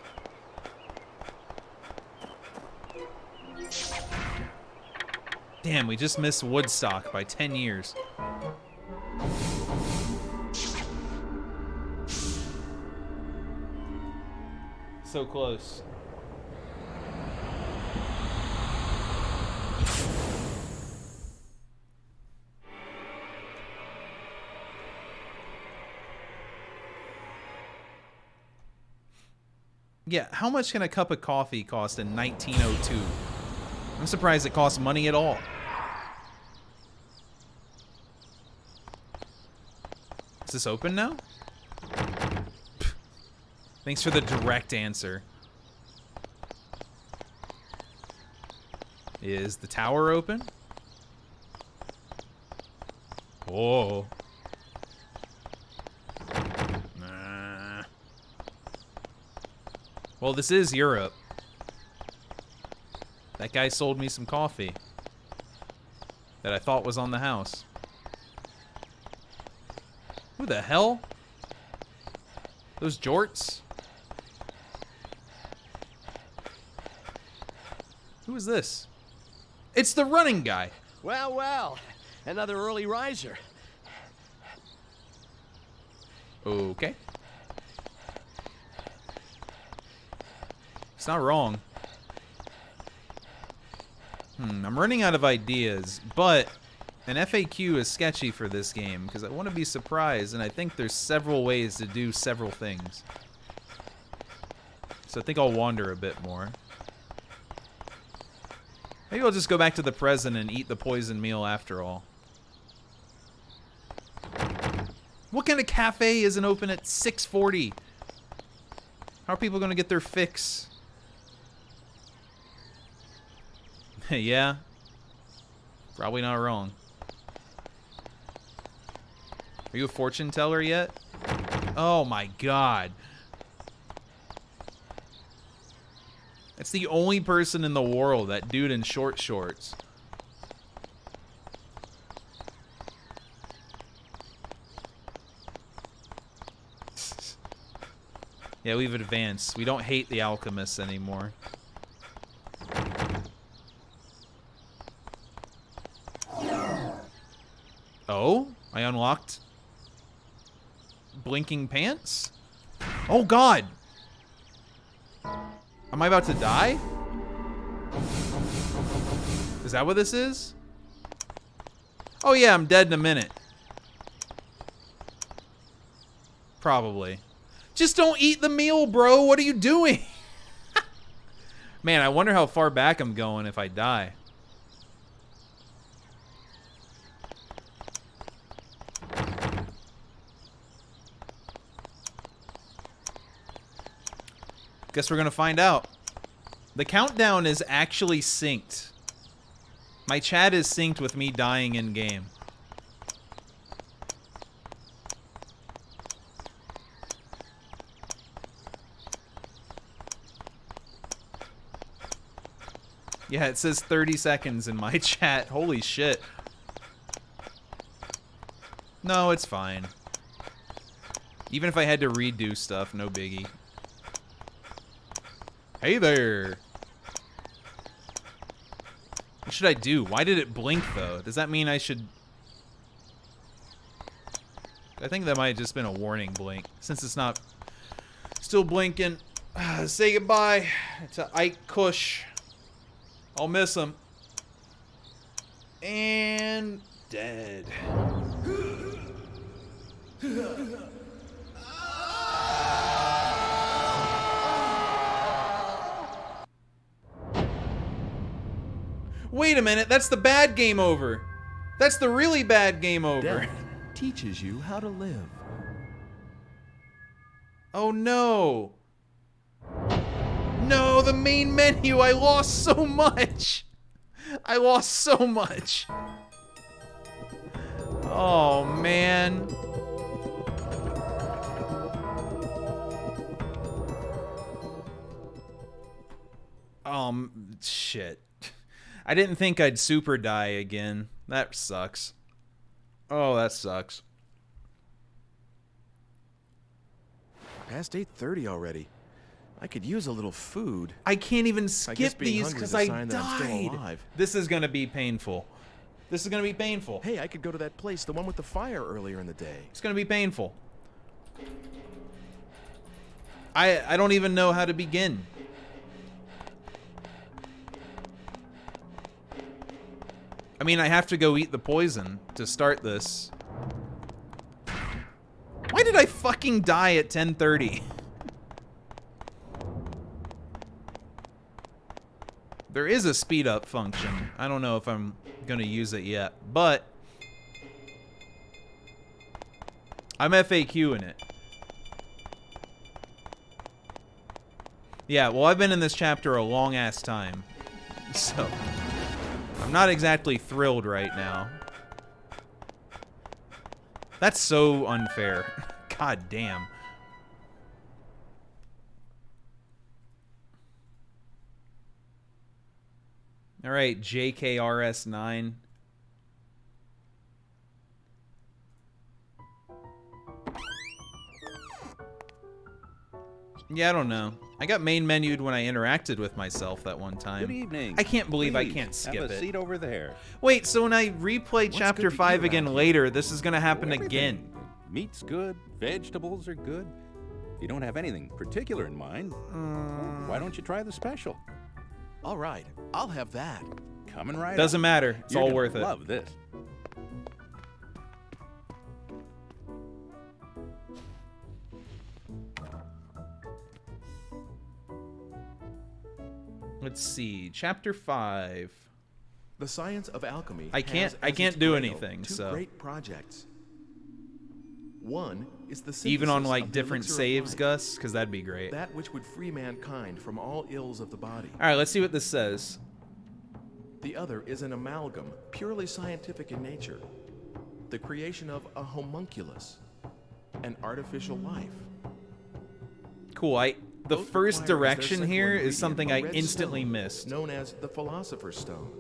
Damn, we just missed Woodstock by 10 years. So close. Yeah, how much can a cup of coffee cost in 1902? I'm surprised it costs money at all. Is this open now? Thanks for the direct answer. Is the tower open? Whoa. Nah. Well, this is Europe. That guy sold me some coffee that I thought was on the house. Who the hell? Those jorts? Who is this? It's the running guy. Well, well, another early riser. Okay. It's not wrong. I'm running out of ideas, but an FAQ is sketchy for this game because I want to be surprised, and I think there's several ways to do several things. So I think I'll wander a bit more. Maybe I'll just go back to the present and eat the poison meal after all. What kind of cafe isn't open at 6:40? How are people going to get their fix? Yeah. Probably not wrong. Are you a fortune teller yet? Oh my god. That's the only person in the world, that dude in short shorts. Yeah, we've advanced. We don't hate the alchemists anymore. Oh, I unlocked blinking pants? Oh god! Am I about to die? Is that what this is? Oh yeah, I'm dead in a minute. Probably. Just don't eat the meal, bro. What are you doing? Man, I wonder how far back I'm going if I die. Guess we're gonna find out. The countdown is actually synced. My chat is synced with me dying in game. Yeah, it says 30 seconds in my chat. Holy shit. No, it's fine. Even if I had to redo stuff, no biggie. Hey there. What should I do? Why did it blink, though? Does that mean I should... I think that might have just been a warning blink. Since it's not still blinking. Say goodbye to Ike Kush. I'll miss him. And... dead. Wait a minute, that's the bad game over. That's the really bad game over. Death teaches you how to live. Oh no. No, the main menu, I lost so much. I lost so much. Oh man. Shit. I didn't think I'd super die again. That sucks. Oh, that sucks. Past 8:30 already. I could use a little food. I can't even skip these because I I'm still died. alive. This is gonna be painful. This is gonna be painful. Hey, I could go to that place, the one with the fire earlier in the day. It's gonna be painful. I don't even know how to begin. I mean, I have to go eat the poison to start this. Why did I fucking die at 10:30? There is a speed up function. I don't know if I'm gonna use it yet, but I'm FAQing it. Yeah, well, I've been in this chapter a long ass time, so I'm not exactly thrilled right now. That's so unfair. God damn. All right, JKRS9. Yeah, I don't know. I got main menued when I interacted with myself that one time. Good evening. I can't believe I Please, can't skip have a it. seat over there. Wait, so when I replay Chapter 5 again later, this is going to happen again. Meat's good. Vegetables are good. If you don't have anything particular in mind, why don't you try the special? All right, I'll have that. Coming right Doesn't up. matter. It's You're all gonna worth it. Love this. Let's see. Chapter 5. The science of alchemy. I can't has do its cradle anything, two so great projects. One is the even on synthesis like of the different elixir of saves, life, Gus, because that'd be great. that which would free mankind from all ills of the body. All right, let's see what this says. The other is an amalgam, purely scientific in nature. The creation of a homunculus, an artificial life. Cool. The Both first require as their direction central here is ingredient something a I red instantly stone, missed. known as the Philosopher's Stone.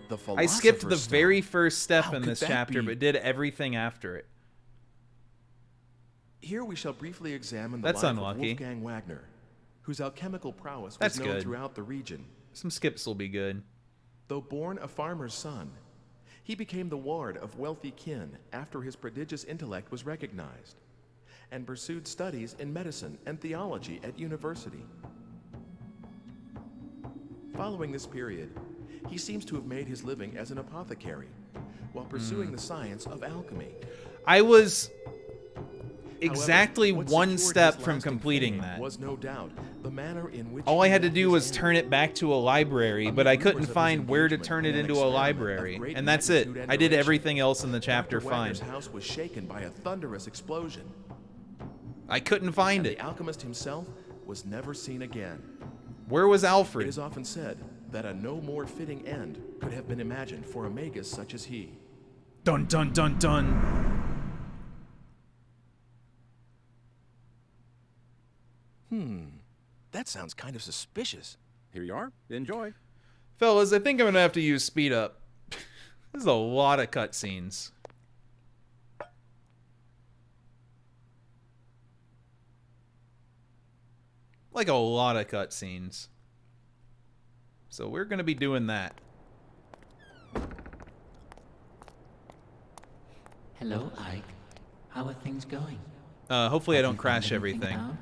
The I skipped the Philosopher's Stone. very first step How in could this that chapter, be? but did everything after it. Here we shall briefly examine the That's life unlucky. of Wolfgang Wagner, whose alchemical prowess That's was known good. throughout the region. Some skips will be good. Though born a farmer's son, he became the ward of wealthy kin after his prodigious intellect was recognized, and pursued studies in medicine and theology at university. Following this period, he seems to have made his living as an apothecary, while pursuing the science of alchemy. I was However, exactly what one secured step his from lasting completing fame that. was no doubt the manner in which All I he had to met do his was end. turn it back to a library, but I couldn't rumors of his find where to engagement turn in it an into a experiment of library. great And that's it. magnitude and I did duration. everything else in the chapter Dr. fine. Wagner's house was shaken by a thunderous explosion. I couldn't find And it. the alchemist himself was never seen again. Where was It Alfred? is often said that a no more fitting end could have been imagined for a magus such as he. Dun dun dun dun. That sounds kind of suspicious. Here you are. Enjoy. Fellas, I think I'm gonna have to use speed up. This is a lot of cutscenes. Like a lot of cutscenes. So we're gonna be doing that. Hello, Ike. How are things going? Hopefully I Have don't you crash found anything everything. out?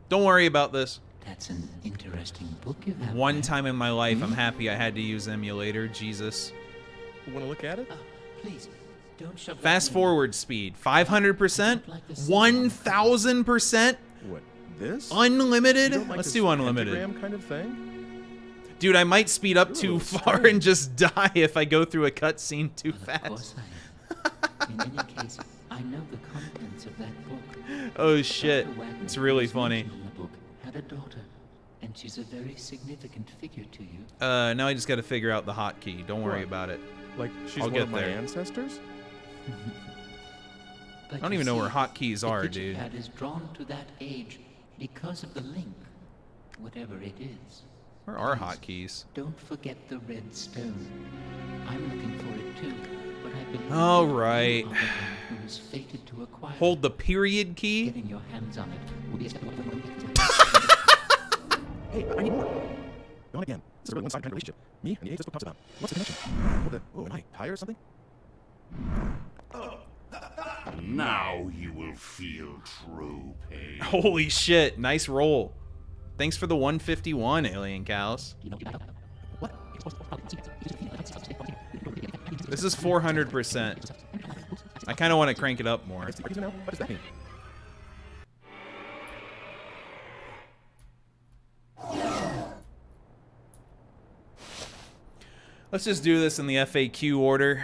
Don't worry about this. That's an interesting book you have. One time in my life, I'm happy I had to use emulator. Jesus. You want to look at it? Please, don't shove that Fast in. forward speed. 500%? 1,000%? What, this? Unlimited? You don't like Let's this do unlimited. pentagram kind of thing? Dude, I might speed up too far and just die if I go through a cutscene too fast. Of course I am. In any case, I know the contents of that book. Oh shit, it's really funny. In the book had a daughter, and she's a very significant figure to you. Now I just got to figure out the hotkey. Don't worry about it. Like she's I'll one get of my there. ancestors? I don't even know where hotkeys are, dude. The pad is drawn to that age because of the link, whatever it is. Where are hotkeys? Don't forget the red stone. I'm looking for it too, but I believe All right. who is fated to acquire. Hold the period key. Getting your hands on it will be a step up. Hey, I need more. Gone again. This is a really one-sided kind of relationship. Me and the ages book talks about. What's the connection? What the? Oh, am I tired or something? Now you will feel true pain. Holy shit, nice roll. Thanks for the 151, Alien Cows. This is 400%. I kind of want to crank it up more. What does that mean? Let's just do this in the FAQ order.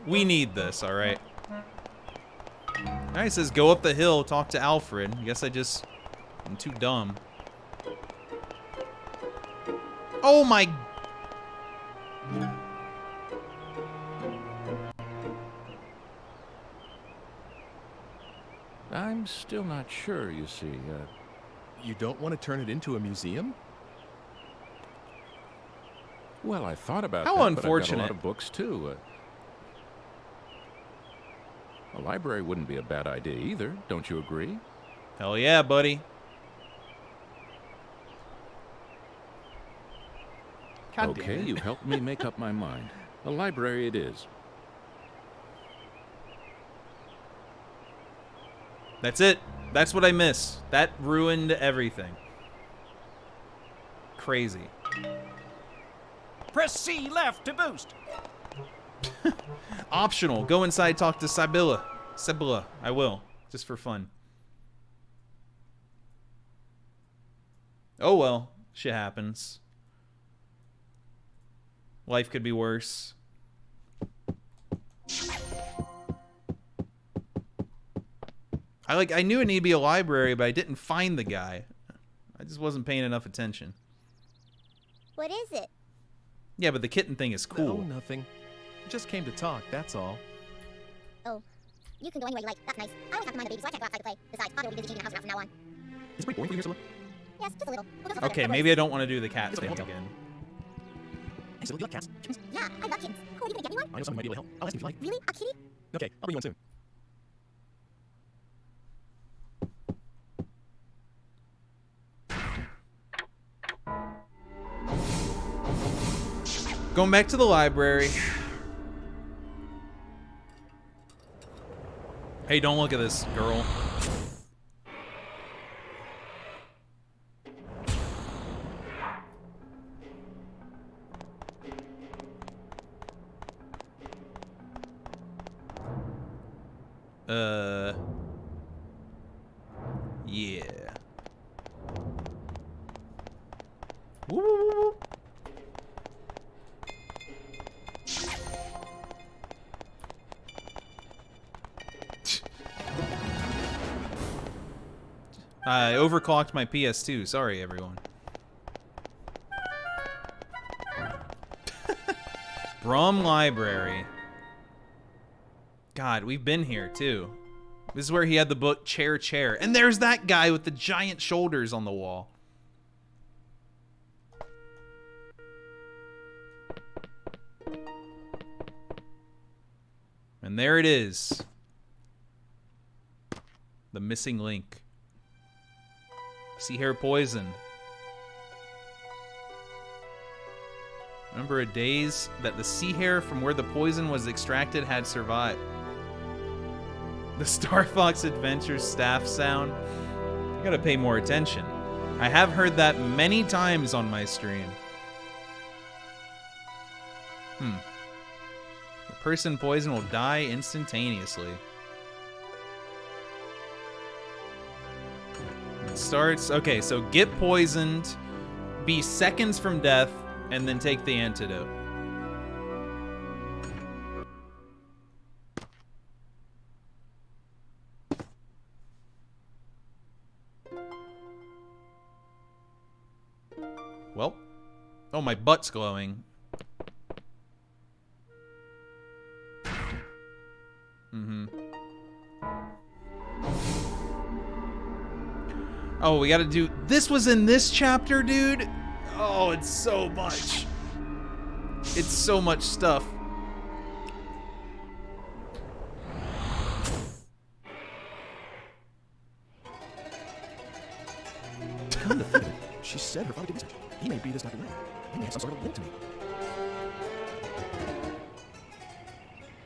We need this, all right? All right, it says go up the hill, talk to Alfred. I guess I'm too dumb. Oh my... I'm still not sure, you see. You don't want to turn it into a museum? Well, I thought about How that, unfortunate. but I've got a lot of books, too. A library wouldn't be a bad idea either, don't you agree? Hell yeah, buddy. God damn Okay, it. you helped me make up my mind. A library it is. That's it. That's what I miss. That ruined everything. Crazy. Press C left to boost. Optional. Go inside, talk to Sibylla. Sibylla. I will. Just for fun. Oh well. Shit happens. Life could be worse. I knew it needed to be a library, but I didn't find the guy. I just wasn't paying enough attention. What is it? Yeah, but the kitten thing is cool. Oh, nothing. Just came to talk, that's all. Oh, you can go anywhere you like. That's nice. I always have to mind the baby, so I can't go outside to play. Besides, Father will be busy cleaning the house from now on. Is it pretty boring for you here, Scylla? Yes, just a little. We'll go Okay, further. maybe I don't want to do the cat It's okay, thing hold on. again. Hey, Scylla, you like cats? Kittens? Yeah, I love kittens. Cool, are you gonna get me one? I know someone might be able to help. I'll ask you if you like. Really? A kitty? Okay, I'll bring you one soon. Going back to the library. Hey, don't look at this, girl. Yeah. Woo, woo, woo, woo. I overclocked my PS2. Sorry, everyone. Brum Library. God, we've been here, too. This is where he had the book Chair, Chair. And there's that guy with the giant shoulders on the wall. And there it is. The missing link. Sea hair poison. Number of days that the sea hare from where the poison was extracted had survived. The Star Fox Adventures staff sound. I gotta pay more attention. I have heard that many times on my stream. The person poisoned will die instantaneously. It starts... Okay, so get poisoned, be seconds from death, and then take the antidote. Well, oh, my butt's glowing. Oh, we gotta do... This was in this chapter, dude? Oh, it's so much. It's so much stuff. Come to think of it, she said her father did research. He may be this Dr. Wagner. He may have some sort of link to me.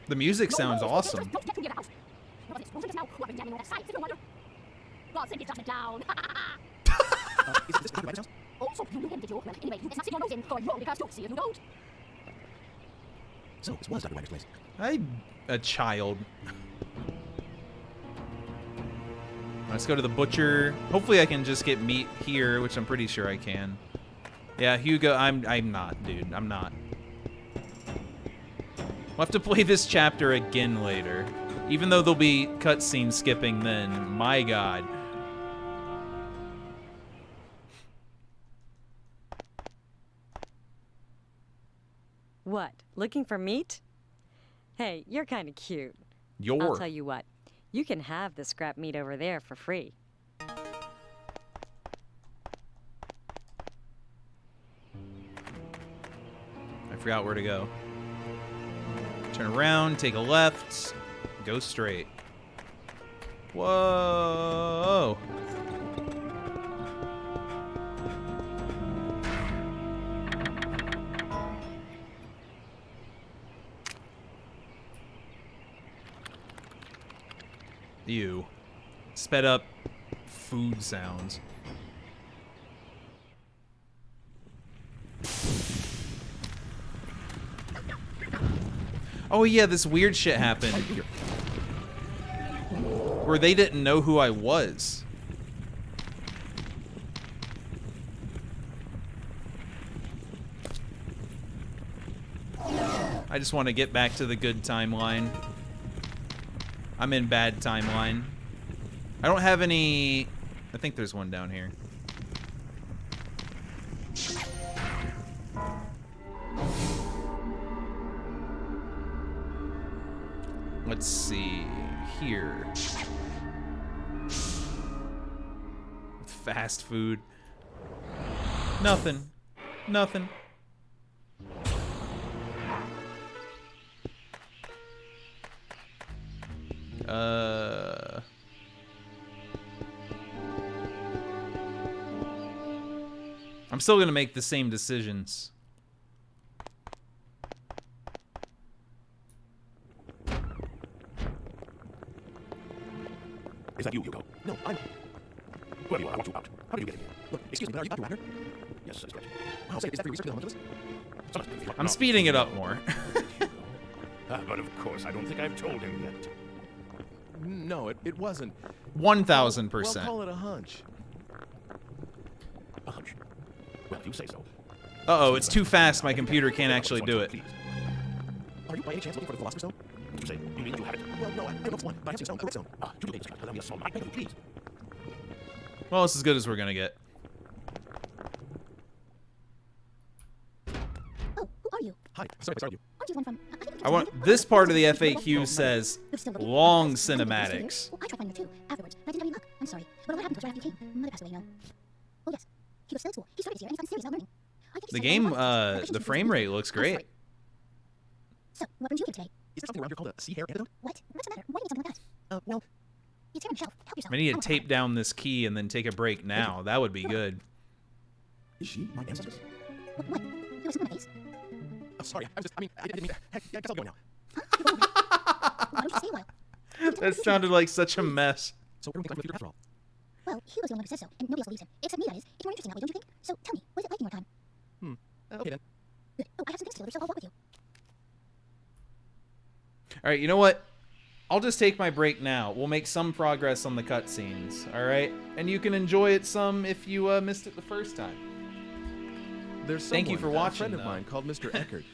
The music sounds awesome. Is this Dr. Wagner's house? Also, you knew him, did you? Well, anyway, you best stick your nose in for your regards too. See if you don't. So, this was Dr. Wagner's place. I'm a child. Let's go to the butcher. Hopefully I can just get meat here, which I'm pretty sure I can. Yeah, Hugo, I'm not, dude. I'm not. We'll have to play this chapter again later. Even though there'll be cutscene skipping then. My god. What? Looking for meat? Hey, you're kind of cute. I'll tell you what. You can have the scrap meat over there for free. I forgot where to go. Turn around, take a left, go straight. Whoa! Ew. Sped up food sounds. Oh yeah, this weird shit happened. Where they didn't know who I was. I just want to get back to the good timeline. I'm in bad timeline. I don't have any... I think there's one down here. Let's see here. Fast food. Nothing. Nothing. I'm still gonna make the same decisions. Is that you, Hugo? No, I'm... Whoever you are, I want you out. How did you get in here? Look, excuse me, but are you Dr. Wagner? Yes, that's correct. Wow, say, is that for your research on this? I'm speeding it up more. But of course, I don't think I've told him yet. No, it wasn't. 1,000%. We'll call it a hunch. A hunch? Well, you say so. Uh-oh, it's too fast. My computer can't actually do it. Are you by any chance looking for the Philosopher's Stone? You say, you mean you have it? Well, no, I don't know one, but I have seen a stone, a red stone. You do things, allow me a small mic, please. Well, it's as good as we're gonna get. Oh, who are you? Hi, sorry if I startled you. Aren't you one from... I want this part of the FAQ says long cinematics. Well, I tried finding her too, afterwards, but I didn't have any luck. I'm sorry. But what happened to us right after you came? Mother passed away, you know. Oh, yes. He was still at school. He started this year, and he's gotten serious about learning. The game, the frame rate looks great. So, what brings you here today? Is there something around here called a sea hare antidote? What? What's the matter? Why do you need something like that? Well... You tear on the shelf. Help yourself. I need to tape down this key and then take a break now. That would be good. Is she my ancestors? What? You have a scar on my face? Sorry, I didn't mean. Heck, I guess I'll go now. Why don't you stay a while? That sounded like such a mess. So everyone thinks I'm with you after all. Well, he was the only one who says so, and nobody else believes him. Except me, that is. It's more interesting that way, don't you think? So tell me, what is it like in your time? Okay then. Good. Oh, I have some things to deliver, so I'll walk with you. All right, you know what? I'll just take my break now. We'll make some progress on the cutscenes, all right? And you can enjoy it some if you missed it the first time. There's Thank you for watching, a friend of though. mine called Mr. Eckert.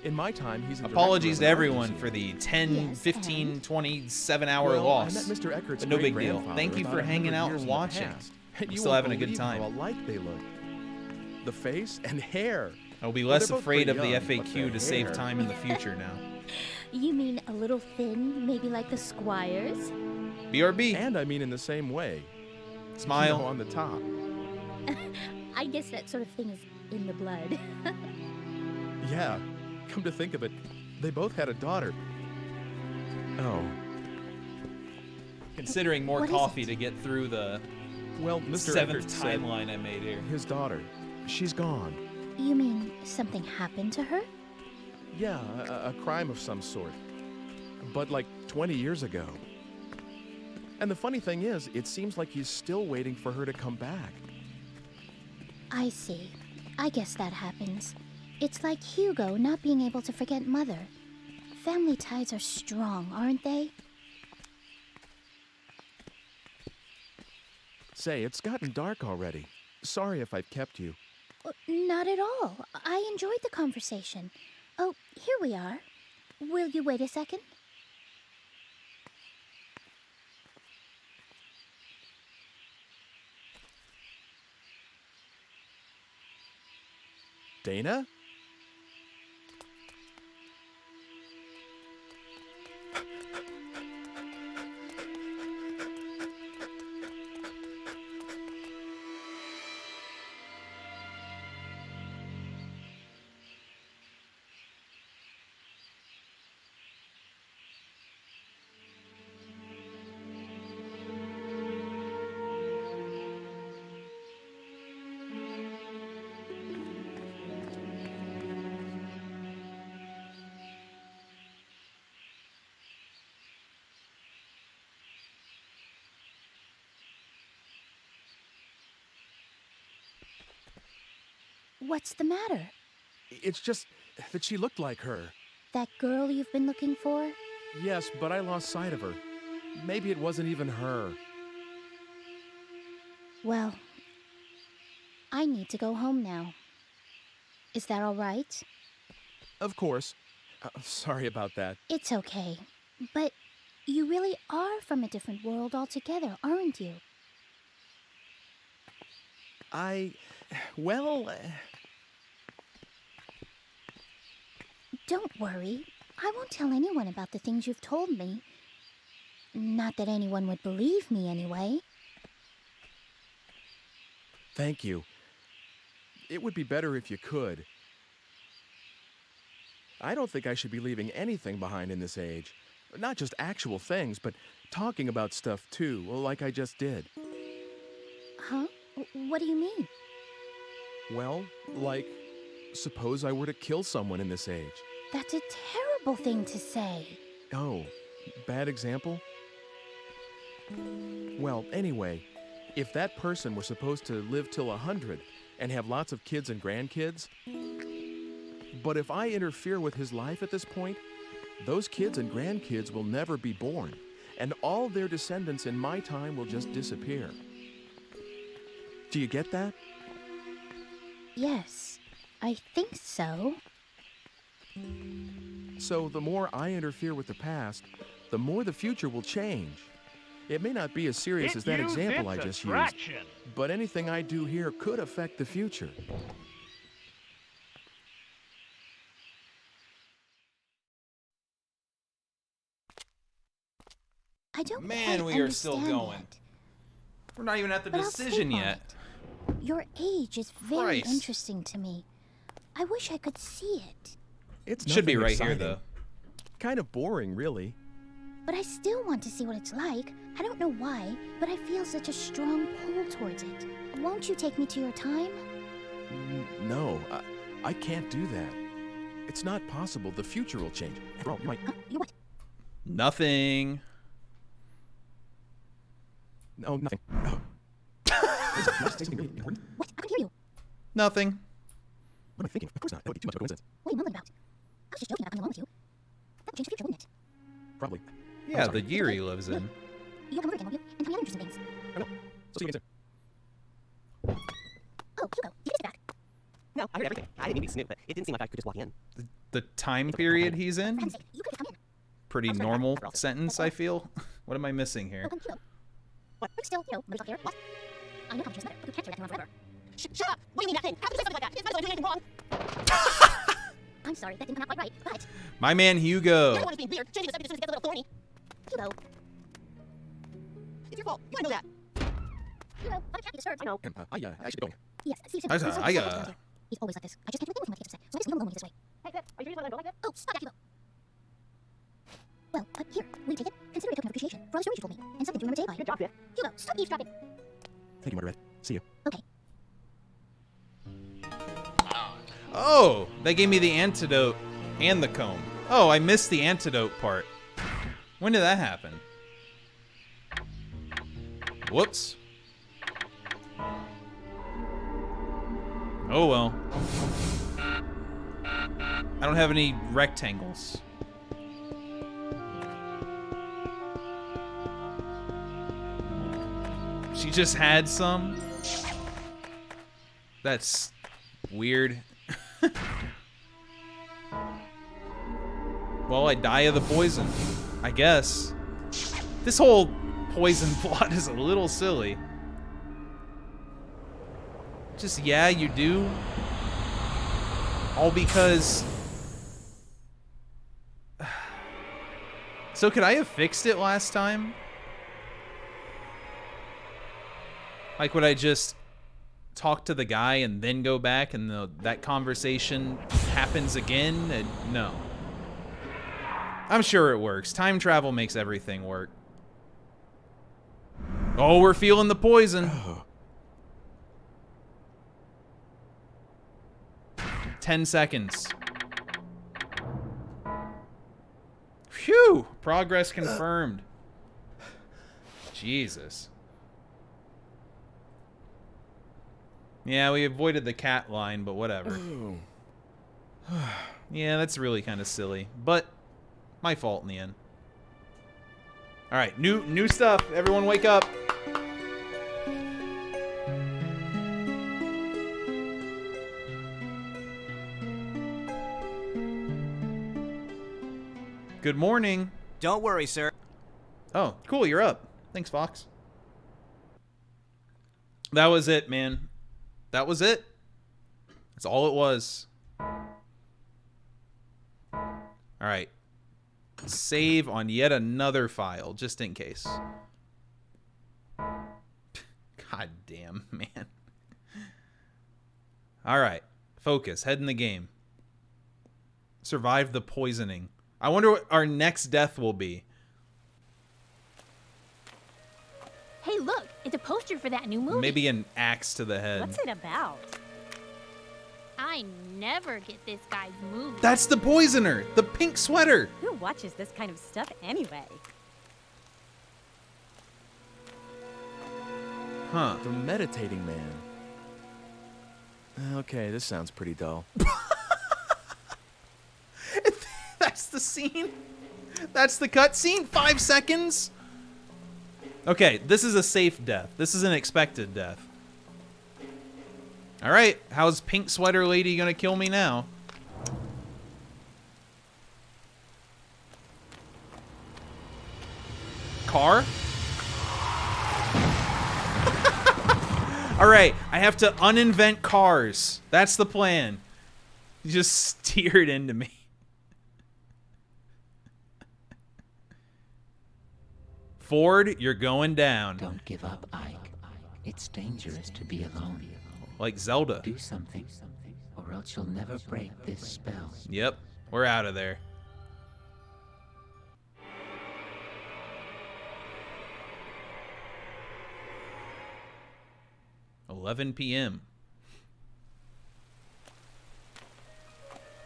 In my time, he's a Apologies to director of an art everyone museum. for the 10, 15, 27-hour Well, loss. I met Mr. Eckert's But no big deal. great-grandfather Thank you about for 100 hanging out years and in the watching. past, and I'm you still won't having a good believe time. How alike they look. The face and hair. I'll be Well, less they're both afraid of pretty the young, but FAQ the to save hair. time in the future now. You mean a little thin, maybe like the squires? BRB. And I mean in the same way. Smile. You know, on the top. I guess that sort of thing is in the blood. Yeah. Come to think of it, they both had a daughter. Oh. Considering more What is coffee it? to get through the Well, Mr. 7th Eckert said timeline I made here. his daughter. She's gone. You mean something happened to her? Yeah, a crime of some sort. But like 20 years ago. And the funny thing is, it seems like he's still waiting for her to come back. I see. I guess that happens. It's like Hugo not being able to forget Mother. Family ties are strong, aren't they? Say, it's gotten dark already. Sorry if I've kept you. Not at all. I enjoyed the conversation. Oh, here we are. Will you wait a second? Dana? What's the matter? It's just that she looked like her. That girl you've been looking for? Yes, but I lost sight of her. Maybe it wasn't even her. Well, I need to go home now. Is that all right? Of course. Sorry about that. It's okay. But you really are from a different world altogether, aren't you? Well... Don't worry. I won't tell anyone about the things you've told me. Not that anyone would believe me anyway. Thank you. It would be better if you could. I don't think I should be leaving anything behind in this age. Not just actual things, but talking about stuff too, like I just did. Huh? What do you mean? Well, like, suppose I were to kill someone in this age. That's a terrible thing to say. Oh, bad example? Well, anyway, if that person were supposed to live till 100 and have lots of kids and grandkids, but if I interfere with his life at this point, those kids and grandkids will never be born, and all their descendants in my time will just disappear. Do you get that? Yes, I think so. So the more I interfere with the past, the more the future will change. It may not be as serious as that example I just used, but anything I do here could affect the future. I don't Man, quite we are still understand going. that. We're not even at the But I'll decision sleep on yet. it. Your age is very Christ. interesting to me. I wish I could see it. It's Should be nothing right here, exciting. though. Kind of boring, really. But I still want to see what it's like. I don't know why, but I feel such a strong pull towards it. Won't you take me to your time? No, I can't do that. It's not possible the future will change. After all, you might... You what? Nothing. No, nothing. What? I couldn't hear you. Nothing. What am I thinking? Of course not. That would be too much of a coincidence. What are you mumbling about? I was just joking about coming along with you. That would change the future, wouldn't it? Probably. Yeah, the year he lives in. You'll come over again, won't you? And tell me other interesting things. I will. So see you again soon. Oh, Hugo, you get back. No, I heard everything. I didn't mean to be Snoop, but it didn't seem like I could just walk in. The time period he's in? For heaven's sake, you could have come in. Pretty normal sentence, I feel. What am I missing here? Hugo. What? But still, you know, money's not here. What? I know Confrontation's better, but you can't carry that thing on forever. Shut up! What do you mean that thing? How can you say something like that? It's not doing anything wrong. I'm sorry, that didn't come out quite right, but... My man Hugo. You're the one who's being weird. Changing the subject as soon as it gets a little thorny. Hugo. It's your fault. You gotta know that. Hugo, I'm happy to serve. I know. I should go. Yes, see you soon. He's always like this. I just can't do anything when he gets upset, so I just leave him alone when he's this way. Hey, Pip, are you sure you want to go like that? Oh, stop that, Hugo. Well, here, will you take it? Consider it a token of appreciation for all the stories you told me, and something to remember today by. Good job, Pip. Hugo, stop eavesdropping. Thank you, Margaret. See you. Okay. Oh, they gave me the antidote and the comb. Oh, I missed the antidote part. When did that happen? Whoops. Oh well. I don't have any rectangles. She just had some? That's weird. Well, I die of the poison, I guess. This whole poison plot is a little silly. Just, yeah, you do. All because... So could I have fixed it last time? Like, would I just talk to the guy and then go back and that conversation happens again? And no. I'm sure it works. Time travel makes everything work. Oh, we're feeling the poison. 10 seconds. Phew! Progress confirmed. Jesus. Yeah, we avoided the cat line, but whatever. Yeah, that's really kind of silly, but my fault in the end. All right, new stuff. Everyone wake up. Good morning. Don't worry, sir. Oh, cool, you're up. Thanks, Fox. That was it, man. That was it. That's all it was. All right. Save on yet another file, just in case. God damn, man. All right. Focus. Head in the game. Survive the poisoning. I wonder what our next death will be. Hey, look. It's a poster for that new movie. Maybe an axe to the head. What's it about? I never get this guy's movie. That's the poisoner. The pink sweater. Who watches this kind of stuff anyway? Huh. The meditating man. Okay, this sounds pretty dull. That's the scene? That's the cut scene? 5 seconds? Okay, this is a safe death. This is an expected death. All right, how's Pink Sweater Lady gonna kill me now? Car? All right, I have to uninvent cars. That's the plan. You just steered into me. Ford, you're going down. Don't give up, Ike. It's dangerous to be alone. Like Zelda. Do something, or else you'll never break this spell. Yep, we're out of there. .11 p.m.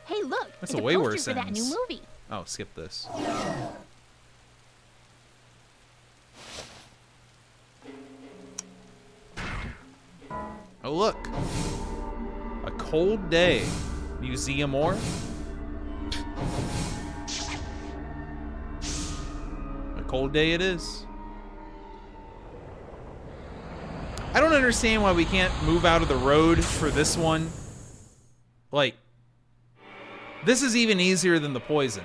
Hey, look. That's it's a a way poster worse for that new sentence. movie. Oh, skip this. Oh, look. A cold day. Museum or? A cold day it is. I don't understand why we can't move out of the road for this one. Like, this is even easier than the poison.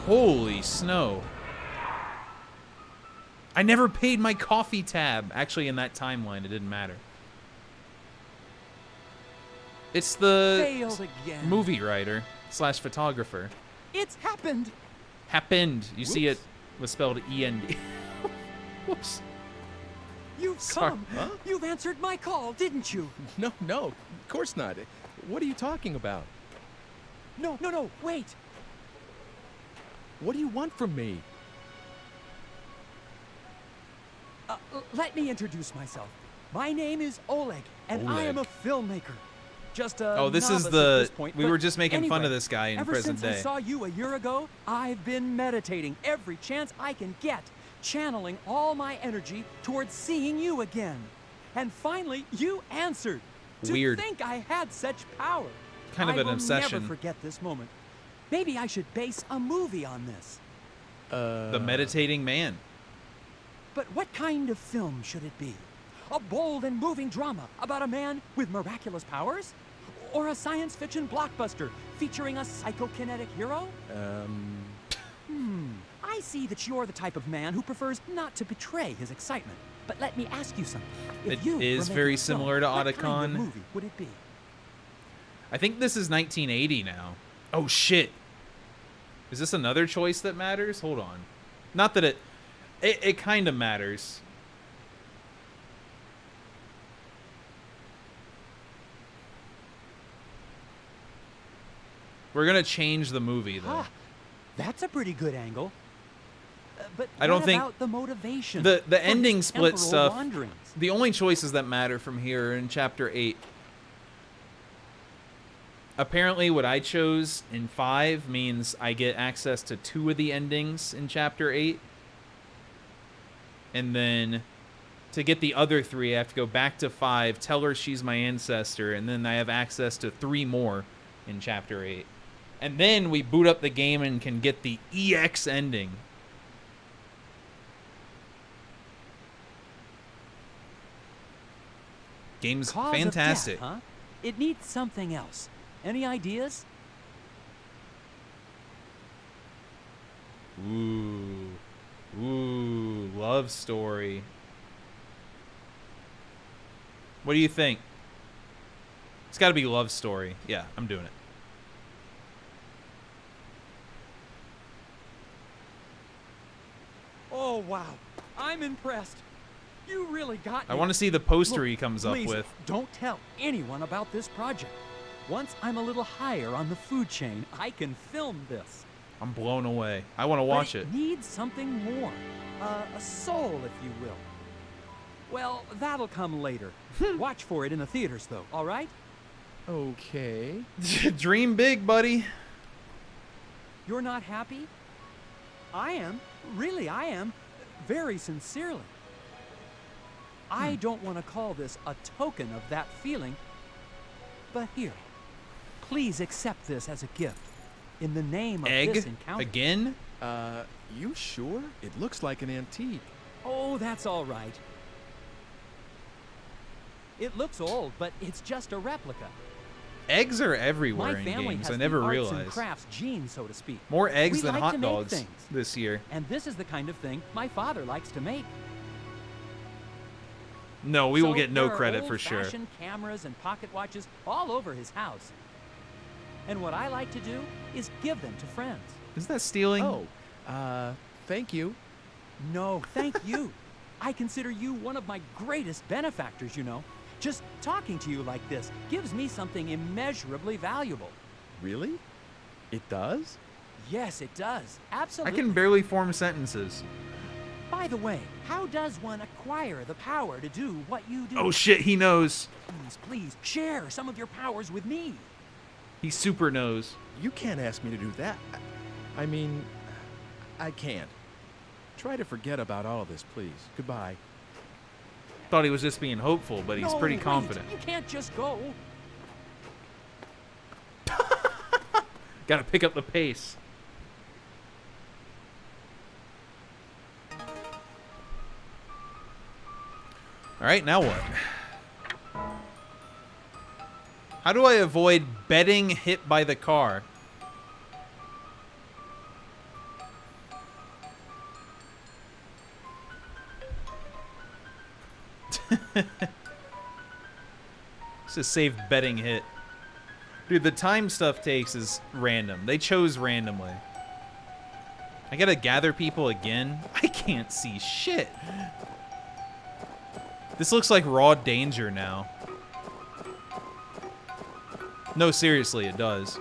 Holy snow. I never paid my coffee tab. Actually, in that timeline, it didn't matter. It's the Failed again. movie writer / photographer. It's happened. Happened. You see it Whoops. was spelled E-N-D. Whoops. You've Sorry. come. Huh? You've answered my call, didn't you? No, of course not. What are you talking about? No, wait. What do you want from me? Let me introduce myself. My name is Oleg, and I am a filmmaker. Just a Oh, this is novice at the... this point, we but were just making fun of anyway, this guy in ever present since day. I saw you a year ago, I've been meditating every chance I can get, channeling all my energy towards seeing you again. And finally, you answered. Weird. To think I had such power. Kind of I an will obsession. never forget this moment. Maybe I should base a movie on this. The meditating man. But what kind of film should it be? A bold and moving drama about a man with miraculous powers? Or a science fiction blockbuster featuring a psychokinetic hero? I see that you're the type of man who prefers not to betray his excitement. But let me ask you something. If It you were is making very a film, similar to what kind Otacon. of movie would it be? I think this is 1980 now. Oh, shit. Is this another choice that matters? Hold on. Not that it kind of matters. We're going to change the movie, though. Ah, that's a pretty good angle. But I don't what think about the motivation? the for ending his split temporal stuff. wanderings? The only choices that matter from here are in chapter 8. Apparently, what I chose in 5 means I get access to 2 of the endings in chapter 8. And then to get the other 3, I have to go back to 5, tell her she's my ancestor, and then I have access to 3 more in chapter 8. And then we boot up the game and can get the EX ending. Game's Cause of fantastic. death, huh? It needs something else. Any ideas? Ooh. Ooh, love story. What do you think? It's got to be love story. Yeah, I'm doing it. Oh, wow. I'm impressed. You really got me. I want to see the poster Look, he comes up please, with. Don't tell anyone about this project. Once I'm a little higher on the food chain, I can film this. I'm blown away. I want to watch But it. it needs something more. A soul, if you will. Well, that'll come later. Watch for it in the theaters, though, all right? Okay. Dream big, buddy. You're not happy? I am. Really, I am. Very sincerely. I don't want to call this a token of that feeling, but here, please accept this as a gift in the name of this encounter. Again? You sure? It looks like an antique. Oh, that's all right. It looks old, but it's just a replica. Eggs are everywhere My in family games. has I never the arts and realized. crafts gene, so to speak. More eggs We than like hot to make dogs things. this year. And this is the kind of thing my father likes to make. No, we will So get no there are credit for sure. old-fashioned cameras and pocket watches all over his house. And what I like to do is give them to friends. Is that stealing? Oh, thank you. No, thank you. I consider you one of my greatest benefactors, you know. Just talking to you like this gives me something immeasurably valuable. Really? It does? Yes, it does. I Absolutely. can barely form sentences. By By the way, how does one acquire the power to do what you do? Oh shit, he knows. Please, please, share some of your powers with me. He super knows. You can't ask me to do that. I mean, I can't. Try to forget about all of this, please. Goodbye. Thought he was just being hopeful, but he's No, pretty wait, confident. You can't just go. Gotta pick up the pace. Alright, now what? How do I avoid getting hit by the car? Just save betting hit. Dude, the time stuff takes is random. They chose randomly. I gotta gather people again? I can't see shit. This looks like raw danger now. No, seriously, it does.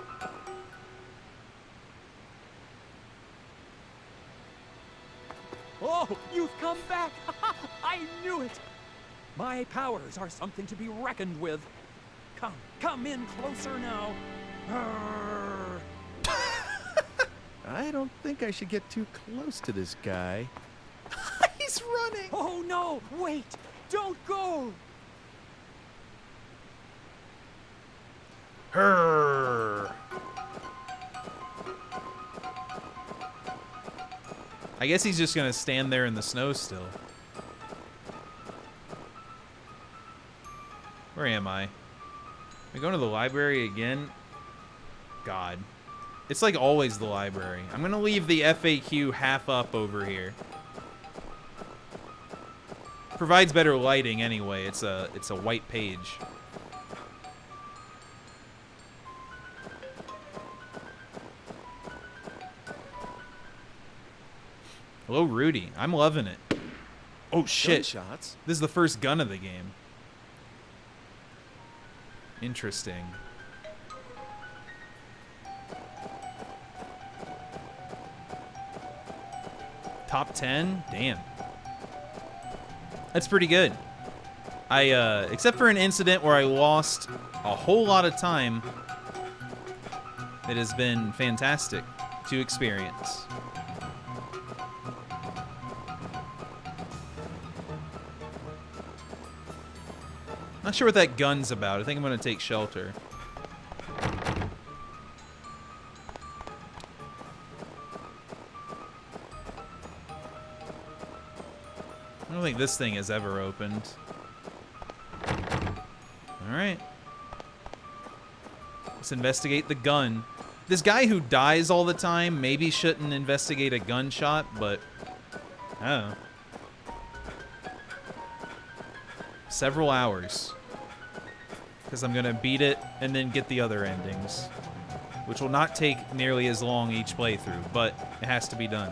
Oh, you've come back! I knew it! My powers are something to be reckoned with. Come in closer now. I don't think I should get too close to this guy. He's running! Oh no, wait! Don't go! I guess he's just gonna stand there in the snow still. Where am I? Am I going to the library again? God. It's like always the library. I'm gonna leave the FAQ half up over here. Provides better lighting anyway. It's a white page. Hello, Rudy. I'm loving it. Oh shit. Gunshots. This is the first gun of the game. Interesting. Top 10? Damn. That's pretty good. Except for an incident where I lost a whole lot of time, it has been fantastic to experience. Not sure what that gun's about. I think I'm gonna take shelter. I don't think this thing has ever opened. Alright. Let's investigate the gun. This guy who dies all the time maybe shouldn't investigate a gunshot, but I don't know. Several hours. Because I'm going to beat it and then get the other endings. Which will not take nearly as long each playthrough, but it has to be done.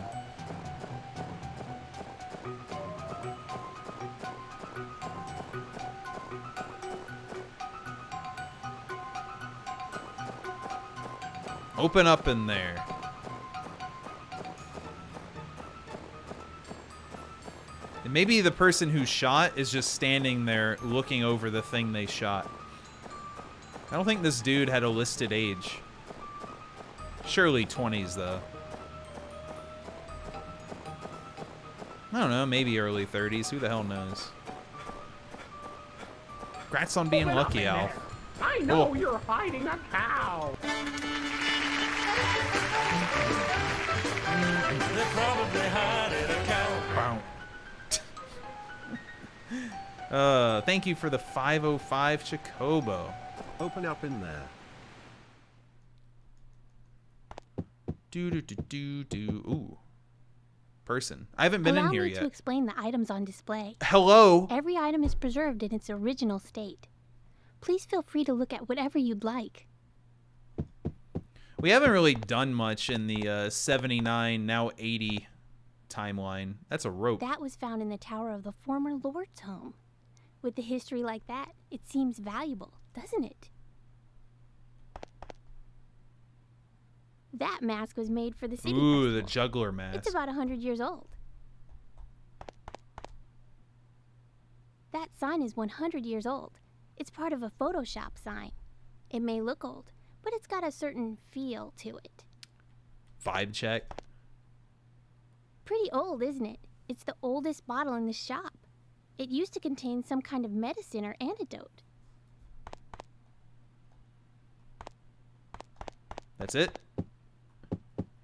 Open up in there. And maybe the person who shot is just standing there looking over the thing they shot. I don't think this dude had a listed age. Surely 20s, though. I don't know, maybe early 30s. Who the hell knows? Congrats on being lucky, Alf. I know you're hiding a cow. They're probably hiding a cow. Thank you for the 505 Chocobo. Open up in there. Ooh. Person. I haven't been in here Allow me to yet. explain the items on display. Hello? Every item is preserved in its original state. Please feel free to look at whatever you'd like. We haven't really done much in the 79, now 80 timeline. That's a rope. That was found in the tower of the former Lord's home. With a history like that, it seems valuable, doesn't it? That mask was made for the city Ooh, festival. the Juggler mask. It's about 100 years old. That sign is 100 years old. It's part of a Photoshop sign. It may look old, but it's got a certain feel to it. Vibe check. Pretty old, isn't it? It's the oldest bottle in the shop. It used to contain some kind of medicine or antidote. That's it?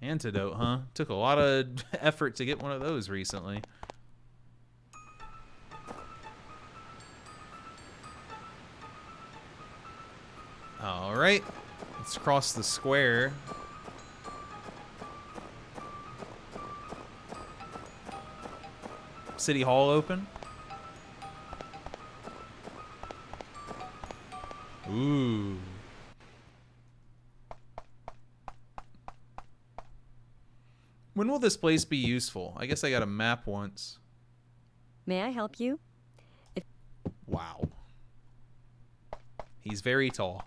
Antidote, huh? Took a lot of effort to get one of those recently. Alright. Let's cross the square. City Hall open. Ooh. When will this place be useful? I guess I got a map once. May I help you? Wow. He's very tall.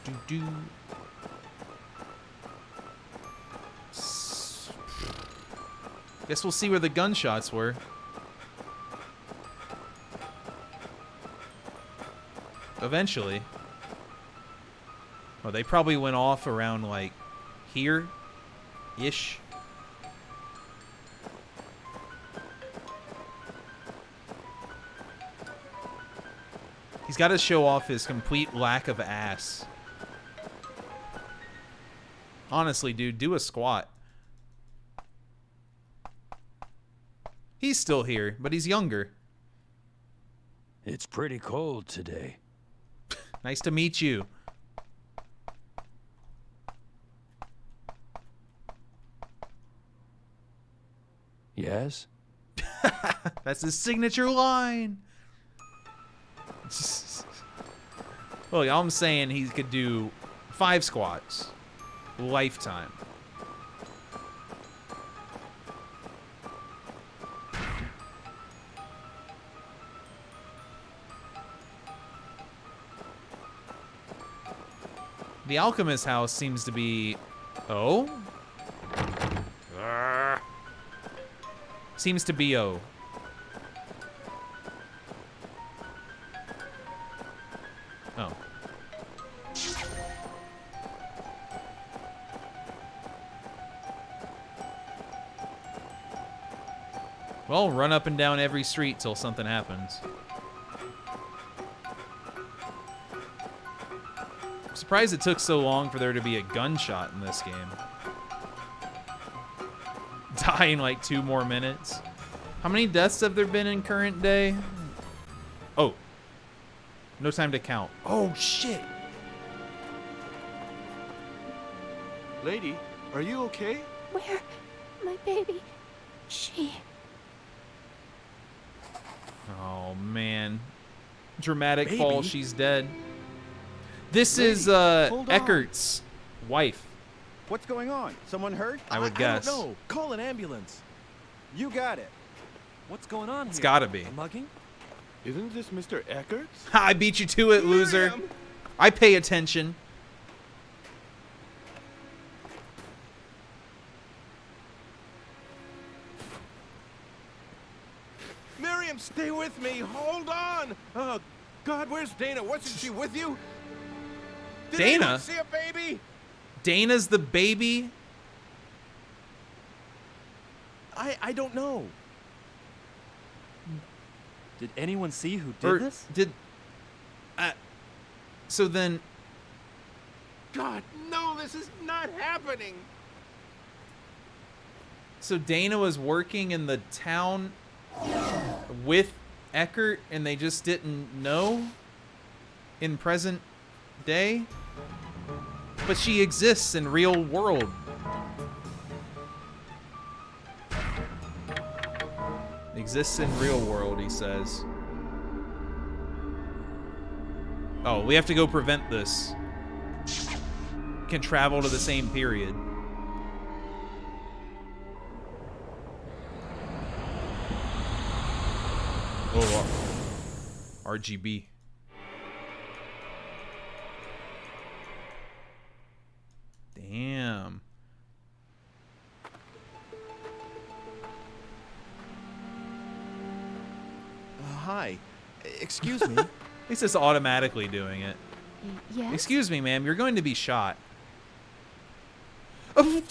Do-do. Guess we'll see where the gunshots were. Eventually. Well, they probably went off around, like, here-ish. He's got to show off his complete lack of ass. Honestly, dude, do a squat. He's still here, but he's younger. It's pretty cold today. Nice to meet you. Yes? That's his signature line. Well, all I'm saying, he could do 5 squats. Lifetime. The alchemist house seems to be... Oh? Seems to be O. Oh. Well, run up and down every street till something happens. I'm surprised it took so long for there to be a gunshot in this game. Die in like 2 more minutes. How many deaths have there been in current day? Oh. No time to count. Oh, shit. Lady, are you okay? Where? My baby. She... Oh, man. Dramatic Baby? fall, she's dead. This Lady, is hold on. Eckert's wife. What's going on? Someone hurt? I would guess. I don't know. Call an ambulance. You got it. What's going on It's here? gotta be. A mugging? Isn't this Mr. Eckert's? I beat you to it, loser. Miriam! I pay attention. Miriam, stay with me. Hold on. Oh, God, where's Dana? Wasn't she with you? Did Dana? anyone see a baby? Dana's the baby? I don't know. Did anyone see who did Or this? did... so then... God, no, this is not happening. So Dana was working in the town with Eckert and they just didn't know in present day? But she exists in real world. Exists in real world, he says. Oh, we have to go prevent this. Can travel to the same period. Oh, RGB. Damn. Excuse me. At least it's automatically doing it. Yes? Excuse me, ma'am. You're going to be shot. Oh,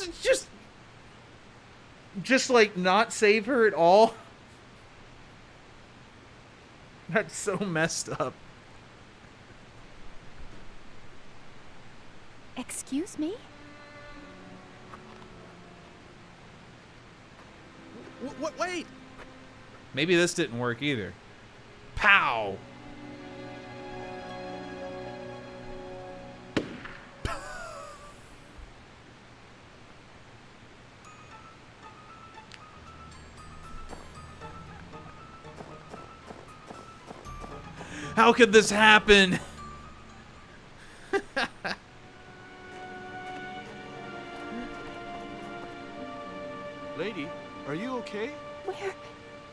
just like not save her at all. That's so messed up. Excuse me? Wait! Maybe this didn't work either. Pow! How could this happen? Lady, are you okay? Where?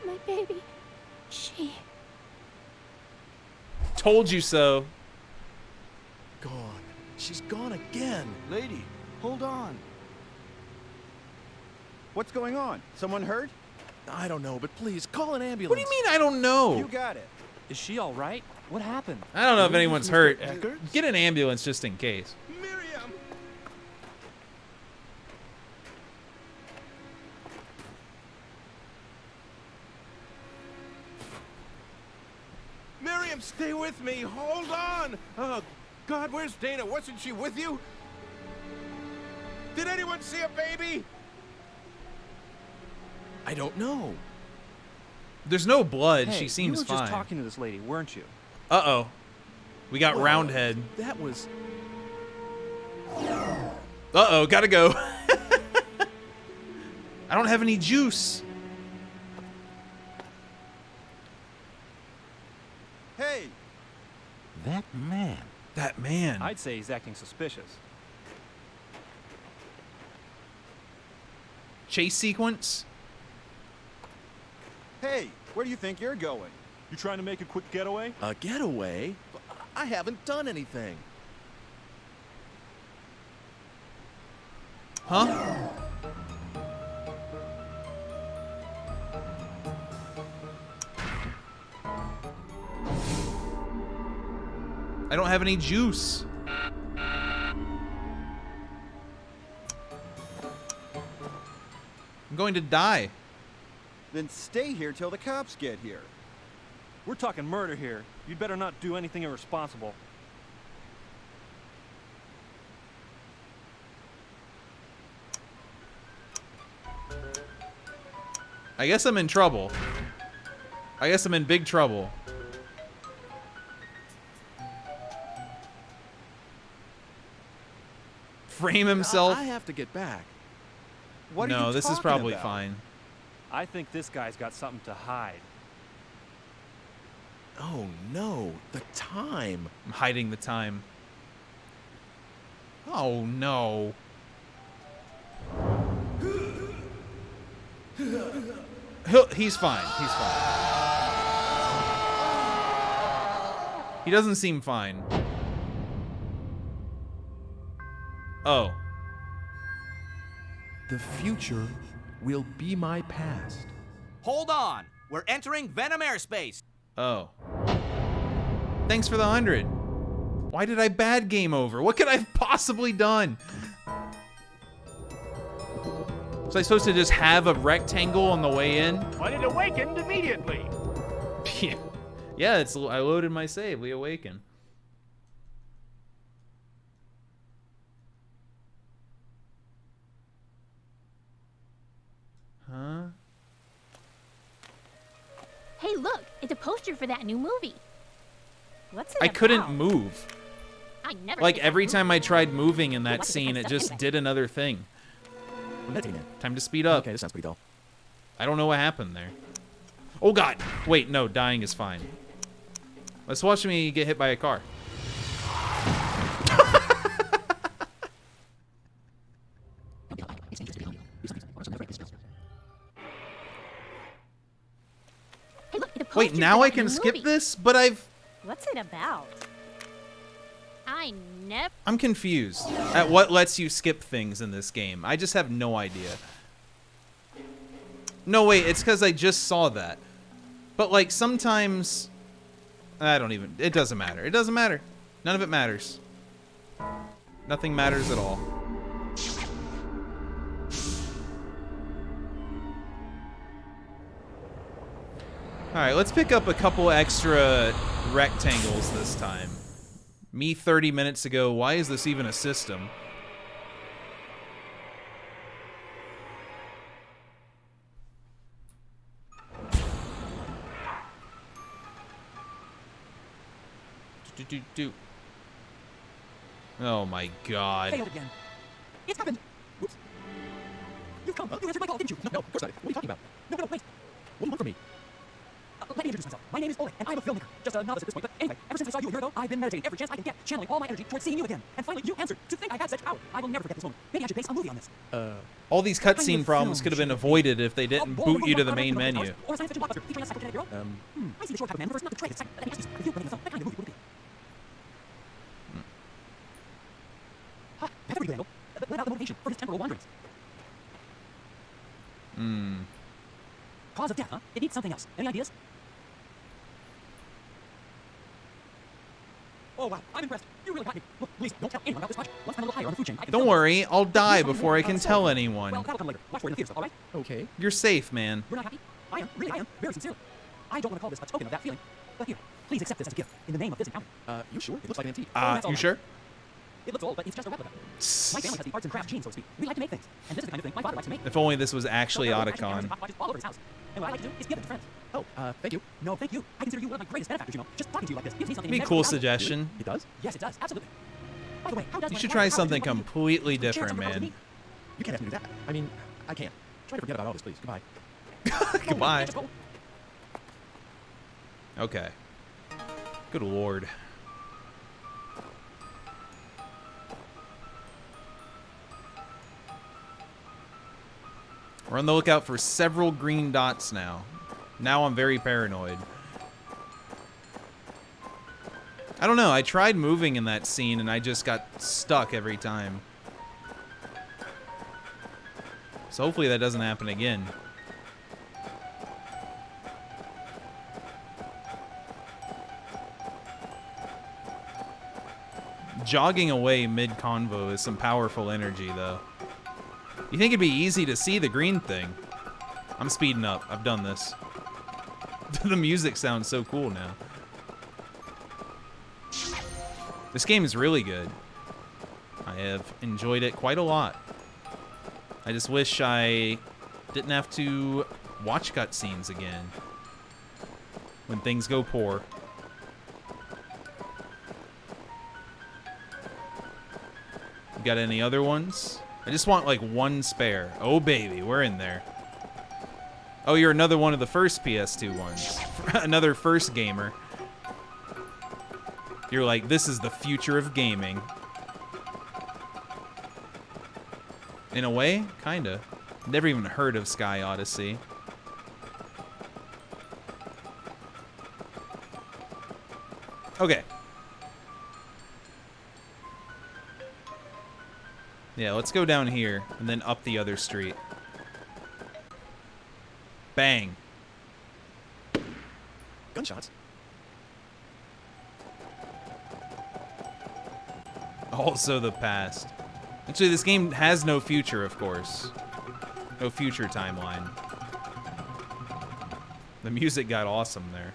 My baby. She. Told you so. Gone. She's gone again. Lady, hold on. What's going on? Someone hurt? I don't know, but please, call an ambulance. What do you mean I don't know? You got it. Is she all right? What happened? I don't know if anyone's hurt. Eggers? Get an ambulance just in case. Miriam! Miriam, stay with me. Hold on. Oh, God, where's Dana? Wasn't she with you? Did anyone see a baby? I don't know. There's no blood. Hey, She seems you were fine. just talking to this lady, weren't you? Uh-oh. We got Well, Roundhead. That was... Uh-oh, gotta go. I don't have any juice. Hey! That man. That man. I'd say he's acting suspicious. Chase sequence? Hey, where do you think you're going? You trying to make a quick getaway? A getaway? I haven't done anything. Huh? I don't have any juice. I'm going to die. Then stay here till the cops get here. We're talking murder here. You'd better not do anything irresponsible. I guess I'm in trouble. I guess I'm in big trouble. Frame himself? I have to get back. What are No, you this is talking probably about? fine. I think this guy's got something to hide. Oh no, the time. I'm hiding the time. Oh no. He's fine. He's fine. He doesn't seem fine. Oh. The future will be my past. Hold on. We're entering Venom airspace. Oh. Thanks for the 100. Why did I bad game over? What could I have possibly done? Was I supposed to just have a rectangle on the way in? But it awakened immediately. Yeah, I loaded my save. We awaken. Huh? Hey, look, it's a poster for that new movie. What's it I couldn't about? move. I never Like did every that time movie. I tried moving in that What's the scene, it stuff just anyway? did another thing. I'm meditating now. Time to speed up. Okay, this sounds pretty dull. I don't know what happened there. Oh god! Wait, no, dying is fine. Let's watch me get hit by a car. Hey, look, it's a Wait, poster now for I that can new skip movie. this? But What's it about? I never. I'm confused at what lets you skip things in this game. I just have no idea. No, wait, it's because I just saw that. But like sometimes I don't even... It doesn't matter. It doesn't matter. None of it matters. Nothing matters at all. Alright, let's pick up a couple extra rectangles this time. Me 30 minutes ago, why is this even a system? Oh my god. Failed again. It's happened. Whoops. You've come. You answered my call, didn't you? No, of course not. What are you talking about? No, wait. What do you want from me? Let me introduce myself. My name is Oleg, and I'm a filmmaker. Just a novice at this point, but anyway, ever since I saw you a year ago, I've been meditating every chance I can get, channeling all my energy towards seeing you again. And finally, you answered. To think I had such power. I will never forget this moment. Maybe I should base a movie on this. All these cutscene problems could have been avoided if they didn't boot you to the main menu. Or a science fiction blockbuster featuring a psychokinetic hero. I see the short type of man versus not the trade. Let me ask you, if you were making a film, what kind of movie would it be? That's a pretty good angle. Let out the motivation for his temporal wanderings. Cause of death, huh? It needs something else. Any ideas? Oh, wow. I'm impressed. You really got me. Look, please, don't tell anyone about this project. Once I'm a little higher on the food chain, I can Don't worry, I'll die before I can tell anyone. Well, that'll come later. Watch for it in the theater, all right? Okay. You're safe, man. You're not happy? I am. Really, I am. Very sincerely. I don't want to call this a token of that feeling. But here, please accept this as a gift in the name of this encounter. You sure? It looks like an antique. You sure? It looks old, but it's just a replica. My family has the arts and crafts gene, so to speak. We like to make things. And this is the kind of thing my father likes to make. If only this was actually So Otacon. all over his house. And what I like to do is give them to friends. Oh, thank you. No, thank you. I consider you one of my greatest benefactors, you know. Just talking to you like this gives me something Be a immeasurably cool valuable. suggestion. It does? Yes, it does. Absolutely. By the way, how does You my should wife try have something to do completely Share different, something with man. me? You can't ask me to do that. I mean, I can't. Try to forget about all this, please. Goodbye. Goodbye. Just go. Okay. Good lord. We're on the lookout for several green dots now. Now I'm very paranoid. I don't know, I tried moving in that scene and I just got stuck every time. So hopefully that doesn't happen again. Jogging away mid-convo is some powerful energy, though. You think it'd be easy to see the green thing? I'm speeding up. I've done this. The music sounds so cool now. This game is really good. I have enjoyed it quite a lot. I just wish I didn't have to watch cutscenes again when things go poor. You got any other ones? I just want like one spare. Oh baby, we're in there. Oh, you're another one of the first PS2 ones. Another first gamer. You're like, this is the future of gaming. In a way, kinda. Never even heard of Sky Odyssey. Okay. Yeah, let's go down here and then up the other street. Bang. Gunshots. Also the past. Actually, this game has no future, of course. No future timeline. The music got awesome there.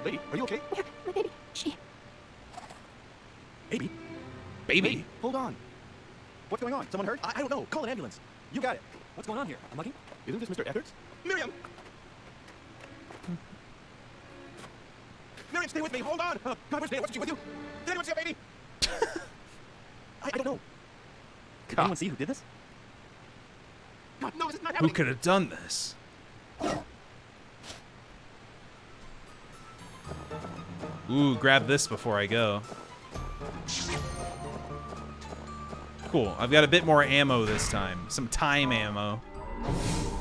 Lady, are you okay? Yeah, my baby. She. Baby? Baby? Lady, hold on. What's going on? Someone hurt? I don't know. Call an ambulance. You got it. What's going on here? I'm mugging? Isn't this Mr. Edwards? Miriam! Miriam, stay with me. Hold on. God, where's Miriam? What's she with you? Did anyone see a baby? I don't know. Did anyone see who did this? God, no, this is not happening. Who could have done this? Ooh, grab this before I go. Cool, I've got a bit more ammo this time. Some time ammo.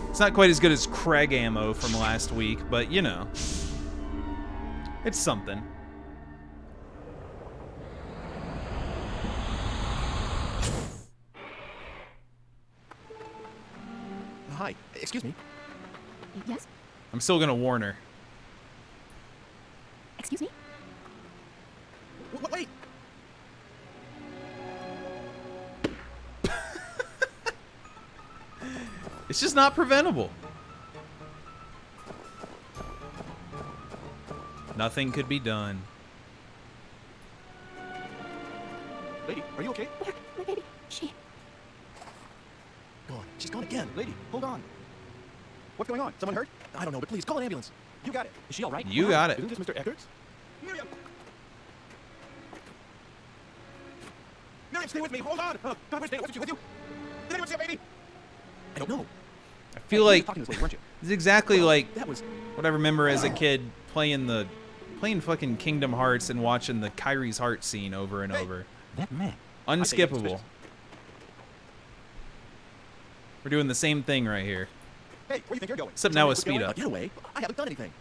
It's not quite as good as Craig ammo from last week, but you know. It's something. Hi, excuse me. Yes? I'm still gonna warn her. It's just not preventable. Nothing could be done. Lady, are you okay? My baby, she... Gone. She's gone again. Lady, hold on. What's going on? Someone hurt? I don't know, but please call an ambulance. You got it. Is she all right? You got it. Isn't this Mr. Eckers? Miriam! Miriam, stay with me. Hold on. God, where's Dana? Wasn't she with you? Did anyone see a baby? I don't know. I feel like Talking to this lady, weren't you? it's exactly like That was... what I remember as a kid playing fucking Kingdom Hearts and watching the Kyrie's Heart scene over and over. That man. Unskippable. We're doing the same thing right here. Hey, where do you think you're going? Except now with speed up. Get away. I haven't done anything.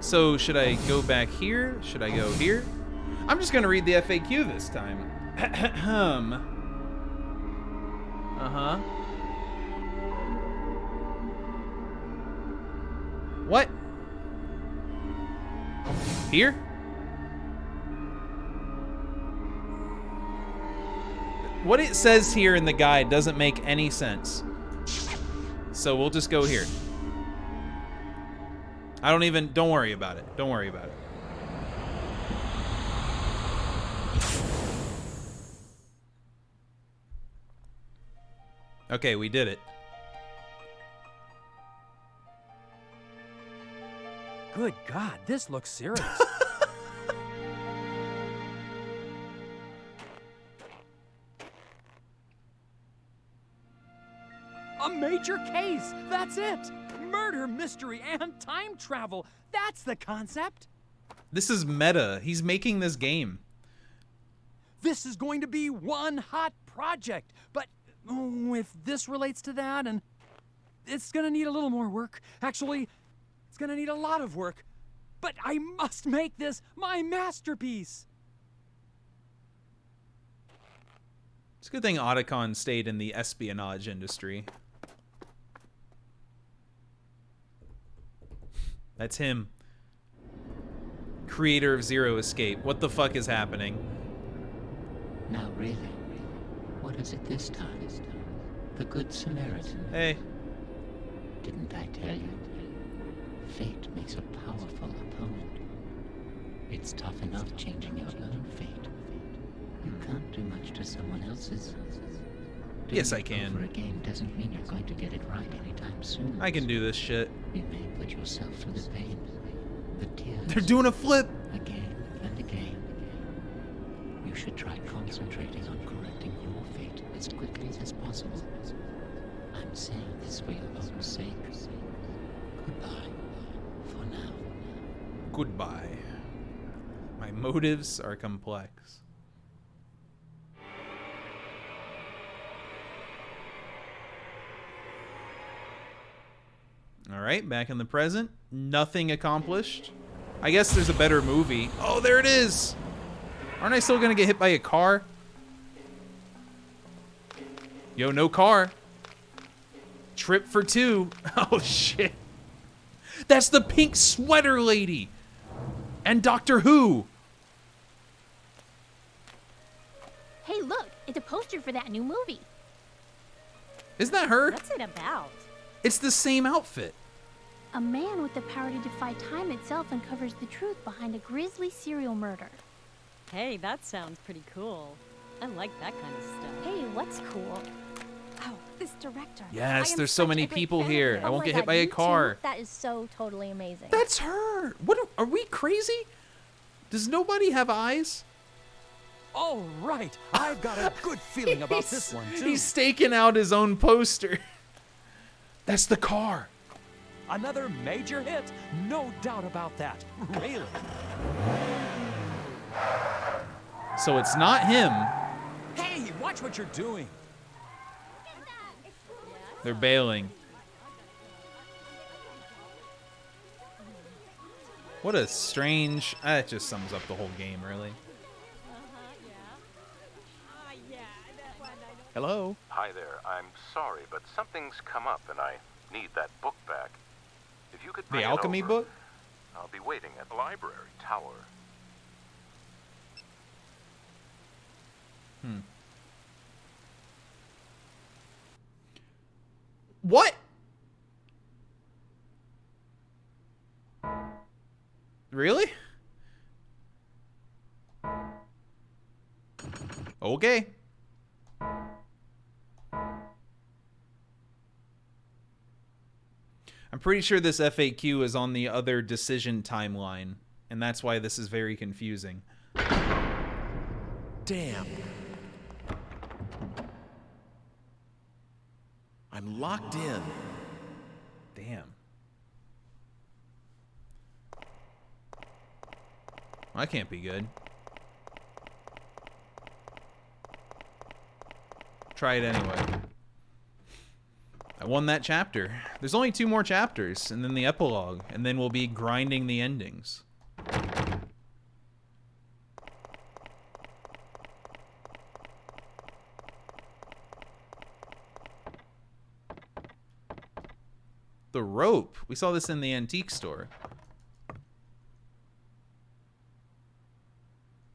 So should I go back here? Should I go here? I'm just gonna read the FAQ this time. Uh-huh. What? Here? What it says here in the guide doesn't make any sense. So we'll just go here. Don't worry about it. Don't worry about it. Okay, we did it. Good God, this looks serious. A major case! That's it! Murder, mystery, and time travel! That's the concept! This is meta. He's making this game. This is going to be one hot project, but if this relates to that, and it's gonna need a little more work. Actually, it's gonna need a lot of work. But I must make this my masterpiece! It's a good thing Otacon stayed in the espionage industry. That's him. Creator of Zero Escape. What the fuck is happening? Now really, what is it this time? The Good Samaritan. Hey. Didn't I tell you? Fate makes a powerful opponent. It's tough enough changing your own fate. You can't do much to someone else's. Yes, I can. Over a game doesn't mean you're going to get it right anytime soon. I can do this shit. You may put yourself through the pain, the tears. They're doing a flip! Again and again. You should try concentrating on correcting your fate as quickly as possible. I'm saying this for your own sake. Goodbye, for now. Goodbye. My motives are complex. Alright, back in the present. Nothing accomplished. I guess there's a better movie. Oh, there it is! Aren't I still gonna get hit by a car? Yo, no car. Trip for two. Oh, shit. That's the pink sweater lady! And Doctor Who! Hey, look, it's a poster for that new movie. Isn't that her? What's it about? It's the same outfit. A man with the power to defy time itself uncovers the truth behind a grisly serial murder. Hey, that sounds pretty cool. I like that kind of stuff. Hey, what's cool? Oh, this director. Yes, there's so many people here. I won't get hit by a car. That is so totally amazing. That's her. What are we crazy? Does nobody have eyes? All right, I've got a good feeling about this one, too. He's staking out his own poster. That's the car. Another major hit, no doubt about that. Really. So it's not him. Hey, watch what you're doing. They're bailing. What a strange... That just sums up the whole game, really. Hello? Hi there. I'm sorry, but something's come up and I need that book back. If you could bring The it alchemy over. book? I'll be waiting at the library tower. What? Really? Okay. I'm pretty sure this FAQ is on the other decision timeline, and that's why this is very confusing. Damn. I'm locked in. Damn. Well, that can't be good. Try it anyway. I won that chapter. There's only 2 more chapters, and then the epilogue, and then we'll be grinding the endings. The rope. We saw this in the antique store.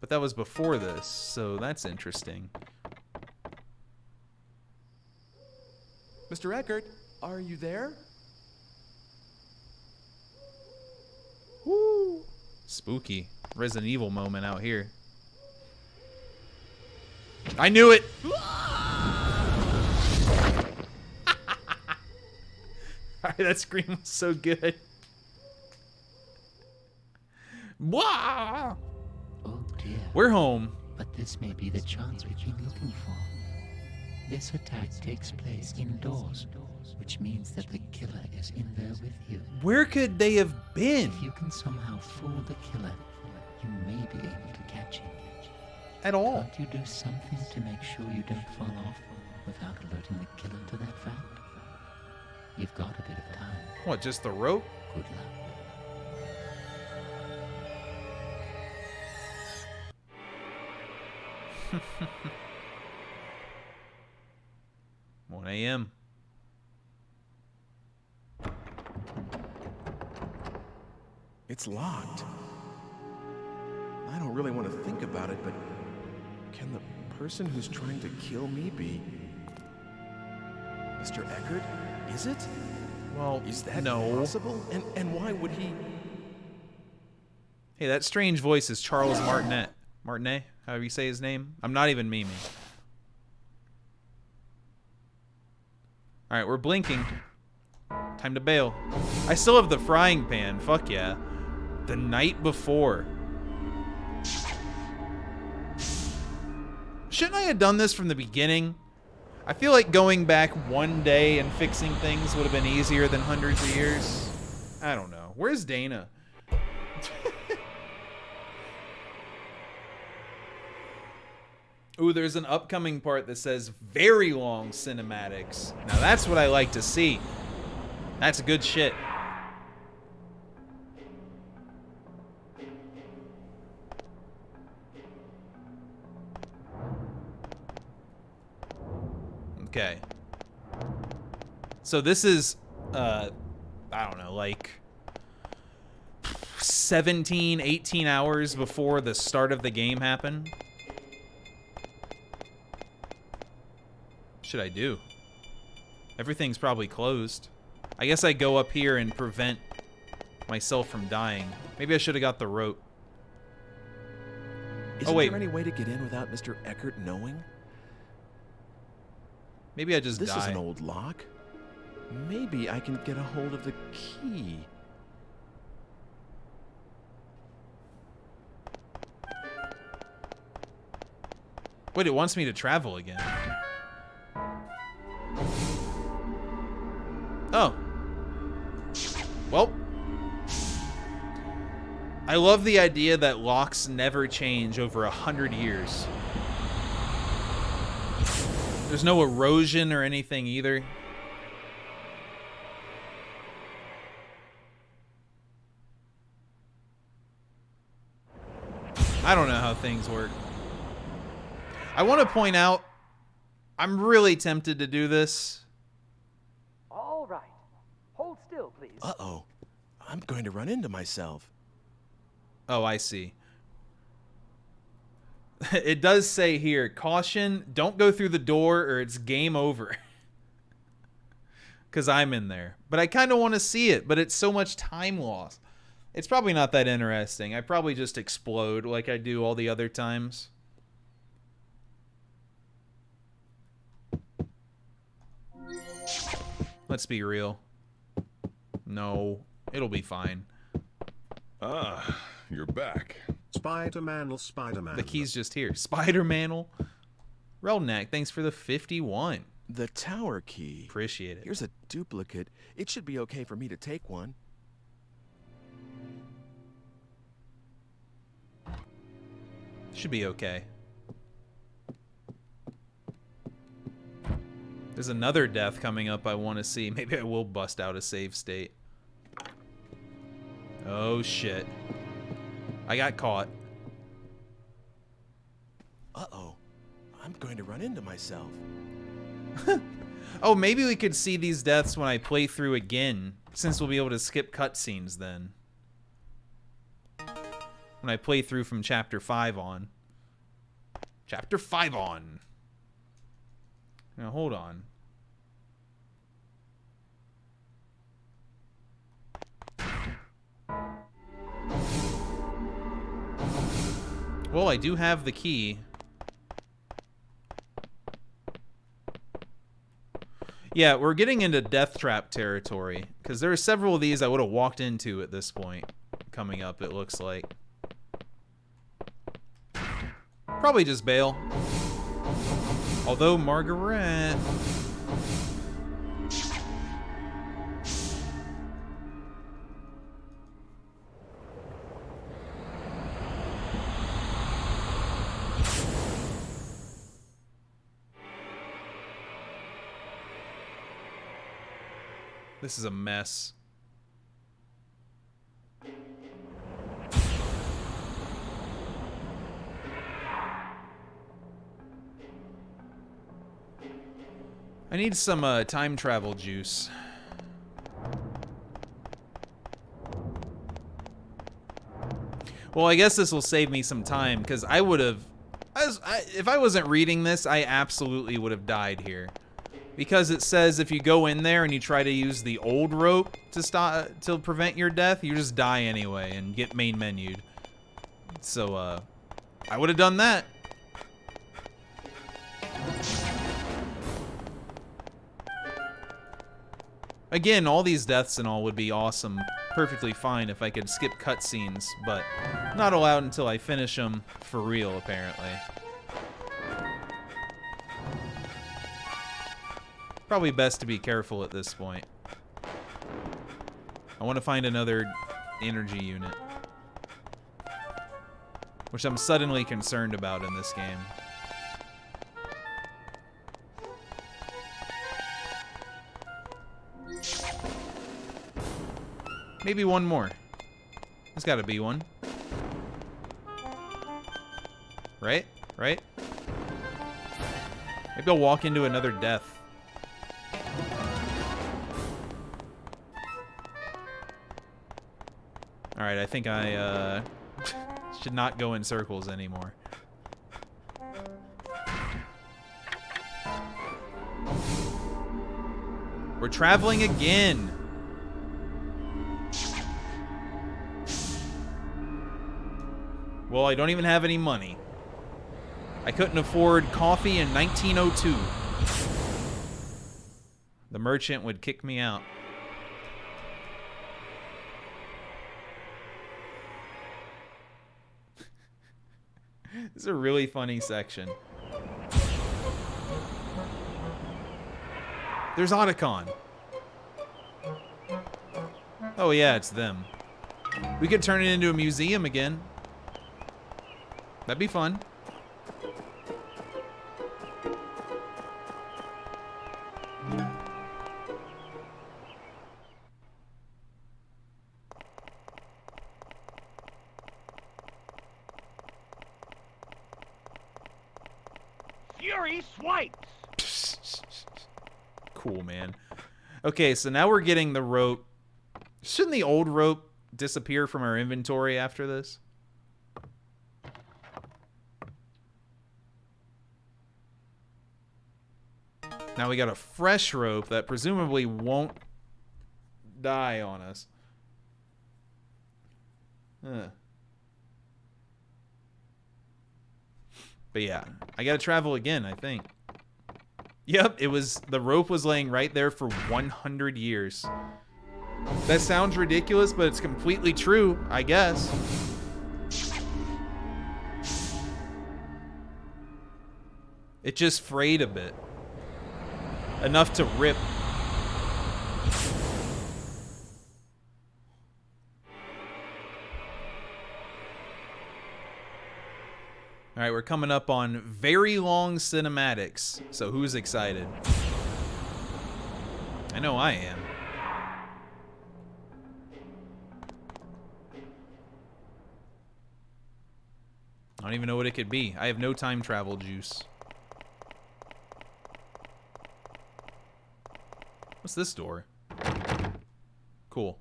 But that was before this, so that's interesting. Mr. Eckert, are you there? Woo! Spooky. Resident Evil moment out here. I knew it! Alright, that scream was so good. Wah! Oh dear. We're home. But this may be the chance we've been looking for. This attack takes place indoors, which means that the killer is in there with you. Where could they have been? If you can somehow fool the killer, you may be able to catch him. At all. Can't you do something to make sure you don't fall off without alerting the killer to that fact? You've got a bit of time. What, just the rope? Good luck. 1 a.m. It's locked. I don't really want to think about it, but can the person who's trying to kill me be Mr. Eckert? Is it? Well, is that no. possible? And why would he? Hey, that strange voice is Charles Martinet. Martinet, however you say his name. I'm not even memeing. Alright, we're blinking. Time to bail. I still have the frying pan. Fuck yeah. The night before. Shouldn't I have done this from the beginning? I feel like going back one day and fixing things would have been easier than hundreds of years. I don't know. Where's Dana? Ooh, there's an upcoming part that says very long cinematics. Now that's what I like to see. That's good shit. Okay. So this is, I don't know, like 17, 18 hours before the start of the game happened. What should I do? Everything's probably closed. I guess I go up here and prevent myself from dying. Maybe I should have got the rope. Isn't there any way to get in without Mr. Eckert knowing? Maybe I just die. This is an old lock. Maybe I can get a hold of the key. Wait, it wants me to travel again. Oh. Well. I love the idea that locks never change over 100 years. There's no erosion or anything either. I don't know how things work. I want to point out, I'm really tempted to do this. All right. Hold still, please. Uh-oh. I'm going to run into myself. Oh, I see. It does say here, caution, don't go through the door or it's game over. Because I'm in there. But I kind of want to see it, but it's so much time lost. It's probably not that interesting. I probably just explode like I do all the other times. Let's be real. No, it'll be fine. Ah, you're back. Spider-Man, Spider-Man. The key's just here. Spider-Man. Relnack, thanks for the 51. The tower key. Appreciate it. Here's a duplicate. It should be okay for me to take one. Should be okay. There's another death coming up I want to see. Maybe I will bust out a save state. Oh, shit. I got caught. Uh-oh. I'm going to run into myself. Oh, maybe we could see these deaths when I play through again, since we'll be able to skip cutscenes then. When I play through from Chapter 5 on. Chapter 5 on. Now, hold on. Well, I do have the key. Yeah, we're getting into death trap territory, because there are several of these I would have walked into at this point. Coming up, it looks like. Probably just bail. Although, Margaret... This is a mess. I need some time travel juice. Well, I guess this will save me some time, because I would have... if I wasn't reading this, I absolutely would have died here. Because it says if you go in there and you try to use the old rope to prevent your death, you just die anyway and get main menued. So, I would have done that. Again, all these deaths and all would be awesome, perfectly fine if I could skip cutscenes, but not allowed until I finish them for real, apparently. Probably best to be careful at this point. I want to find another energy unit, which I'm suddenly concerned about in this game. Maybe one more. There's got to be one. Right? Right? Maybe I'll walk into another death. Alright, I think I should not go in circles anymore. We're traveling again. Well, I don't even have any money. I couldn't afford coffee in 1902. The merchant would kick me out. This is a really funny section. There's Otacon. Oh yeah, it's them. We could turn it into a museum again. That'd be fun. Fury swipes. Cool, man. Okay, so now we're getting the rope Shouldn't the old rope disappear from our inventory after this? Now we got a fresh rope that presumably won't die on us. Huh. But yeah, I gotta travel again, I think. Yep, the rope was laying right there for 100 years. That sounds ridiculous, but it's completely true, I guess. It just frayed a bit. Enough to rip. All right, we're coming up on very long cinematics, so who's excited? I know I am. I don't even know what it could be. I have no time travel juice. What's this door? Cool.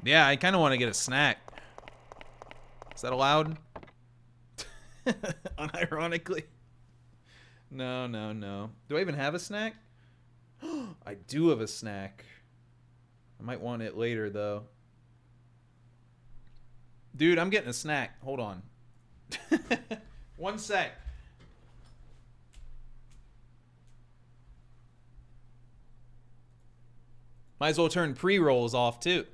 Yeah, I kind of want to get a snack. Is that allowed? Unironically. No, no, no. Do I even have a snack? I do have a snack. I might want it later, though. Dude, I'm getting a snack. Hold on. 1 sec. Might as well turn pre-rolls off, too.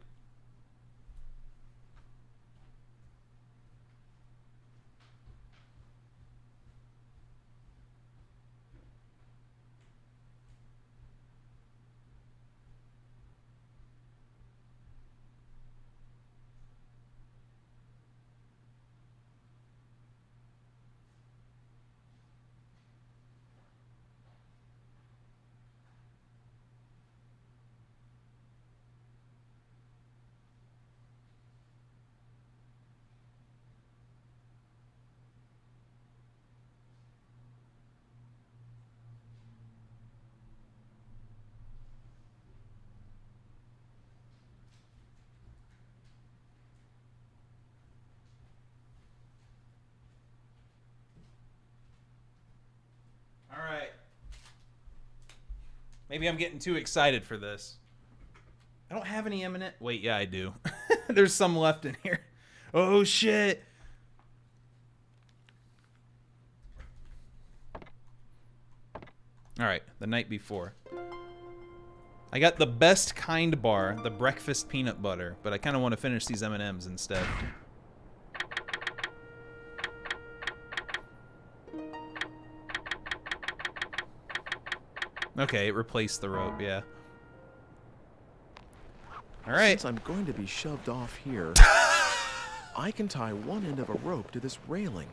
Maybe I'm getting too excited for this. I don't have any M&M. Wait, yeah, I do. There's some left in here. Oh, shit. All right, the night before. I got the best kind bar, the breakfast peanut butter, but I kind of want to finish these M&Ms instead. Okay, it replaced the rope, yeah. All right. Since I'm going to be shoved off here, I can tie one end of a rope to this railing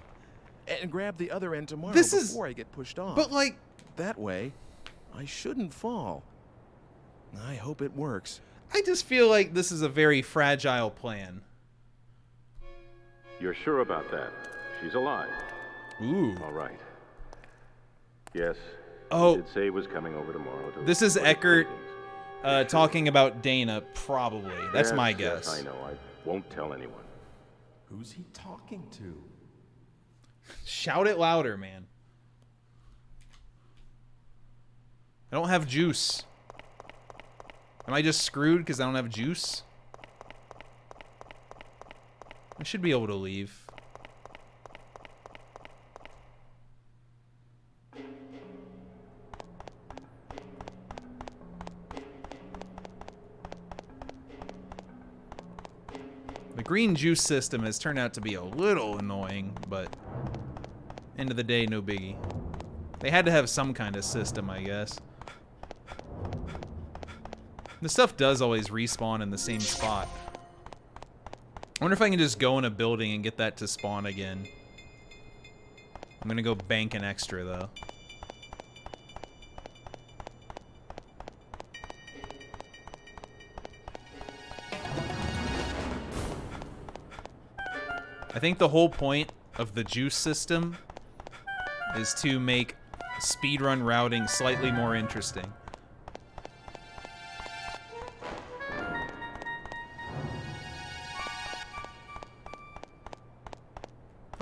and grab the other end tomorrow before I get pushed off. But like... That way, I shouldn't fall. I hope it works. I just feel like this is a very fragile plan. You're sure about that? She's alive. Ooh. All right. Yes. Oh. He did say he was coming over tomorrow. This is Eckert talking about Dana, probably. That's my guess. Yes, I know. I won't tell anyone. Who's he talking to? Shout it louder, man. I don't have juice. Am I just screwed because I don't have juice? I should be able to leave. The green juice system has turned out to be a little annoying, but end of the day, no biggie. They had to have some kind of system, I guess. The stuff does always respawn in the same spot. I wonder if I can just go in a building and get that to spawn again. I'm gonna go bank an extra, though. I think the whole point of the juice system is to make speedrun routing slightly more interesting.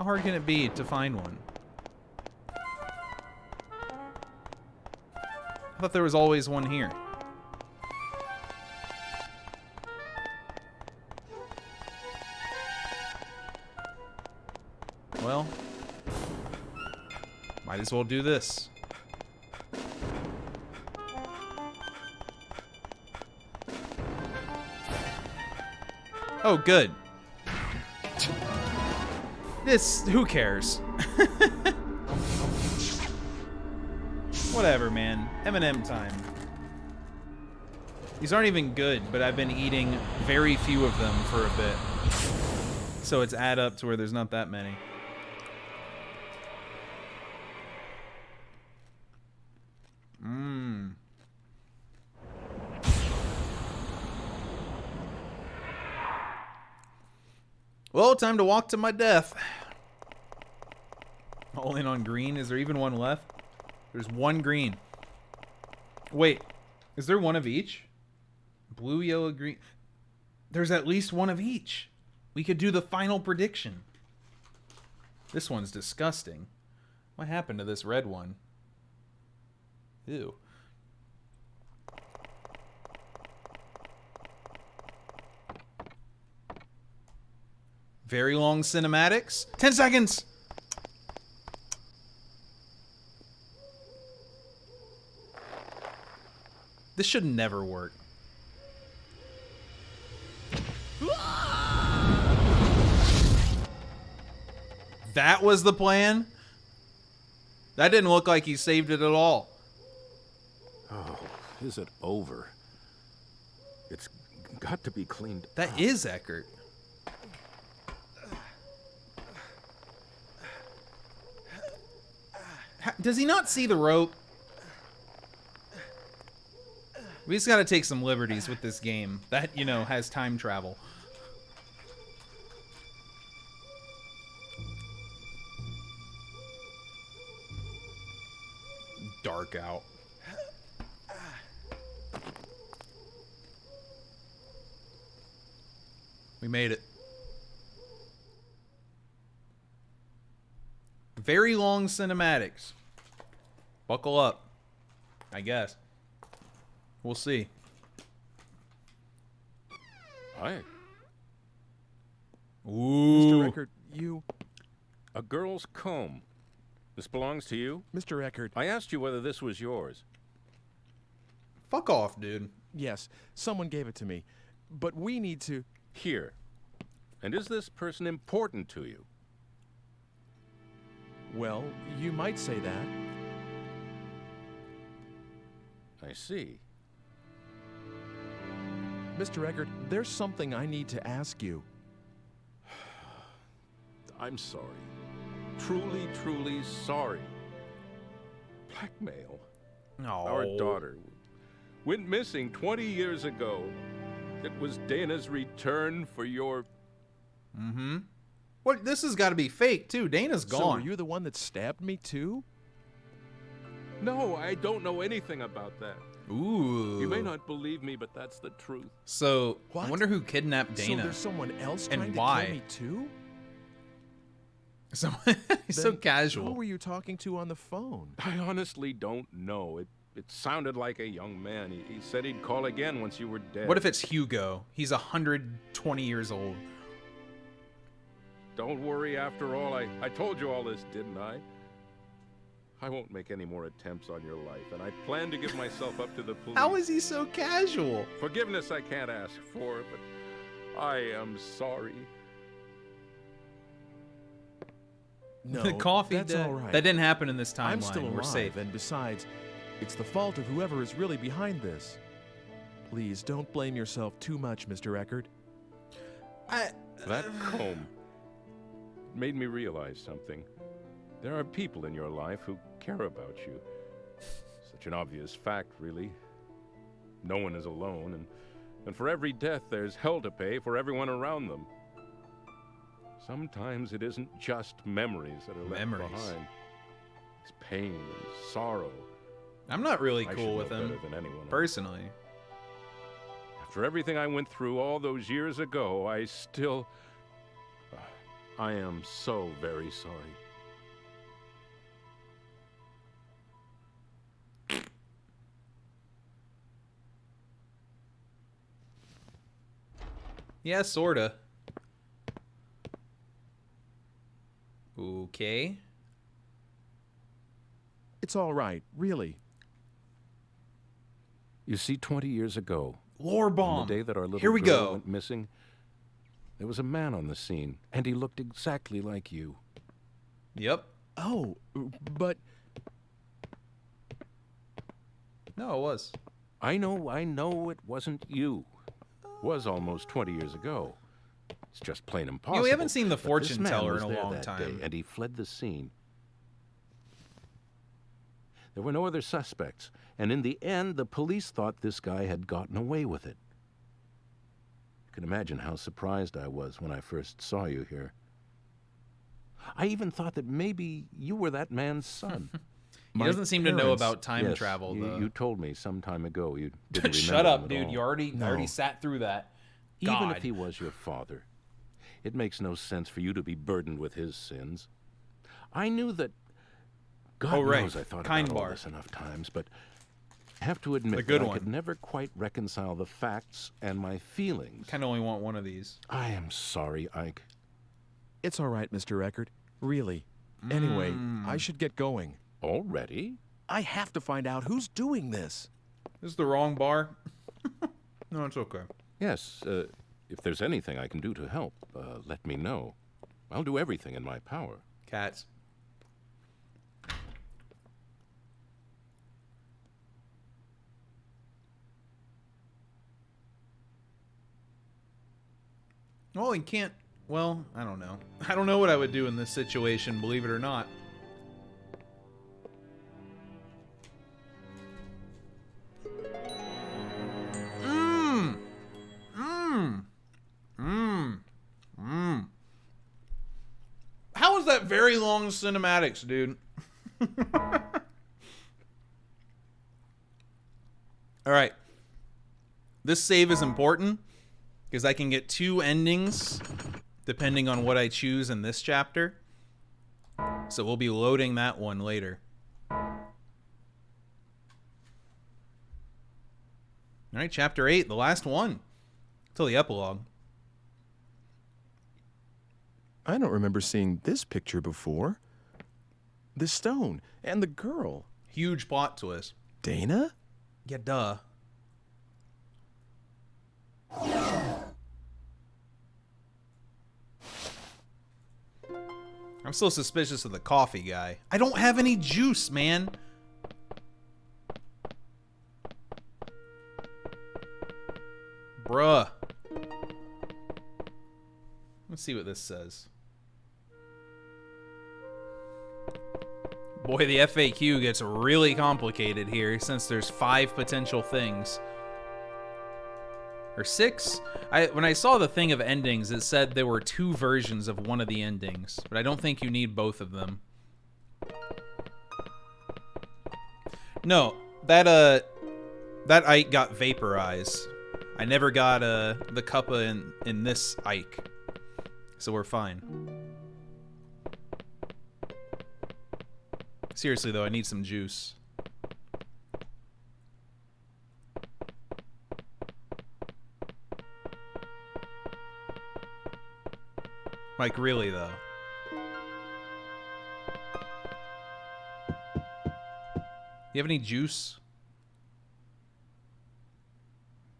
How hard can it be to find one? I thought there was always one here. Well, might as well do this. Oh, good. This, who cares? Whatever, man. M&M time. These aren't even good, but I've been eating very few of them for a bit. So it's add up to where there's not that many. Mmm. Well, time to walk to my death. All in on green. Is there even one left? There's one green. Wait, is there one of each? Blue, yellow, green. There's at least one of each. We could do the final prediction. This one's disgusting. What happened to this red one? Ew. Very long cinematics. 10 seconds! This should never work. That was the plan? That didn't look like he saved it at all. Oh, is it over? It's got to be cleaned. That is Eckert. Does he not see the rope? We just gotta take some liberties with this game that, you know, has time travel. Dark out. We made it. Very long cinematics. Buckle up, I guess. We'll see. Hi. Ooh. Mr. Eckert, you... A girl's comb. This belongs to you? Mr. Eckert. I asked you whether this was yours. Fuck off, dude. Yes, someone gave it to me. But we need to... Here. And is this person important to you? Well, you might say that. I see. Mr. Eckert, there's something I need to ask you. I'm sorry. Truly, truly sorry. Blackmail. No. Our daughter went missing 20 years ago. It was Dana's return for your... Mm-hmm. What? This has got to be fake, too. Dana's gone. So were you the one that stabbed me, too? No, I don't know anything about that. Ooh. You may not believe me, but that's the truth. So, what? I wonder who kidnapped Dana. So there's someone else and trying why? to kill me, too? So, he's so casual. Who were you talking to on the phone? I honestly don't know. It sounded like a young man. He said he'd call again once you were dead. What if it's Hugo? He's 120 years old. Don't worry, after all, I told you all this, didn't I? I won't make any more attempts on your life, and I plan to give myself up to the police. How is he so casual? Forgiveness I can't ask for, but I am sorry. No, The coffee that's dead. all right. That didn't happen in this timeline. I'm still alive, We're safe. and besides, it's the fault of whoever is really behind this. Please don't blame yourself too much, Mr. Eckert. That comb made me realize something. There are people in your life who care about you. Such an obvious fact, really. No one is alone, and for every death, there's hell to pay for everyone around them. Sometimes it isn't just memories that are left behind. It's pain and sorrow. I'm not really I cool should with know him, better than anyone else. personally. After everything I went through all those years ago, I still... I am so very sorry. Yeah, sorta. Okay. It's all right, really. You see, 20 years ago, Lore on bomb. the day that our little Here we girl go. went missing, there was a man on the scene, and he looked exactly like you. Yep. Oh, but... No, it was. I know it wasn't you. It was almost 20 years ago. It's just plain impossible. Yeah, we haven't seen the But fortune this man teller was in a there long that time. day, and he fled the scene. There were no other suspects, and in the end, the police thought this guy had gotten away with it. You can imagine how surprised I was when I first saw you here. I even thought that maybe you were that man's son. He doesn't seem to know about time travel, though. You told me some time ago you didn't remember Shut him up, at dude. all. You already sat through that. Even God. if he was your father, it makes no sense for you to be burdened with his sins. I knew that... God knows I thought about all this enough times, but I have to admit that I could never quite reconcile the facts and my feelings. Kind of only want one of these. I am sorry, Ike. It's all right, Mr. Eckert. Really. Anyway, I should get going. Already? I have to find out who's doing this. This is the wrong bar. No, it's okay. Yes, if there's anything I can do to help, let me know. I'll do everything in my power. Cats. Well, he can't... Well, I don't know. I don't know what I would do in this situation, believe it or not. How is that very long cinematics, dude? Alright. This save is important because I can get 2 endings depending on what I choose in this chapter. So we'll be loading that one later. Alright, chapter 8, the last one. Till the epilogue. I don't remember seeing this picture before. The stone and the girl. Huge plot twist. Dana? Yeah, duh. I'm still suspicious of the coffee guy. I don't have any juice, man. Bruh. Let's see what this says. Boy, the FAQ gets really complicated here since there's 5 potential things. Or 6? When I saw the thing of endings, it said there were 2 versions of one of the endings, but I don't think you need both of them. No, that Ike got vaporized. I never got the cuppa in this Ike, so we're fine. Seriously though, I need some juice. Like, really, though. You have any juice?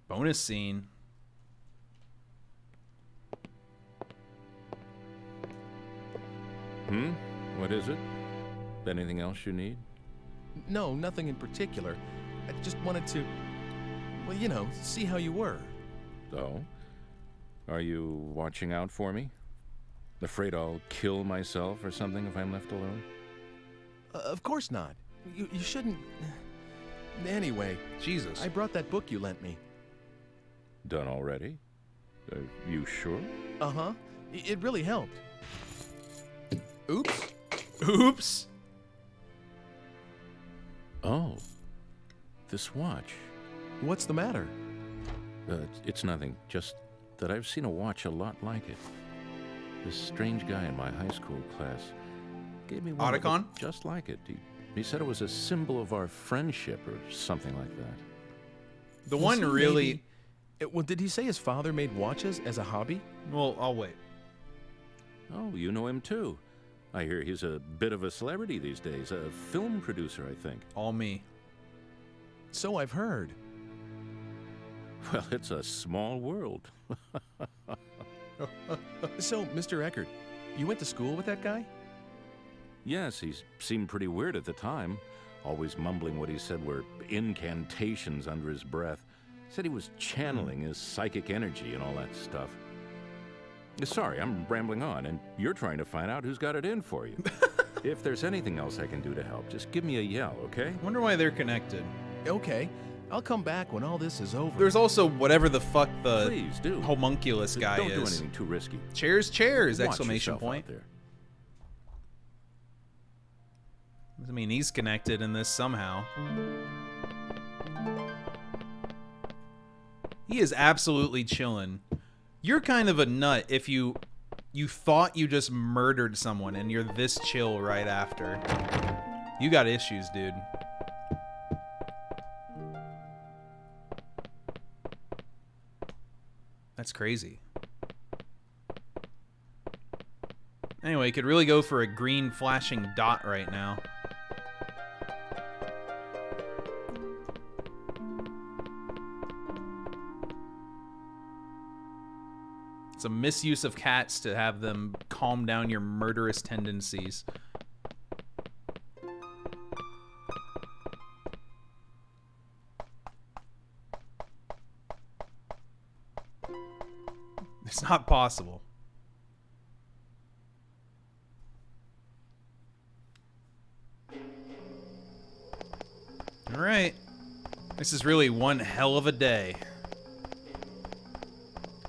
Bonus scene. What is it? Anything else you need? No, nothing in particular. I just wanted to, well, you know, see how you were. So? Are you watching out for me? Afraid I'll kill myself or something if I'm left alone? Of course not. You shouldn't... Anyway. Jesus. I brought that book you lent me. Done already? You sure? Uh-huh. It really helped. Oops. Oops. Oh. This watch. What's the matter? It's nothing. Just that I've seen a watch a lot like it. This strange guy in my high school class gave me one that Otacon? looked just like it. He said it was a symbol of our friendship or something like that. The one really... Well, did he say his father made watches as a hobby? Well, I'll wait. Oh, you know him too. I hear he's a bit of a celebrity these days. A film producer, I think. All me. So I've heard. Well, it's a small world. So, Mr. Eckert, you went to school with that guy? Yes, he seemed pretty weird at the time. Always mumbling what he said were incantations under his breath. Said he was channeling his psychic energy and all that stuff. Sorry, I'm rambling on, and you're trying to find out who's got it in for you. If there's anything else I can do to help, just give me a yell, okay? Wonder why they're connected. Okay. I'll come back when all this is over. There's also whatever the fuck the Please do. homunculus guy Don't is. do anything too risky. Chairs, chairs! Watch Exclamation yourself point. out there. I mean, he's connected in this somehow. He is absolutely chilling. You're kind of a nut if you thought you just murdered someone and you're this chill right after. You got issues, dude. That's crazy. Anyway, could really go for a green flashing dot right now. It's a misuse of cats to have them calm down your murderous tendencies. It's not possible. All right. This is really one hell of a day.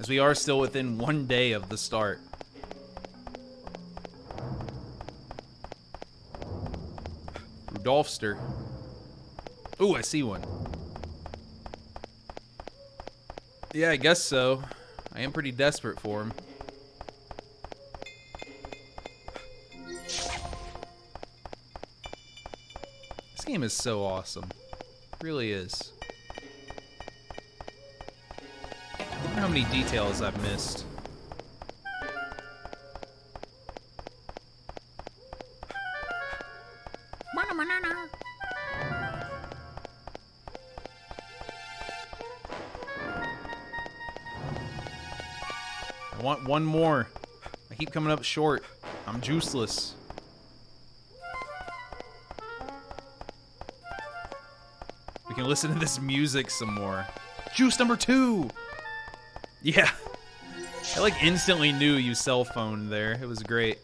As we are still within 1 day of the start. Rudolphster. Ooh, I see one. Yeah, I guess so. I am pretty desperate for him. This game is so awesome. It really is. I wonder how many details I've missed. I want one more. I keep coming up short. I'm juiceless. We can listen to this music some more. Juice number 2! Yeah. I like instantly knew you cell phoned there. It was great.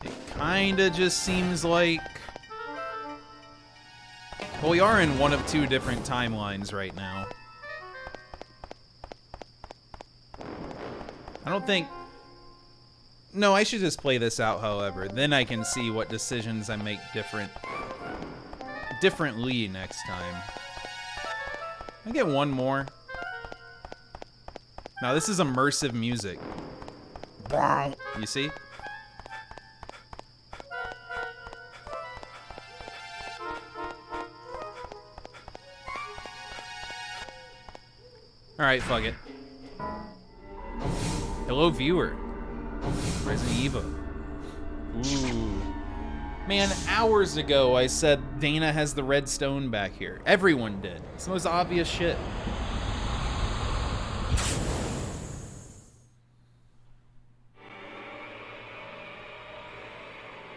It kinda just seems like... Well, we are in one of 2 different timelines right now. I don't think... No, I should just play this out, however. Then I can see what decisions I make differently next time. Can I get one more? Now, this is immersive music. You see? Alright, fuck it. Hello, viewer. Resident Evil. Ooh. Man, hours ago I said Dana has the red stone back here. Everyone did. It's the most obvious shit.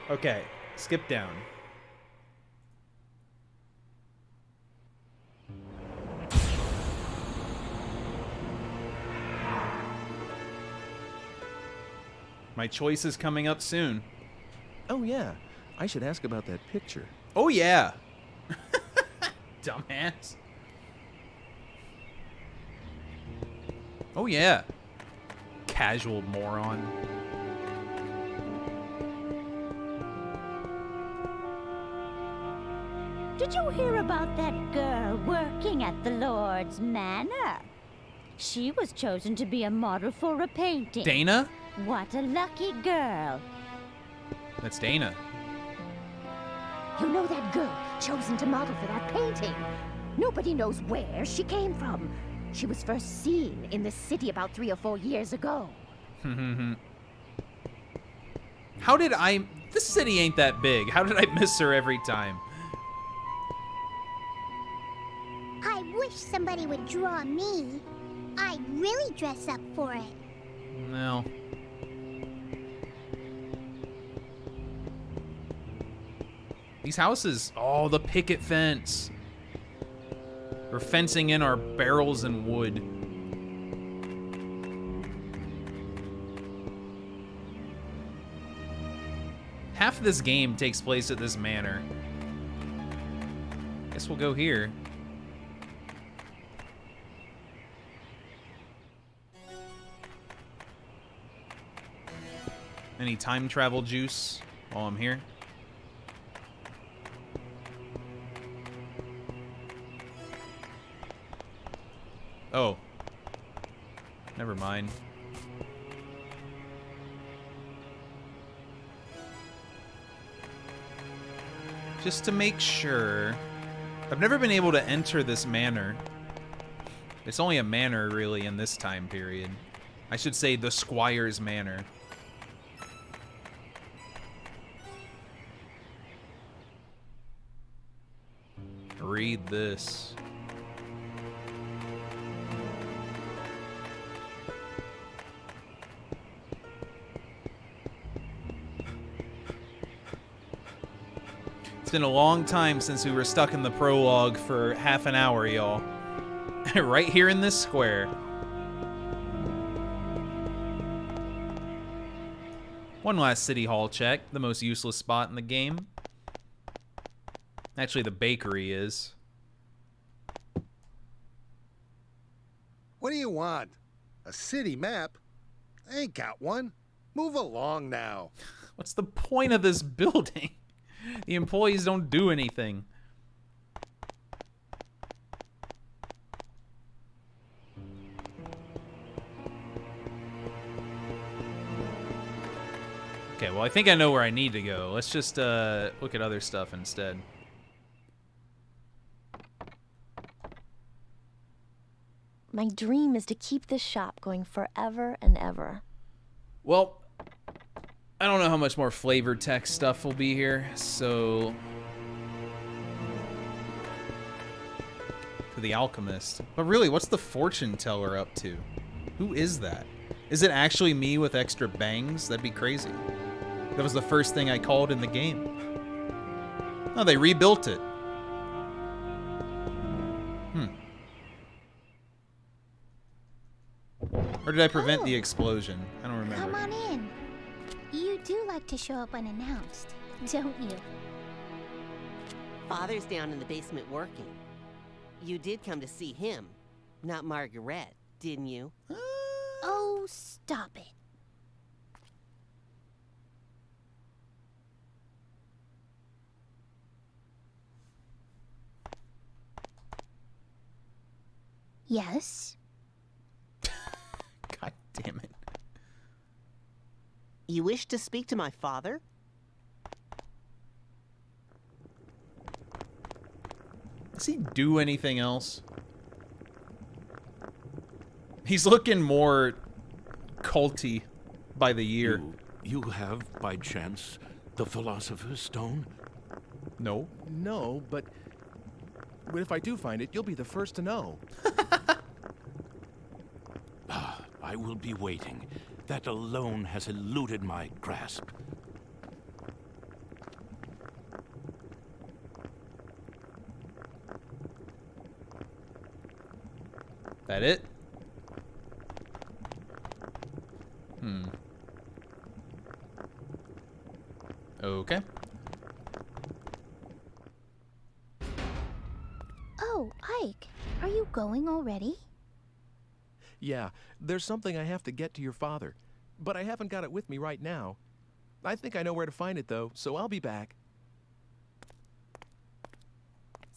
Okay, skip down. My choice is coming up soon. Oh, yeah. I should ask about that picture. Oh, yeah. Dumbass. Oh, yeah. Casual moron. Did you hear about that girl working at the Lord's manor? She was chosen to be a model for a painting. Dana? What a lucky girl. That's Dana. You know that girl chosen to model for that painting? Nobody knows where she came from. She was first seen in the city about 3 or 4 years ago. How did I... This city ain't that big. How did I miss her every time? I wish somebody would draw me. I'd really dress up for it. No. These houses... Oh, the picket fence. We're fencing in our barrels and wood. Half of this game takes place at this manor. Guess we'll go here. Any time travel juice while I'm here? Oh. Never mind. Just to make sure. I've never been able to enter this manor. It's only a manor, really, in this time period. I should say the Squire's Manor. Read this. It's been a long time since we were stuck in the prologue for half an hour, y'all. Right here in this square. One last City Hall check, the most useless spot in the game. Actually, the bakery is. What do you want? A city map? I ain't got one. Move along now. What's the point of this building? The employees don't do anything. Okay, well, I think I know where I need to go. Let's just look at other stuff instead. My dream is to keep this shop going forever and ever. Well, I don't know how much more flavor text stuff will be here, so... To the alchemist. But really, what's the fortune teller up to? Who is that? Is it actually me with extra bangs? That'd be crazy. That was the first thing I called in the game. Oh, they rebuilt it. Or did I prevent the explosion? I don't remember. Come on in. You do like to show up unannounced, don't you? Father's down in the basement working. You did come to see him, not Margaret, didn't you? Oh, stop it. Yes? God damn it. You wish to speak to my father? Does he do anything else? He's looking more culty by the year. You have, by chance, the Philosopher's Stone? No. No, but if I do find it, you'll be the first to know. I will be waiting. That alone has eluded my grasp. That it? Okay. Oh, Ike, are you going already? Yeah, there's something I have to get to your father, but I haven't got it with me right now. I think I know where to find it, though, so I'll be back.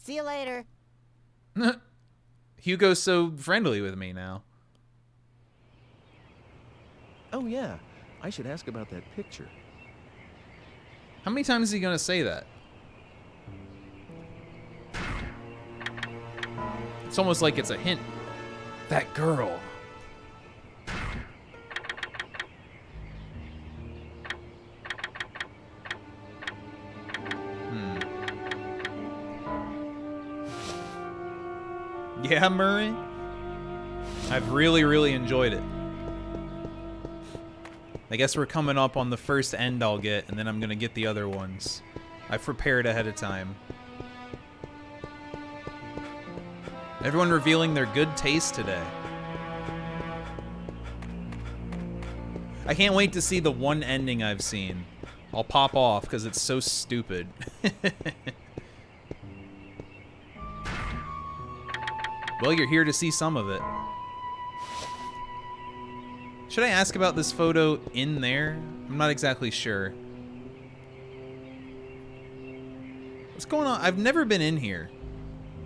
See you later. Hugo's so friendly with me now. Oh, yeah. I should ask about that picture. How many times is he gonna say that? It's almost like it's a hint. That girl. Yeah, Murray? I've really, really enjoyed it. I guess we're coming up on the first end I'll get, and then I'm gonna get the other ones. I've prepared ahead of time. Everyone revealing their good taste today. I can't wait to see the one ending I've seen. I'll pop off because it's so stupid. Well, you're here to see some of it. Should I ask about this photo in there? I'm not exactly sure. What's going on? I've never been in here,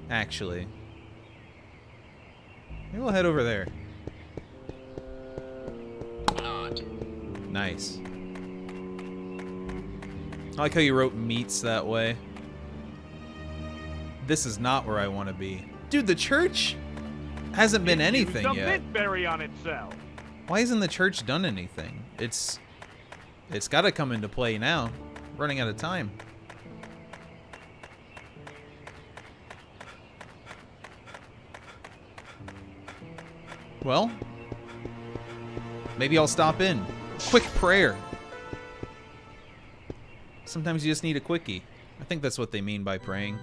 actually. Maybe we'll head over there. Nice. I like how you wrote meats that way. This is not where I want to be. Dude, the church hasn't been anything yet. Berry on itself. Why hasn't the church done anything? It's got to come into play now. Running out of time. Well, maybe I'll stop in. Quick prayer. Sometimes you just need a quickie. I think that's what they mean by praying.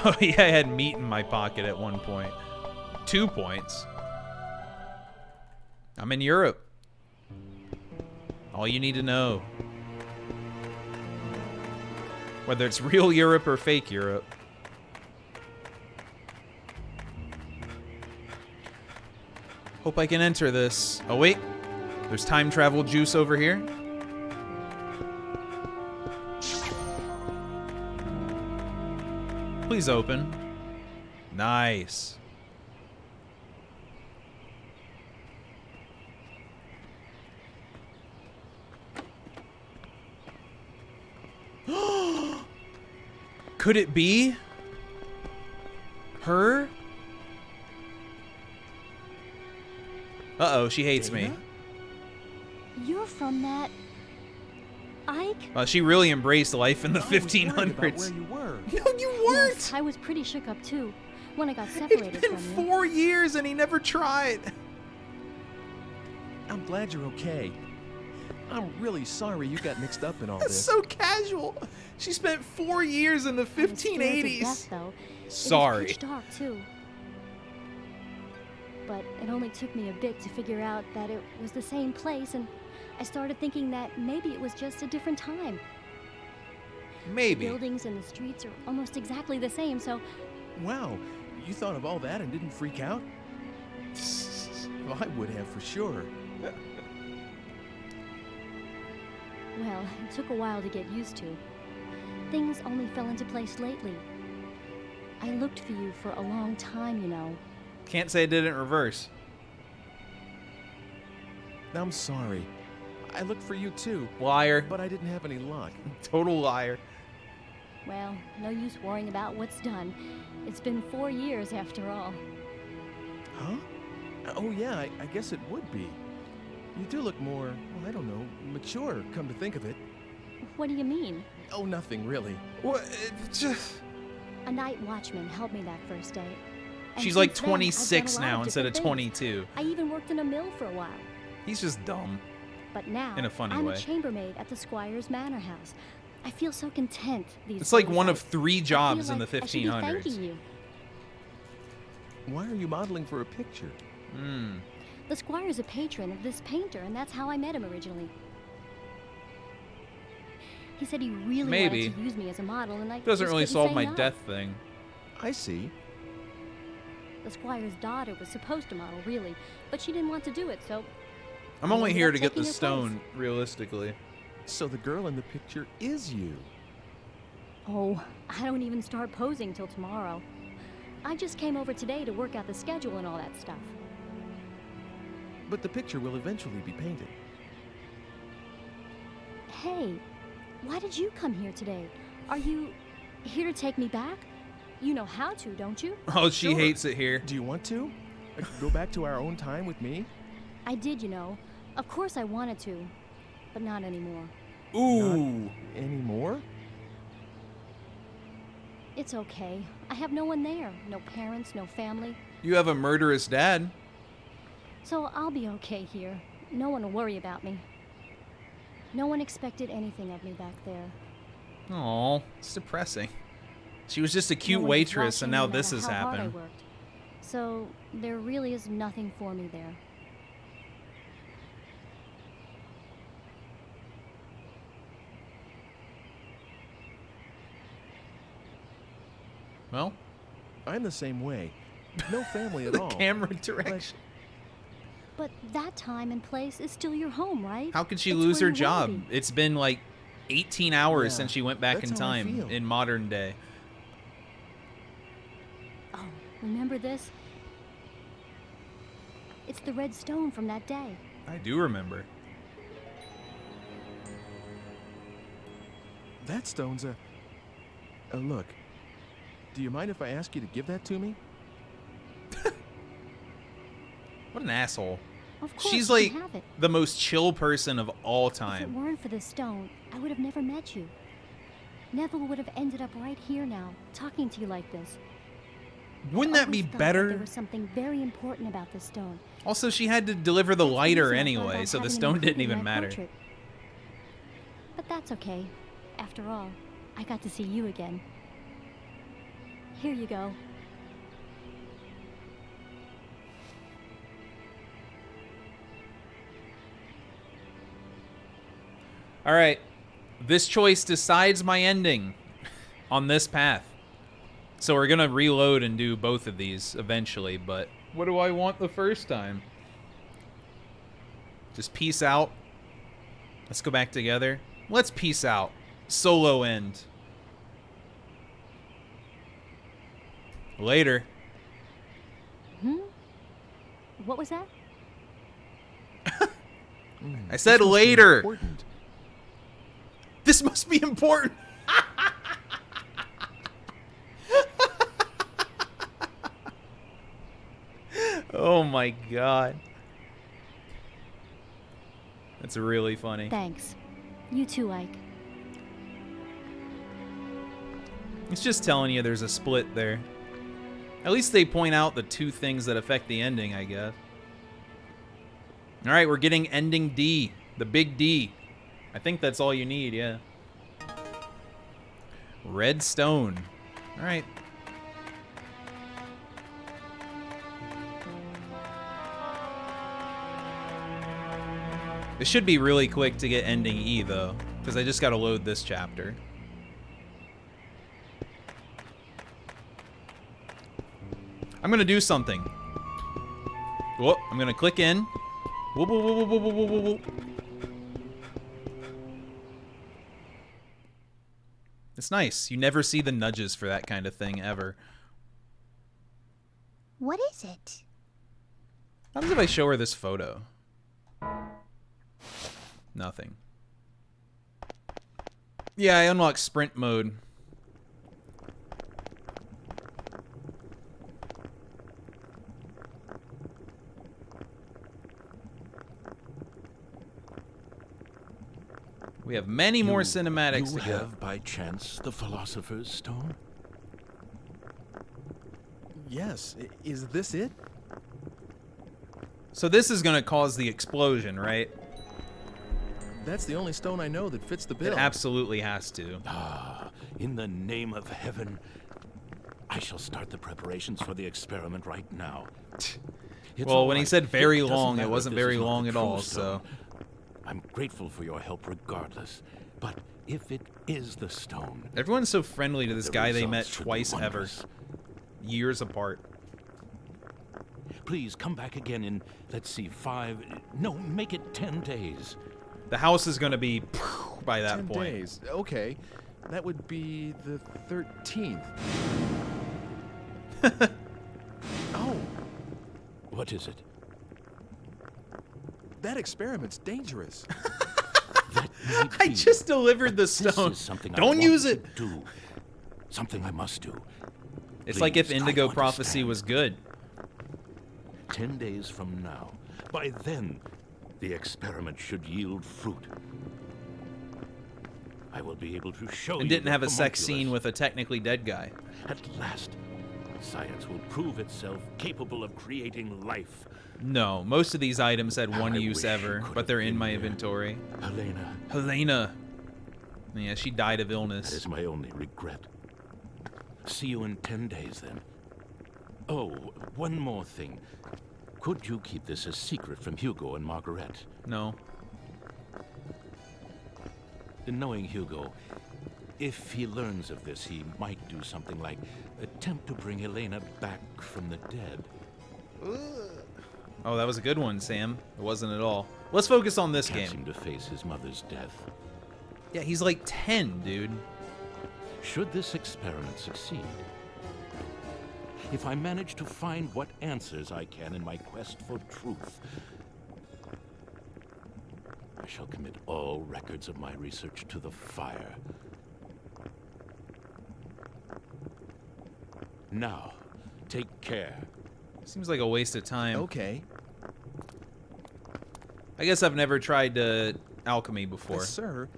Oh yeah, I had meat in my pocket at one point. 2 points. I'm in Europe. All you need to know. Whether it's real Europe or fake Europe. Hope I can enter this. Oh wait, there's time travel juice over here. Please open. Nice. Could it be her? Uh-oh, she hates me. You're from that Ike? She really embraced life in the 1500s. Where you were. No, you weren't. Yes, I was pretty shook up too when I got separated It's been from you. 4 years and he never tried. I'm glad you're okay. I'm really sorry you got mixed up in all That's this. so casual. She spent 4 years in the 1580s. Death, though. Sorry. It was pitch dark too. But it only took me a bit to figure out that it was the same place, and I started thinking that maybe it was just a different time. Maybe. The buildings and the streets are almost exactly the same, so... Wow, you thought of all that and didn't freak out? Well, I would have for sure. Well, it took a while to get used to. Things only fell into place lately. I looked for you for a long time, you know. Can't say I did it in reverse. I'm sorry. I looked for you too. Liar. But I didn't have any luck. Total liar. Well, no use worrying about what's done. It's been 4 years after all. Huh? Oh yeah, I guess it would be. You do look more, well, I don't know, mature, come to think of it. What do you mean? Oh, nothing really. What? Just... A night watchman helped me that first day. And She's like since then, I've done a 26 lot now of instead of different things. 22. I even worked in a mill for a while. He's just dumb. But now, In a funny I'm way. a chambermaid at the Squire's manor house. I feel so content these It's like days. one I- of 3 I feel jobs in the like I should be 1500s. thanking you. Why are you modeling for a picture? Hmm. The Squire's a patron of this painter, and that's how I met him originally. He said he really Maybe. wanted to use me as a model, and I Doesn't just really couldn't solve say my no. death thing. I see. The squire's daughter was supposed to model, really, but she didn't want to do it, so... I'm I only ended here up to get taking the her stone, realistically. So the girl in the picture is you. Oh, I don't even start posing till tomorrow. I just came over today to work out the schedule and all that stuff. But the picture will eventually be painted. Hey, why did you come here today? Are you here to take me back? You know how to, don't you? Oh, she Sure. hates it here. Do you want to? Go back to our own time with me? I did, you know. Of course I wanted to, but not anymore. Ooh. Not anymore? It's okay. I have no one there. No parents, no family. You have a murderous dad. So I'll be okay here. No one will worry about me. No one expected anything of me back there. Aw, it's depressing. She was just a cute No one was waitress, and watching now no this matter has how hard I happened. worked. So there really is nothing for me there. Well, I'm the same way. No family at the all. camera direction. But that time and place is still your home, right? How could she It's lose where her you wanna job? be. It's been like 18 hours Yeah, since she went back that's in how I time feel. in modern day. Oh, remember this? It's the red stone from that day. I do remember. That stone's a... look. Do you mind if I ask you to give that to me? What an asshole. Of course, She's you like can have it. the most chill person of all If it time. weren't for this stone, I would have never met you. Neville would have ended up right here now, talking to you like this. Wouldn't that be Always thought better? There was something very important about this stone. Also, she had to deliver the That's the lighter reason I thought anyway, about so the having it stone didn't included in even my matter. portrait. But that's okay. After all, I got to see you again. Here you go. All right. This choice decides my ending on this path. So we're going to reload and do both of these eventually, but what do I want the first time? Just peace out. Let's go back together. Let's peace out. Solo end. Later. What was that? I said This must be later. important. This must be important. Oh my god. That's really funny. Thanks. You too, Ike. It's just telling you there's a split there. At least they point out the two things that affect the ending, I guess. Alright, we're getting ending D. The big D. I think that's all you need, yeah. Red stone. Alright. It should be really quick to get ending E, though, because I just gotta load this chapter. I'm gonna do something. Whoop, I'm gonna click in. Whoop, whoop, whoop, whoop, whoop, whoop, whoop, whoop. It's nice. You never see the nudges for that kind of thing, ever. What is it? How does if I show her this photo? Nothing. Yeah, I unlocked sprint mode. We have many more cinematics You to go. have, by chance, the Philosopher's Stone? Yes. Is this it? So this is going to cause the explosion, right? That's the only stone I know that fits the It bill. absolutely has to. Ah, in the name of heaven, I shall start the preparations for the experiment right now. It's Well, all when he right. said very It doesn't long, it matter if wasn't this very is not long the at true all, stone. so... I'm grateful for your help regardless. But if it is the stone... Everyone's so friendly to this the guy they met results should be twice ever. wondrous. Years apart. Please come back again in, let's see, 5... No, make it 10 days. The house is going to be by that 10 point. days. Okay. That would be the 13th. Oh. What is it? That experiment's dangerous. I just delivered the stone. This is something Don't I use want it. to do. Something I must do. It's like if Please, try Indigo to Prophecy understand. was good. 10 days from now. By then, the experiment should yield fruit. I will be able to show you. And didn't the have a sex homunculus. scene with a technically dead guy. At last, science will prove itself capable of creating life. No, most of these items had one I use wish you ever, could but they're have in been my here. inventory. Helena. Helena. Yeah, she died of That illness. is my only regret. See you in 10 days, then. Oh, one more thing. Could you keep this a secret from Hugo and Margaret? No. Knowing Hugo, if he learns of this, he might do something like attempt to bring Helena back from the dead. Oh, that was a good one, Sam. It wasn't at all. Let's focus on this Can't game. seem to face his mother's death. Yeah, he's like 10, dude. Should this experiment succeed, if I manage to find what answers I can in my quest for truth, I shall commit all records of my research to the fire. Now, take care. Seems like a waste of time. Okay. I guess I've never tried alchemy before. Sir,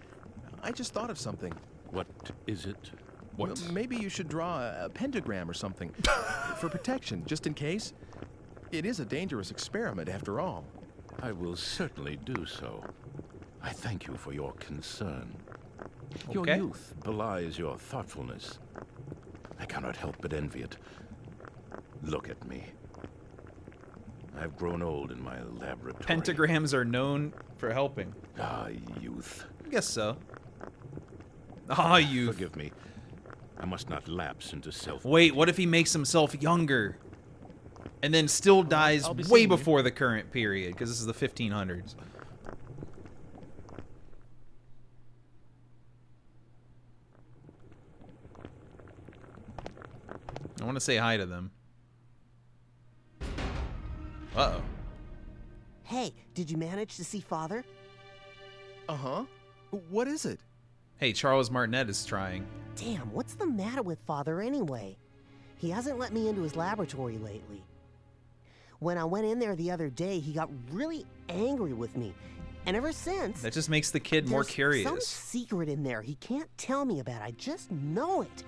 I just thought of something. What is it? What? Maybe you should draw a pentagram or something for protection, just in case. It is a dangerous experiment, after all. I will certainly do so. I thank you for your concern. Your Okay. youth belies your thoughtfulness. I cannot help but envy it. Look at me. I've grown old in my laboratory. Pentagrams are known for helping. Ah, youth. I guess so. Ah, youth. Forgive me. I must not lapse into self. Wait, what if he makes himself younger? And then still dies I'll be way seeing you. before the current period, because this is the 1500s. I want to say hi to them. Uh-oh. Hey, did you manage to see Father? Uh-huh. What is it? Hey, Charles Martinet is trying. Damn, what's the matter with Father anyway? He hasn't let me into his laboratory lately. When I went in there the other day, he got really angry with me. And ever since... That just makes the kid more there's curious. some secret in there he can't tell me about. I just know it.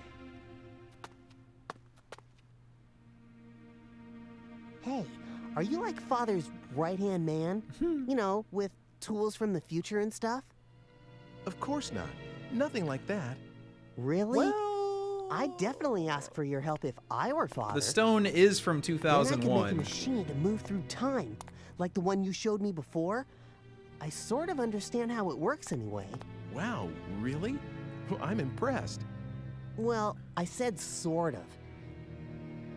Hey, are you like Father's right-hand man? You know, with tools from the future and stuff? Of course not. Nothing like that. Really? Well... I'd definitely ask for your help if I were Father. The stone is from Then I could make a 2001. machine to move through time, like the one you showed me before. I sort of understand how it works anyway. Wow, really? I'm impressed. Well, I said sort of.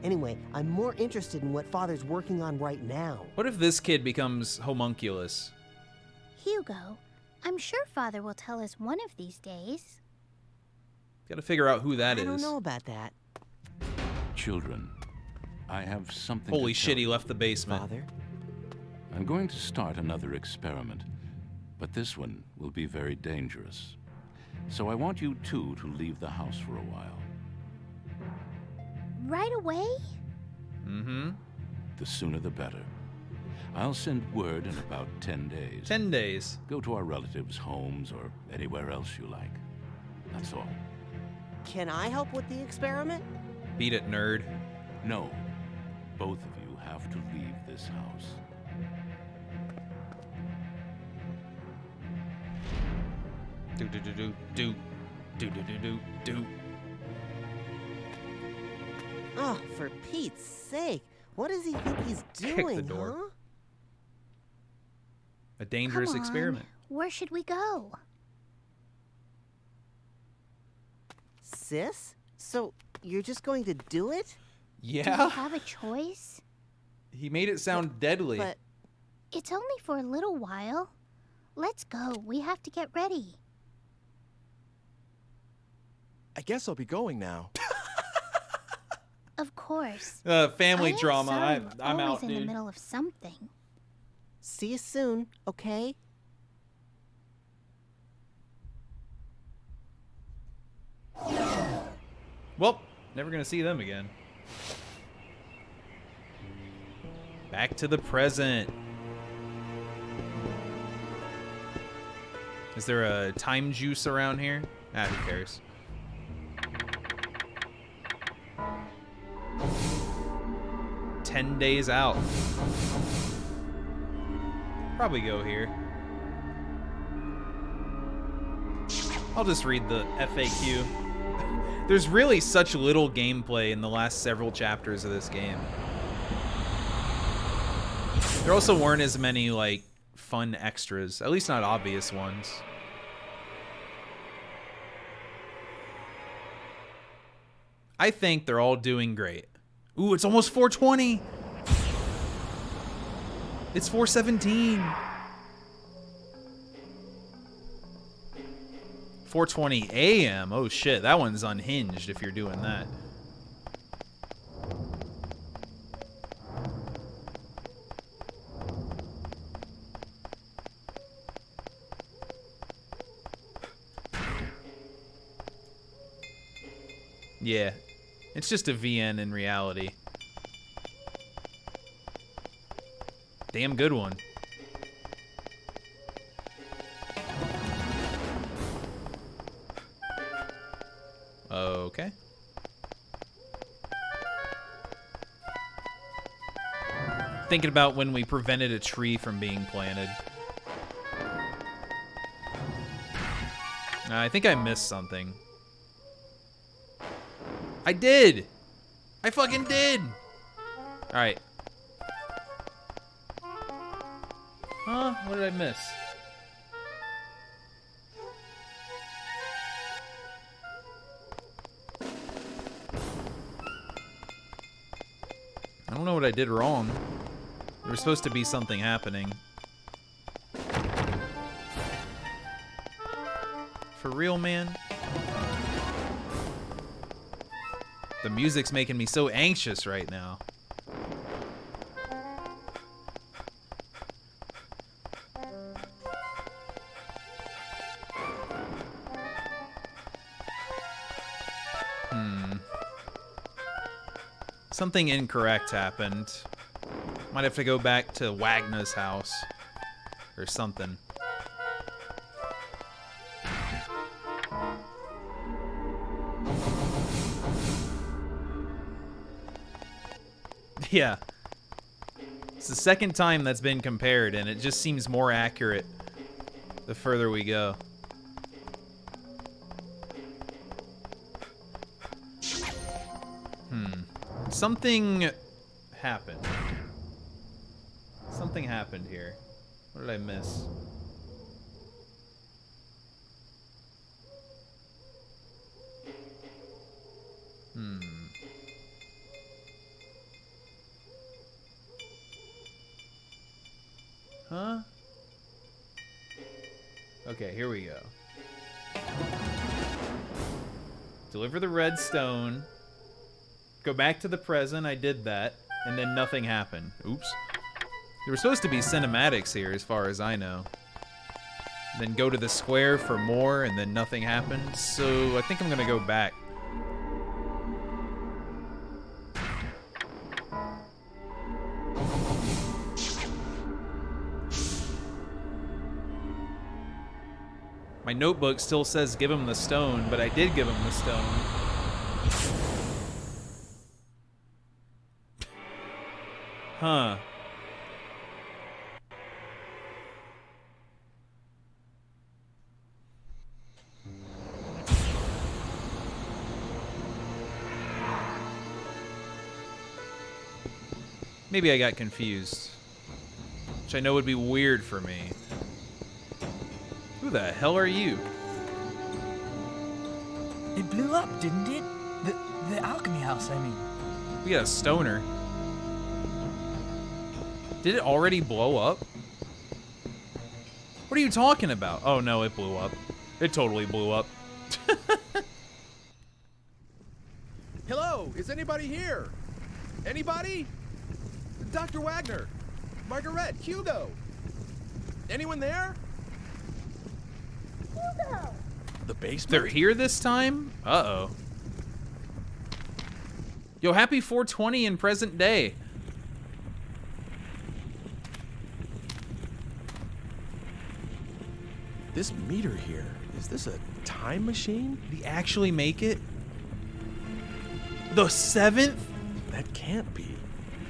Anyway, I'm more interested in what Father's working on right now. What if this kid becomes homunculus? Hugo, I'm sure Father will tell us one of these days. Gotta figure out who that I is. don't know about that. Children, I have something Holy to shit, tell he you. left the basement. Father? I'm going to start another experiment, but this one will be very dangerous. So I want you two to leave the house for a while. Right away? Mm-hmm. The sooner the better. I'll send word in about 10 days. 10 days. Go to our relatives' homes or anywhere else you like. That's all. Can I help with the experiment? Beat it, nerd. No. Both of you have to leave this house. Do do do do do do do do do do. Oh, for Pete's sake. What does he think he's Kick doing, the door. huh? A dangerous Come on. experiment. Where should we go? Sis? So, you're just going to do it? Do we Yeah? have a choice? He made it sound deadly. But it's only for a little while. Let's go. We have to get ready. I guess I'll be going now. Of course. Family I am drama. sorry I'm we're out, always in the dude. middle of something. See you soon, okay? Well, never gonna see them again. Back to the present. Is there a time juice around here? Ah, who cares? "10 days out." Probably go here. I'll just read the FAQ. There's really such little gameplay in the last several chapters of this game. There also weren't as many, like, fun extras. At least not obvious ones. I think they're all doing great. Ooh, it's almost 4:20! It's 4:17! 4:20 a.m. Oh shit, that one's unhinged if you're doing that. Yeah, it's just a VN in reality. Damn good one. Okay. Thinking about when we prevented a tree from being planted. I think I missed something. I did! I fucking did! Alright. Huh? What did I miss? I don't know what I did wrong. There was supposed to be something happening. For real, man? The music's making me so anxious right now. Something incorrect happened. Might have to go back to Wagner's house. Or something. Yeah. It's the second time that's been compared, and it just seems more accurate the further we go. Something happened. Something happened here. What did I miss? Huh? Okay, here we go. Deliver the red stone. Go back to the present, I did that, and then nothing happened. Oops. There were supposed to be cinematics here, as far as I know. Then go to the square for more, and then nothing happened, so I think I'm gonna go back. My notebook still says give him the stone, but I did give him the stone. Huh. Maybe I got confused. Which I know would be weird for me. Who the hell are you? It blew up, didn't it? The alchemy house, I mean. We got a stoner. Did it already blow up? What are you talking about? Oh no, it blew up. It totally blew up. Hello, is anybody here? Anybody? Dr. Wagner, Margaret, Hugo. Anyone there? Hugo! The basement? They're here this time? Uh-oh. Yo, happy 420 in present day. This meter here, is this a time machine? Did he actually make it? The 7th? That can't be.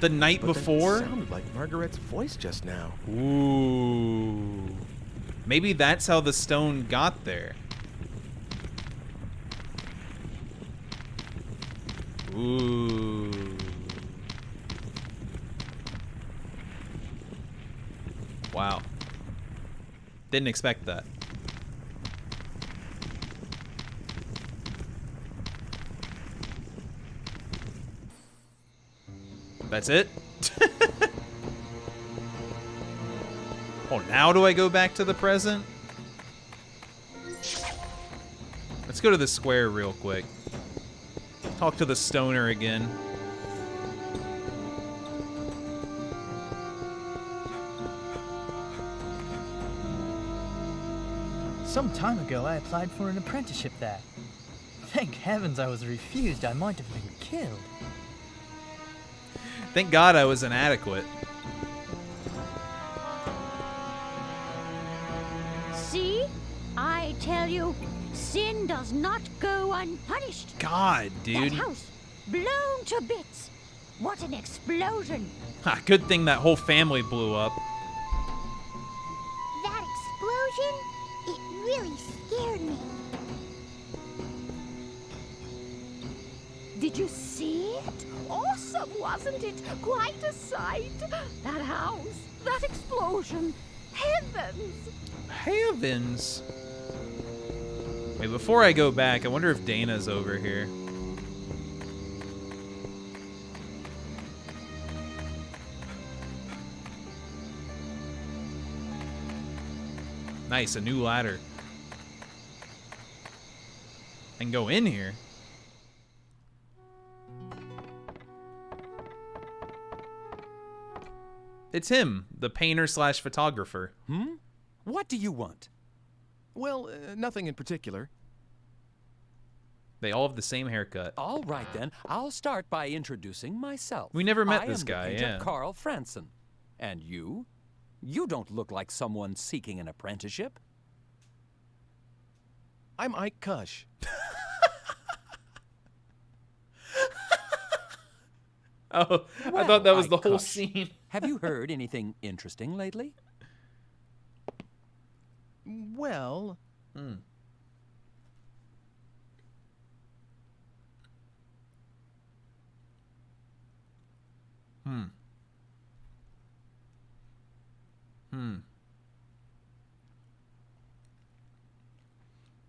The night before? That sounded like Margaret's voice just now. Ooh. Maybe that's how the stone got there. Ooh. Wow. Didn't expect that. That's it? Oh, now do I go back to the present? Let's go to the square real quick. Talk to the stoner again. Some time ago, I applied for an apprenticeship there. Thank heavens I was refused. I might have been killed. Thank God I was inadequate. See? I tell you, sin does not go unpunished. God, dude. That house, blown to bits. What an explosion. Ha, good thing that whole family blew up. That explosion, it really scared me. Did you see it? Awesome, wasn't it? Quite a sight. That house, that explosion. Heavens. Heavens. Wait, before I go back, I wonder if Dana's over here. Nice, a new ladder. And go in here. It's him, the painter slash photographer. Hmm? What do you want? Well, nothing in particular. They all have the same haircut. All right then, I'll start by introducing myself. We never met I this am guy, the painter, yeah. Carl Franson. And you? You don't look like someone seeking an apprenticeship. I'm Ike Kush. Oh, I Well, thought that was the Ike whole Kush, scene. Have you heard anything interesting lately? Well... Hmm. Hmm. Hmm.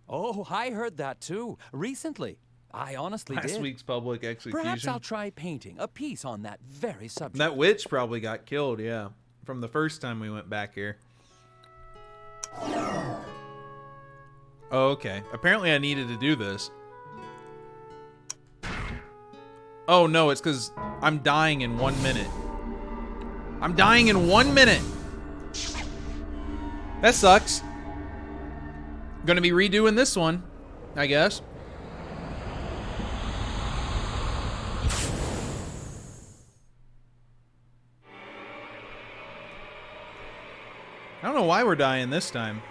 Oh, I heard that too. Recently. I honestly did. Last week's public execution. Perhaps I'll try painting a piece on that very subject. That witch probably got killed, yeah. From the first time we went back here. Oh, okay. Apparently I needed to do this. Oh no, it's because I'm dying in 1 minute. I'm dying in 1 minute! That sucks. Gonna be redoing this one, I guess. I don't know why we're dying this time.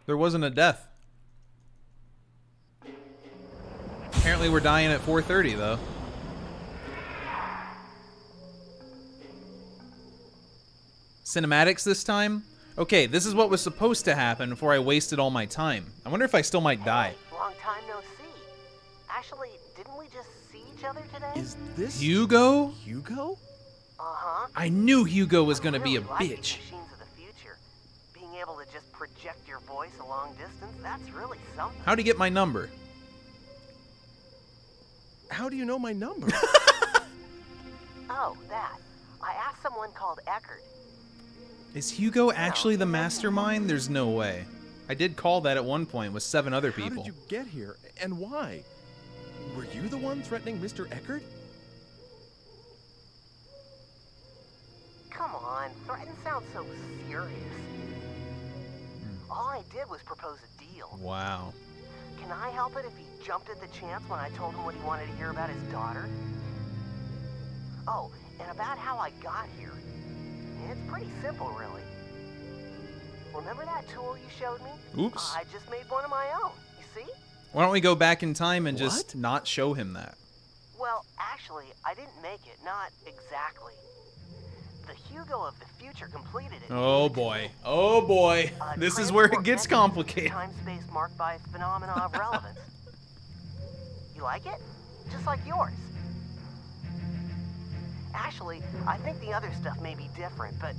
There wasn't a death. Apparently we're dying at 4:30 though. Cinematics this time? Okay, this is what was supposed to happen before I wasted all my time. I wonder if I still might die. Long time no see. Actually, didn't we just see each other today? Is this... Hugo? Hugo? Uh-huh. I knew Hugo was gonna be a like these bitch. machines of the future. Being able to just project your voice a long distance, that's really something. How'd he get my number? How do you know my number? Oh, that. I asked someone called Eckert. Is Hugo actually the mastermind? There's no way. I did call that at one point with 7 other people. How did you get here, and why? Were you the one threatening Mr. Eckert? Come on, threaten sounds so serious. All I did was propose a deal. Wow. Can I help it if he jumped at the chance when I told him what he wanted to hear about his daughter? Oh, and about how I got here. It's pretty simple, really. Remember that tool you showed me? Oops. I just made one of my own, you see? Why don't we go back in time and just not show him that? Well, actually, I didn't make it, not exactly. The Hugo of the future completed it. Oh boy. Oh boy. This is where it gets complicated. Time-space marked by phenomena of relevance. You like it? Just like yours. Actually, I think the other stuff may be different, but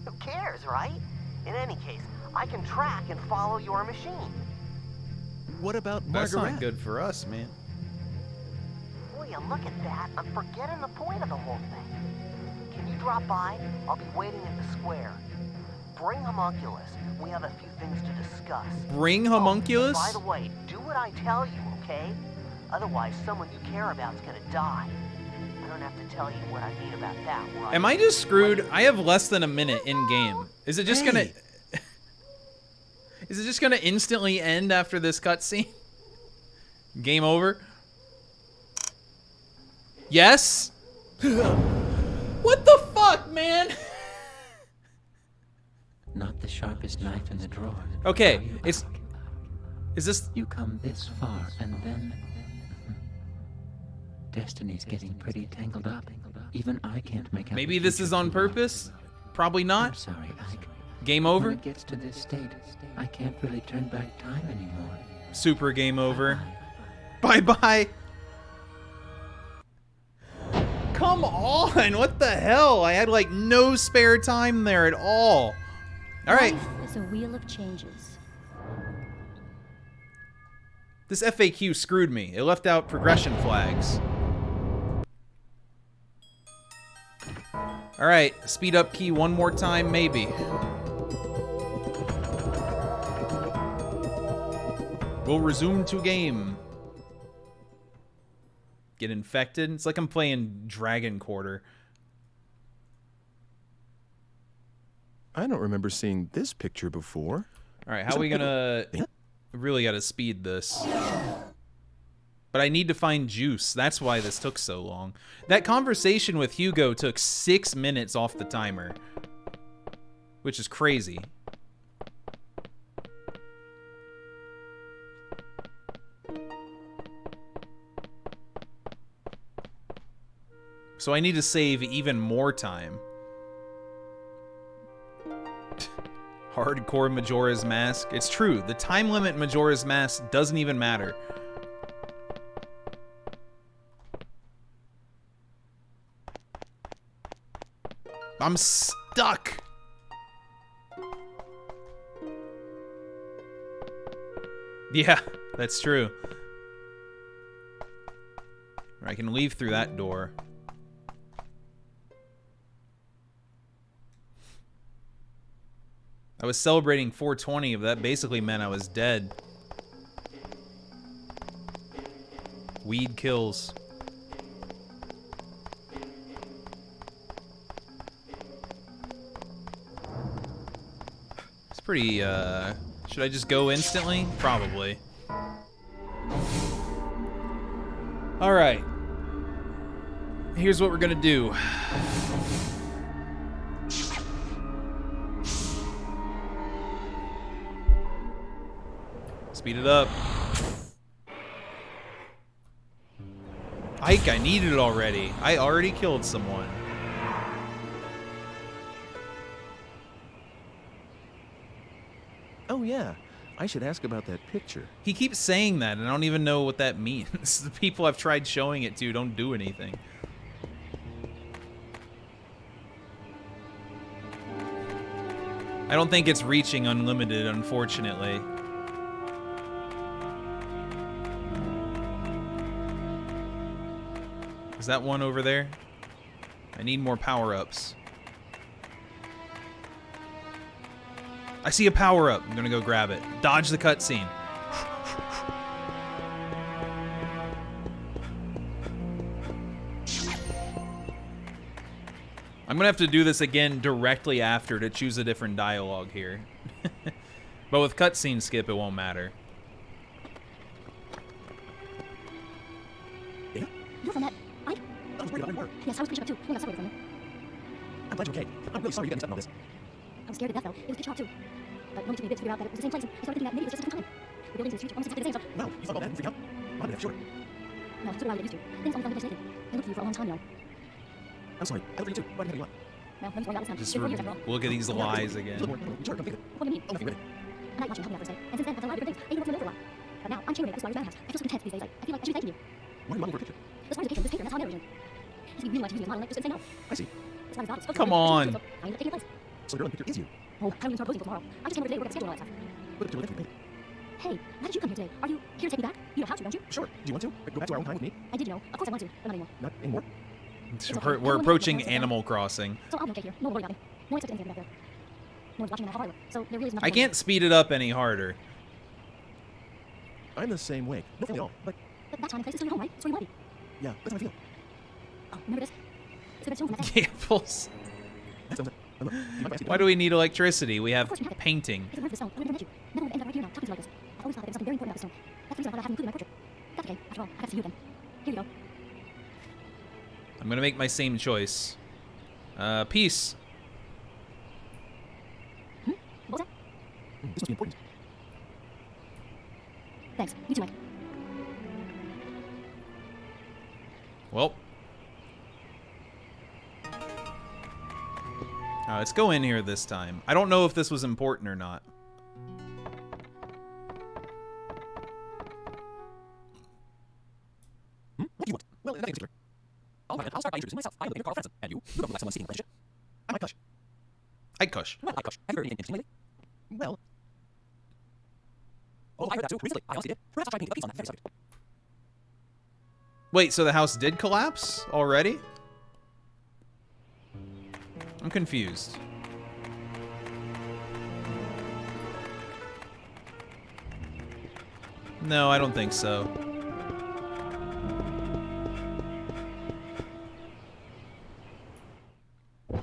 who cares, right? In any case, I can track and follow your machine. What about That's Margaret? not good for us, man. Will you look at that? I'm forgetting the point of the whole thing. Can you drop by? I'll be waiting at the square. Bring Homunculus. We have a few things to discuss. Bring Homunculus? By the way, do what I tell you, okay? Otherwise, someone you care about is gonna die. I don't have to tell you what I mean about that, right? Am I just screwed? I have less than a minute in game. Is it just gonna... Is it just gonna instantly end after this cutscene? Game over? Yes? What the fuck, man? Not the sharpest knife in the drawer. Okay, it's... Is this... You come this far, and then... Destiny's getting pretty tangled up. Even I can't make out. Maybe this is on purpose? Probably not. I'm sorry, Ike. Game over? When it gets to this state, I can't really turn back time anymore. Super game over. Bye-bye. Come on, what the hell? I had like no spare time there at all. All right. Life is a wheel of changes. This FAQ screwed me. It left out progression flags. All right, speed up key one more time, maybe. We'll resume to game. Get infected. It's like I'm playing Dragon Quarter. I don't remember seeing this picture before. All right, how are we gonna... Really gotta speed this. But I need to find juice. That's why this took so long. That conversation with Hugo took 6 minutes off the timer. Which is crazy. So I need to save even more time. Hardcore Majora's Mask. It's true, the time limit Majora's Mask doesn't even matter. I'm stuck. Yeah, that's true. I can leave through that door. I was celebrating 420, but that basically meant I was dead. Weed kills. It's pretty, should I just go instantly? Probably. Alright. Here's what we're gonna do. Speed it up. Ike, I need it already. I already killed someone. Oh yeah, I should ask about that picture. He keeps saying that, and I don't even know what that means. The people I've tried showing it to don't do anything. I don't think it's reaching unlimited, unfortunately. Is that one over there? I need more power-ups. I see a power-up. I'm gonna go grab it. Dodge the cutscene. I'm gonna have to do this again directly after to choose a different dialogue here. But with cutscene skip, it won't matter. Yeah? You're from that, right? I was worried about more. Yes, I was pretty sure too. We got separated from you. I'm glad you're okay. I'm really sorry you got mixed up in all this. I was scared to death, though. It was pitch dark, too. But when it took me a bit to figure out that it was the same place, and I started thinking that maybe it was just a different time. The buildings in the streets were almost exactly the same, so... Wow, you thought about that and freaked out? I would have, sure. No, so do I get used to. Things only felt like lately. I looked for you for a long time, you know. I'm sorry. I looked for you too. Why did I have you on? Well, I'm sorry, that was Just done. 4 years after all. look at these lies again. Sure, come figure it. What do you mean? Oh, nothing really. I like watching you help me out for a day. And since then, I've done a lot of different things. I even worked for a for a while. But now, I'm chambermaid at the Squire's Manor House. I feel so content these days. I feel like I should be thanking you. Why are you modeling for a picture? The Squire's a patron of this paper, and that's how I met originally. He really wanted to use me as a model, and I just didn't say no. I see. The Squire's thought it was Come on. So I ended up taking your place. So the girl in the picture is you. Oh, I don't even start posing till tomorrow. I'm just came over today to work at the schedule and all that stuff. What a picture of you. Hey, why did you come here today? Are you here to take me back? You know how to, don't you? Sure. Do you want to? Go back to our own time with me? I did, you know. Of course I want to, but not anymore. Not anymore? We're approaching Animal Crossing. So I'll be okay here. No one worry about me. No one expects anything back there. No one's watching how hard I work. So there really is nothing. I can't speed it up any harder. I'm the same way. No feeling at all. But that time and place is still your home, right? It's where you want to be. Yeah, that's how I feel. Oh, remember this? It's a bit soon from that day. Campbell's. That sounds like... Why do we need electricity? We have painting. If it weren't for the stone, I would have never met you. Never would have ended up right here now, talking to you like this. I've always thought there was something very important about the stone. That's the reason I thought I had included in my portrait. That's okay. After all, I got to see you again. Here you go. I'm gonna make my same choice. Peace. What was that? This must be important. Thanks. You too, Mike. Well. Let's go in here this time. I don't know if this was important or not. What do you want? Well, nothing in particular. I'll start by introducing myself. I'm the Carl Franson, and you don't look like someone seeking friendship. I'm Ike Kush. Ike Kush. Well, Ike Kush. Have you heard anything interesting lately? Well... Oh, I heard that too. Recently, I honestly did. Perhaps I'll try painting a piece on that very subject. Wait, so the house did collapse already? I'm confused. No, I don't think so. Oh,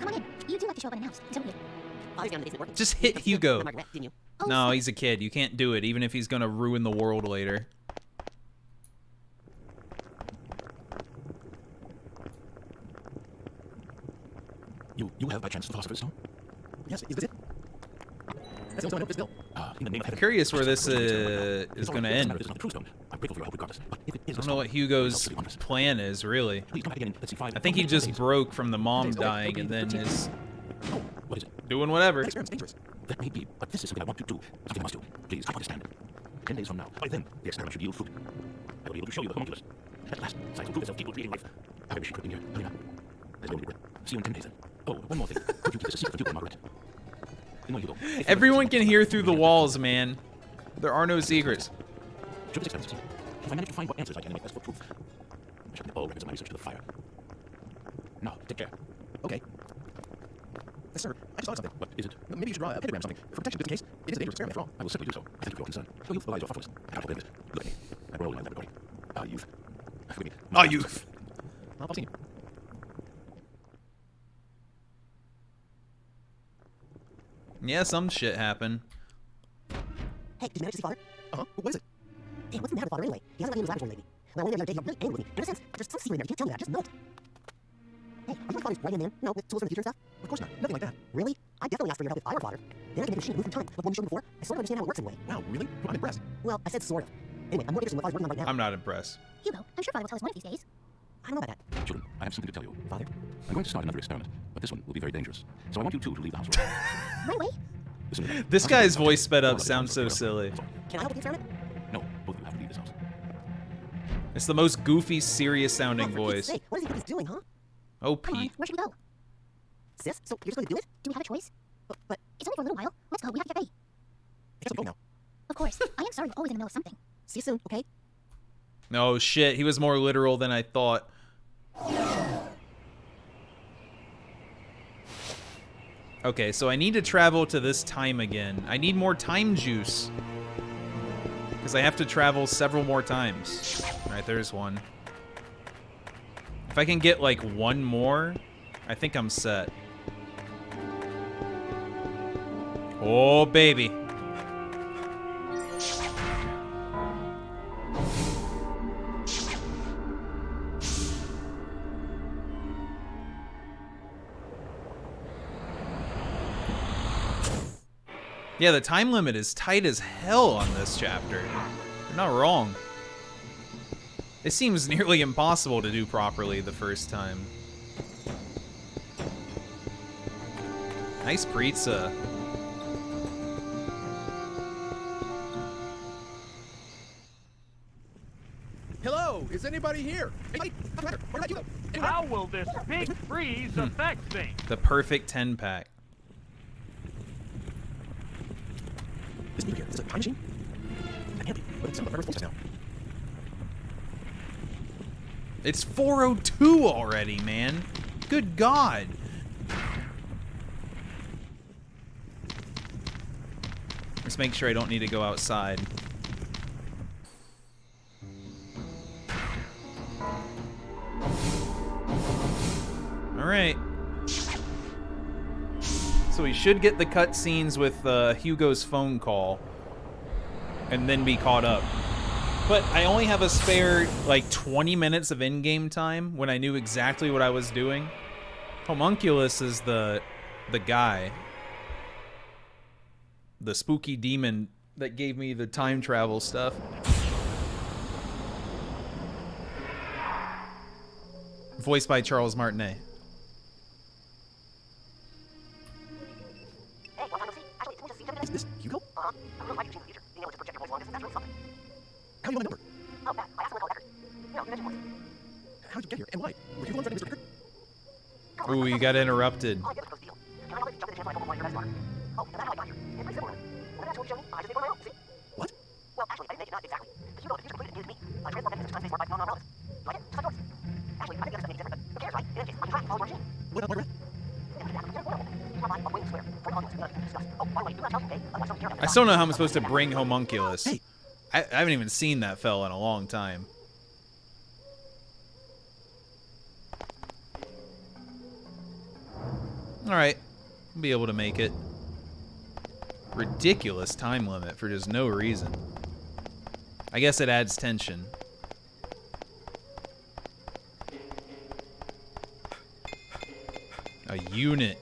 come on in. You do like to show up unannounced, don't you? Just hit Hugo. Didn't you? No, he's a kid. You can't do it, even if he's gonna ruin the world later. You have by chance the Philosopher's Stone? Yes, is this it? That's the only stone I know this bill. In the name of heaven. I'm curious where this is gonna end. I'm grateful for your help regardless. But if it is I don't know what Hugo's plan is, really. I think he just broke from the mom dying and then is what is it? doing whatever. That may be, but this is something I want to do. Something I must do. Please, I understand. 10 days from now, by then, the experiment should yield fruit. I will be able to show you the homunculus. At last, science will prove itself capable of creating life. I wish you could be here. Hurry up. There's no regret. See you in 10 days then. Oh, one more thing. Could you keep this a secret from Hugo, Margaret? Everyone can hear through the walls, man. There are no secrets. Should this experiment succeed, if I manage to find what answers I can make best for proof, I shall commit all records of my research to the fire. Now, take care. Okay. Sir, I just thought of something. What is it? Maybe you should draw a pentagram or something. For protection, just in case. It is a dangerous experiment after all. I will simply do so. I thank you for your concern. Your youth belies your thoughtfulness. I cannot blame it. Look at me. I'm rolling my laboratory. Ah, youth. Forgive me. Ah, youth. I'll see you. Yeah, some shit happened. Hey, did you manage to see Father? Uh-huh. What is it? Hey, what's the matter with Father anyway? He hasn't let me in his laboratory lately. Well, only the other day he got really angry with me. In a sense, but there's some secret in there. You can't tell me that. Just know it. Hey, are you like Father's right hand man? No, with tools from the future and stuff? Of course not. Nothing like that. Really? I definitely asked for your help if I were Father. Then I can make a machine move through time. Like one you showed me before. I sort of understand how it works in a way. Wow, really? Well, I'm impressed. Well, I said sort of. Anyway, I'm more interested in what Father's working on right now. I'm not impressed. Hugo, I'm sure Father will tell us one of these days. I don't know about that. Children, I have something to tell you. Father? I'm going to start another experiment, but this one will be very dangerous. So I want you two to leave the house. Right away? Listen, This guy's voice sped up sounds so silly. Can I help with the experiment? No, both of you have to leave this house. It's the most goofy, serious sounding voice. Sake, what do you think he's doing, huh? Oh, Come on, Pete. where should we go? Sis, so you're just going to do it? Do we have a choice? But it's only for a little while. Let's go. We have to get ready. I guess I'm going now. Of course. I am sorry you're always in the middle of something. See you soon, okay? No, shit. He was more literal than I thought. Okay, so I need to travel to this time again. I need more time juice. Because I have to travel several more times. Alright, there's one. If I can get, like, one more, I think I'm set. Oh, baby. Yeah, the time limit is tight as hell on this chapter. You're not wrong. It seems nearly impossible to do properly the first time. Nice pizza. Hello, is anybody here? How will this big freeze affect things? The perfect 10-pack. This meat here is a time machine? I'm handy, but it's forever full now. It's 4:02 already, man. Good God. Let's make sure I don't need to go outside. All right. So we should get the cutscenes with Hugo's phone call and then be caught up. But I only have a spare, like, 20 minutes of in-game time when I knew exactly what I was doing. Homunculus is the guy. The spooky demon that gave me the time travel stuff. Voiced by Charles Martinet. Is this Hugo? How do you know my number? How'd you get here, and why? Were you the one running Mr. Ricker? Ooh, you got interrupted. What? Well, actually, I didn't make it, not exactly. But you know, the future completed gives me. I transformed that space forward by non-relevance. Do I get? So yours. Actually, I think that's different, but who cares, right? In any case, I can try to follow your machine. What about my I still don't know how I'm supposed to bring Homunculus. Hey. I haven't even seen that fella in a long time. Alright. I'll be able to make it. Ridiculous time limit for just no reason. I guess it adds tension. A unit.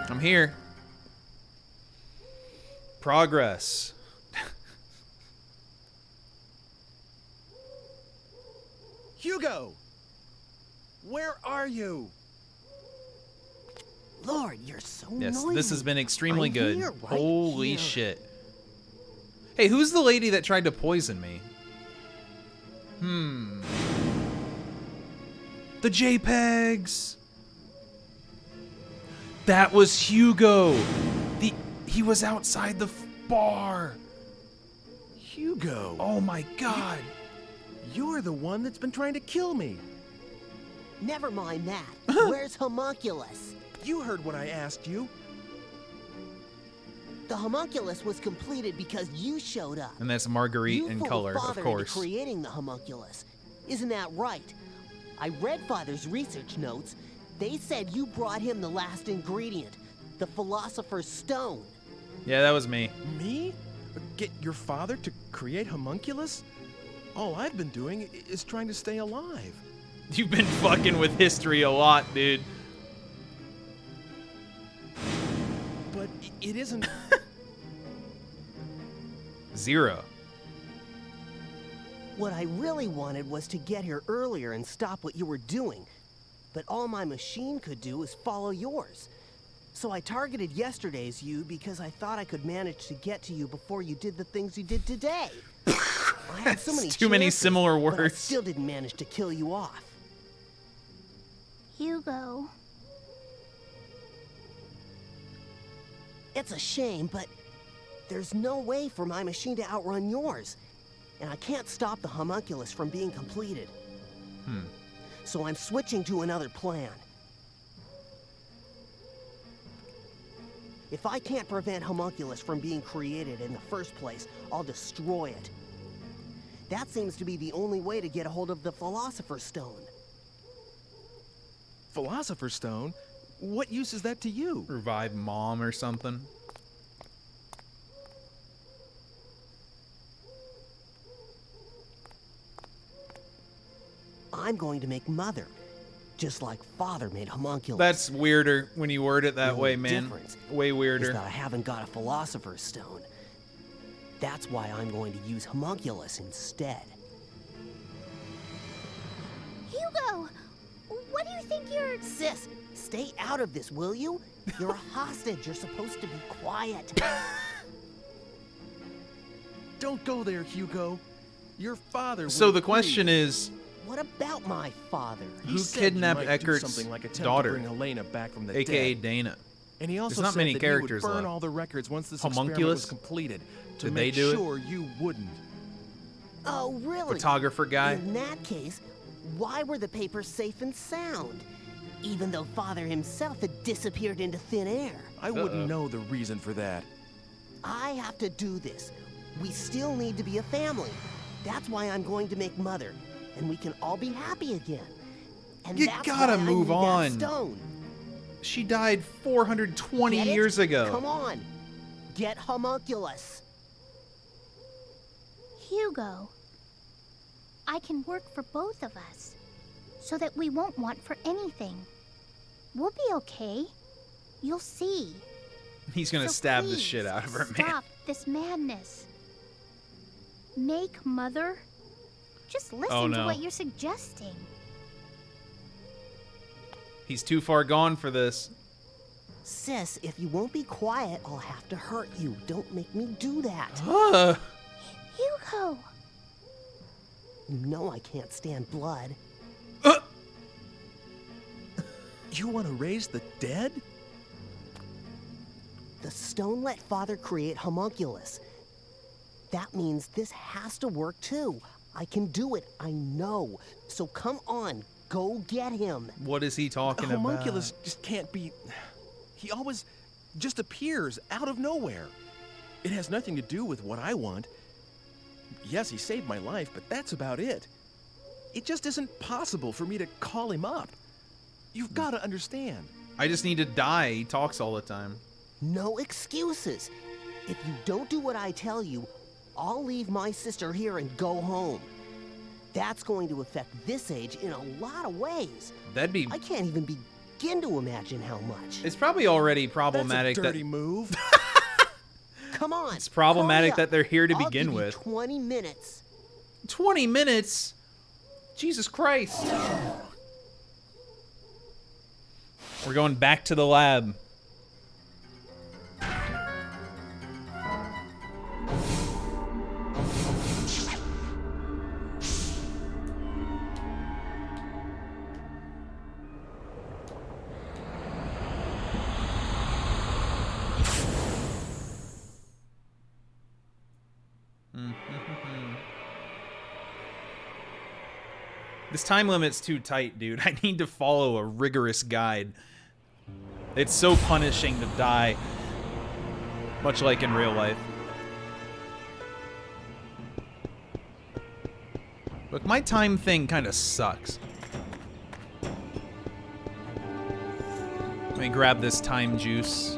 I'm here. Progress. Hugo! Where are you? Lord, you're so Yes, noisy. this has been extremely I'm good. here, right Holy here. shit. Hey, who's the lady that tried to poison me? The JPEGs! That was Hugo! He was outside the bar! Hugo! Oh my god! You're the one that's been trying to kill me. Never mind that. Where's Homunculus? You heard what I asked you. The Homunculus was completed because you showed up. And that's Marguerite in color, of course. Creating the Homunculus. Isn't that right? I read Father's research notes. They said you brought him the last ingredient, the Philosopher's Stone. Yeah, that was me. Me? Get your father to create Homunculus? All I've been doing is trying to stay alive. You've been fucking with history a lot, dude. But it isn't... 0. What I really wanted was to get here earlier and stop what you were doing. But all my machine could do was follow yours. So I targeted yesterday's you because I thought I could manage to get to you before you did the things you did today. I had so many Too many chances, similar but I words. still didn't manage to kill you off. Hugo. It's a shame, but There's no way for my machine to outrun yours. And I can't stop the homunculus from being completed. So I'm switching to another plan. If I can't prevent homunculus from being created in the first place, I'll destroy it. That seems to be the only way to get a hold of the Philosopher's Stone. Philosopher's Stone? What use is that to you? Revive Mom or something. I'm going to make Mother, just like Father made homunculus. That's weirder when you word it that The way, only man. difference Way weirder. is that I haven't got a Philosopher's Stone. That's why I'm going to use homunculus instead. Hugo! What do you think you're... Sis, stay out of this, will you? You're a hostage. You're supposed to be quiet. Don't go there, Hugo. Your father. So the question is, what about my father? who kidnapped Eckert's like daughter, to bring Elena back from the aka dead. Dana? And he also There's not said many that characters he would burn left. all the records once this experiment Homunculus? was completed to Did make they do sure you wouldn't. Oh, really? Photographer guy? In that case, why were the papers safe and sound? Even though Father himself had disappeared into thin air. I wouldn't know the reason for that. I have to do this. We still need to be a family. That's why I'm going to make Mother, and we can all be happy again. And You that's gotta why I move need that on. Stone. She died 420 Get it? years ago. Come on, get homunculus. Hugo, I can work for both of us, so that we won't want for anything. We'll be okay. You'll see. He's gonna So stab the please, shit out of her, man. Stop this madness. Make Mother. Just listen Oh, to no. what you're suggesting. He's too far gone for this. Sis, if you won't be quiet, I'll have to hurt you. Don't make me do that. Hugo! You know I can't stand blood. You want to raise the dead? The stone let Father create homunculus. That means this has to work too. I can do it, I know. So come on, go get him. What is he talking about? Homunculus just can't be... He always just appears out of nowhere. It has nothing to do with what I want. Yes, he saved my life, but that's about it. It just isn't possible for me to call him up. You've got to understand. I just need to die. He talks all the time. No excuses. If you don't do what I tell you, I'll leave my sister here and go home. That's going to affect this age in a lot of ways. That'd be... I can't even begin to imagine how much. It's probably already problematic. That's a dirty move. Come on. It's problematic hurry that they're here to I'll begin give you with. 20 minutes. 20 minutes? Jesus Christ. We're going back to the lab. This time limit's too tight, dude. I need to follow a rigorous guide. It's so punishing to die. Much like in real life. Look, my time thing kind of sucks. Let me grab this time juice.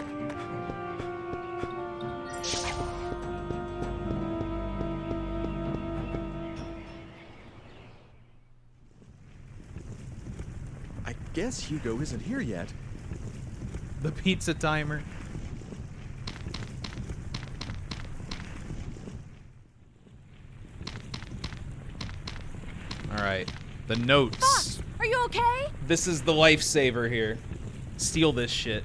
I guess Hugo isn't here yet. The pizza timer. Alright. The notes. Fox, are you okay? This is the lifesaver here. Steal this shit.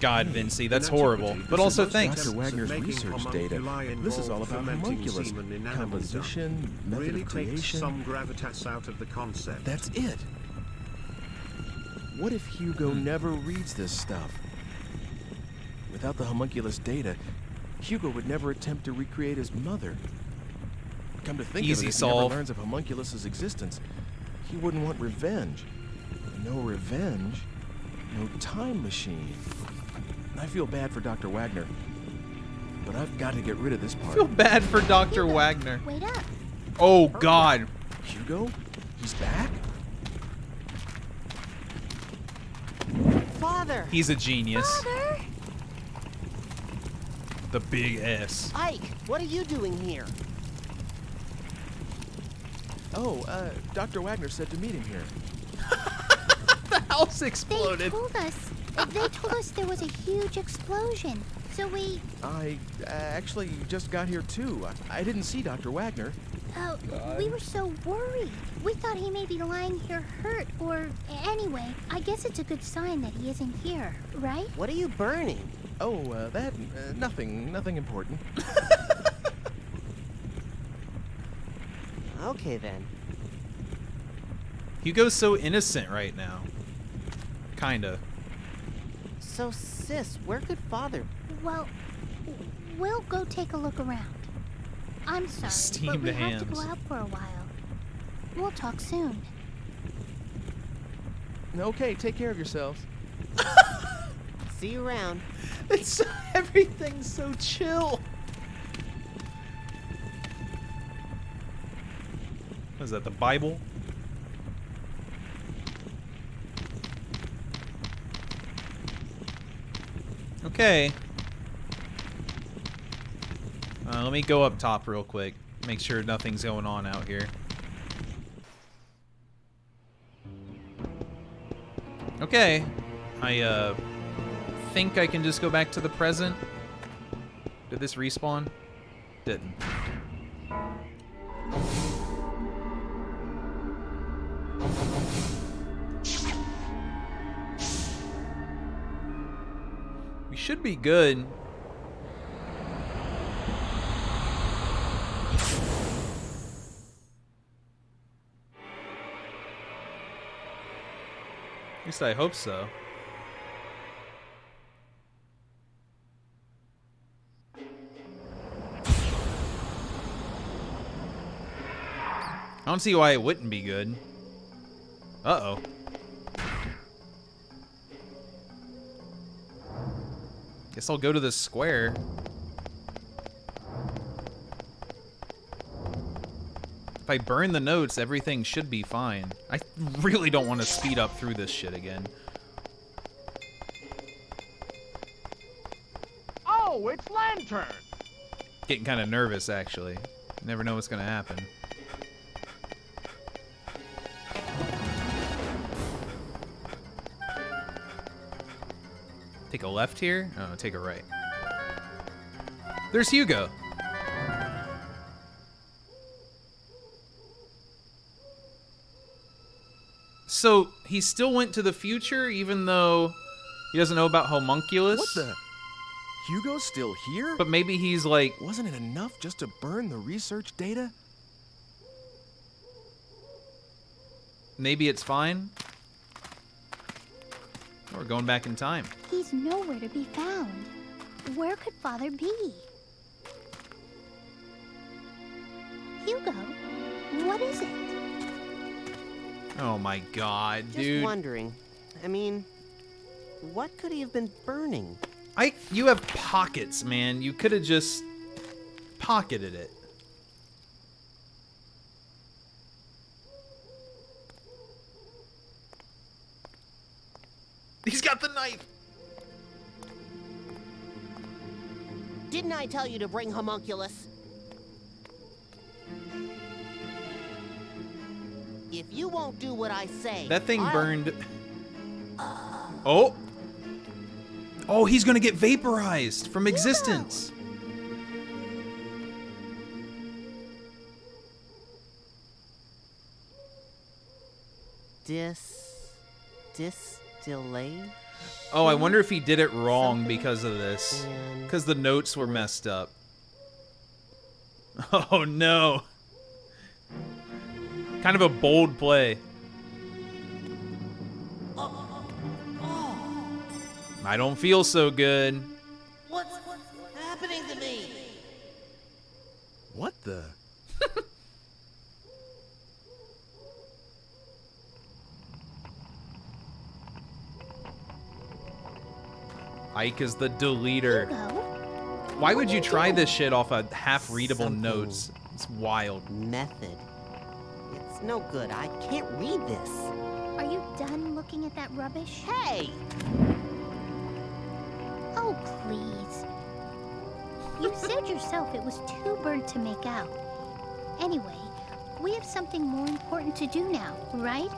God, Vinci, that's horrible. But also thanks. Dr. Wagner's research data. This is all about homunculus. Composition, method really of takes creation. some gravitas out of the concept. That's it. What if Hugo never reads this stuff? Without the homunculus data, Hugo would never attempt to recreate his mother. Come to think Easy of it, if he solve. ever learns of homunculus's existence, he wouldn't want revenge. And no revenge, no time machine. I feel bad for Dr. Wagner, but I've got to get rid of this part. Feel bad for Dr. Wagner. Wait up. Oh God. Hugo? He's back? Father! He's a genius. Father! The big S. Ike, what are you doing here? Oh, Dr. Wagner said to meet him here. The house exploded. They told us there was a huge explosion. So we... I actually just got here too. I didn't see Dr. Wagner. We were so worried. We thought he may be lying here hurt, or... Anyway, I guess it's a good sign that he isn't here, right? What are you burning? Oh, that... nothing important. Okay, then. Hugo's so innocent right now. Kinda. So, sis, where could Father... Well, we'll go take a look around. I'm sorry, Steamed but we have hands. to go out for a while. We'll talk soon. Okay, take care of yourselves. See you around. It's everything's so chill. What is that, the Bible? Okay. Let me go up top real quick. Make sure nothing's going on out here. Okay. I think I can just go back to the present. Did this respawn? Didn't. We should be good. At least I hope so. I don't see why it wouldn't be good. Uh-oh. Guess I'll go to the square. If I burn the notes, everything should be fine. I really don't want to speed up through this shit again. Oh, it's Lantern! Getting kind of nervous, actually. Never know what's gonna happen. Take a left here? Oh, take a right. There's Hugo. So, he still went to the future even though he doesn't know about homunculus? What the? Hugo's still here? But maybe he's like... Wasn't it enough just to burn the research data? Maybe it's fine? We're going back in time. He's nowhere to be found. Where could Father be? Hugo, what is it? Oh my god, Just dude. wondering. I mean, what could he have been burning? You have pockets, man. You could have just pocketed it. He's got the knife. Didn't I tell you to bring homunculus? If you won't do what I say... That thing burned... Oh! Oh, he's gonna get vaporized from existence. Distillation? Oh, I wonder if he did it wrong because of this. Because the notes were messed up. Oh no. Kind of a bold play. I don't feel so good. the... Ike is the deleter. Why would you try this shit off of half-readable notes? It's wild. Method. It's no good. I can't read this. Are you done looking at that rubbish? Hey! Oh, please. You said yourself it was too burnt to make out. Anyway, we have something more important to do now, right?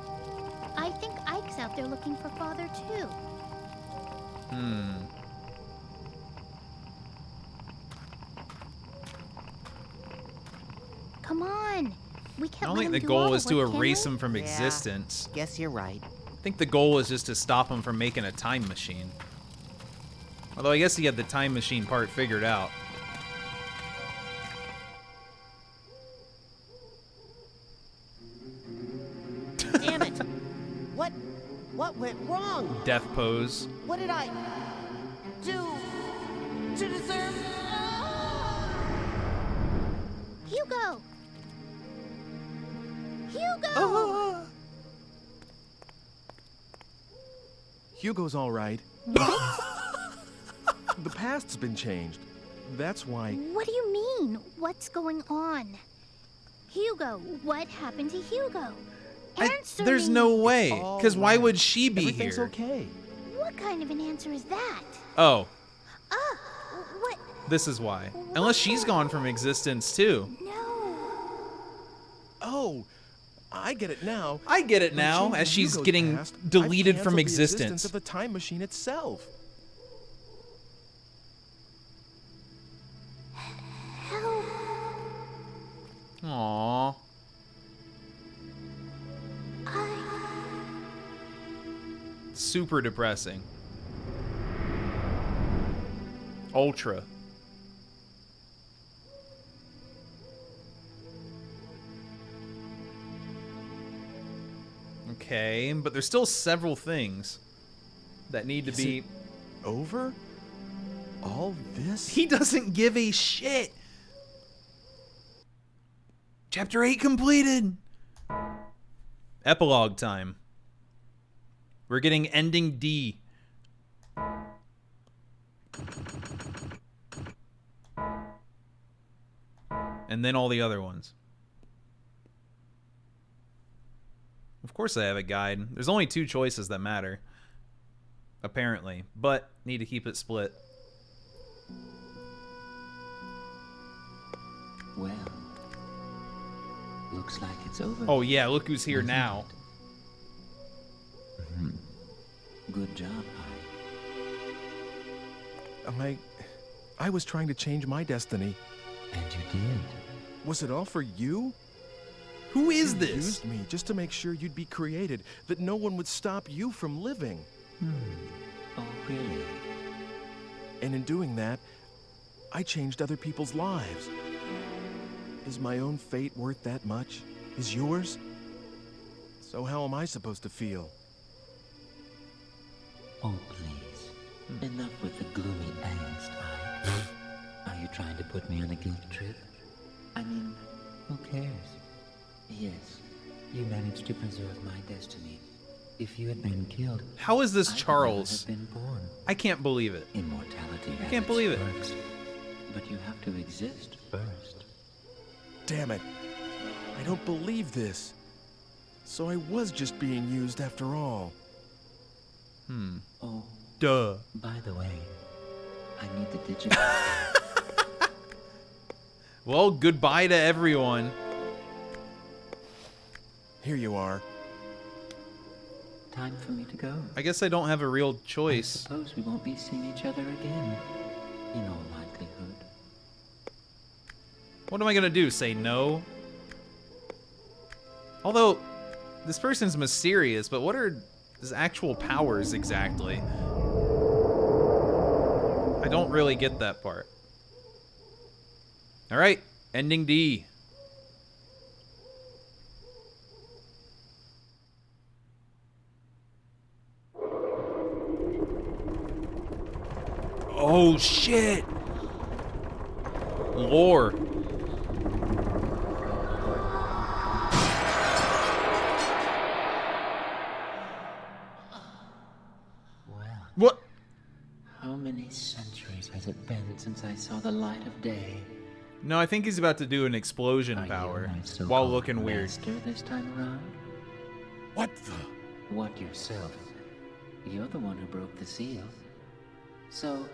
I think Ike's out there looking for Father, too. Come on. We can't I don't let think him the do goal all is the to work, can erase we? him from Yeah, existence. Guess you're right. I think the goal is just to stop him from making a time machine. Although I guess he had the time machine part figured out. Damn it! What went wrong? Death pose. What did I do to deserve? Hugo! Hugo! Hugo's all right. The past's been changed. That's why... What do you mean? What's going on? Hugo, what happened to Hugo? Answer There's me. no way. Because why would she be Everything's here? okay. What kind of an answer is that? Oh, What? this is why. Unless she's gone from existence too. Oh, I get it now. I get it By now, changing as she's Hugo's getting past, deleted I've from canceled the existence. existence of the time machine itself. Aww. Super depressing. Ultra. Okay, but there's still several things that need to be over. All this? He doesn't give a shit. Chapter 8 completed. Epilogue time. We're getting ending D. And then all the other ones. Of course I have a guide. There's only 2 choices that matter. Apparently. But need to keep it split. Well, looks like it's over. Oh yeah, look who's here now. Good job, I was trying to change my destiny. And you did. Was it all for you? Who is You this? used me just to make sure you'd be created, that no one would stop you from living. Oh, really? And in doing that, I changed other people's lives. Is my own fate worth that much? Is yours? So how am I supposed to feel? Oh, please. Enough with the gloomy angst, Ike. Are you trying to put me on a guilt trip? I mean, who cares? Yes, you managed to preserve my destiny. If you had been killed, How is this I Charles? would not have been born. I can't believe it. Immortality I has can't its believe it. perks, but you have to exist first. Damn it. I don't believe this. So I was just being used after all. Oh, duh. By the way, I need the digital. Well, goodbye to everyone. Here you are. Time for me to go. I guess I don't have a real choice. Suppose we won't be seeing each other again, in all likelihood. What am I gonna do? Say no? Although, this person's mysterious, but what are his actual powers exactly? I don't really get that part. Alright, ending D. Oh shit! Lore. What? How many centuries has it been since I saw the light of day? No, I think he's about to do an explosion power while looking weird. Master this time around? What the? What yourself? You're the one who broke the seal. So,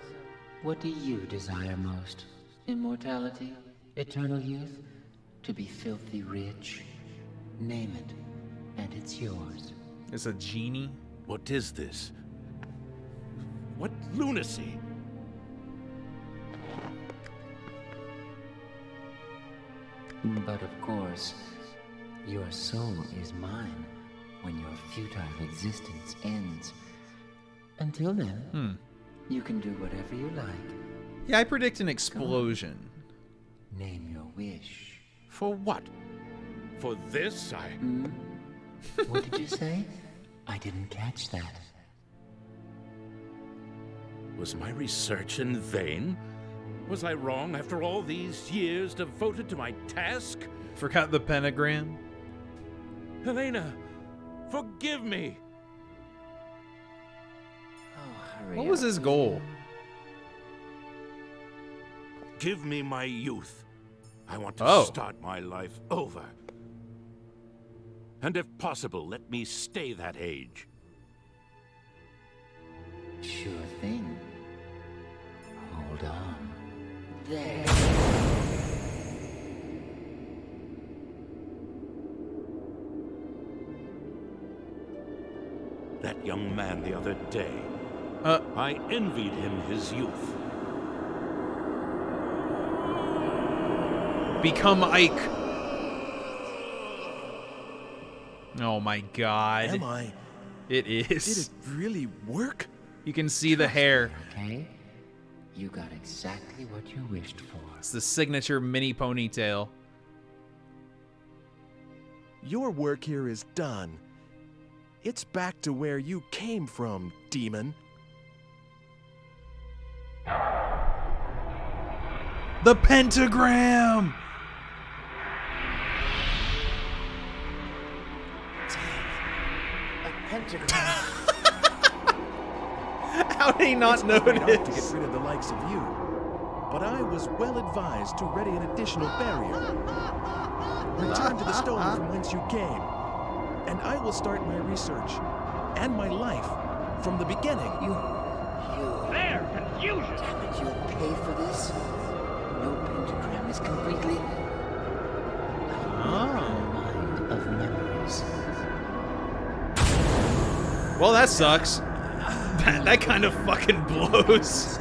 what do you desire most? Immortality? Eternal youth? To be filthy rich? Name it, and it's yours. It's a genie? What is this? What lunacy? But of course, your soul is mine when your futile existence ends. Until then, you can do whatever you like. Yeah, I predict an explosion. Name your wish. For what? For this, What did you say? I didn't catch that. Was my research in vain? Was I wrong after all these years devoted to my task? Forgot the pentagram? Helena, forgive me! Oh, hurry What was up. his goal? Give me my youth. I want to start my life over. And if possible, let me stay that age. Sure thing. Hold on. There. That young man the other day. I envied him his youth. Become Ike. Oh my god. Am I? It is. Did it really work? You can see the hair. Okay. You got exactly what you wished for. It's the signature mini ponytail. Your work here is done. It's back to where you came from, demon. The pentagram! A pentagram. How did he not It's not enough notice? to get rid of the likes of you, but I was well advised to ready an additional barrier. Return to the stone from whence you came, and I will start my research and my life from the beginning. There, confusion! Damn it, you'll pay for this. No pentagram is completely mind of memories. Well, that sucks. That kind of fucking blows.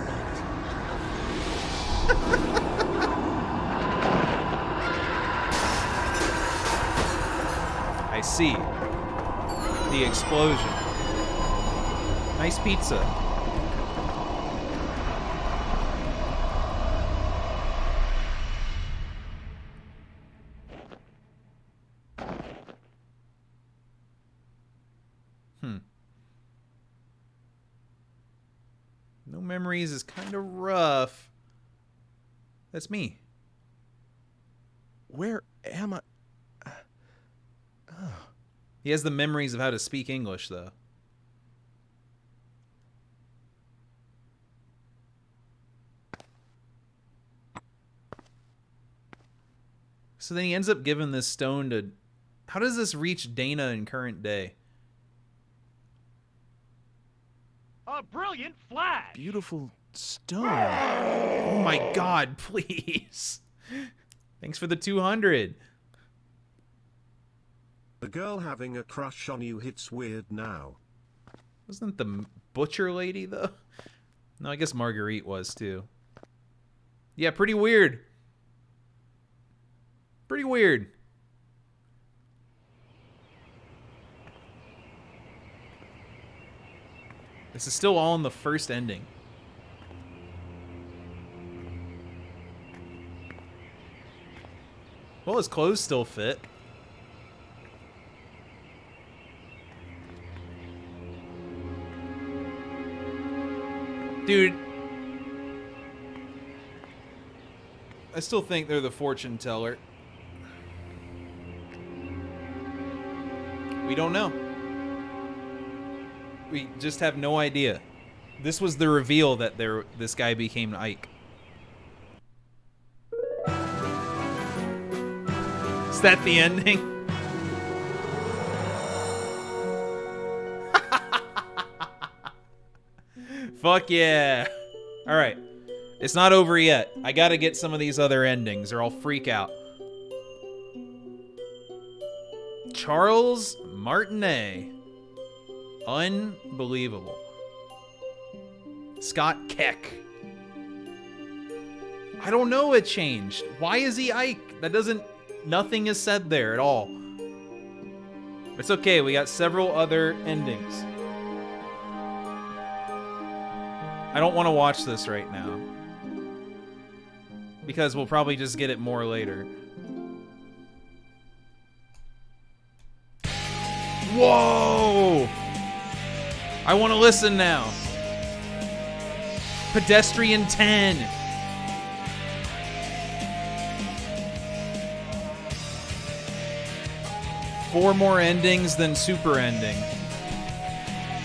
I see. The explosion. Nice pizza. No memories is kind of rough. That's me. Where am I? He has the memories of how to speak English, though. So then he ends up giving this stone to... How does this reach Dana in current day? A brilliant flash! Beautiful stone. Oh my god, please. Thanks for the 200. The girl having a crush on you hits weird now. Wasn't the butcher lady, though? No, I guess Marguerite was, too. Yeah, pretty weird. Pretty weird. This is still all in the first ending. Well, his clothes still fit. Dude. I still think they're the fortune teller. We don't know. We just have no idea. This was the reveal that this guy became Ike. Is that the ending? Fuck yeah. All right. It's not over yet. I gotta get some of these other endings or I'll freak out. Charles Martinet. Unbelievable. Scott Keck. I don't know what changed. Why is he Ike? That doesn't... Nothing is said there at all. It's okay, we got several other endings. I don't want to watch this right now. Because we'll probably just get it more later. Whoa! I want to listen now. Pedestrian 10. Four more endings than super ending.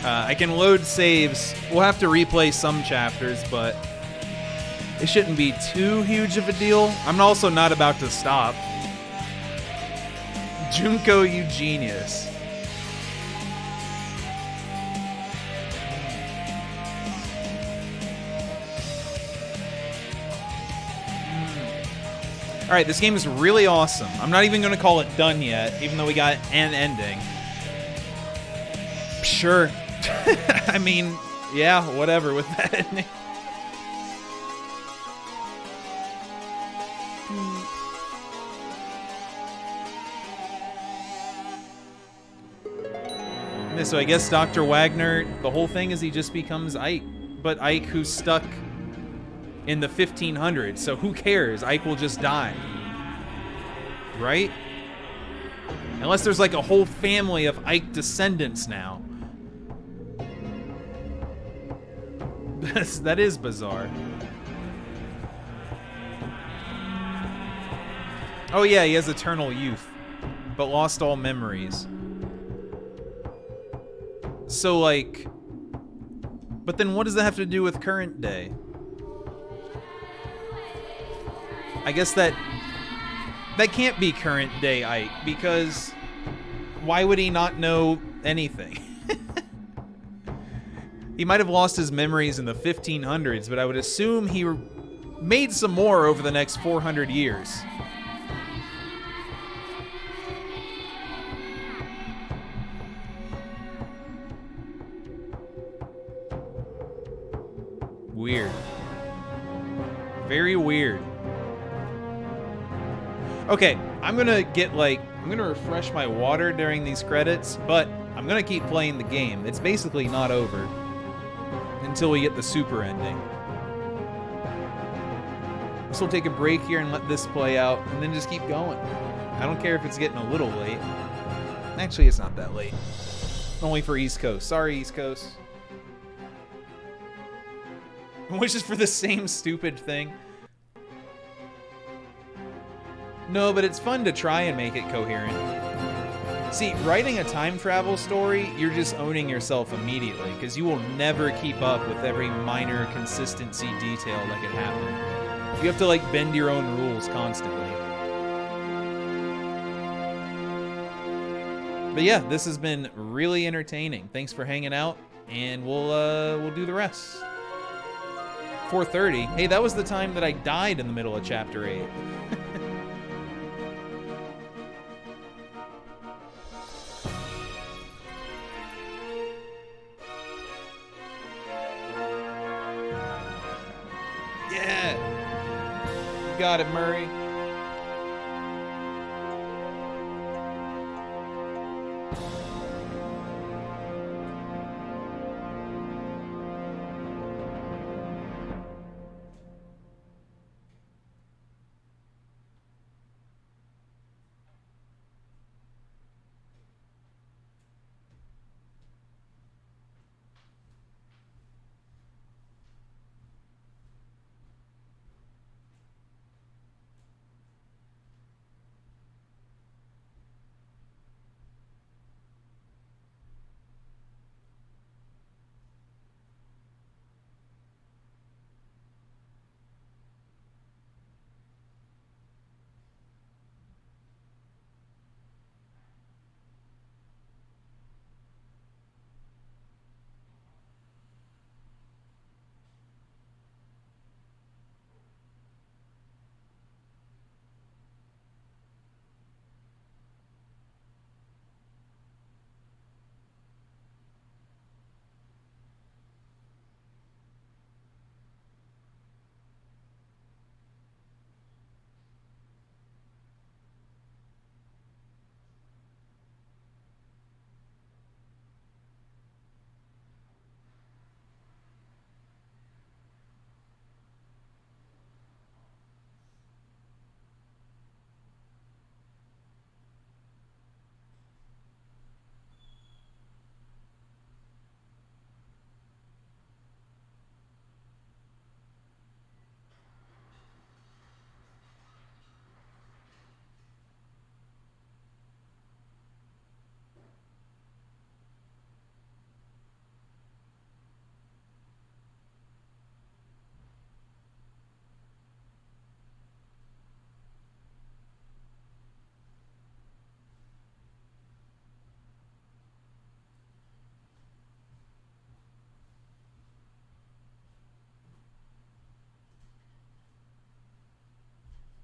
I can load saves. We'll have to replay some chapters, but it shouldn't be too huge of a deal. I'm also not about to stop. Junko Eugenius. Alright, this game is really awesome. I'm not even going to call it done yet, even though we got an ending. Sure. I mean, yeah, whatever with that ending. So I guess Dr. Wagner, the whole thing is he just becomes Ike. But Ike who's stuck in the 1500s, so who cares? Ike will just die. Right? Unless there's like a whole family of Ike descendants now. That is bizarre. Oh yeah, he has eternal youth, but lost all memories. So like, but then what does that have to do with current day? I guess that can't be current day Ike, because why would he not know anything? He might have lost his memories in the 1500s, but I would assume he made some more over the next 400 years. Weird. Very weird. Okay, I'm gonna refresh my water during these credits, but I'm gonna keep playing the game. It's basically not over until we get the super ending. So we'll take a break here and let this play out, and then just keep going. I don't care if it's getting a little late. Actually, it's not that late. Only for East Coast. Sorry, East Coast. Which is for the same stupid thing. No, but it's fun to try and make it coherent. See, writing a time travel story, you're just owning yourself immediately, because you will never keep up with every minor consistency detail that could happen. You have to, like, bend your own rules constantly. But yeah, this has been really entertaining. Thanks for hanging out, and we'll do the rest. 4:30. Hey, that was the time that I died in the middle of Chapter 8. Yeah! You got it, Murray.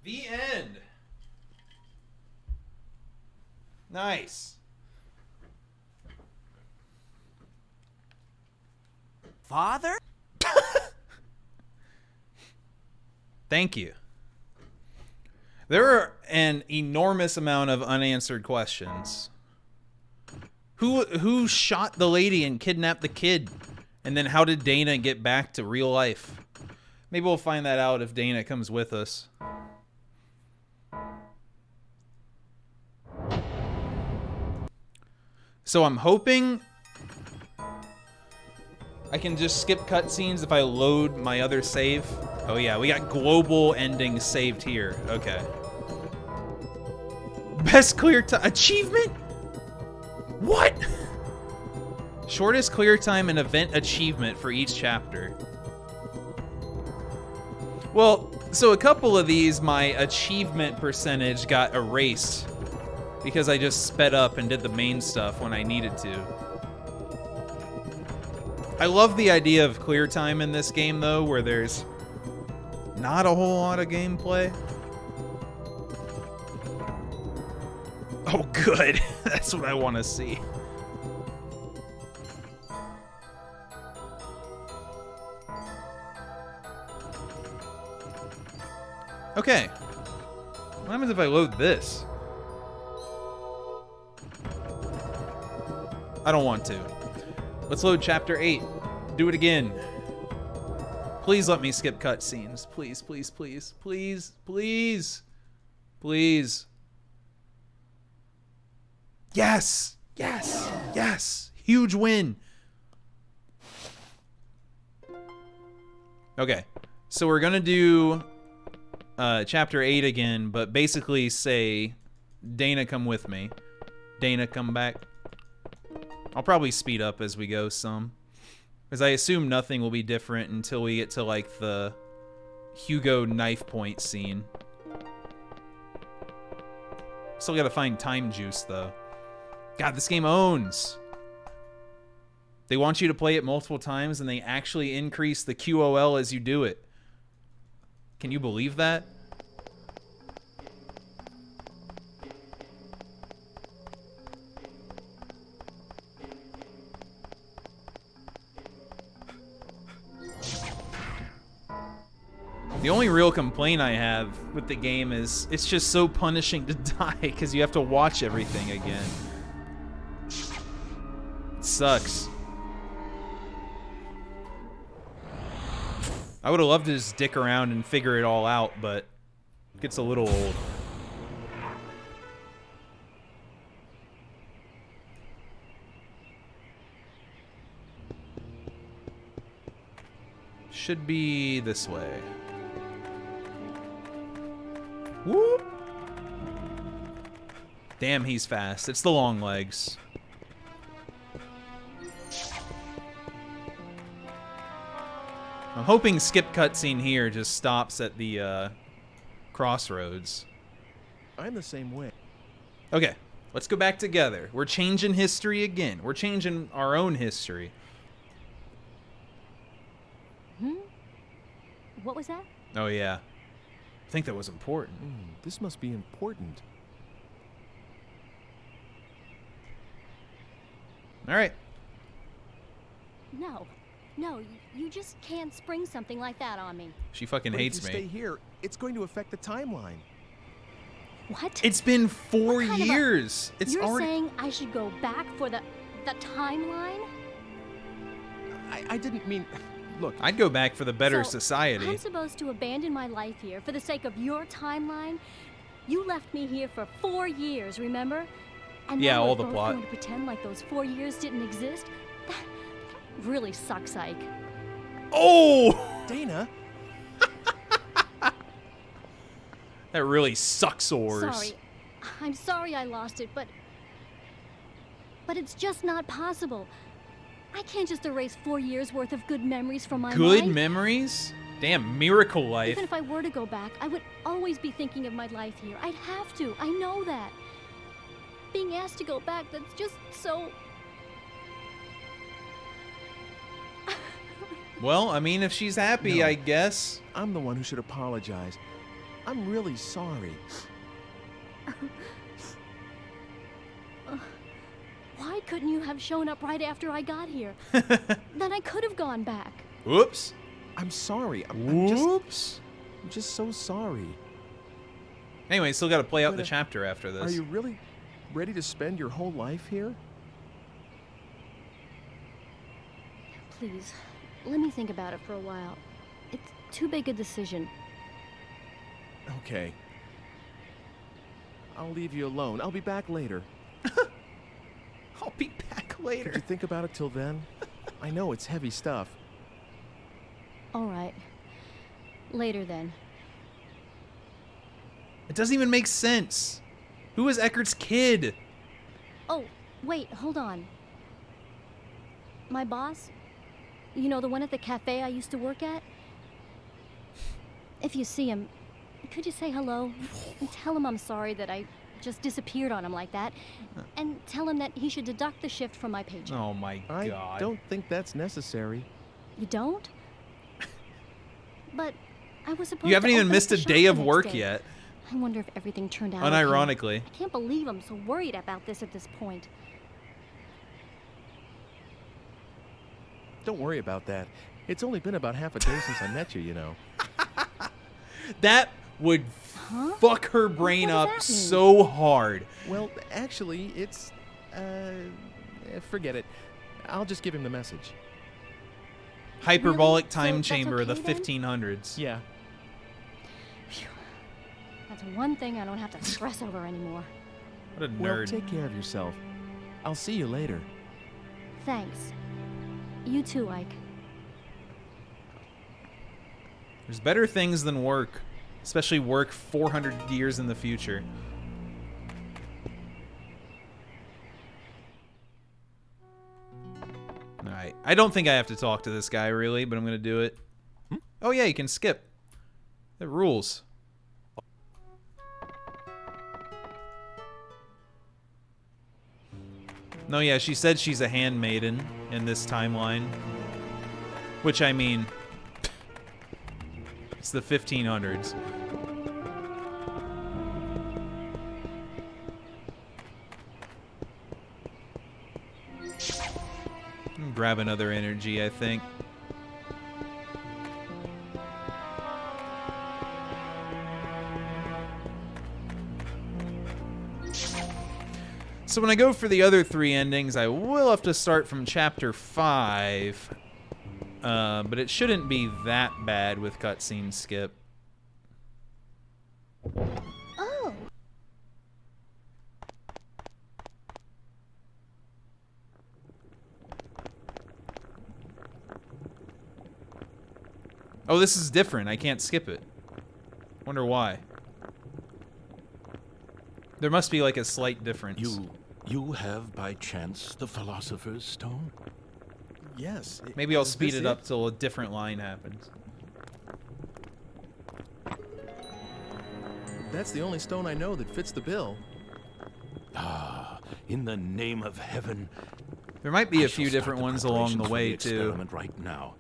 The end. Nice. Father? Thank you. There are an enormous amount of unanswered questions. Who shot the lady and kidnapped the kid? And then how did Dana get back to real life? Maybe we'll find that out if Dana comes with us. So I'm hoping I can just skip cutscenes if I load my other save. Oh yeah, we got global endings saved here. Okay. Best clear time achievement? What? Shortest clear time and event achievement for each chapter. Well, so a couple of these, my achievement percentage got erased because I just sped up and did the main stuff when I needed to. I love the idea of clear time in this game, though, where there's not a whole lot of gameplay. Oh, good. That's what I want to see. Okay. What happens if I load this? I don't want to. Let's load chapter 8. Do it again. Please let me skip cutscenes. Please, please, please, please, please, please. Yes, yes, yes. Huge win. Okay, so we're gonna do chapter 8 again, but basically say, Dana, come with me. Dana, come back. I'll probably speed up as we go some, because I assume nothing will be different until we get to like the Hugo knife point scene. Still gotta find time juice though. God, this game owns. They want you to play it multiple times and they actually increase the QOL as you do it. Can you believe that? The only real complaint I have with the game is it's just so punishing to die because you have to watch everything again. It sucks. I would have loved to just dick around and figure it all out, but it gets a little old. Should be this way. Whoop! Damn, he's fast. It's the long legs. I'm hoping skip cutscene here just stops at the crossroads. I'm the same way. Okay, let's go back together. We're changing history again. We're changing our own history. What was that? Oh yeah. I think that was important. This must be important. All right. No, you just can't spring something like that on me. She fucking hates if you me. Stay here. It's going to affect the timeline. What? It's been 4 years. It's You're already. saying I should go back for the timeline? I didn't mean. Look, I'd go back for the better So, society. I'm supposed to abandon my life here for the sake of your timeline? You left me here for 4 years, remember? And Yeah, now all we're the both plot. going to pretend like those 4 years didn't exist? That really sucks, Ike. Oh! Dana! That really sucks, Oars. Sorry. I'm sorry I lost it, but it's just not possible. I can't just erase 4 years worth of good memories from my Good mind. memories? Damn, miracle life. Even if I were to go back, I would always be thinking of my life here. I'd have to. I know that. Being asked to go back, that's just so... Well, I mean, if she's happy, No. I guess. I'm the one who should apologize. I'm really sorry. Why couldn't you have shown up right after I got here? Then I could have gone back. Whoops. I'm sorry. I'm just so sorry. Anyway, still got to play out the chapter after this. Are you really ready to spend your whole life here? Please, let me think about it for a while. It's too big a decision. Okay. I'll leave you alone. I'll be back later. I'll be back later. Could you think about it till then? I know it's heavy stuff. All right. Later then. It doesn't even make sense. Who is Eckert's kid? Oh, wait, hold on. My boss? You know, the one at the cafe I used to work at? If you see him, could you say hello? And tell him I'm sorry that I just disappeared on him like that. And tell him that he should deduct the shift from my paycheck. Oh my God. I don't think that's necessary. You don't? But I was supposed to You haven't even open up missed the a shop day the of next work day. yet. I wonder if everything turned out Unironically. okay. I can't believe I'm so worried about this at this point. Don't worry about that. It's only been about half a day since I met you, you know. That would fuck her brain up so hard. Well, actually, it's... forget it. I'll just give him the message. Hyperbolic Really? time So that's chamber of the okay then? 1500s. Yeah. That's one thing I don't have to stress over anymore. What a Well, nerd. take care of yourself. I'll see you later. Thanks. You too, Ike. There's better things than work. Especially work 400 years in the future. Alright. I don't think I have to talk to this guy, really, but I'm going to do it. Oh, yeah, you can skip. It rules. No, yeah, she said she's a handmaiden in this timeline. Which, I mean... It's the 1500s. Grab another energy, I think. So when I go for the other 3 endings, I will have to start from chapter 5. But it shouldn't be that bad with cutscene skip. Oh. Oh, this is different. I can't skip it. Wonder why. There must be like a slight difference. You have by chance the Philosopher's Stone? Yes. Maybe I'll Is speed this it up till a different line happens. That's the only stone I know that fits the bill. Ah, in the name of heaven. There might be I a few shall start different the ones along the preparations for way, the too. experiment right now.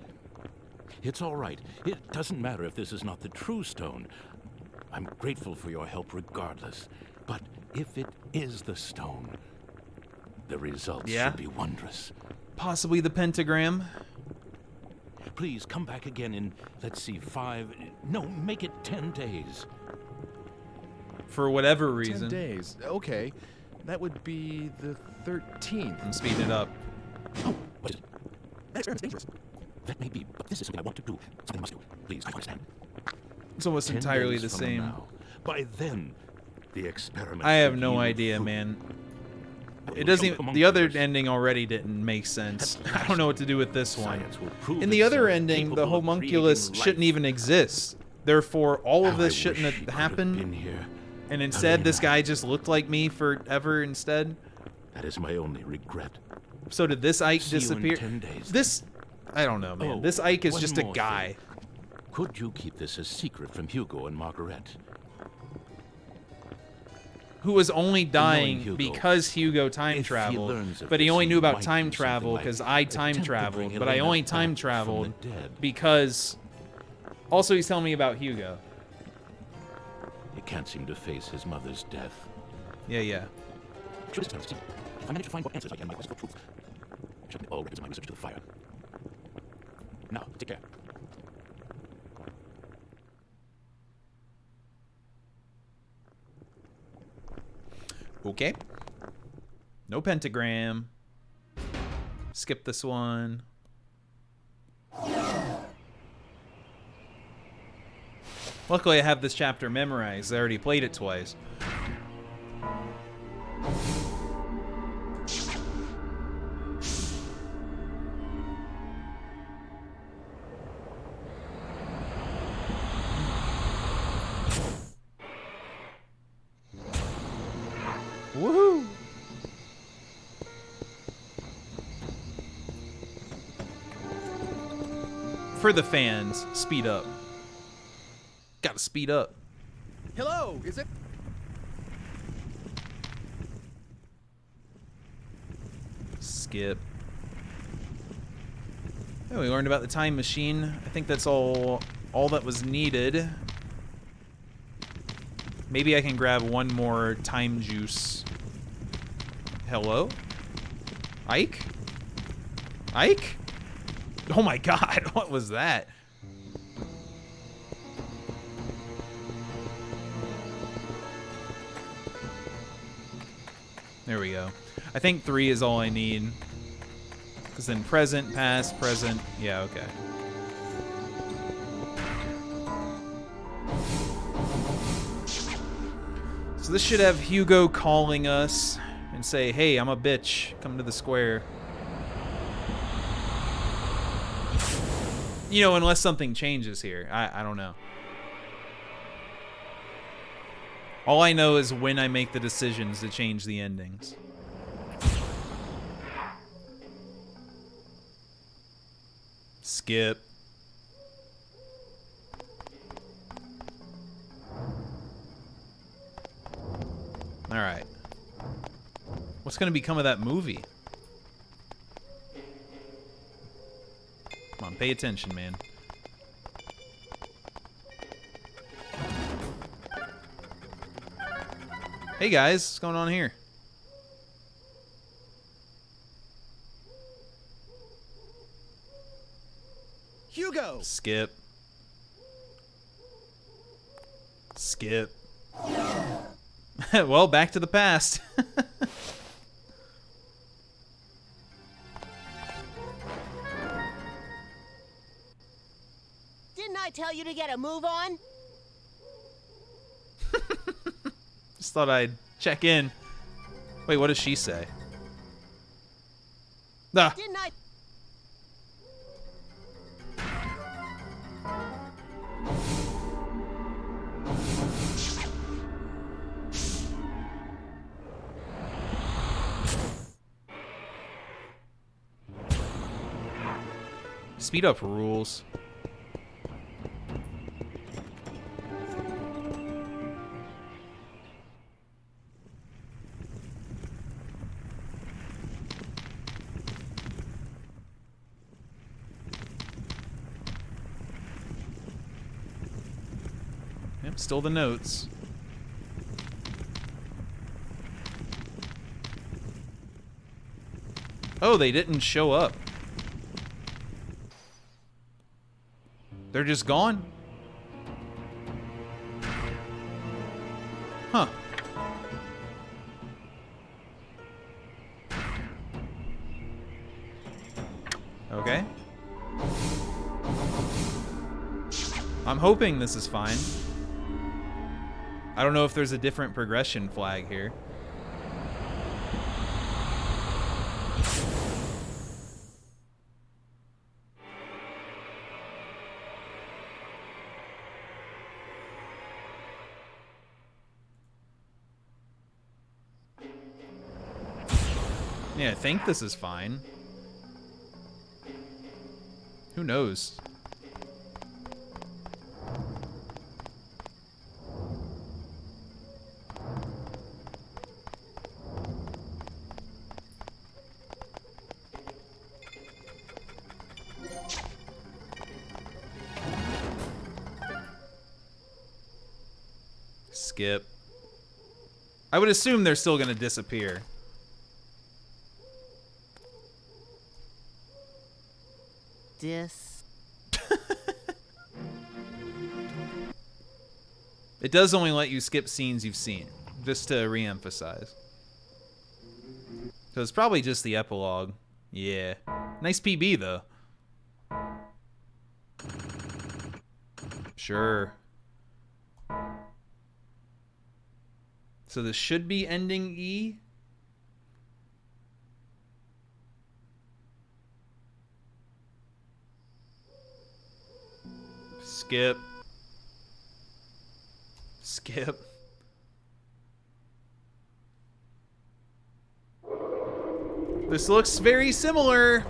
It's all right. It doesn't matter if this is not the true stone. I'm grateful for your help regardless. But if it is the stone, the results should be wondrous. Possibly the pentagram. Please come back again in, let's see, 5... No, make it 10 days. For whatever reason. 10 days. Okay. That would be the 13th. I'm speeding it up. Oh, what is it? That experiment's dangerous. That may be, but this is something I want to do. Something I must do. Please, I understand. It's almost 10 entirely days the from same. now. By then, the experiment. I have should no yield idea, fruit. man. Will It doesn't help even, among the other others. ending already didn't make sense. I don't know what to do with this one. Science will prove In the other itself ending, the capable of homunculus creating shouldn't life. even exist. Therefore, all of How this I shouldn't wish have he could happened. been here. And instead, this guy just looked like me forever instead. That is my only regret. So did this Ike See you in disappear? 10 days. This, I don't know, man. Oh, This Ike is one just a more guy. thing. Could you keep this a secret from Hugo and Margaret? Who was only dying Hugo, because Hugo time if he traveled, learns of but he this, only he knew about might time do travel something because like I time attempt to traveled, bring but I Elena only back time from the traveled dead. because. Also, he's telling me about Hugo. can't seem to face his mother's death. Yeah. Should this see if I manage to find what answers I can my quest for truth. Chuck all records of my research to the fire. Now, take care. Okay. No pentagram. Skip this one. Luckily, I have this chapter memorized. I already played it twice. Woohoo! For the fans, speed up. Gotta speed up. Hello, is it? Skip. Oh, we learned about the time machine. I think that's all that was needed. Maybe I can grab one more time juice. Hello? Ike? Ike? Oh my god, what was that? There we go. I think 3 is all I need. Because then present, past, present. Yeah, okay. So this should have Hugo calling us and say, hey, I'm a bitch. Come to the square. You know, unless something changes here. I don't know. All I know is when I make the decisions to change the endings. Skip. Alright. What's gonna become of that movie? Come on, pay attention, man. Hey guys, what's going on here? Hugo! Skip. Skip. Well, back to the past. Didn't I tell you to get a move on? Just thought I'd check in. Wait, what does she say? Ah. Didn't I? Speed up rules. Yep, still the notes. Oh, they didn't show up. They're just gone? Huh. Okay. I'm hoping this is fine. I don't know if there's a different progression flag here. Yeah, I think this is fine. Who knows? skip. I would assume they're still gonna disappear. It does only let you skip scenes you've seen, just to re-emphasize. So it's probably just the epilogue. Yeah. Nice PB, though. Sure. So this should be ending E? Skip. Skip. This looks very similar.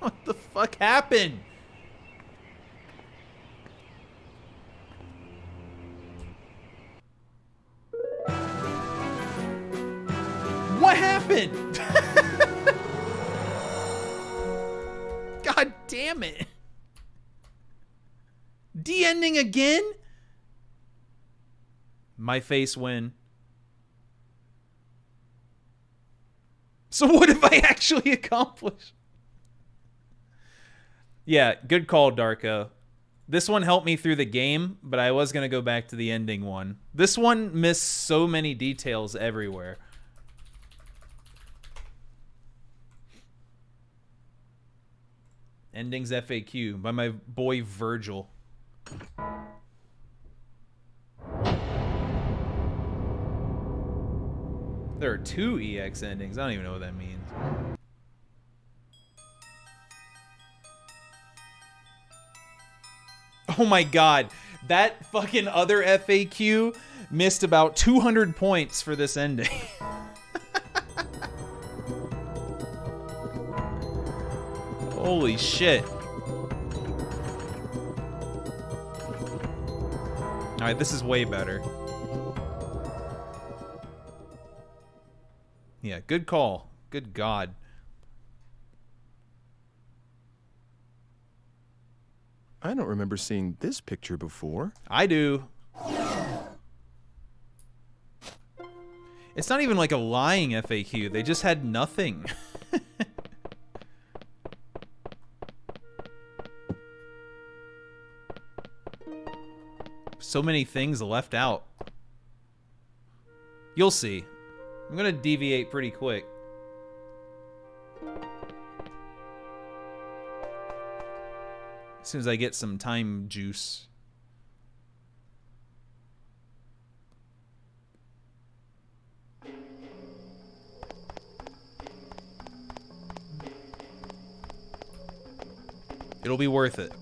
What the fuck happened? What happened? God damn it. D-ending again? My face win. So what have I actually accomplished? Yeah, good call, Darko. This one helped me through the game, but I was going to go back to the ending one. This one missed so many details everywhere. Endings FAQ by my boy Virgil. There are 2 EX endings. I don't even know what that means. Oh my god. That fucking other FAQ missed about 200 points for this ending. Holy shit. Alright, this is way better. Yeah, good call. Good God. I don't remember seeing this picture before. I do. It's not even like a lying FAQ. They just had nothing. So many things left out. You'll see. I'm gonna deviate pretty quick. As soon as I get some time juice. It'll be worth it.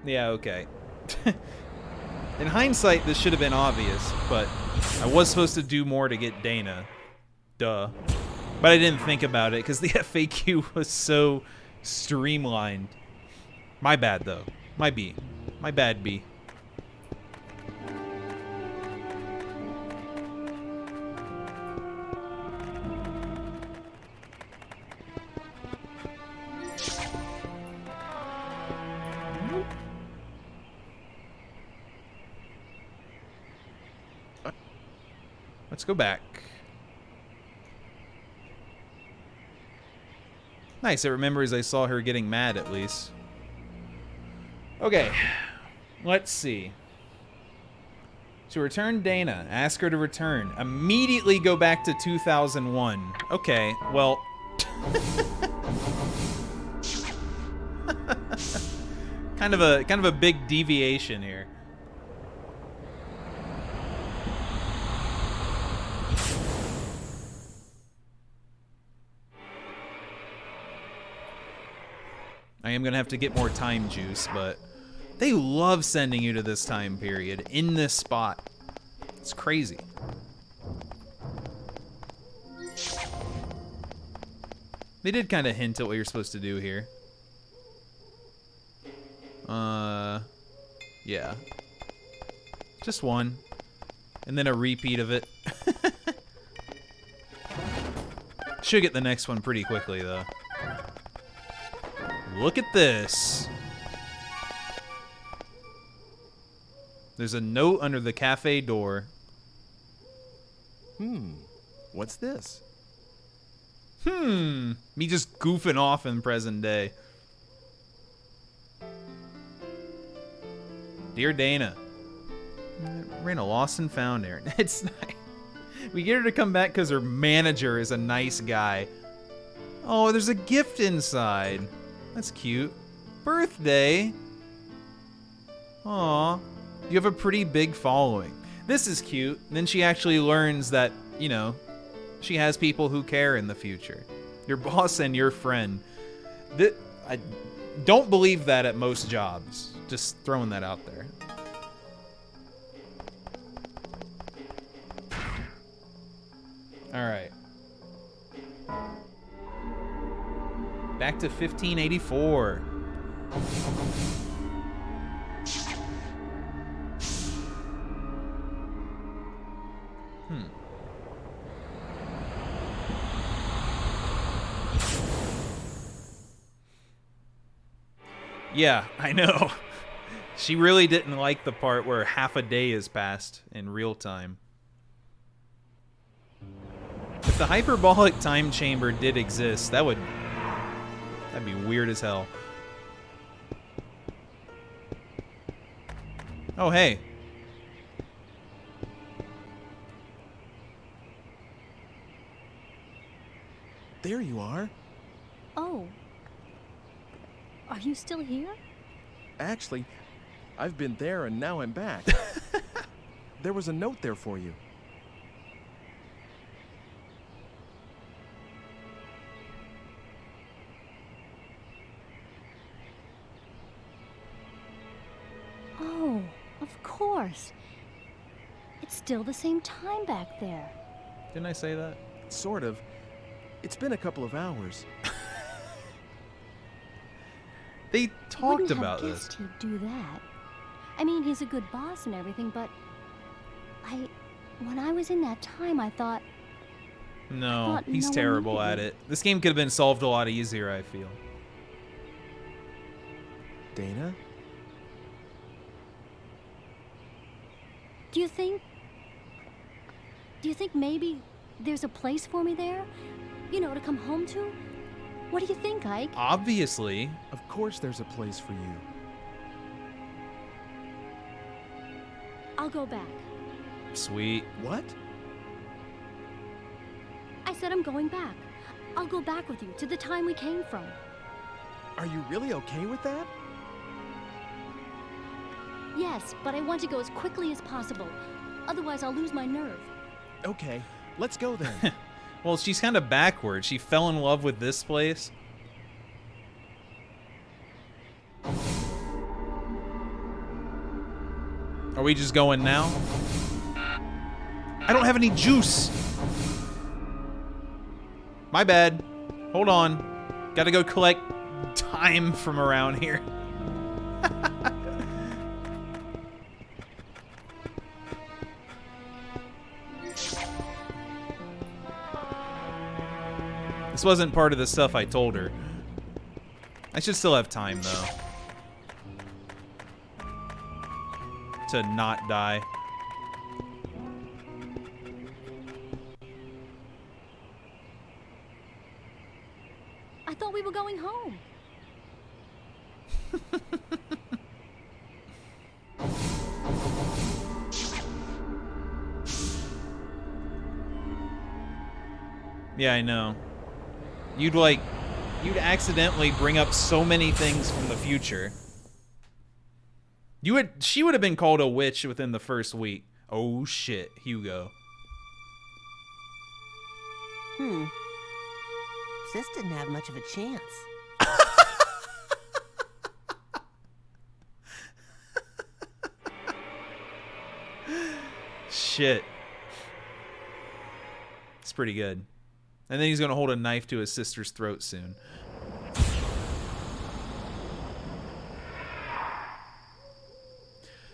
Yeah, okay. In hindsight, this should have been obvious, but I was supposed to do more to get Dana. Duh. But I didn't think about it because the FAQ was so streamlined. My bad, though. My B. My bad, B. Let's go back. Nice, it remembers I saw her getting mad at least. Okay, let's see. To return Dana, ask her to return. Immediately go back to 2001. Okay, well. kind of a big deviation here. I am going to have to get more time juice, but they love sending you to this time period in this spot. It's crazy. They did kind of hint at what you're supposed to do here. Yeah. Just one. And then a repeat of it. Should get the next one pretty quickly, though. Look at this. There's a note under the cafe door. What's this? Me just goofing off in present day. Dear Dana, ran a lost and found errand. It's nice. We get her to come back because her manager is a nice guy. Oh, there's a gift inside. That's cute. Birthday. Aw. You have a pretty big following. This is cute. Then she actually learns that, you know, she has people who care in the future. Your boss and your friend. I don't believe that at most jobs. Just throwing that out there. All right. Back to 1584. Yeah, I know. She really didn't like the part where half a day has passed in real time. If the hyperbolic time chamber did exist, that'd be weird as hell. Oh, hey. There you are. Oh. Are you still here? Actually, I've been there and now I'm back. There was a note there for you. Oh, of course. It's still the same time back there. Didn't I say that? Sort of. It's been a couple of hours. They talked Wouldn't about have this. guessed he'd do that. I mean, he's a good boss and everything, but when I was in that time, I thought No, he's no one terrible needed at me. it. This game could have been solved a lot easier, I feel. Dana? Do you think maybe there's a place for me there? You know, to come home to? What do you think, Ike? Obviously. Of course there's a place for you. I'll go back. Sweet. What? I said I'm going back. I'll go back with you to the time we came from. Are you really okay with that? Yes, but I want to go as quickly as possible. Otherwise, I'll lose my nerve. Okay, let's go then. Well, she's kind of backward. She fell in love with this place. Are we just going now? I don't have any juice. My bad. Hold on. Gotta go collect time from around here. This wasn't part of the stuff I told her. I should still have time, though. To not die. I thought we were going home. Yeah, I know. You'd accidentally bring up so many things from the future. She would have been called a witch within the first week. Oh shit, Hugo. Sis didn't have much of a chance. Shit. It's pretty good. And then he's gonna hold a knife to his sister's throat soon.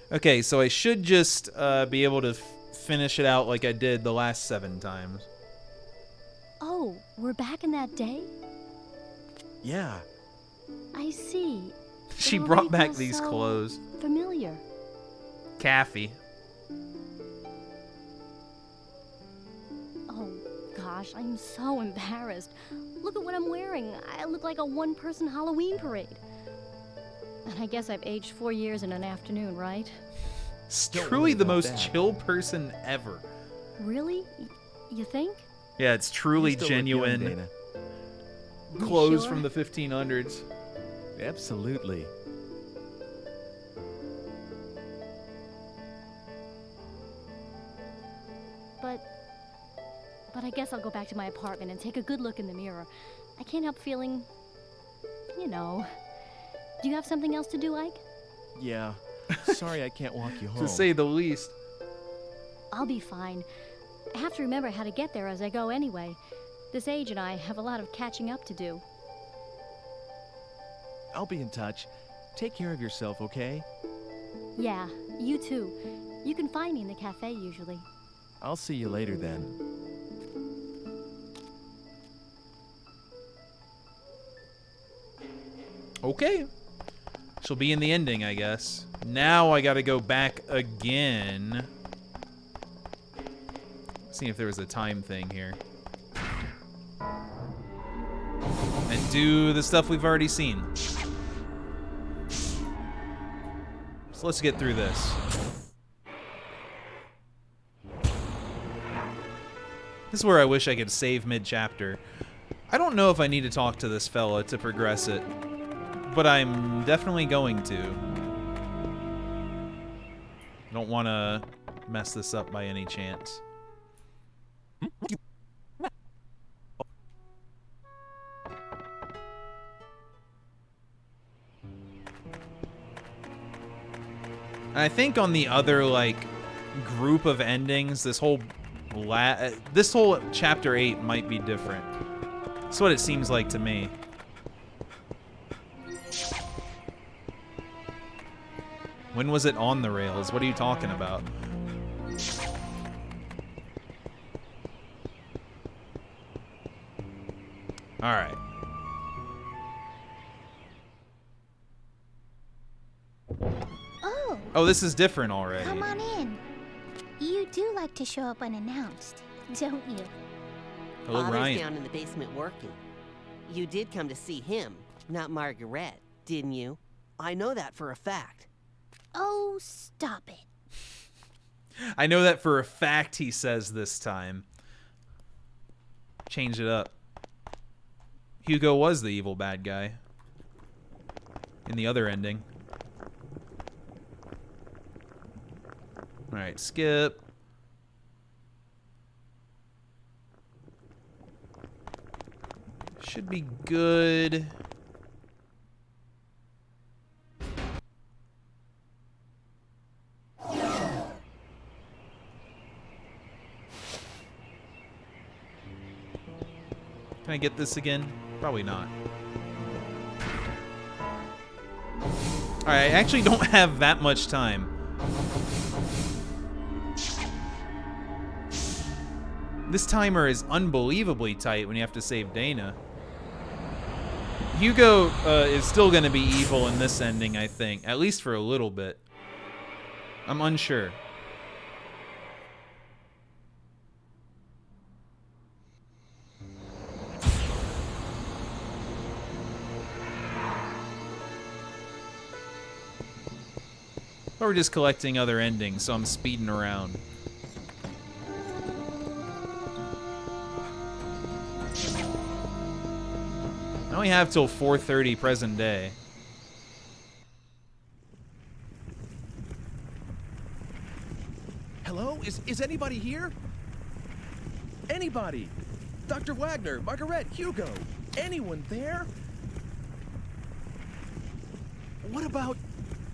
Okay, so I should just be able to finish it out like I did the last 7 times. Oh, we're back in that day? Yeah. I see. She It brought already back feels these so clothes. Familiar. Kathy. Oh, gosh, I'm so embarrassed. Look at what I'm wearing. I look like a one-person Halloween parade. And I guess I've aged 4 years in an afternoon, right? It's Don't truly worry the about most that. chill person ever. Really? You think? Yeah, it's truly You still look young, genuine. Dana. Clothes sure? from the 1500s. Absolutely. But I guess I'll go back to my apartment and take a good look in the mirror. I can't help feeling, you know. Do you have something else to do, Ike? Yeah. Sorry I can't walk you home. To say the least. I'll be fine. I have to remember how to get there as I go anyway. This age and I have a lot of catching up to do. I'll be in touch. Take care of yourself, okay? Yeah, you too. You can find me in the cafe usually. I'll see you later then. Okay. She'll be in the ending, I guess. Now I gotta go back again. See if there was a time thing here. And do the stuff we've already seen. So let's get through this. This is where I wish I could save mid-chapter. I don't know if I need to talk to this fella to progress it, but I'm definitely going to. I don't want to mess this up by any chance. And I think on the other, like, group of endings, this whole chapter 8 might be different. That's what it seems like to me. When was it on the rails? What are you talking about? All right. Oh, this is different already. Come on in. You do like to show up unannounced, don't you? Hello, Father's Ryan. down in the basement working. You did come to see him, not Margaret, didn't you? I know that for a fact. Oh, stop it. I know that for a fact, he says this time. Change it up. Hugo was the evil bad guy in the other ending. Alright, skip. Should be good. Can I get this again? Probably not. Alright, I actually don't have that much time. This timer is unbelievably tight when you have to save Dana. Hugo is still going to be evil in this ending, I think. At least for a little bit. I'm unsure. Or we're just collecting other endings, so I'm speeding around. I only have till 4:30 present day. Hello? Is anybody here? Anybody? Dr. Wagner, Margaret, Hugo. Anyone there? What about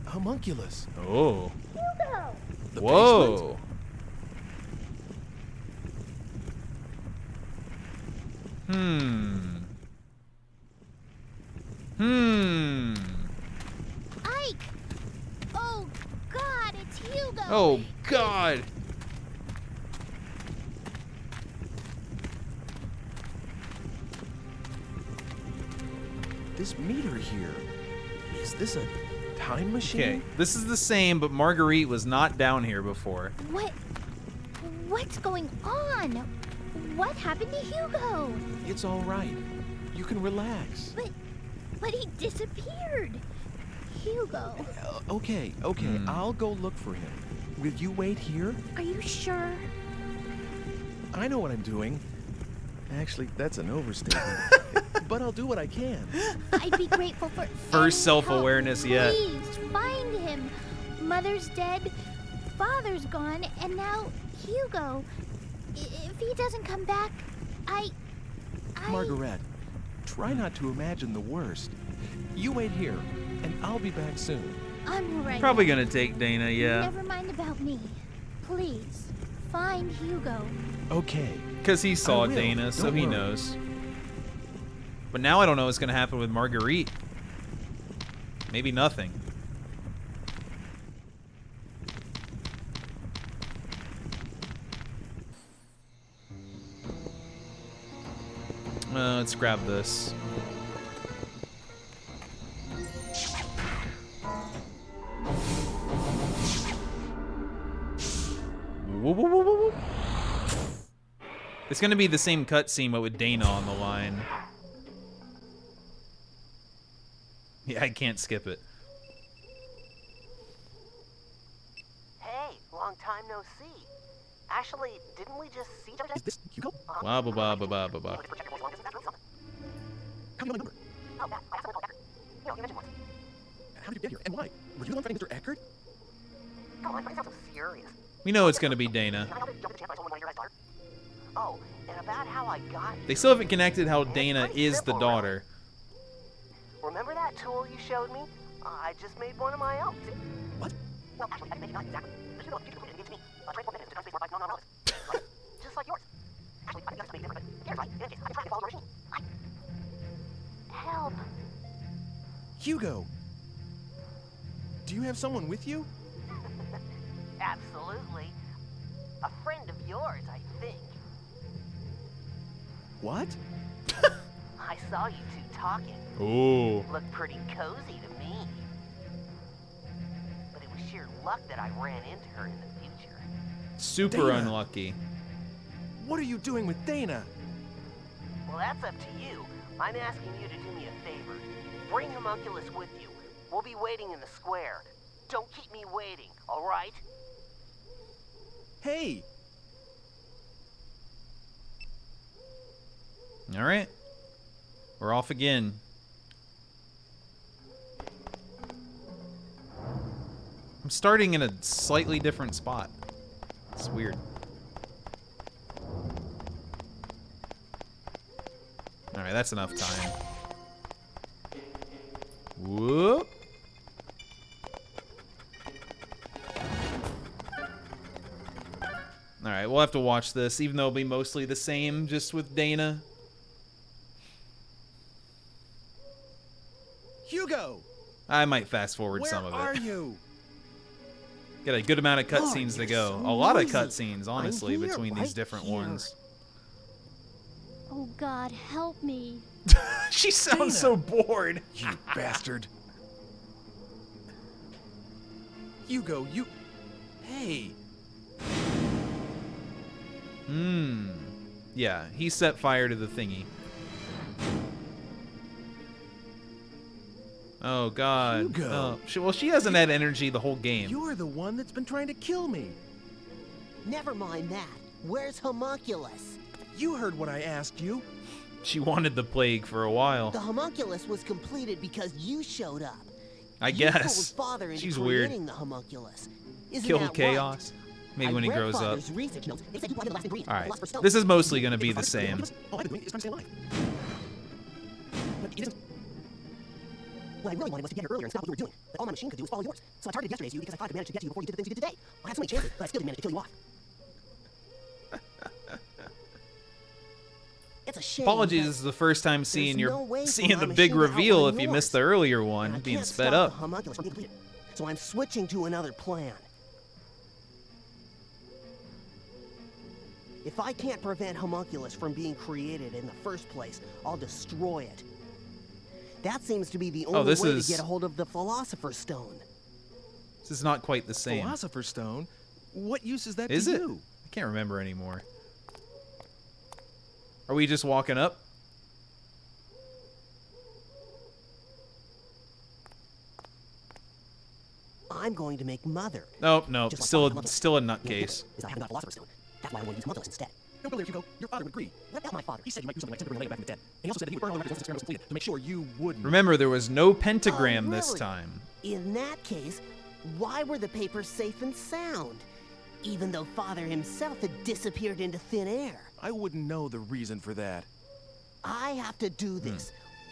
homunculus? Oh. Hugo! The Whoa. Ike! Oh, God, it's Oh, God. This meter here, is this a time machine? Okay, this is the same, but Marguerite was not down here before. What's going on? What happened to Hugo? It's all right. You can relax. But he disappeared. Hugo. Okay, I'll go look for him. Will you wait here? Are you sure? I know what I'm doing. Actually, that's an overstatement. But I'll do what I can. I'd be grateful for First self-awareness yet. Please find him. Mother's dead, father's gone, and now Hugo. If he doesn't come back, Margaret, try not to imagine the worst. You wait here, and I'll be back soon. I'm right. Probably gonna take Dana, yeah. Never mind about me. Please, find Hugo. Okay. Because he saw Dana, so he knows. But now I don't know what's gonna happen with Marguerite. Maybe nothing. Let's grab this. It's gonna be the same cutscene, but with Dana on the line. Yeah, I can't skip it. Hey, long time no see. Actually, didn't we just see each other? Is this Hugo? Blah, blah, blah, blah, blah, blah, blah. How do you know my number? Oh, I have something called Eckert. You know, you mentioned once. How did you get here, and why? Were you the one fighting Mr. Eckert? Come on, why sound so serious? We know it's gonna be Dana. Oh, and about how I got They still haven't connected how Dana is the daughter. Remember that tool you showed me? I just made one of my own. What? Well, actually, maybe not exactly. But you know, you didn't give it to me. Transport minutes to time space more like non-relevant. Just like yours. Actually, I think that's something different, but here's right. In any case, I can try to follow the regime. Help. Hugo! Do you have someone with you? Absolutely. A friend of yours, I think. What? I saw you two talking. Ooh. Looked pretty cozy to me. But it was sheer luck that I ran into her in the future. Super Dana. unlucky. What are you doing with Dana? Well, that's up to you. I'm asking you to do me a favor. Bring Homunculus with you. We'll be waiting in the square. Don't keep me waiting, all right? Hey! All right. We're off again. I'm starting in a slightly different spot. It's weird. All right, that's enough time. Whoop. All right, we'll have to watch this, even though it'll be mostly the same, just with Dana. Hugo! I might fast forward some of it. Where are you? Got a good amount of cutscenes to go. so A lot of noisy. cutscenes, honestly, I'm here, between these right different here. ones. Oh God, help me. She sounds so bored. You bastard. Hugo, you... Hey. Yeah, he set fire to the thingy. Oh, God. Hugo. Oh, well, she hasn't had energy the whole game. You're the one that's been trying to kill me. Never mind that. Where's Homunculus? You heard what I asked you. She wanted the plague for a while. The Homunculus was completed because you showed up. I You guess. fooled Father into She's weird. creating the Homunculus. Isn't Kill that chaos. Right? Maybe when he I read grows up. Father's research notes. They said you planted the last ingredient, All right. Philosopher's Stone. This is mostly going to be the same. All I've been doing is trying to stay alive. But it isn't. What I really wanted was to get here earlier and stop what you were doing. But all my machine could do was follow yours. So I targeted yesterday's you because I thought I could manage to get to you before you did the things you did today. I had so many chances, but I still didn't manage to kill you off. It's a shame. Apologies, this is the first time seeing no way for seeing my the big machine to reveal outrun if you yours. missed the earlier And one I being can't sped stop up. the Homunculus from being completed. So I'm switching to another plan. If I can't prevent Homunculus from being created in the first place, I'll destroy it. That seems to be the only way to get a hold of the Philosopher's Stone. This is not quite the same. Philosopher's Stone? What use is that Is to it? you? I can't remember anymore. Are we just walking up? I'm going to make Mother. Nope, nope. Just like Still Homunculus. a The only nutcase. difference is I haven't got a Philosopher's Stone. That's why I want to use Homunculus instead. No, earlier, Hugo, your father would agree. What about my father? He said you might do something like temporarily back in the dead. And he also said that he would burn all the records once the experiment was completed to make sure you wouldn't. Remember, there was no pentagram Oh, this really? time. In that case, why were the papers safe and sound? Even though Father himself had disappeared into thin air. I wouldn't know the reason for that. I have to do this.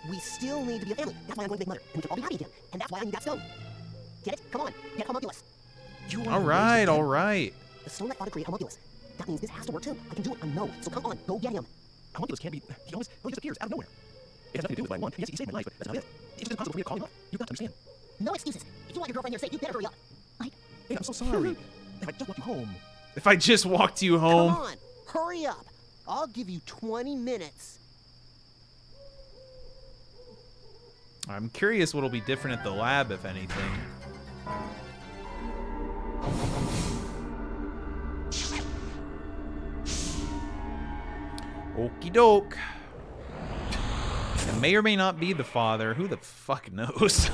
We still need to be a family. That's why I'm going to make Mother. And we can all be happy again. And that's why I need that stone. Get it? Come on. Get Homunculus. All right, all right. The stone let Father create Homunculus. That means this has to work too. I can do it. I know. So come on. Go get him. Homunculus can't be. He always just appears out of nowhere. It has nothing to do with what I want. Yes, he saved my life, but that's not it. It's just impossible for me to call him up. You've got to understand. No excuses. If you want your girlfriend here safe, you better hurry up. Hey, I'm so sorry. If I just walked you home. If I just walked you home. Come on. Hurry up. I'll give you 20 minutes. I'm curious what'll be different at the lab, if anything. Okie doke. It may or may not be the father. Who the fuck knows?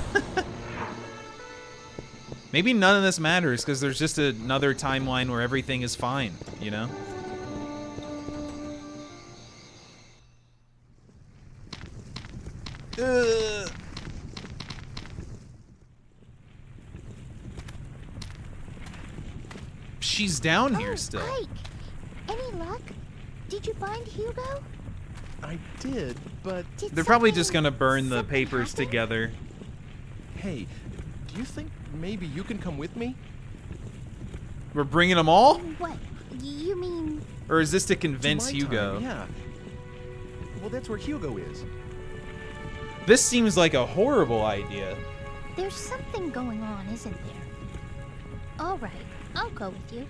Maybe none of this matters because there's just another timeline where everything is fine, you know? She's down here still. Ike, any luck? Did you find Hugo? I did, but... They're probably just gonna burn the papers together. Hey, do you think maybe you can come with me? We're bringing them all? What? You mean... Or is this to convince To my Hugo? time, yeah. Well, that's where Hugo is. This seems like a horrible idea. There's something going on, isn't there? All right, I'll go with you.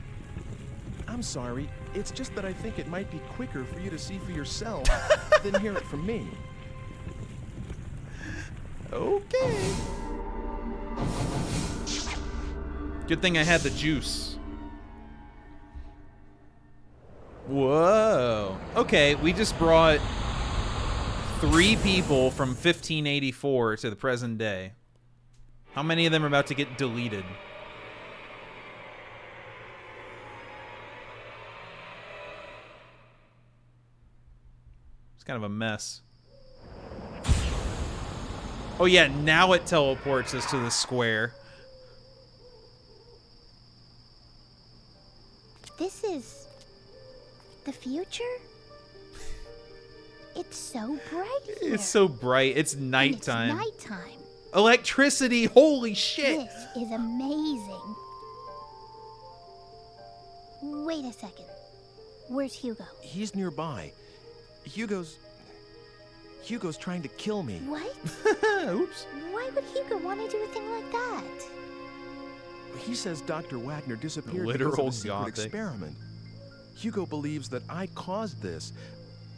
I'm sorry. It's just that I think it might be quicker for you to see for yourself than hear it from me. Okay. Good thing I had the juice. Whoa. Okay, we just brought 3 people from 1584 to the present day. How many of them are about to get deleted? It's kind of a mess. Oh yeah, now it teleports us to the square. This is... the future? It's so bright here. It's so bright. It's nighttime. And it's nighttime. Electricity, holy shit. This is amazing. Wait a second. Where's Hugo? He's nearby. Hugo's trying to kill me. What? Oops. Why would Hugo want to do a thing like that? He says Dr. Wagner disappeared Literal because of a secret gothic. experiment. Hugo believes that I caused this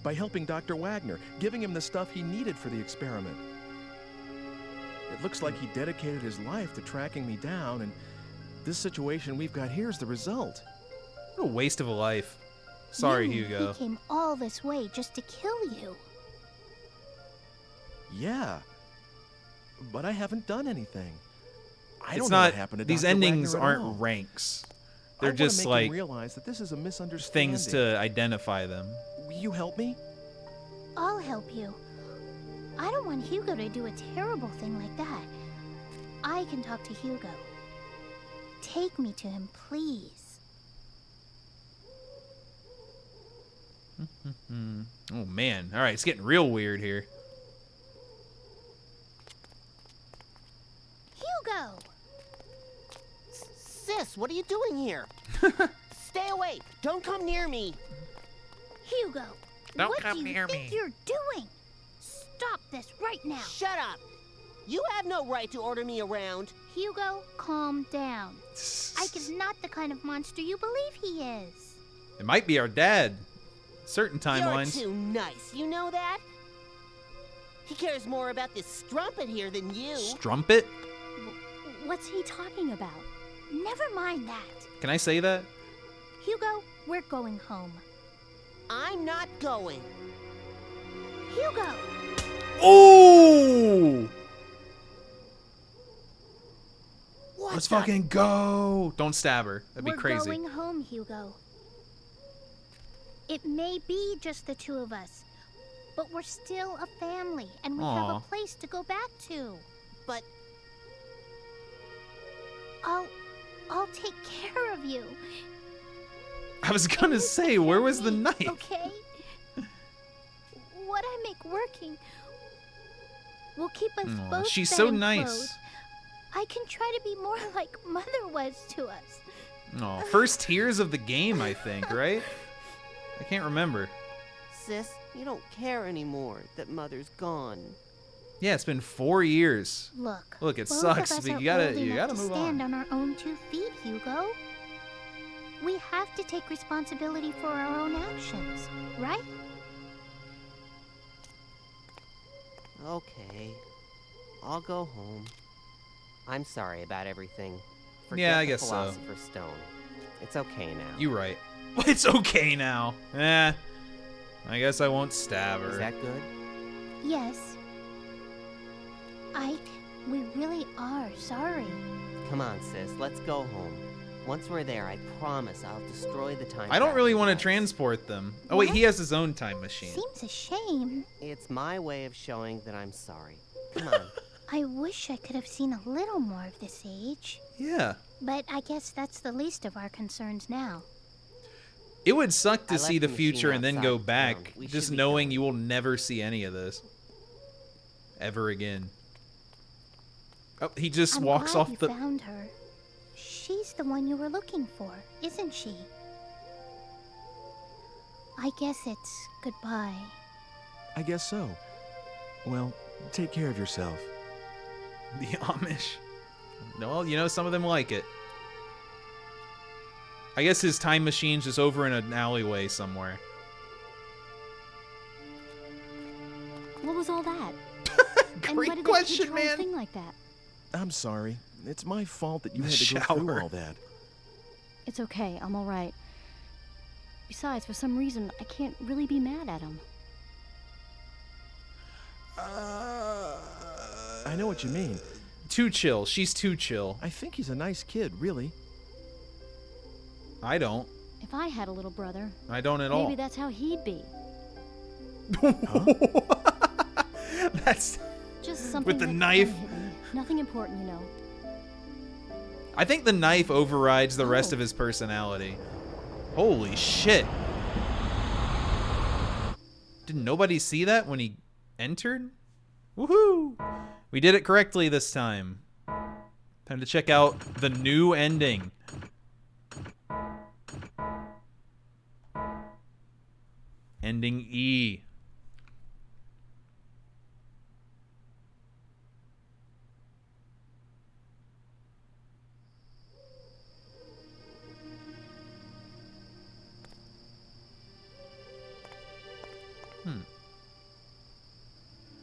by helping Dr. Wagner, giving him the stuff he needed for the experiment. It looks like he dedicated his life to tracking me down, and this situation we've got here is the result. What a waste of a life. Sorry, You mean Hugo. He came all this way just to kill you. Yeah, but I haven't done anything. I It's don't know not. what happened to These Dr. endings Wagner at all. aren't ranks. I They're wanna just make him like realize that this is a misunderstanding. things to identify them. Will you help me? I'll help you. I don't want Hugo to do a terrible thing like that. I can talk to Hugo. Take me to him, please. Oh man. All right, it's getting real weird here. Hugo! Sis, what are you doing here? Stay away. Don't come near me. Hugo! Don't what come do you near think me. you're doing? Stop this right now. Shut up. You have no right to order me around. Hugo, calm down. Ike is not the kind of monster you believe he is. It might be our dad. Certain timelines. You're too nice, you know that? He cares more about this strumpet here than you. Strumpet? What's he talking about? Never mind that. Can I say that? Hugo, we're going home. I'm not going. Hugo! Oh! Let's fucking go! Don't stab her. That'd be crazy. We're going home, Hugo. It may be just the two of us, but we're still a family, and we have a place to go back to. But I'll take care of you. I was gonna say, where was the knife? Okay? What I make working will keep us both she's fed so and nice. clothed. I can try to be more like Mother was to us. Oh, first tears of the game, I think, right? I can't remember. sis, you don't care anymore that Mother's gone. Yeah, it's been 4 years. Look, it both sucks, of us but are you gotta old enough to move stand on. on our own 2 feet, Hugo. We have to take responsibility for our own actions, right? Okay, I'll go home. I'm sorry about everything. Forget Yeah, I the guess so. Philosopher's Stone. It's okay now. You right. It's okay now. I guess I won't stab her. Is that good? Yes. Ike, we really are sorry. Come on, sis, let's go home. Once we're there, I promise I'll destroy the time. I don't really want to travel transport them. Oh wait, he has his own time machine. Seems a shame. It's my way of showing that I'm sorry. Come on. I wish I could have seen a little more of this age. Yeah. But I guess that's the least of our concerns now. It would suck to I see left the the machine future and then go outside back, town. We just should be knowing you will never see any of this. Ever again. Oh, he just I'm walks glad off you the... found her. She's the one you were looking for, isn't she? I guess it's goodbye. I guess so. Well, take care of yourself. The Amish. No, you know, some of them like it. I guess his time machine's just over in an alleyway somewhere. What was all that? And Great why did question, they teach her a man. thing like that? I'm sorry. It's my fault that you The had to go through shower. all that. It's okay, I'm alright. Besides, for some reason, I can't really be mad at him. I know what you mean. Too chill. She's too chill. I think he's a nice kid, really. I don't. If I had a little brother, I don't at maybe all. that's how he'd be. That's... Just something With the that knife. kinda hit me. Nothing important, you know. I think the knife overrides the rest of his personality. Holy shit. Did nobody see that when he entered? Woohoo! We did it correctly this time. Time to check out the new ending. Ending E.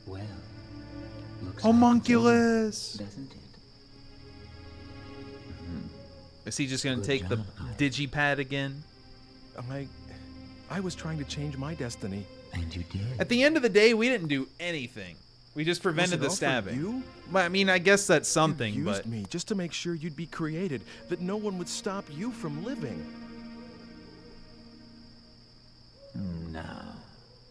Well, looks Homunculus! doesn't it? Is he just gonna Good take the job, Ike. digipad again? I was trying to change my destiny. And you did. At the end of the day, we didn't do anything. We just prevented the Was it all for stabbing. you? Well, I mean, I guess that's something, You used but me just to make sure you'd be created, that no one would stop you from living. Now,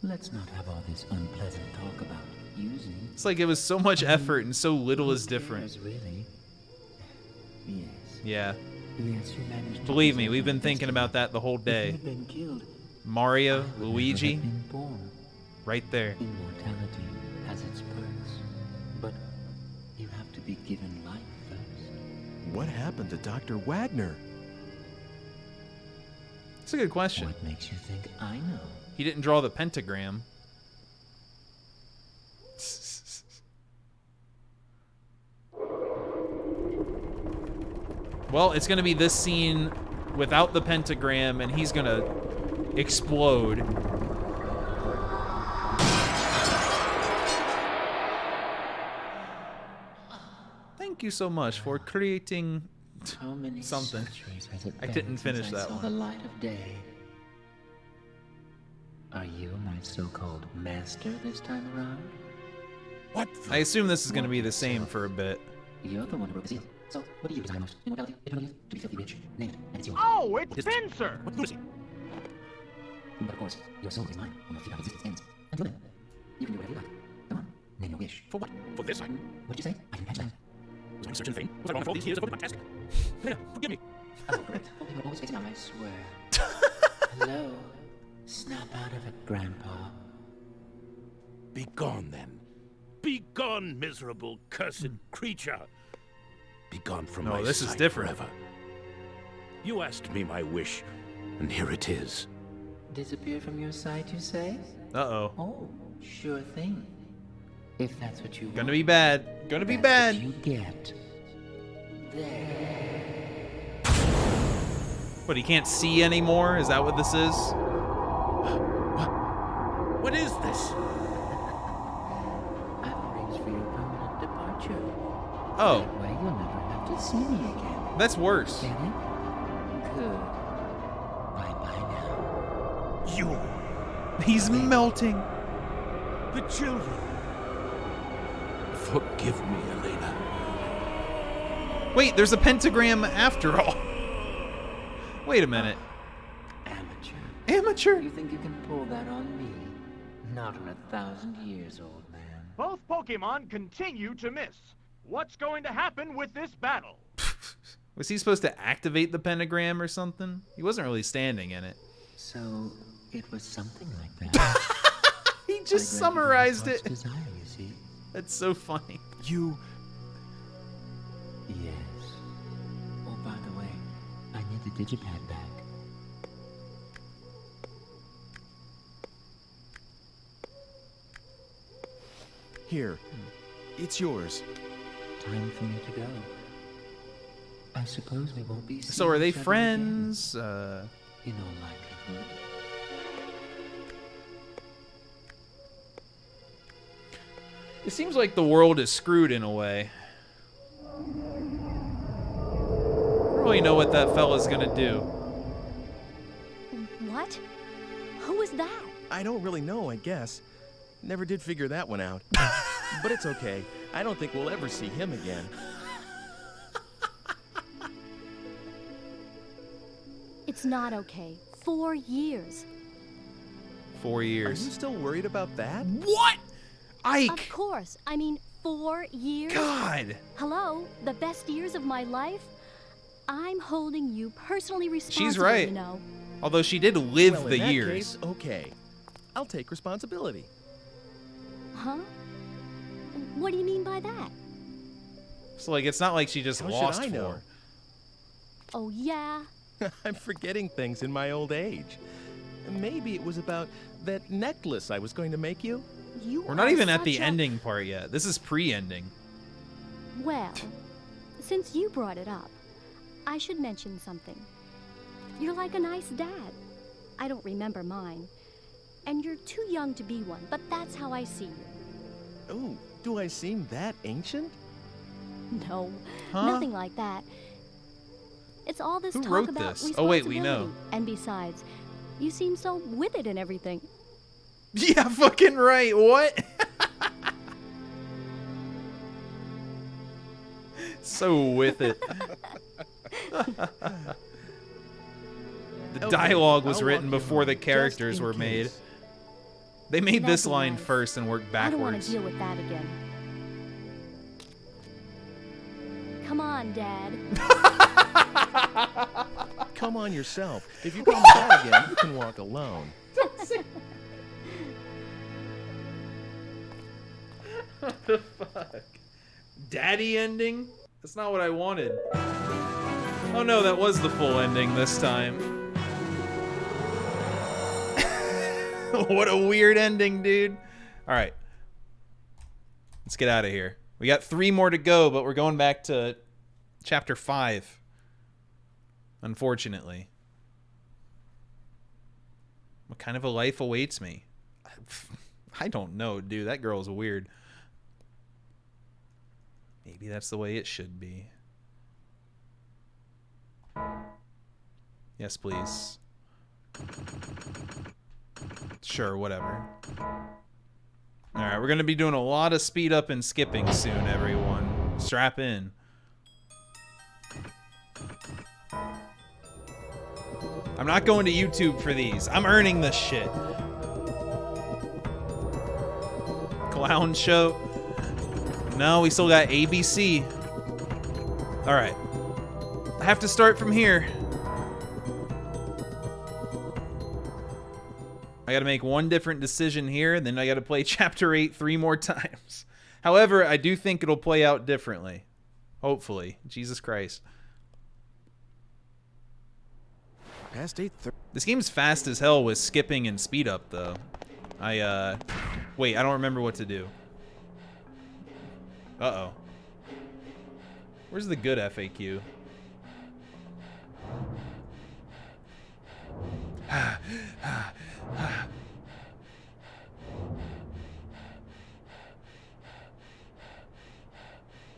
let's not have all this unpleasant talk about using. it's like it was so much effort and so little is different. Cares, really? Yes. Yeah. Yes, you managed to Believe me, preserve we've been my thinking about that the whole destiny. If you day. had been killed, Mario, I would never Luigi, have been born. right there. Immortality has its perks, but you have to be given life first. What happened to Dr. Wagner? That's a good question. What makes you think I know? He didn't draw the pentagram. Well, it's gonna be this scene without the pentagram, and he's gonna explode. Thank you so much for creating something. I didn't finish that The one. light of day. Are you my so-called master this time around? What? I assume this is going to be the same for a bit. You're the one who broke the seal. So, what do you desire most? Immortality, eternity, to be filthy rich. Name it, and it's yours. Oh, it's Spencer! What Lucy? But of course, your soul is mine when your futile existence ends. Until then, you can do whatever you like. Come on, name your wish. For what? For this? What did you say? I didn't catch that. Was my search in vain? Was I wrong for all these years of avoiding my task? Helena, forgive me. Oh, great. Hope you were always facing out, I swear. Hello. Snap out of it, Grandpa. Be gone, then. Be gone, miserable, cursed creature. Be gone from my this is sight different. forever. You asked me my wish, and here it is. Disappear from your sight, you say? Uh-oh. Oh, sure thing. If that's what you want. Gonna be bad. Gonna be That's bad. what you get. There. What, he can't see anymore? Is that what this is? What is this? I've arranged for your permanent departure. Oh. That way you'll never have to see me again. That's worse. Get it? Good. Bye-bye now. You. He's melting. The children. Forgive me, Elena. Wait, there's a pentagram after all. Wait a minute. Amateur. Amateur? You think you can pull that on me? Not in 1,000 years, old man. Both Pokemon continue to miss. What's going to happen with this battle? Was he supposed to activate the pentagram or something? He wasn't really standing in it. So, it was something like that. He just summarized it. Desire, you see. That's so funny. You... Yes. Oh, by the way, I need the digipad back. Here. It's yours. Time for me to go. I suppose we won't be So are they each other friends? again. In all likelihood. It seems like the world is screwed in a way. I don't really know what that fella's gonna do. What? Who was that? I don't really know, I guess. Never did figure that one out. But it's okay. I don't think we'll ever see him again. It's not okay. 4 years. 4 Are years. you still worried about that? What? Ike! Of course. I mean, 4 years? God! Hello? The best years of my life? I'm holding you personally responsible, She's right. you know. Although she did live Well, the in that years. case, okay. I'll take responsibility. Huh? What do you mean by that? So, like, it's not like she just How lost should I know? 4. Oh, yeah? I'm forgetting things in my old age. Maybe it was about that necklace I was going to make you. We're not even at the ending part yet. This is pre-ending. Well, since you brought it up, I should mention something. You're like a nice dad. I don't remember mine. And you're too young to be one, but that's how I see you. Oh, do I seem that ancient? No, Huh? nothing like that. It's all this Who talk wrote about this? Oh, wait, we know. responsibility. And besides, you seem so with it and everything. Yeah, fucking right. What? So with it. The dialogue was written before the characters were made. They made this That'd be line nice. first and worked I don't want backwards. to deal with that again. Come on, Dad. Come on yourself. If you call me that again, you can walk alone. What the fuck? Daddy ending? That's not what I wanted. Oh no, that was the full ending this time. What a weird ending, dude. Alright. Let's get out of here. We got 3 more to go, but we're going back to chapter 5. Unfortunately. What kind of a life awaits me? I don't know, dude. That girl's weird. Maybe that's the way it should be. Yes, please. Sure, whatever. Alright, we're going to be doing a lot of speed up and skipping soon, everyone. Strap in. I'm not going to YouTube for these. I'm earning this shit. Clown show. No, we still got ABC. Alright. I have to start from here. I gotta make one different decision here, and then I gotta play Chapter 8 3 more times. However, I do think it'll play out differently. Hopefully. Jesus Christ. Past 8:30. This game's fast as hell with skipping and speed up, though. Wait, I don't remember what to do. Uh-oh. Where's the good FAQ?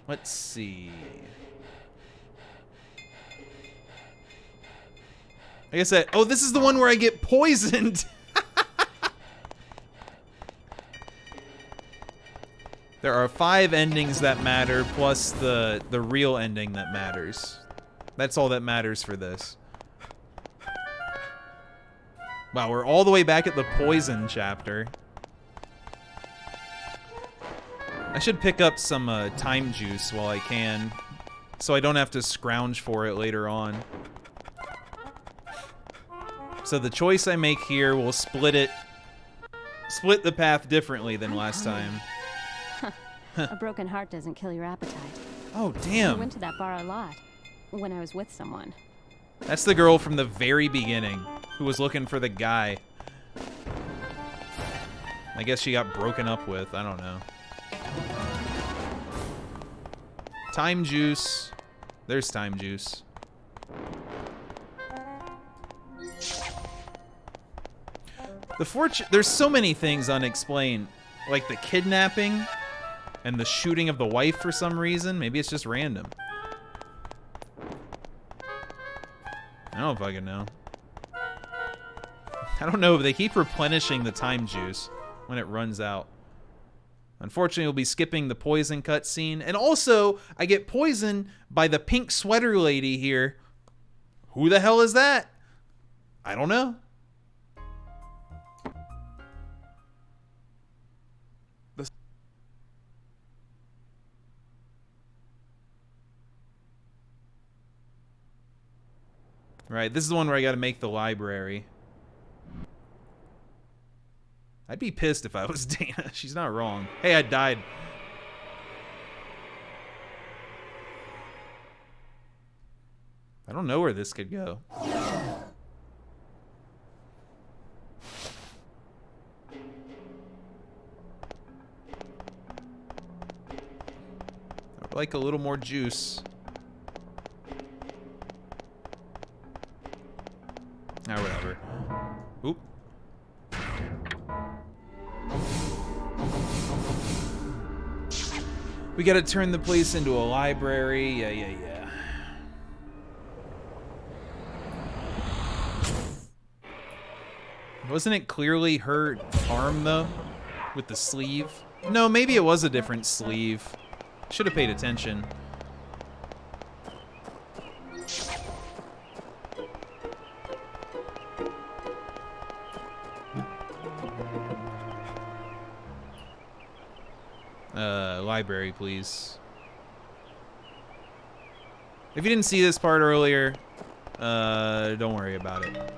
Let's see. Like I said, oh, this is the one where I get poisoned. There are 5 endings that matter, plus the real ending that matters. That's all that matters for this. Wow, we're all the way back at the poison chapter. I should pick up some time juice while I can, so I don't have to scrounge for it later on. So the choice I make here will split the path differently than last time. A broken heart doesn't kill your appetite. Oh, damn. I went to that bar a lot when I was with someone. That's the girl from the very beginning who was looking for the guy. I guess she got broken up with. I don't know. Time juice. There's time juice. There's so many things unexplained. Like the kidnapping and the shooting of the wife for some reason. Maybe it's just random. I don't fucking know. I don't know, but they keep replenishing the time juice when it runs out. Unfortunately, we'll be skipping the poison cutscene. And also, I get poisoned by the pink sweater lady here. Who the hell is that? I don't know. Right, this is the one where I gotta make the library. I'd be pissed if I was Dana. She's not wrong. Hey, I died. I don't know where this could go. I'd like a little more juice. Ah, whatever. Oop. We gotta turn the place into a library. Yeah. Wasn't it clearly her arm, though? With the sleeve? No, maybe it was a different sleeve. Should have paid attention. Library, please. If you didn't see this part earlier, don't worry about it. It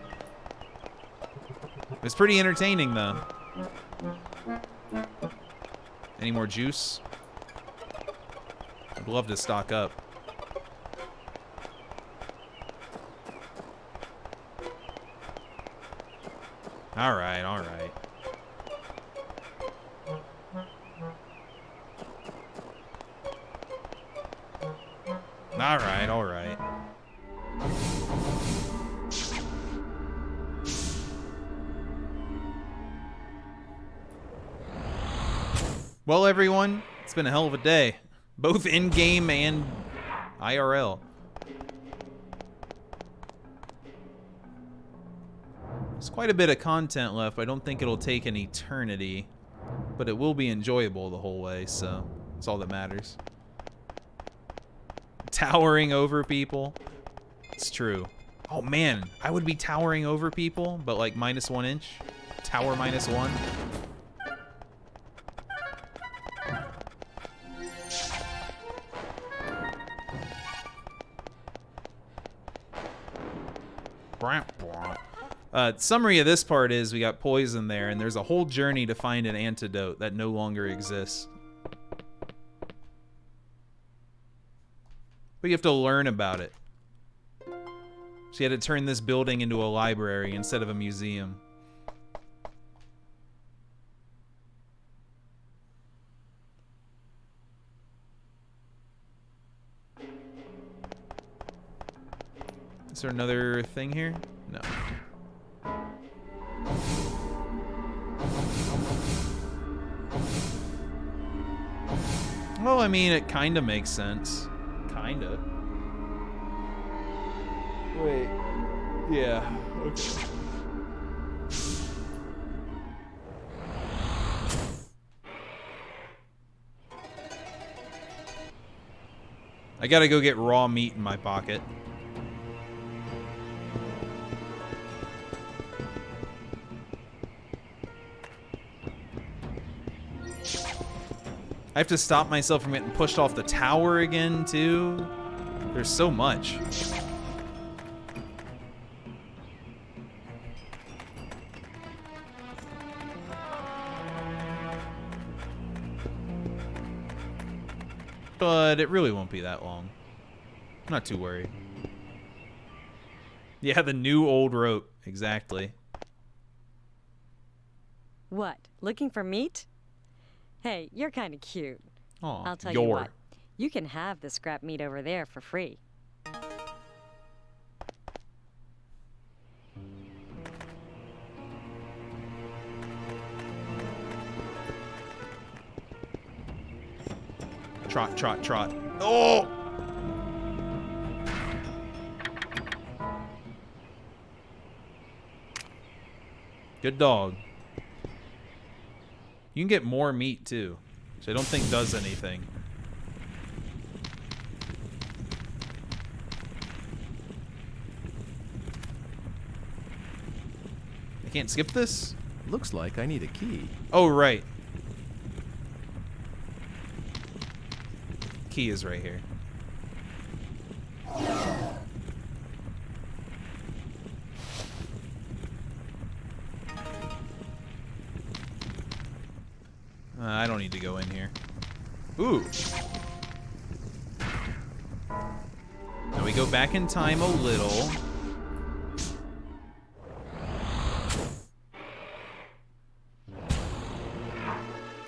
was pretty entertaining, though. Any more juice? I'd love to stock up. All right, all right. All right, all right. Well, everyone, it's been a hell of a day. Both in-game and IRL. There's quite a bit of content left. I don't think it'll take an eternity, but it will be enjoyable the whole way, so that's all that matters. Towering over people. It's true. Oh man, I would be towering over people, but like -1 inch. Tower -1. Summary of this part is we got poison there, and there's a whole journey to find an antidote that no longer exists. But you have to learn about it. So you had to turn this building into a library instead of a museum. Is there another thing here? No. Well, I mean, it kind of makes sense. Kind of. Wait. Yeah. Okay. I gotta go get raw meat in my pocket. I have to stop myself from getting pushed off the tower again, too. There's so much. But it really won't be that long. I'm not too worried. Yeah, the new old rope. Exactly. What? Looking for meat? Hey, you're kind of cute. Aw, I'll tell you what. You can have the scrap meat over there for free. Trot, trot, trot. Oh! Good dog. You can get more meat too, which I don't think does anything. I can't skip this? Looks like I need a key. Oh, right. Key is right here. I don't need to go in here. Ooh. Now we go back in time a little.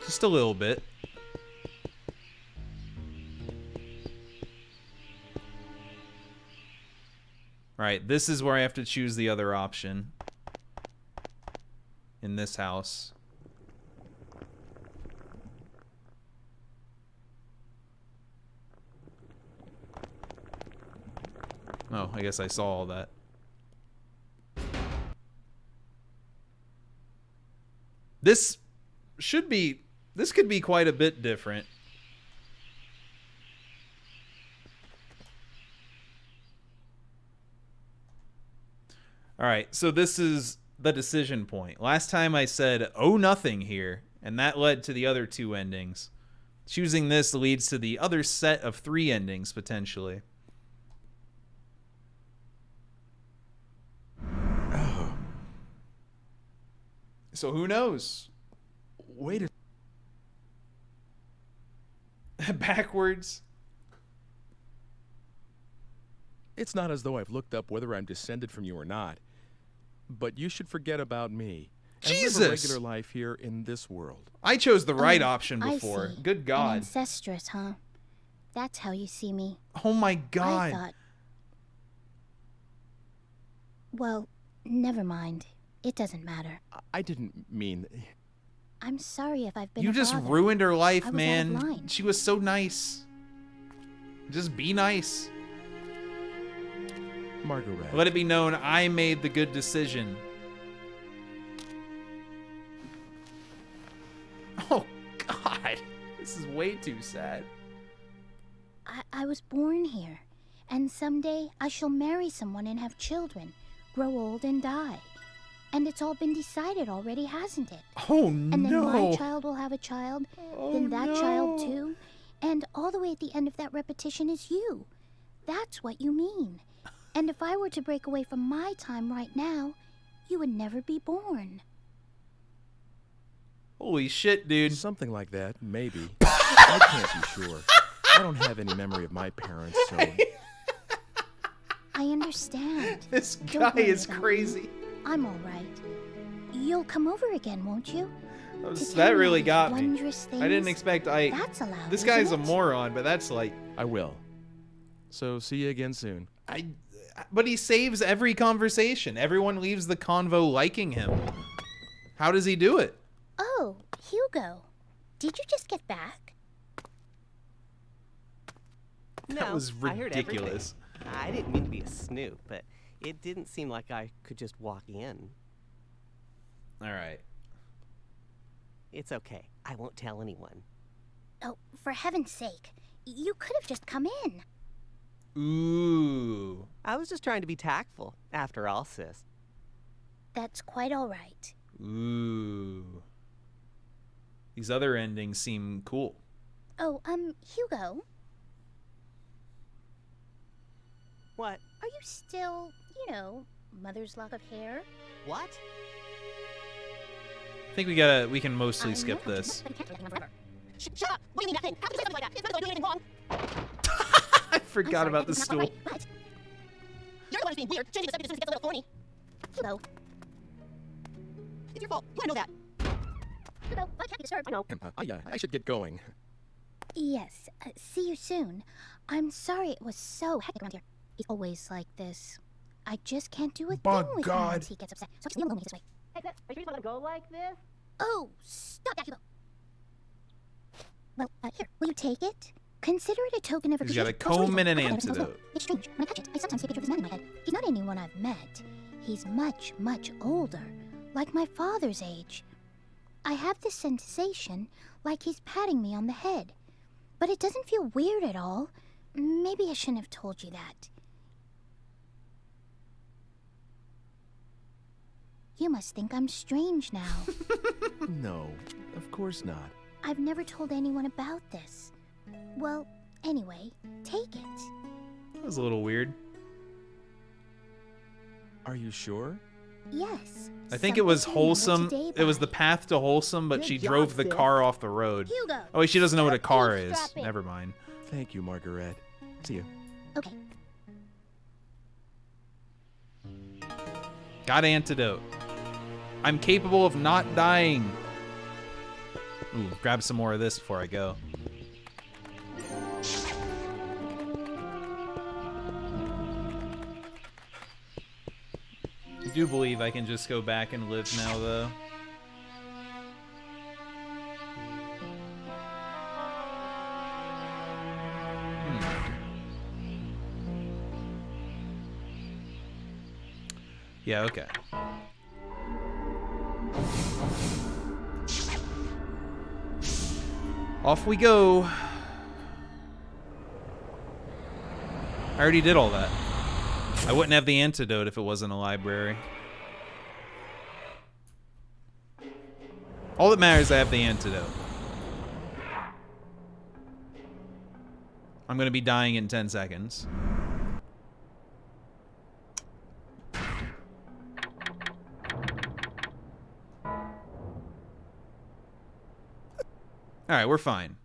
Just a little bit. Alright, this is where I have to choose the other option. In this house. Oh, I guess I saw all that. This could be quite a bit different. Alright, so this is the decision point. Last time I said, oh, nothing here, and that led to the other two endings. Choosing this leads to the other set of 3 endings, potentially. So who knows? Wait a... Backwards. It's not as though I've looked up whether I'm descended from you or not. But you should forget about me. And Jesus! live a regular life here in this world. I chose the right option before. I see. Good God. An ancestress, huh? That's how you see me. Oh my God. I thought... Well, never mind. It doesn't matter. I didn't mean... I'm sorry if I've been You a just bother. ruined her I life, was out of man. line. She was so nice. Just be nice. Margaret. Let it be known I made the good decision. Oh, God. This is way too sad. I was born here, and someday I shall marry someone and have children, grow old and die. And it's all been decided already, hasn't it? Oh, and then no. my child will have a child, then that child too, and all the way at the end of that repetition is you. That's what you mean. And if I were to break away from my time right now, you would never be born. Holy shit, dude. Something like that, maybe. I can't be sure. I don't have any memory of my parents, so... I understand. This Don't guy worry is about me. crazy. I'm all right. You'll come over again, won't you? That really got me. Wondrous I didn't things? expect That's allowed, This guy's a isn't it? moron, but that's like... I will. So, see you again soon. But he saves every conversation. Everyone leaves the convo liking him. How does he do it? Oh, Hugo. Did you just get back? That was I heard ridiculous. everything. I didn't mean to be a snoop, but it didn't seem like I could just walk in. All right. It's okay. I won't tell anyone. Oh, for heaven's sake. You could have just come in. Ooh. I was just trying to be tactful, after all, sis. That's quite all right. Ooh. These other endings seem cool. Oh, Hugo, What? are you still, mother's lock of hair? What? I think we can mostly skip this. Shut up! What do you mean nothing? How can you say something like that? It's not like doing anything wrong. I forgot about the stool. But you're the one who's being weird, changing the subject as soon as it gets a little thorny. Hugo. It's your fault. You want to know that. Hugo, I can't be disturbed. I know. I should get going. Yes, see you soon. I'm sorry it was so hectic around here. He's always like this. I just can't do a By thing with him God. once he gets upset. So I just leave him alone when he gets away. Hey, Sis, are you sure he's not gonna go like this? Oh, stop that, Hugo. Well, here, will you take it? Consider it a token of He's appreciation. got a comb and an I thought it was antidote. It's strange. When I touch it, I sometimes see a picture of this man in my head. He's not anyone I've met. He's much, much older, like my father's age. I have this sensation like he's patting me on the head. But it doesn't feel weird at all. Maybe I shouldn't have told you that. You must think I'm strange now. No, of course not. I've never told anyone about this. Well, anyway, take it. That was a little weird. Are you sure? Yes. I think it was something to remember wholesome. today It was by. the path to wholesome, but Good she job, drove the sis. car off the road. Hugo, Oh, wait, she doesn't know what a stop car is. eavesdropping. Never mind. Thank you, Margaret. See you. Okay. Got antidote. I'm capable of not dying. Ooh, grab some more of this before I go. I do believe I can just go back and live now, though. Yeah, okay. Off we go. I already did all that. I wouldn't have the antidote if it wasn't a library. All that matters is I have the antidote. I'm gonna be dying in 10 seconds. Alright, we're fine.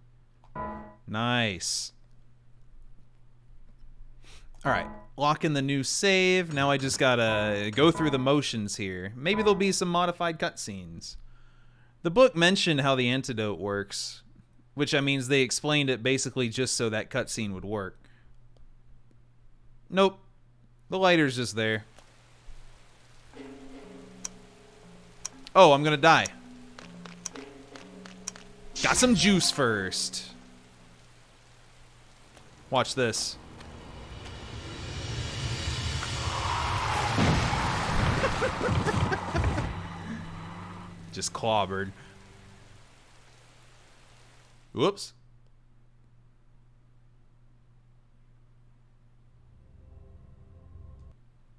Nice. Alright, lock in the new save. Now I just gotta go through the motions here. Maybe there'll be some modified cutscenes. The book mentioned how the antidote works, which means they explained it basically just so that cutscene would work. Nope. The lighter's just there. Oh, I'm gonna die. Got some juice first. Watch this. Just clobbered. Whoops.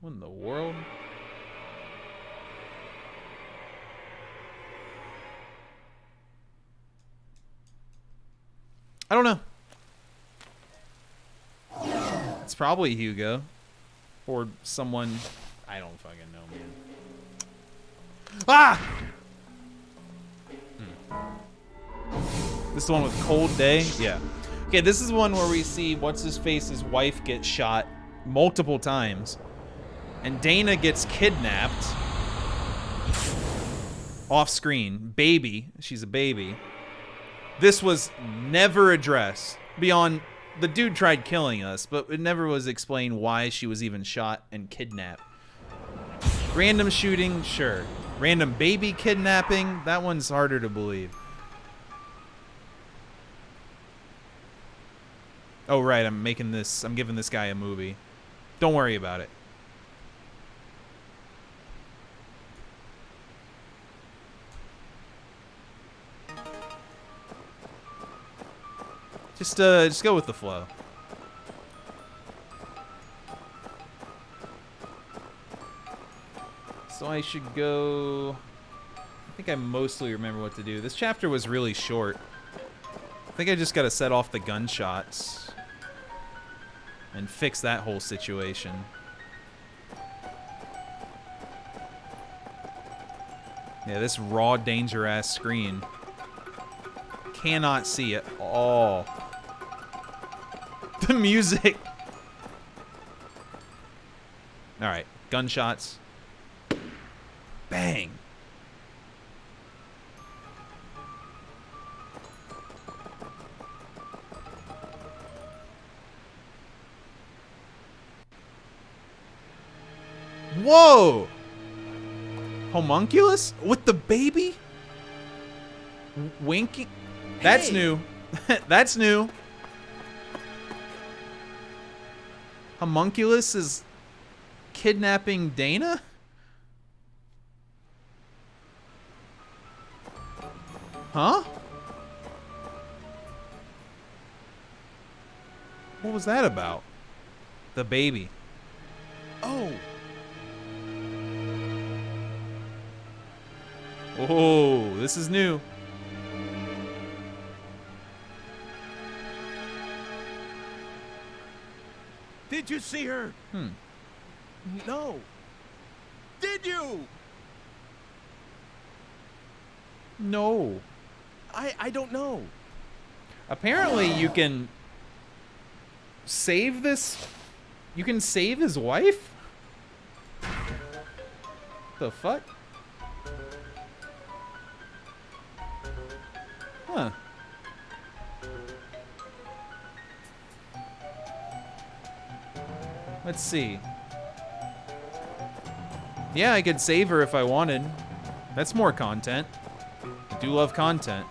What in the world? I don't know. It's probably Hugo. Or someone... I don't fucking know, man. Ah! This is the one with Cold Day? Yeah. Okay, this is one where we see What's-His-Face's wife get shot multiple times. And Dana gets kidnapped. Off screen. Baby. She's a baby. This was never addressed. Beyond, the dude tried killing us, but it never was explained why she was even shot and kidnapped. Random shooting, sure. Random baby kidnapping, that one's harder to believe. Oh, right, I'm giving this guy a movie. Don't worry about it. Just go with the flow. So I should go... I think I mostly remember what to do. This chapter was really short. I think I just gotta set off the gunshots and fix that whole situation. Yeah, this raw danger ass screen. Cannot see at all. The music. Alright, gunshots. Bang. Whoa! Homunculus? With the baby? Winky? That's new. That's new. Homunculus is kidnapping Dana? Huh? What was that about? The baby. Oh. Oh, this is new. Did you see her? No. Did you? No. I don't know. Apparently you can save this. You can save his wife? The fuck? Huh. Let's see. Yeah, I could save her if I wanted. That's more content. I do love content.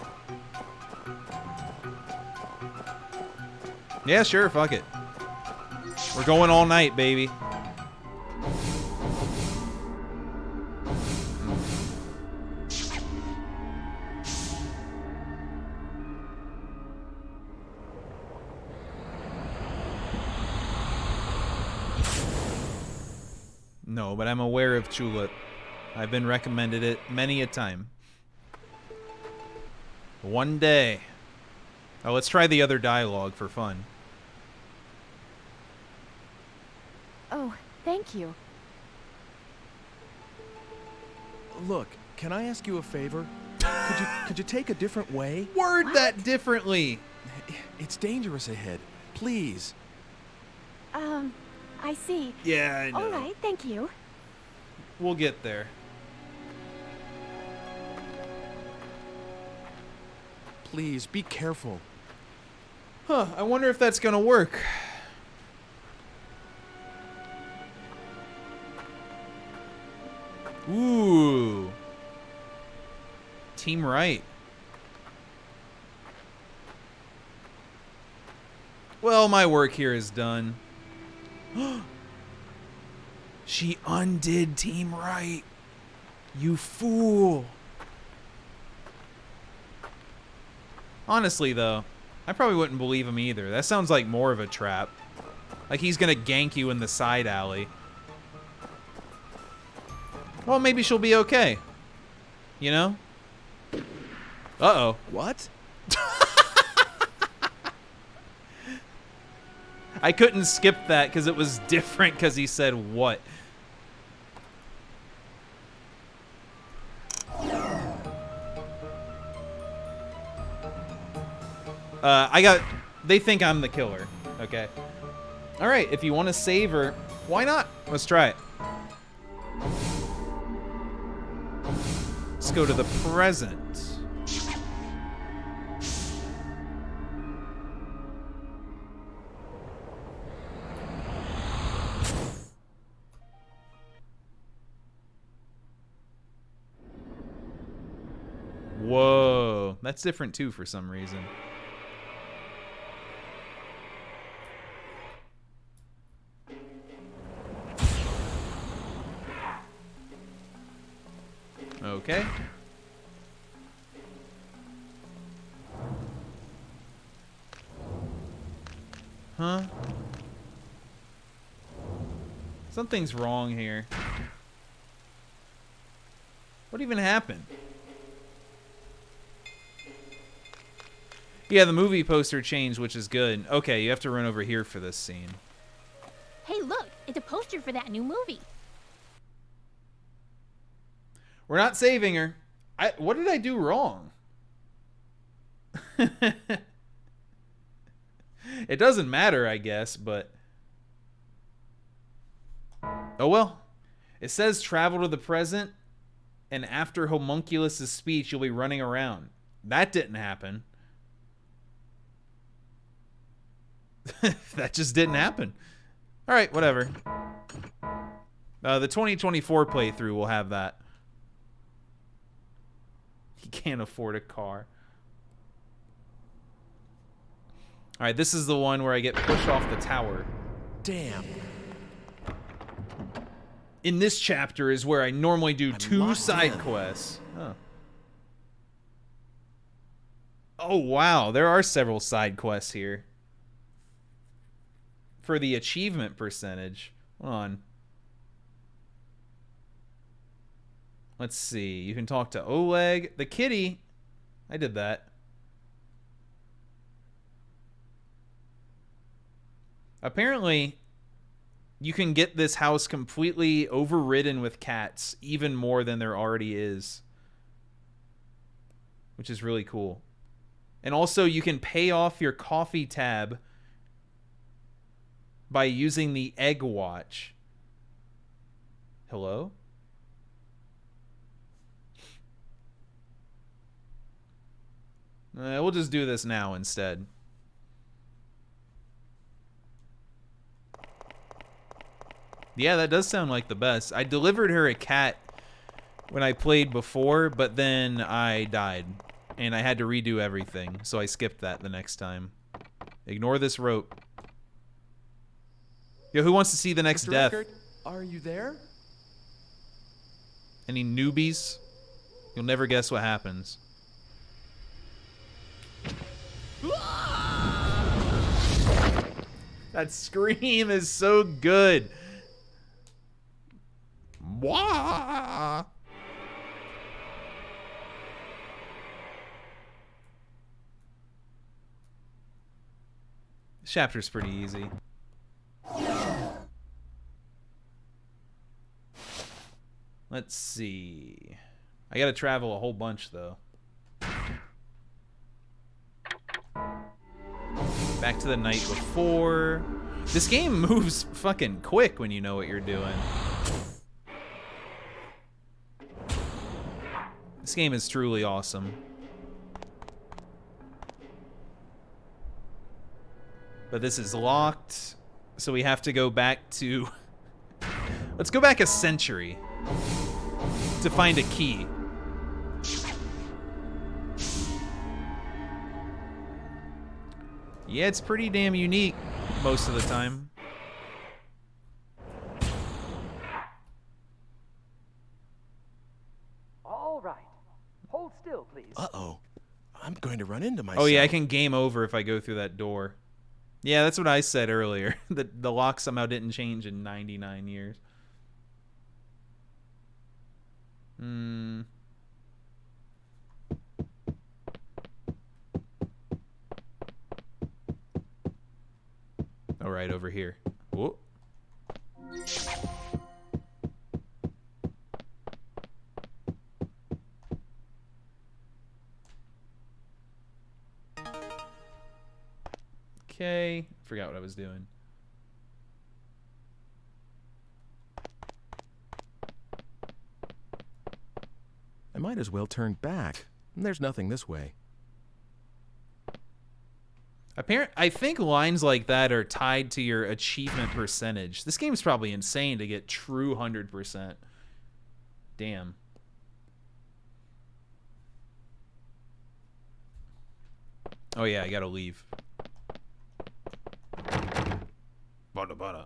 Yeah, sure, fuck it. We're going all night, baby. No, but I'm aware of Tulip. I've been recommended it many a time. One day. Oh, let's try the other dialogue for fun. Oh, thank you. Look, can I ask you a favor? Could you take a different way? Word that differently. It's dangerous ahead. Please. I see. Yeah, I know. All right, thank you. We'll get there. Please, be careful. Huh, I wonder if that's gonna work. Ooh. Team right. All my work here is done. She undid Team Right. You fool. Honestly, though, I probably wouldn't believe him either. That sounds like more of a trap. Like he's gonna gank you in the side alley. Well, maybe she'll be okay. You know? Uh-oh. What? I couldn't skip that because it was different because he said what. They think I'm the killer, okay? All right, if you want to save her, why not? Let's try it. Let's go to the present. Whoa, that's different too for some reason. Okay. Huh? Something's wrong here. What even happened? Yeah, the movie poster changed, which is good. Okay, you have to run over here for this scene. Hey, look, it's a poster for that new movie. We're not saving her. What did I do wrong? It doesn't matter, I guess, but... Oh well. It says travel to the present, and after Homunculus' speech, you'll be running around. That didn't happen. That just didn't happen. Alright, whatever. The 2024 playthrough will have that. He can't afford a car. Alright, this is the one where I get pushed off the tower. Damn. In this chapter is where I normally do 2 side quests. Huh. Oh, wow. There are several side quests here. For the achievement percentage. Hold on. Let's see. You can talk to Oleg. The kitty. I did that. Apparently, you can get this house completely overridden with cats, even more than there already is. Which is really cool. And also, you can pay off your coffee tab by using the egg watch. Hello? We'll just do this now instead. Yeah, that does sound like the best. I delivered her a cat when I played before, but then I died. And I had to redo everything, so I skipped that the next time. Ignore this rope. Yo, who wants to see the next Mr. death? Eckert, are you there? Any newbies? You'll never guess what happens. That scream is so good. Wah! This chapter's pretty easy. Let's see. I gotta travel a whole bunch though. Back to the night before. This game moves fucking quick when you know what you're doing. This game is truly awesome. But this is locked, so we have to go back to... Let's go back a century to find a key. Yeah, it's pretty damn unique. most of the time. All right. Hold still, please. Uh-oh. I'm going to run into myself. Oh yeah, I can game over if I go through that door. Yeah, that's what I said earlier. The lock somehow didn't change in 99 years. All right, over here. Whoa. Okay, forgot what I was doing. I might as well turn back. There's nothing this way. I think lines like that are tied to your achievement percentage. This game's probably insane to get true 100%. Damn. Oh yeah, I gotta leave. Bada.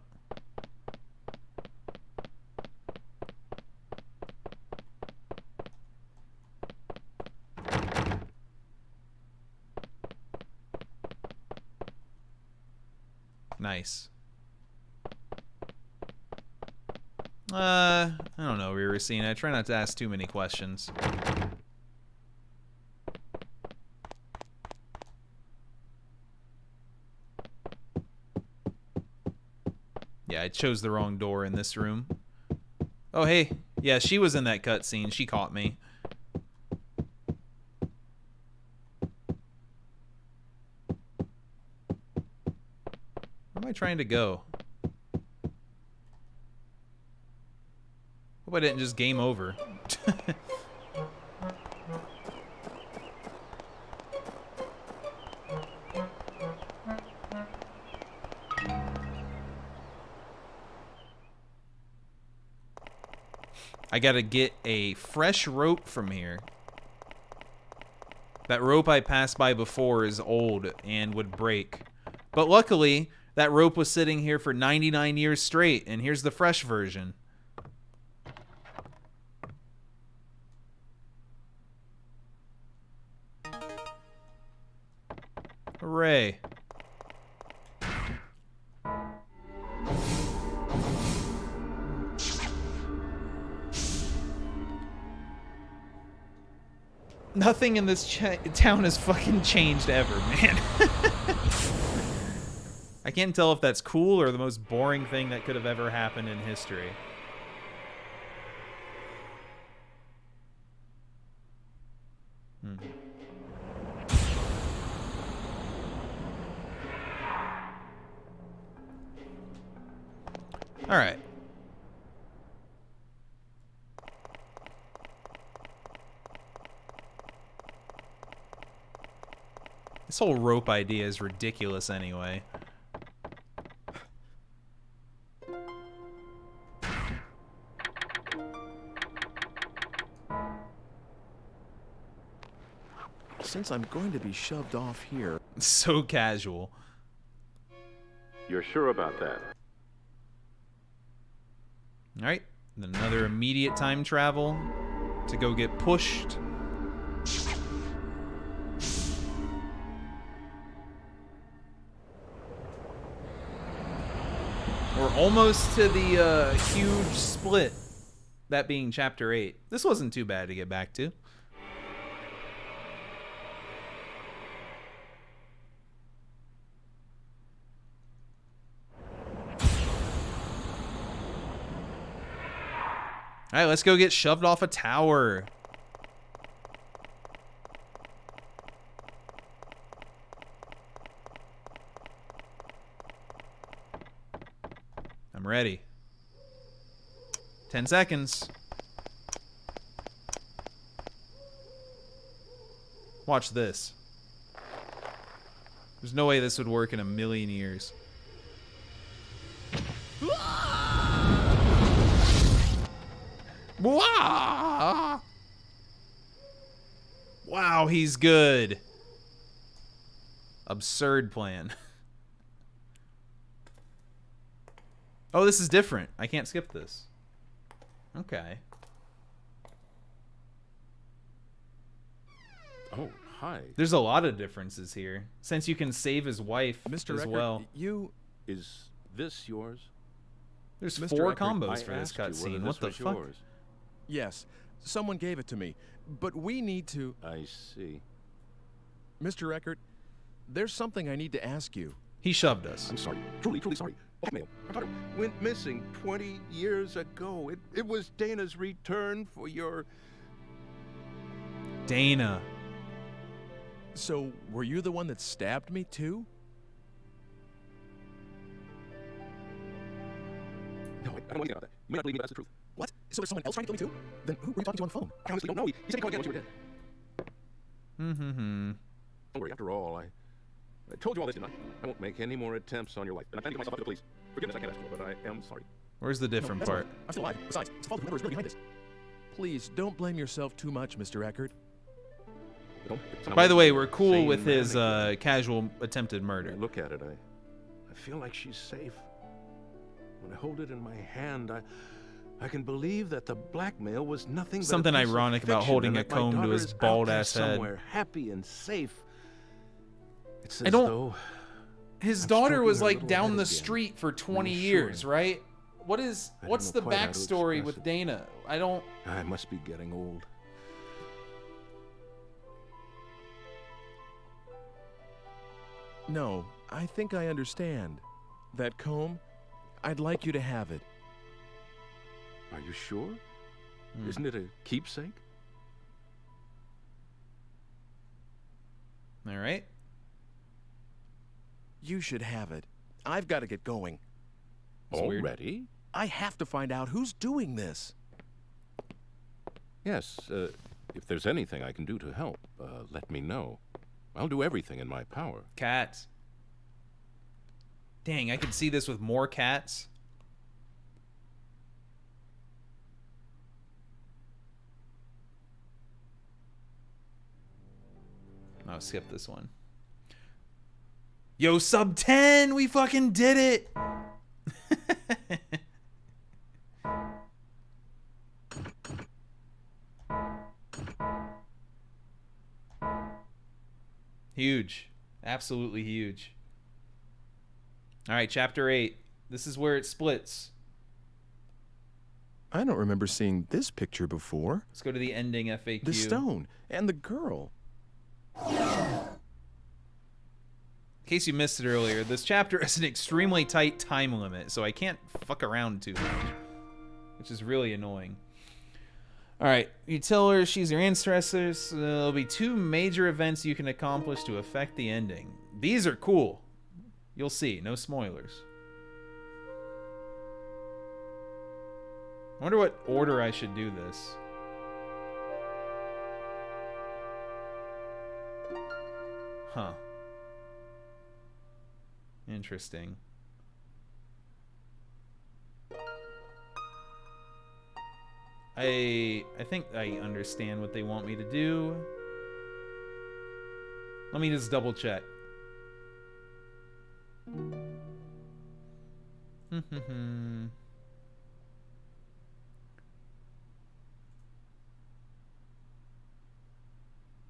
Nice. I don't know, Racine. I try not to ask too many questions. Yeah, I chose the wrong door in this room. Oh, hey. Yeah, she was in that cutscene. She caught me. Where am I trying to go? Hope I didn't just game over. I gotta get a fresh rope from here. That rope I passed by before is old and would break. But luckily, that rope was sitting here for 99 years straight, and here's the fresh version. Hooray. Nothing in this town has fucking changed ever, man. I can't tell if that's cool or the most boring thing that could have ever happened in history. All right. This whole rope idea is ridiculous anyway. Since I'm going to be shoved off here... So casual. You're sure about that? Alright, then another immediate time travel to go get pushed. We're almost to the huge split, that being Chapter 8. This wasn't too bad to get back to. Alright, let's go get shoved off a tower. I'm ready. 10 seconds. Watch this. There's no way this would work in a million years. Wow, he's good. Absurd plan. Oh, this is different. I can't skip this. Okay. Oh, hi. There's a lot of differences here. Since you can save his wife Mr. as Eckert, well. Is this yours? There's Mr. 4 Eckert, combos I for this asked you whether cutscene. this What the was fuck? yours. Yes, someone gave it to me, but we need to... I see. Mr. Eckert, there's something I need to ask you. He shoved us. I'm sorry. Truly sorry. Blackmail. My daughter went missing 20 years ago. It was Dana's return for your... Dana. So, were you the one that stabbed me, too? No, I don't want to get out of that. You may not believe me, but that's the truth. What? So there's someone else trying to kill me too? Then who were you talking to on the phone? I honestly don't know. He said he'd call again once you were dead. Mm-hmm. Don't worry, after all, I told you all this, didn't I? I won't make any more attempts on your life. And I plan to get myself up to the police. Forgiveness I can't ask for, but I am sorry. Where's the different that's part? Right. I'm still alive. Besides, it's the fault of whoever is really behind this. Please, don't blame yourself too much, Mr. Eckert. By the way, we're cool with his casual attempted murder. Look at it, I feel like she's safe. When I hold it in my hand, I can believe that the blackmail was nothing Something but a piece ironic of about fiction, holding and a that my comb to daughter his is out bald there ass head. somewhere, happy and safe. It's I as don't. though His I'm daughter stroking was her like little down head the again, street for 20 reassuring. years, right? What's I don't the know quite how to backstory express with it. Dana? I don't. I must be getting old. No, I think I understand. That comb, I'd like you to have it. Are you sure? Isn't it a keepsake? All right. You should have it. I've got to get going. Already? I have to find out who's doing this. Yes, if there's anything I can do to help, let me know. I'll do everything in my power. Cats. Dang, I could see this with more cats. I'll skip this one. Yo, sub 10! We fucking did it! Huge. Absolutely huge. Alright, chapter 8. This is where it splits. I don't remember seeing this picture before. Let's go to the ending FAQ. The stone and the girl. In case you missed it earlier, this chapter has an extremely tight time limit, so I can't fuck around too much, which is really annoying. Alright, you tell her she's your ancestors. There'll be 2 major events you can accomplish to affect the ending. These are cool. You'll see, no spoilers. I wonder what order I should do this. Huh. Interesting. I think I understand what they want me to do. Let me just double check.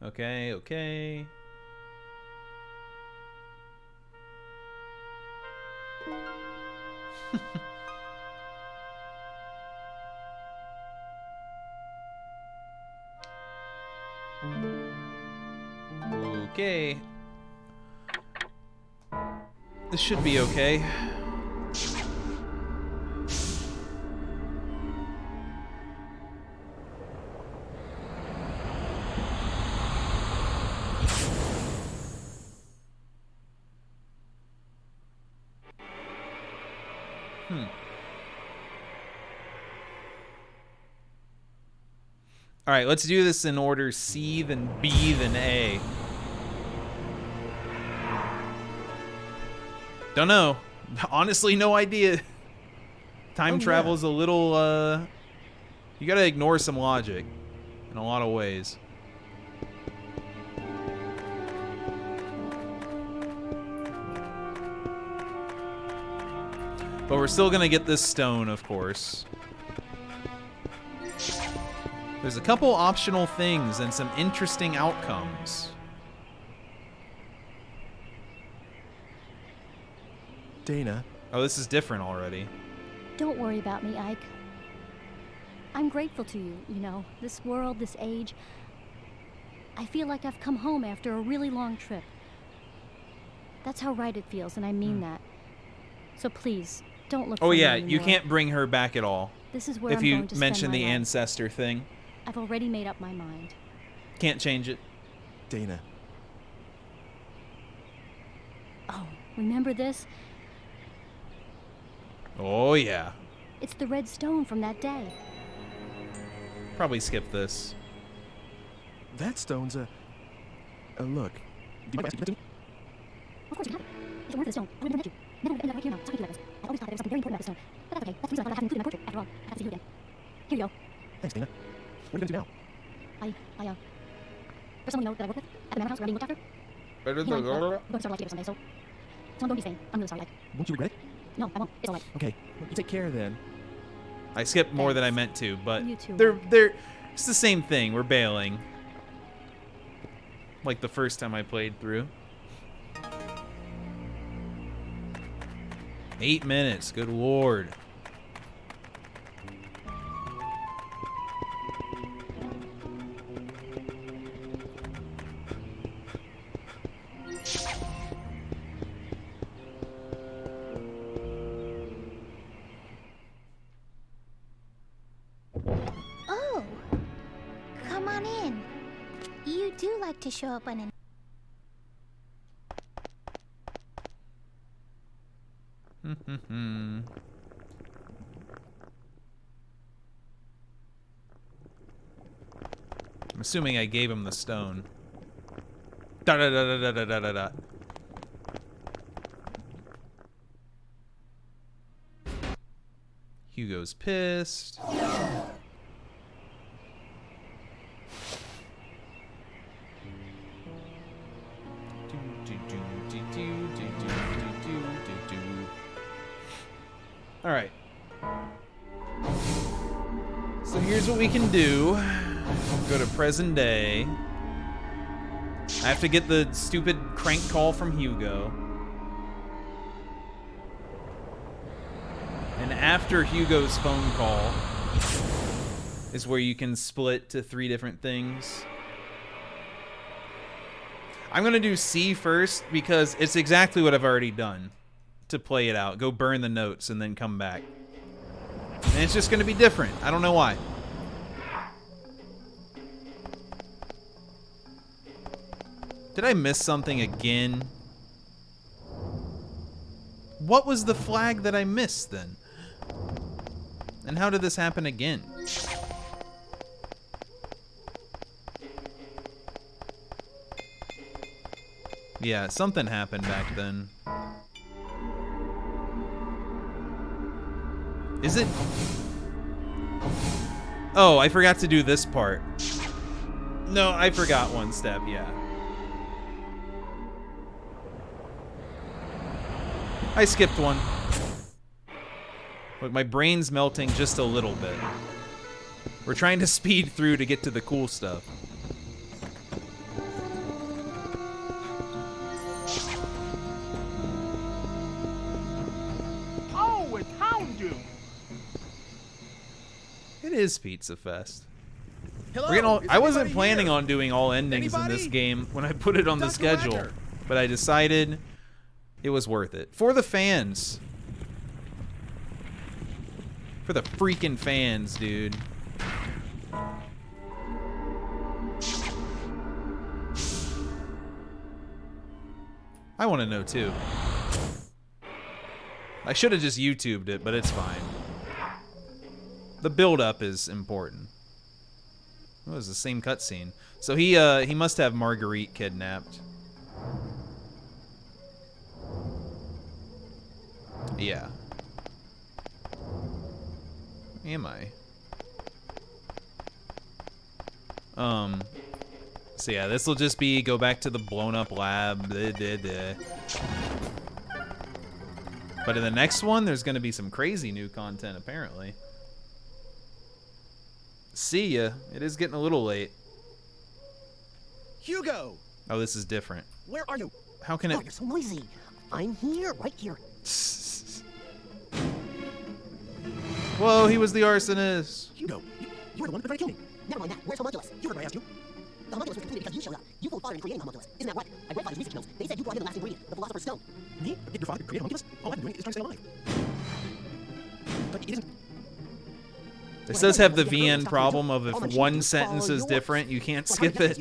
Okay. Okay. This should be okay. All right, let's do this in order C, then B, then A. Don't know. Honestly, no idea. Time travel is a little, you gotta ignore some logic in a lot of ways. But we're still gonna get this stone, of course. There's a couple optional things and some interesting outcomes. Dana. Oh, this is different already. Don't worry about me, Ike. I'm grateful to you, you know, this world, this age. I feel like I've come home after a really long trip. That's how right it feels, and I mean that. So please, don't look for Oh me yeah, anymore. you can't bring her back at all. This is where if I'm you going to mention spend my the life. ancestor thing. I've already made up my mind. Can't change it. Dana. Oh, remember this? Oh yeah. It's the red stone from that day. Probably skip this. That stone's a look. Do you mind asking Of course you can have it. If it weren't for the stone, I would have never met you. Never would have ended up right here now, talking to you like this. I always thought there was something very important about the stone. But that's okay. That's the reason I thought I have included in my portrait. After all, I have to see you again. Here you go. Thanks, Dana. What are you gonna do now? There's someone you know that I work with at the manor house where I'm being looked after. Better He and I, we're going to start a life together someday, so I'm going to be staying. I'm really sorry, Ike. Won't you regret it? No, I won't. It's alright. Okay. Well, you take care then. I skipped more than I meant to, but You too, they're it's the same thing. We're bailing. Like the first time I played through. 8 minutes, good lord. Oh, come on in. You do like to show up unannounced. I'm assuming I gave him the stone. Da da da da da da da da. Hugo's pissed. All right. So here's what we can do. Go to present day. I have to get the stupid crank call from Hugo. And after Hugo's phone call is where you can split to 3 different things. I'm gonna do C first because it's exactly what I've already done to play it out. Go burn the notes and then come back. And it's just gonna be different. I don't know why. Did I miss something again? What was the flag that I missed then? And how did this happen again? Yeah, something happened back then. Is it? Oh, I forgot to do this part. No, I forgot one step, yeah. I skipped one. Look, my brain's melting just a little bit. We're trying to speed through to get to the cool stuff. Oh, it's Houndoom! It is Pizza Fest. Hello, We're getting all, is I wasn't anybody planning here? on doing all endings in this Anybody? game when I put it on the Dr. schedule, Wagner. but I decided it was worth it. For the fans. For the freaking fans, dude. I want to know too. I should have just YouTubed it, but it's fine. The build-up is important. Oh, it was the same cutscene. So he must have Marguerite kidnapped. Yeah. Where am I? So yeah, this will just be go back to the blown up lab. But in the next one, there's going to be some crazy new content, apparently. See ya. It is getting a little late. Hugo! Oh, this is different. Where are you? How can it... Oh, you're so noisy. I'm here, right here. Whoa, he was the arsonist. Hugo, you were the one who tried to kill me. Never mind that. Where's the homunculus? You heard what I asked you. The homunculus was completed because you showed up. You fooled Father in creating the homunculus. Isn't that right? I read Father's research notes. They said you brought in the last ingredient, the philosopher's stone. Me? Did your father create a homunculus? All I've been doing is trying to stay alive. But it isn't. This does have the VN problem of if one sentence is different, you can't skip it.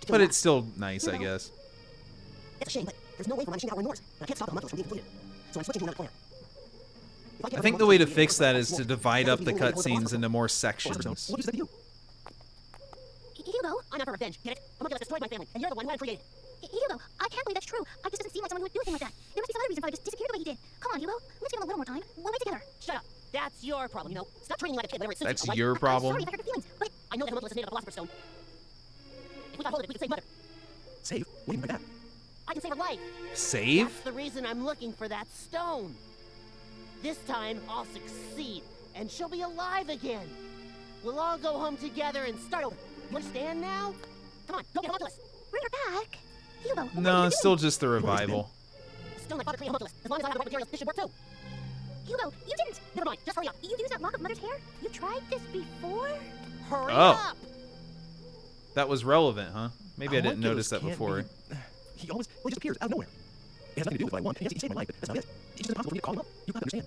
But it's still nice, I guess. It's a shame, but there's no way for my machine to outrun yours. I can't stop the homunculus from being completed. So I'm switching to another plan. I think the way to fix that is to divide up the cutscenes into more sections. Hugo, I'm not for revenge, get it? Homunculus destroyed my family, and you're the one who had created it. Hugo, I can't believe that's true. I just doesn't seem like someone who would do a thing like that. There must be some other reason for I just disappeared the way he did. Come on, Hugo. Let's give him a little more time. We'll wait together. Shut up. That's your problem, you know. Stop treating me like a kid whenever it suits That's you. your problem? I'm sorry if I hurt your feelings, but I know the homunculus is made of a philosopher's stone. If we got hold of it, we could save Mother. Save? What do you mean by that? I can save her life. Save? That's the reason I'm looking for that stone. This time, I'll succeed, and she'll be alive again. We'll all go home together and start over. You understand now? Come on, go get homunculus. Bring her back. Hugo, No, it's still just the revival. Still my father created homunculus. As long as I have the right materials, this should work too. Hugo, you didn't. Never mind, just hurry up. You used that lock of Mother's hair? You tried this before? Hurry Oh. up. That was relevant, huh? Maybe I didn't notice that before. He always just appears out of nowhere. It has nothing to do with what I want. Yes, he saved my life, but that's not it. It's just impossible for me to call him up. You have to understand.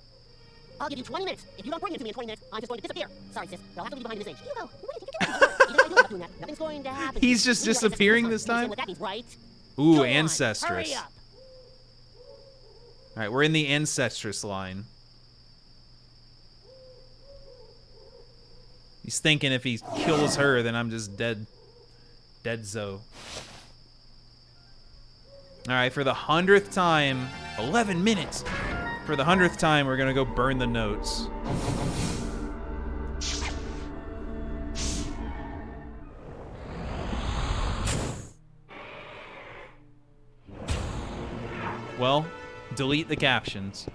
I'll give you 20 minutes. If you don't bring him to me in 20 minutes, I'm just going to disappear. Sorry, sis, but I'll have to leave behind in this age. Hugo, what do you think you're doing? Even if I do end up doing that, nothing's going to happen. He's just You realize disappearing that's this time? what that means, right? Ooh, Go on, ancestress. hurry up. Alright, we're in the ancestress line. He's thinking if he kills her, then I'm just dead. Dead-zo. Alright, for the 100th time, 11 minutes. For the 100th time, we're gonna go burn the notes. Well, delete the captions.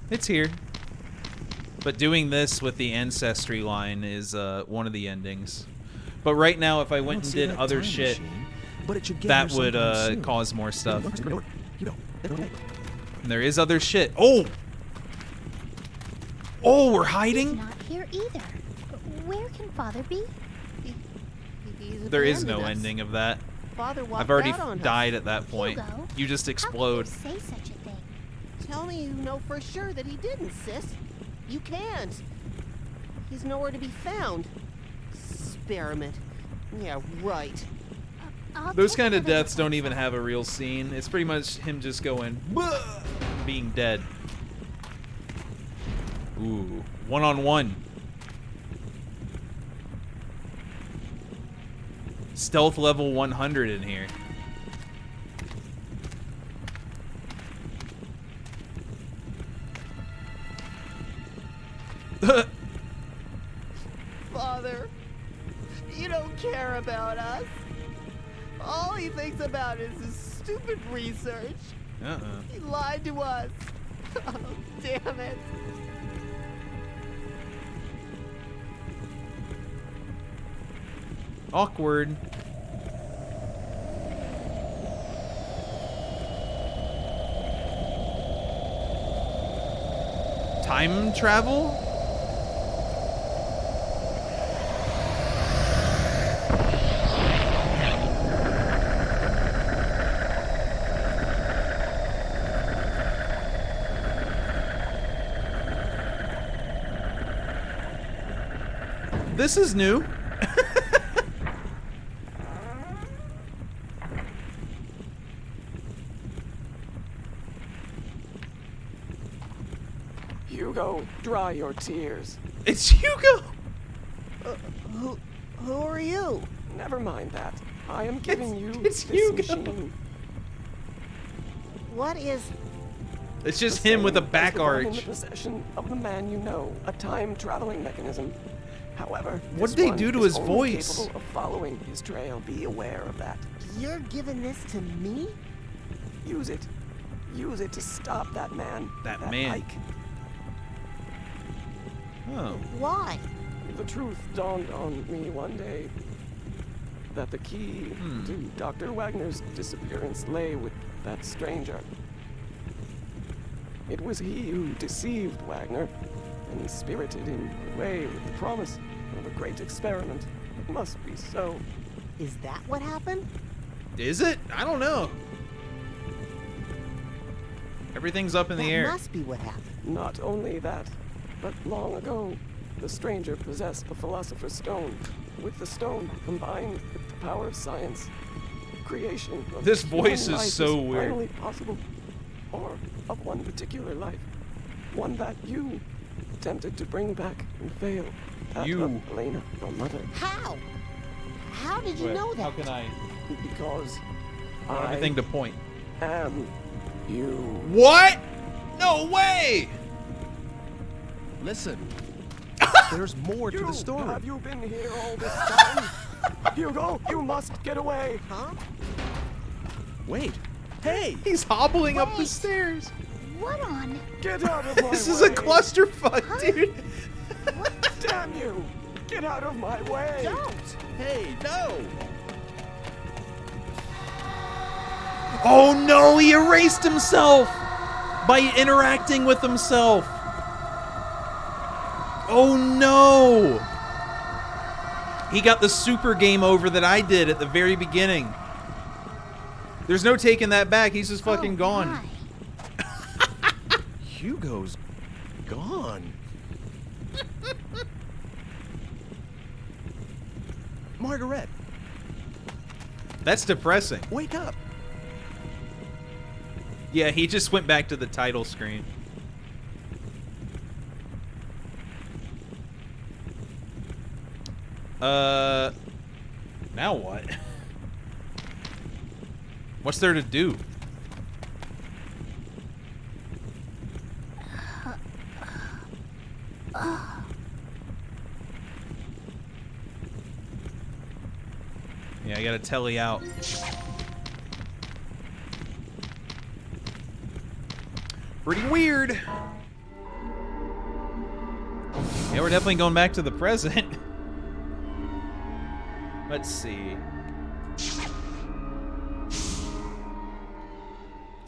It's here. But doing this with the ancestry line is one of the endings. But right now, if I went and did other shit, that would cause more stuff. And there is other shit. Oh! Oh, we're hiding? He's not here either. Where can Father be? There is no ending of that. Father walked I've already out on us. died at that point. Hugo, You just explode. Say such a thing. Tell me you know for sure that he didn't, sis. You can't. He's nowhere to be found. Experiment. Yeah, right. Those kind of deaths don't even have a real scene. It's pretty much him just going, "Bah!" being dead. Ooh, one-on-one. Stealth level 100 in here. Father, you don't care about us. All he thinks about is his stupid research. He lied to us. Oh, damn it. Awkward. Time travel? This is new. Hugo, dry your tears. It's Hugo! Who are you? Never mind that. I am giving you it's this Hugo. machine. What is... It's just him with a back The one in arch. the possession of the man you know, a time-traveling mechanism. However, What did this they one do to is his only voice? capable of following his trail. Be aware of that. You're giving this to me? Use it. Use it to stop that man. That man. Ike. Oh. Why? The truth dawned on me one day that the key to Dr. Wagner's disappearance lay with that stranger. It was he who deceived Wagner and spirited him away with the promise of a great experiment. It must be so. Is that what happened? Is it? I don't know. Everything's up in the air. That must be what happened. Not only that, but long ago, the stranger possessed the Philosopher's Stone. With the stone combined with the power of science, creation of This voice human is life so weird. finally possible, or of one particular life, one that you attempted to bring back and failed. That You. of Elena, your mother. How? How did you know that? How can I? Because I don't have anything to point. am you. What? No way! Listen. There's more to the story. Have you been here all this time? Hugo, you must get away. Huh? Wait. Hey! He's hobbling up the stairs. What on? Get out of my This way. is a clusterfuck, dude. Damn you! Get out of my way! Don't! Hey, no! Oh no, he erased himself by interacting with himself. Oh no! He got the super game over that I did at the very beginning. There's no taking that back. He's just fucking gone. Hugo's gone. Margaret, That's depressing. wake up. Yeah, he just went back to the title screen. Now what? What's there to do? Yeah, I gotta telly out. Pretty weird. Yeah, we're definitely going back to the present. Let's see.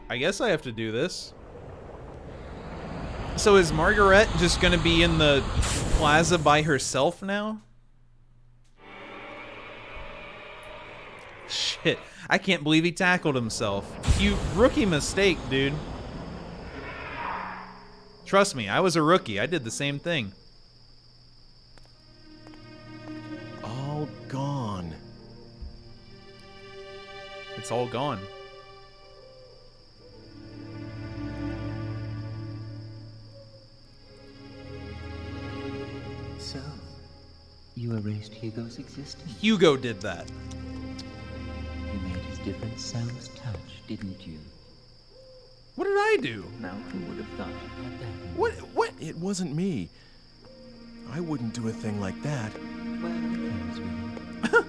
I guess I have to do this. So is Margaret just gonna be in the plaza by herself now? Shit, I can't believe he tackled himself. You rookie mistake, dude. Trust me, I was a rookie. I did the same thing. All gone. It's all gone. So, you erased Hugo's existence. Hugo did that. You made his different selves touch, didn't you? What did I do? Now who would have thought you had that? What? It wasn't me. I wouldn't do a thing like that. Well, depends, really.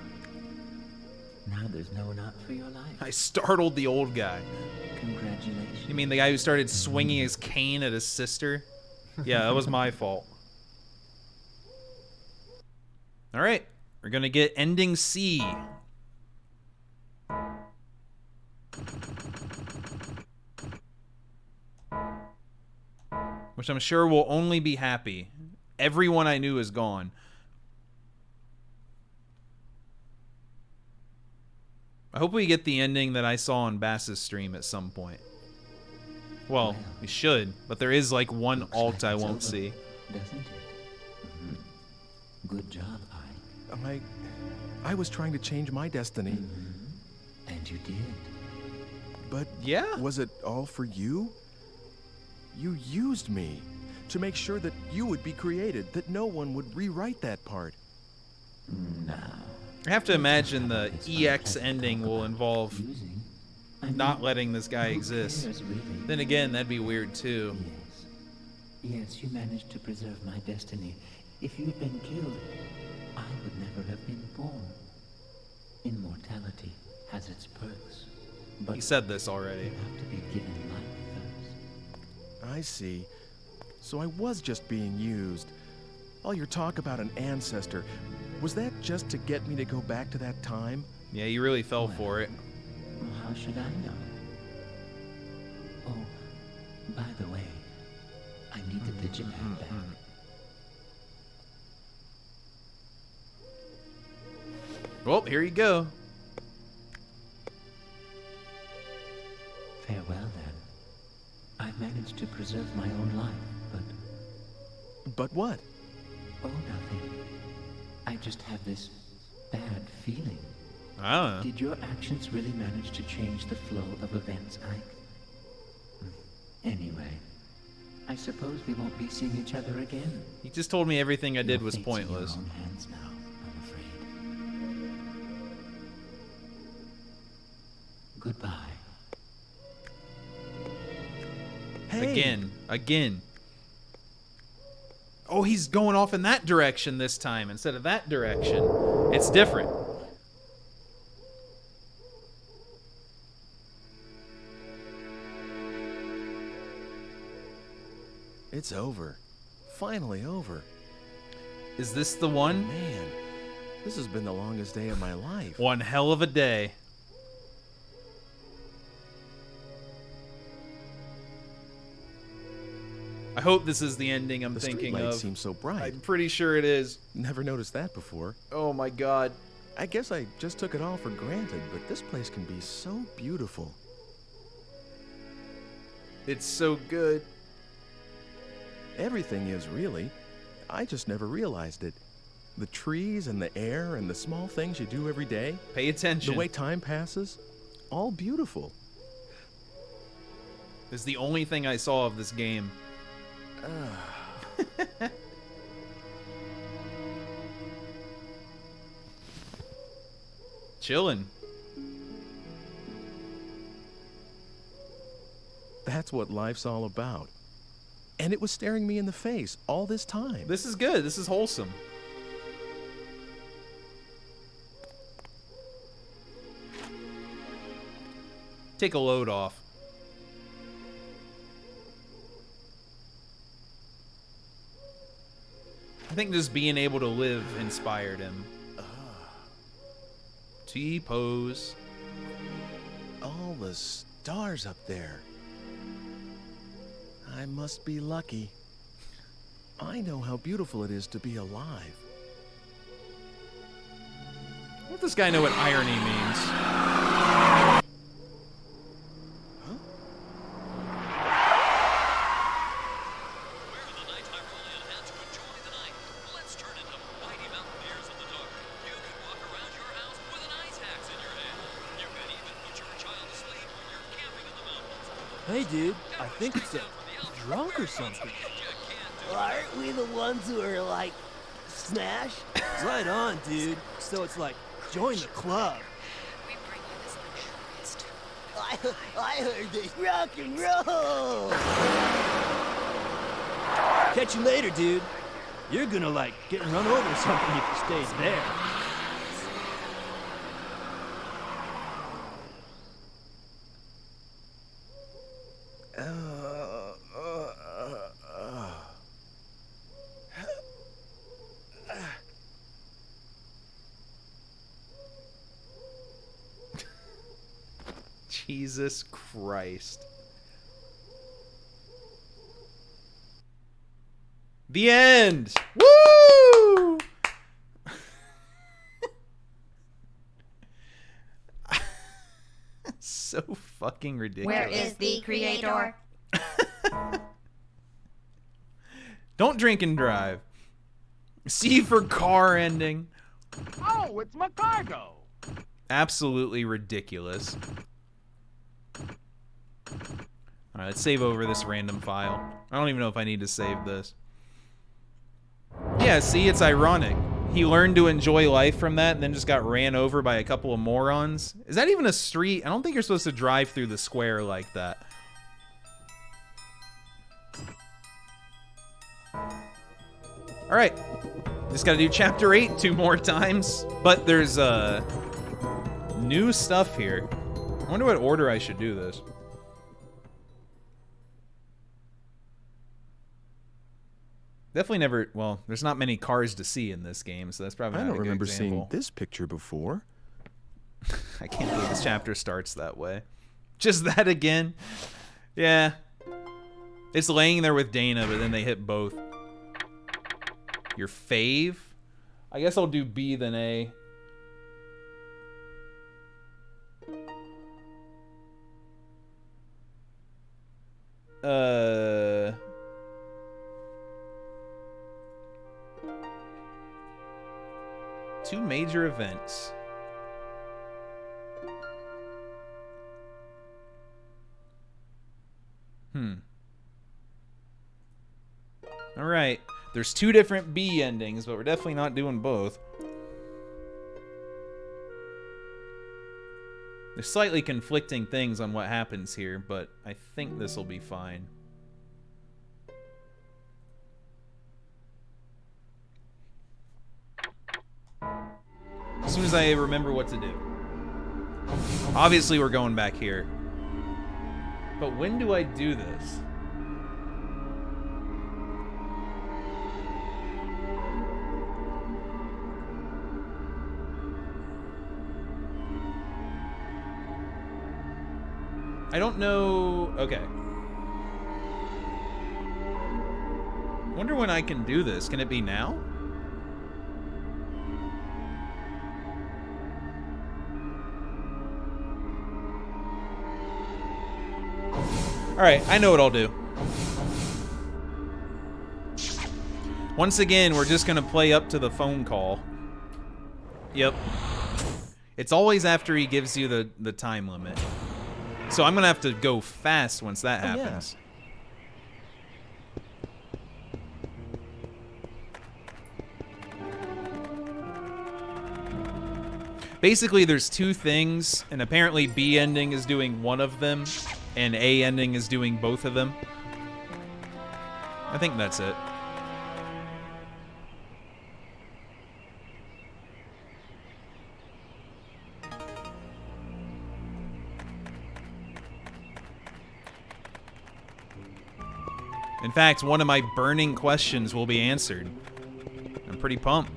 Now there's no knot for your life. I startled the old guy. Congratulations. You mean the guy who started swinging his cane at his sister? Yeah, that was my fault. All right, we're gonna get ending C. Which I'm sure will only be happy. Everyone I knew is gone. I hope we get the ending that I saw on Bass's stream at some point. Well, we should, but there is like one alt I won't see. Doesn't it? Good job, Ike. I was trying to change my destiny. And you did. But yeah, was it all for you? You used me to make sure that you would be created, that no one would rewrite that part. No. I have to imagine the EX ending will involve not letting this guy exist. Then again, that'd be weird too. Yes, you managed to preserve my destiny If you'd been killed, I would never have been born. Immortality has its perks, but he said this already. You have to be given life first. I see. So I was just being used. All your talk about an ancestor, was that just to get me to go back to that time? Yeah, you really fell for it. How should I know? Oh, by the way, I need the Digipad back. Well, here you go. Farewell, then. I've managed to preserve my own life, but... But what? Oh, nothing. I just have this bad feeling. Ah. Did your actions really manage to change the flow of events, Ike? Anyway, I suppose we won't be seeing each other again. He just told me everything I did was pointless. Your own hands now, I'm afraid. Goodbye. Hey. Again. Oh, he's going off in that direction this time instead of that direction. It's different. It's over. Finally over. Is this the one? Man, this has been the longest day of my life. One hell of a day. I hope this is the ending I'm thinking of. The streetlights seem so bright. I'm pretty sure it is. Never noticed that before. Oh my god. I guess I just took it all for granted, but this place can be so beautiful. It's so good. Everything is, really. I just never realized it. The trees and the air and the small things you do every day. Pay attention. The way time passes. All beautiful. This is the only thing I saw of this game. Chillin'. That's what life's all about. And it was staring me in the face all this time. This is good. This is wholesome. Take a load off. I think just being able to live inspired him. T-pose. All the stars up there. I must be lucky. I know how beautiful it is to be alive. Does this guy know what irony means? Hey, dude, I think it's a drunk or something. Well, aren't we the ones who are like, smash? Right on, dude. So it's like, join the club. We bring you this luxurious I heard this rock and roll. Catch you later, dude. You're gonna like get run over or something if you stay there. Jesus Christ. The end! Woo! So fucking ridiculous. Where is the creator? Don't drink and drive. C for car ending. Oh, it's my cargo. Absolutely ridiculous. Alright, let's save over this random file. I don't even know if I need to save this. Yeah, see, it's ironic. He learned to enjoy life from that and then just got ran over by a couple of morons. Is that even a street? I don't think you're supposed to drive through the square like that. Alright, Just gotta do chapter 8 2 more times. But there's new stuff here. I wonder what order I should do this. Definitely never, well, there's not many cars to see in this game, so that's probably not a good example. I don't remember seeing this picture before. I can't believe this chapter starts that way. Just that again? Yeah. It's laying there with Dana, but then they hit both. Your fave? I guess I'll do B then A. Two major events. All right. There's two different B endings, but we're definitely not doing both. There's slightly conflicting things on what happens here, but I think this will be fine. As soon as I remember what to do. Obviously, we're going back here. But when do I do this? I don't know. Okay. Wonder when I can do this. Can it be now? All right, I know what I'll do. Once again, we're just gonna play up to the phone call. Yep. It's always after he gives you the time limit. So I'm gonna have to go fast once that happens. Basically, there's two things, and apparently B ending is doing one of them, and A ending is doing both of them. I think that's it. In fact, one of my burning questions will be answered. I'm pretty pumped.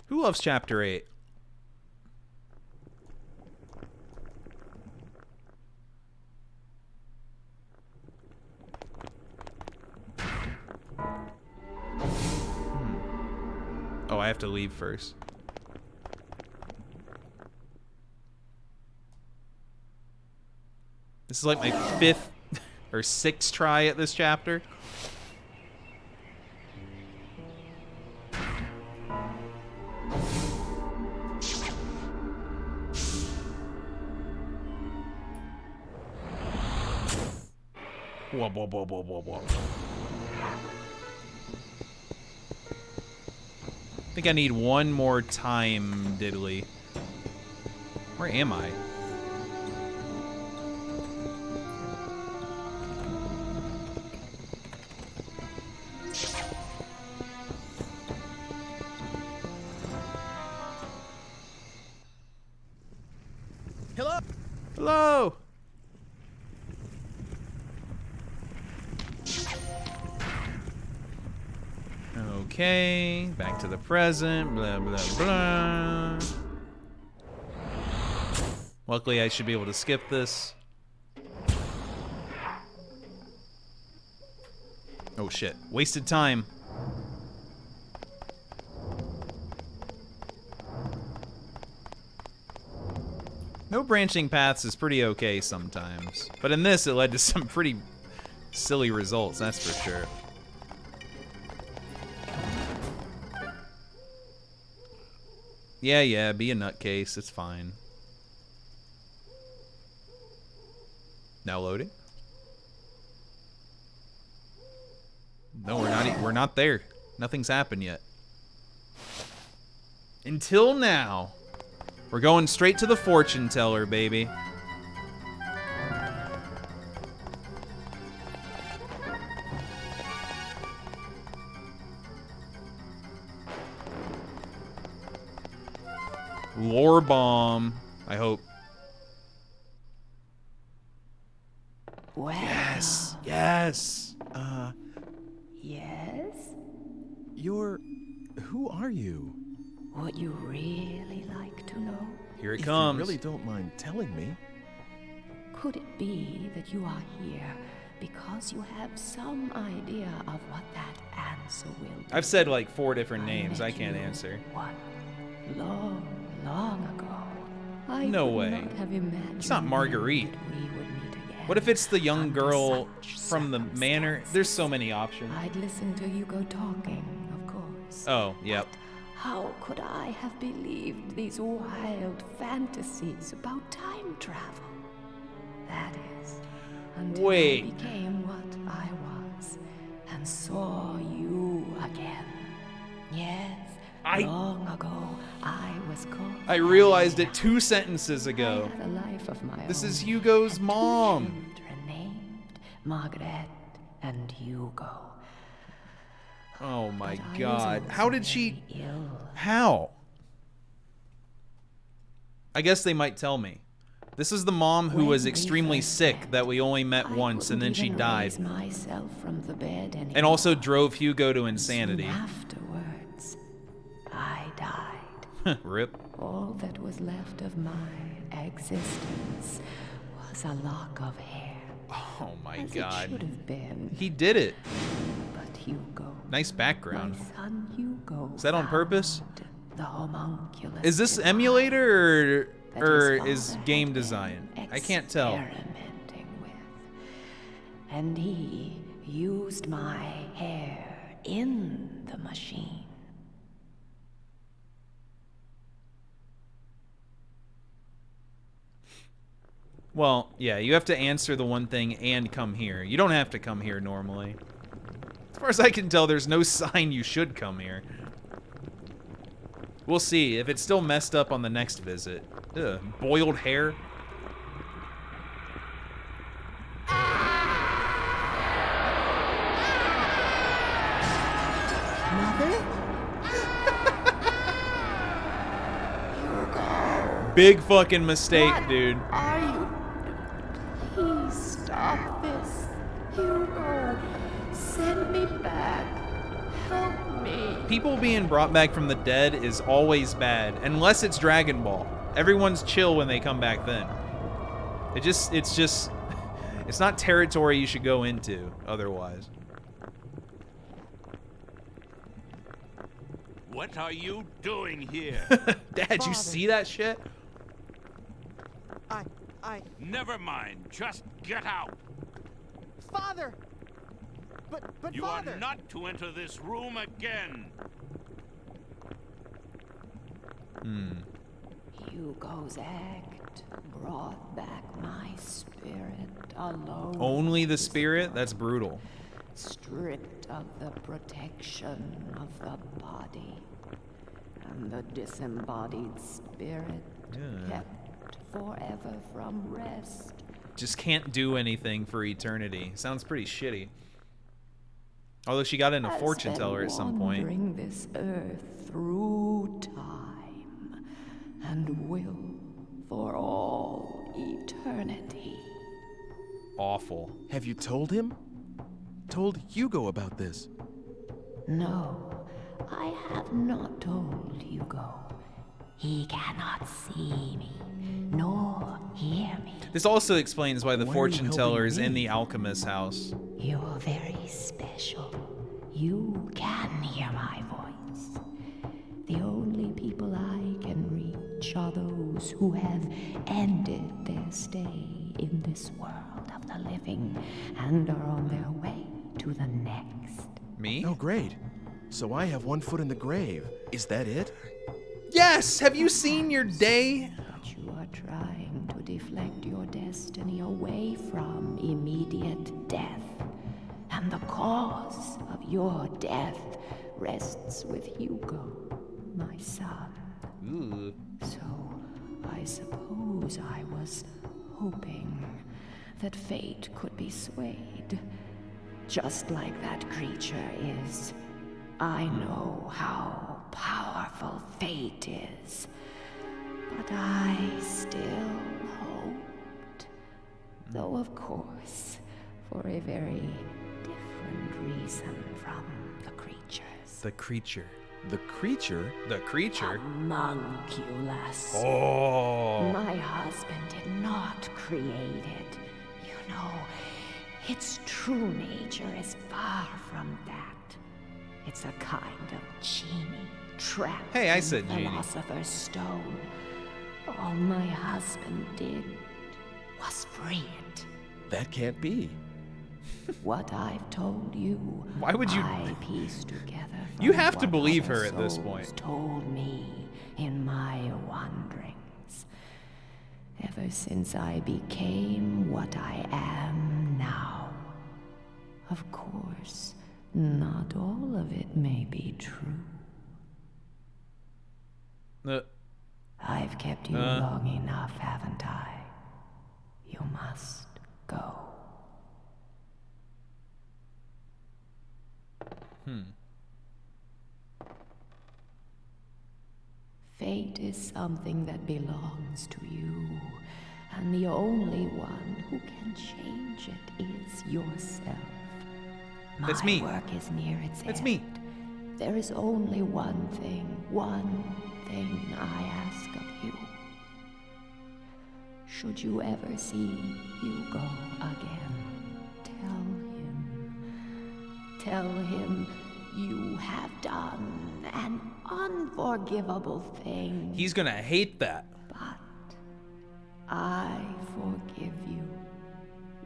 Who loves Chapter 8? Oh, I have to leave first. This is like my 5th or 6th try at this chapter. Whoa, whoa, whoa, whoa, whoa, whoa. I think I need one more time, diddly. Where am I? Hello? Hello! Okay, back to the present, blah, blah, blah. Luckily, I should be able to skip this. Oh shit, wasted time. No branching paths is pretty okay sometimes, but in this it led to some pretty silly results, that's for sure. Yeah, be a nutcase, it's fine. Now loading? No, we're not there. Nothing's happened yet. Until now. We're going straight to the fortune teller, baby. Lore bomb, I hope. Well. Yes, yes. Yes? Who are you? Would you really like to know? Here it If comes. you really don't mind telling me. Could it be that you are here because you have some idea of what that answer will be? I've said like 4 different names. I can't answer. Long, long ago. I No would way. not have imagined It's not Marguerite. that we would meet again. What if it's the young girl from the manor? There's so many options. I'd listen to Hugo talking, of course. Oh, yep. How could I have believed these wild fantasies about time travel? That is, until I became what I was and saw you again. Yes, long ago I was called. I realized it 2 sentences ago. I had a life of my This own. is Hugo's mom. Children named Margaret and Hugo. Oh my But I god. was How also did she... very ill. How? I guess they might tell me. This is the mom who was extremely sick that we only met once and then she died. Myself from the bed And also drove Hugo to insanity. Afterwards, I died. Rip. All that was left of my existence was a lock of hair. Oh my as god. It should have been. He did it. But Hugo. Nice background. My son Hugo. Is that on purpose? The homunculus. Is this emulator or is game design? I can't tell. Experimenting with. And he used my hair in the machine. Well, yeah, you have to answer the one thing and come here. You don't have to come here normally. As far as I can tell, there's no sign you should come here. We'll see if it's still messed up on the next visit. Ugh, boiled hair. Mother? Big fucking mistake, dude. Are you? Please stop this. Hugo, send me back. Help me. People being brought back from the dead is always bad, unless it's Dragon Ball. Everyone's chill when they come back then. It's not territory you should go into otherwise. What are you doing here? Dad, you see that shit? I... Never mind. Just get out. Father! But you Father! are not to enter this room again. Hugo's act brought back my spirit alone. Only the spirit? That's brutal. Stripped of the protection of the body. And the disembodied spirit kept forever from rest. Just can't do anything for eternity. Sounds pretty shitty. Although she got in a fortune teller at some point. Wandering this earth through time and will for all eternity. Awful. Have you told him? Told Hugo about this? No, I have not told Hugo. He cannot see me, nor hear me. This also explains why the Why are fortune you teller helping is me? in the alchemist's house. You're very special. You can hear my voice. The only people I can reach are those who have ended their stay in this world of the living and are on their way to the next. Me? Oh, great. So I have one foot in the grave. Is that it? Yes! Have you seen your day? But you are trying to deflect your destiny away from immediate death. And the cause of your death rests with Hugo, my son. Ooh. So I suppose I was hoping that fate could be swayed, just like that creature is. I know how powerful fate is, but I still hoped. Though, of course, for a very different reason from the creatures. The creature. The creature? The creature? Homunculus. Oh. My husband did not create it. You know, its true nature is far from that. It's a kind of genie trapped Hey, I in said genie. Philosopher's Stone. All my husband did was free it. That can't be. What I've told you, Why would you? I pieced together from You have to what believe other her at this souls point. Told me in my wanderings. Ever since I became what I am now. Of course, not all of it may be true. I've kept you long enough, haven't I? You must go. Fate is something that belongs to you, and the only one who can change it is yourself. That's me. My work is near its end. It's me. There is only one thing I ask of you. Should you ever see Hugo again, tell him you have done an unforgivable thing. He's gonna hate that. But I forgive you,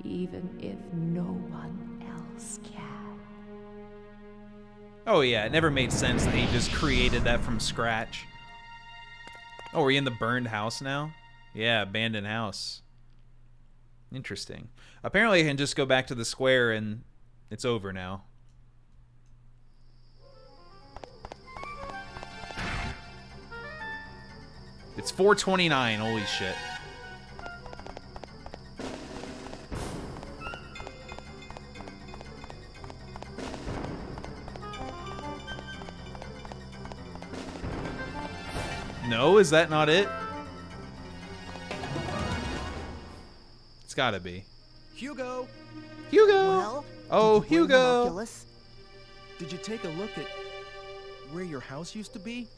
even if no one else can. Oh yeah, it never made sense that he just created that from scratch. Oh, are we in the burned house now? Yeah, abandoned house. Interesting. Apparently I can just go back to the square and it's over now. It's 4:29, holy shit. No, is that not it? It's gotta be. Hugo! Hugo! Well, Oh, did you bring Hugo! homunculus? Did you take a look at where your house used to be?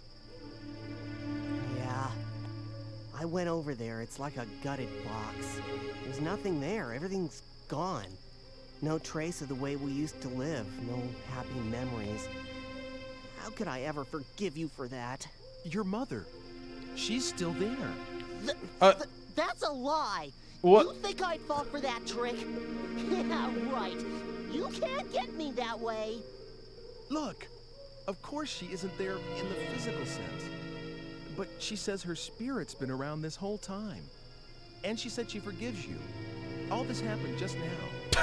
Yeah. I went over there. It's like a gutted box. There's nothing there. Everything's gone. No trace of the way we used to live. No happy memories. How could I ever forgive you for that? Your mother. She's still there. That's a lie. What? You think I'd fall for that trick? Yeah, right. You can't get me that way. Look, of course she isn't there in the physical sense. But she says her spirit's been around this whole time. And she said she forgives you. All this happened just now.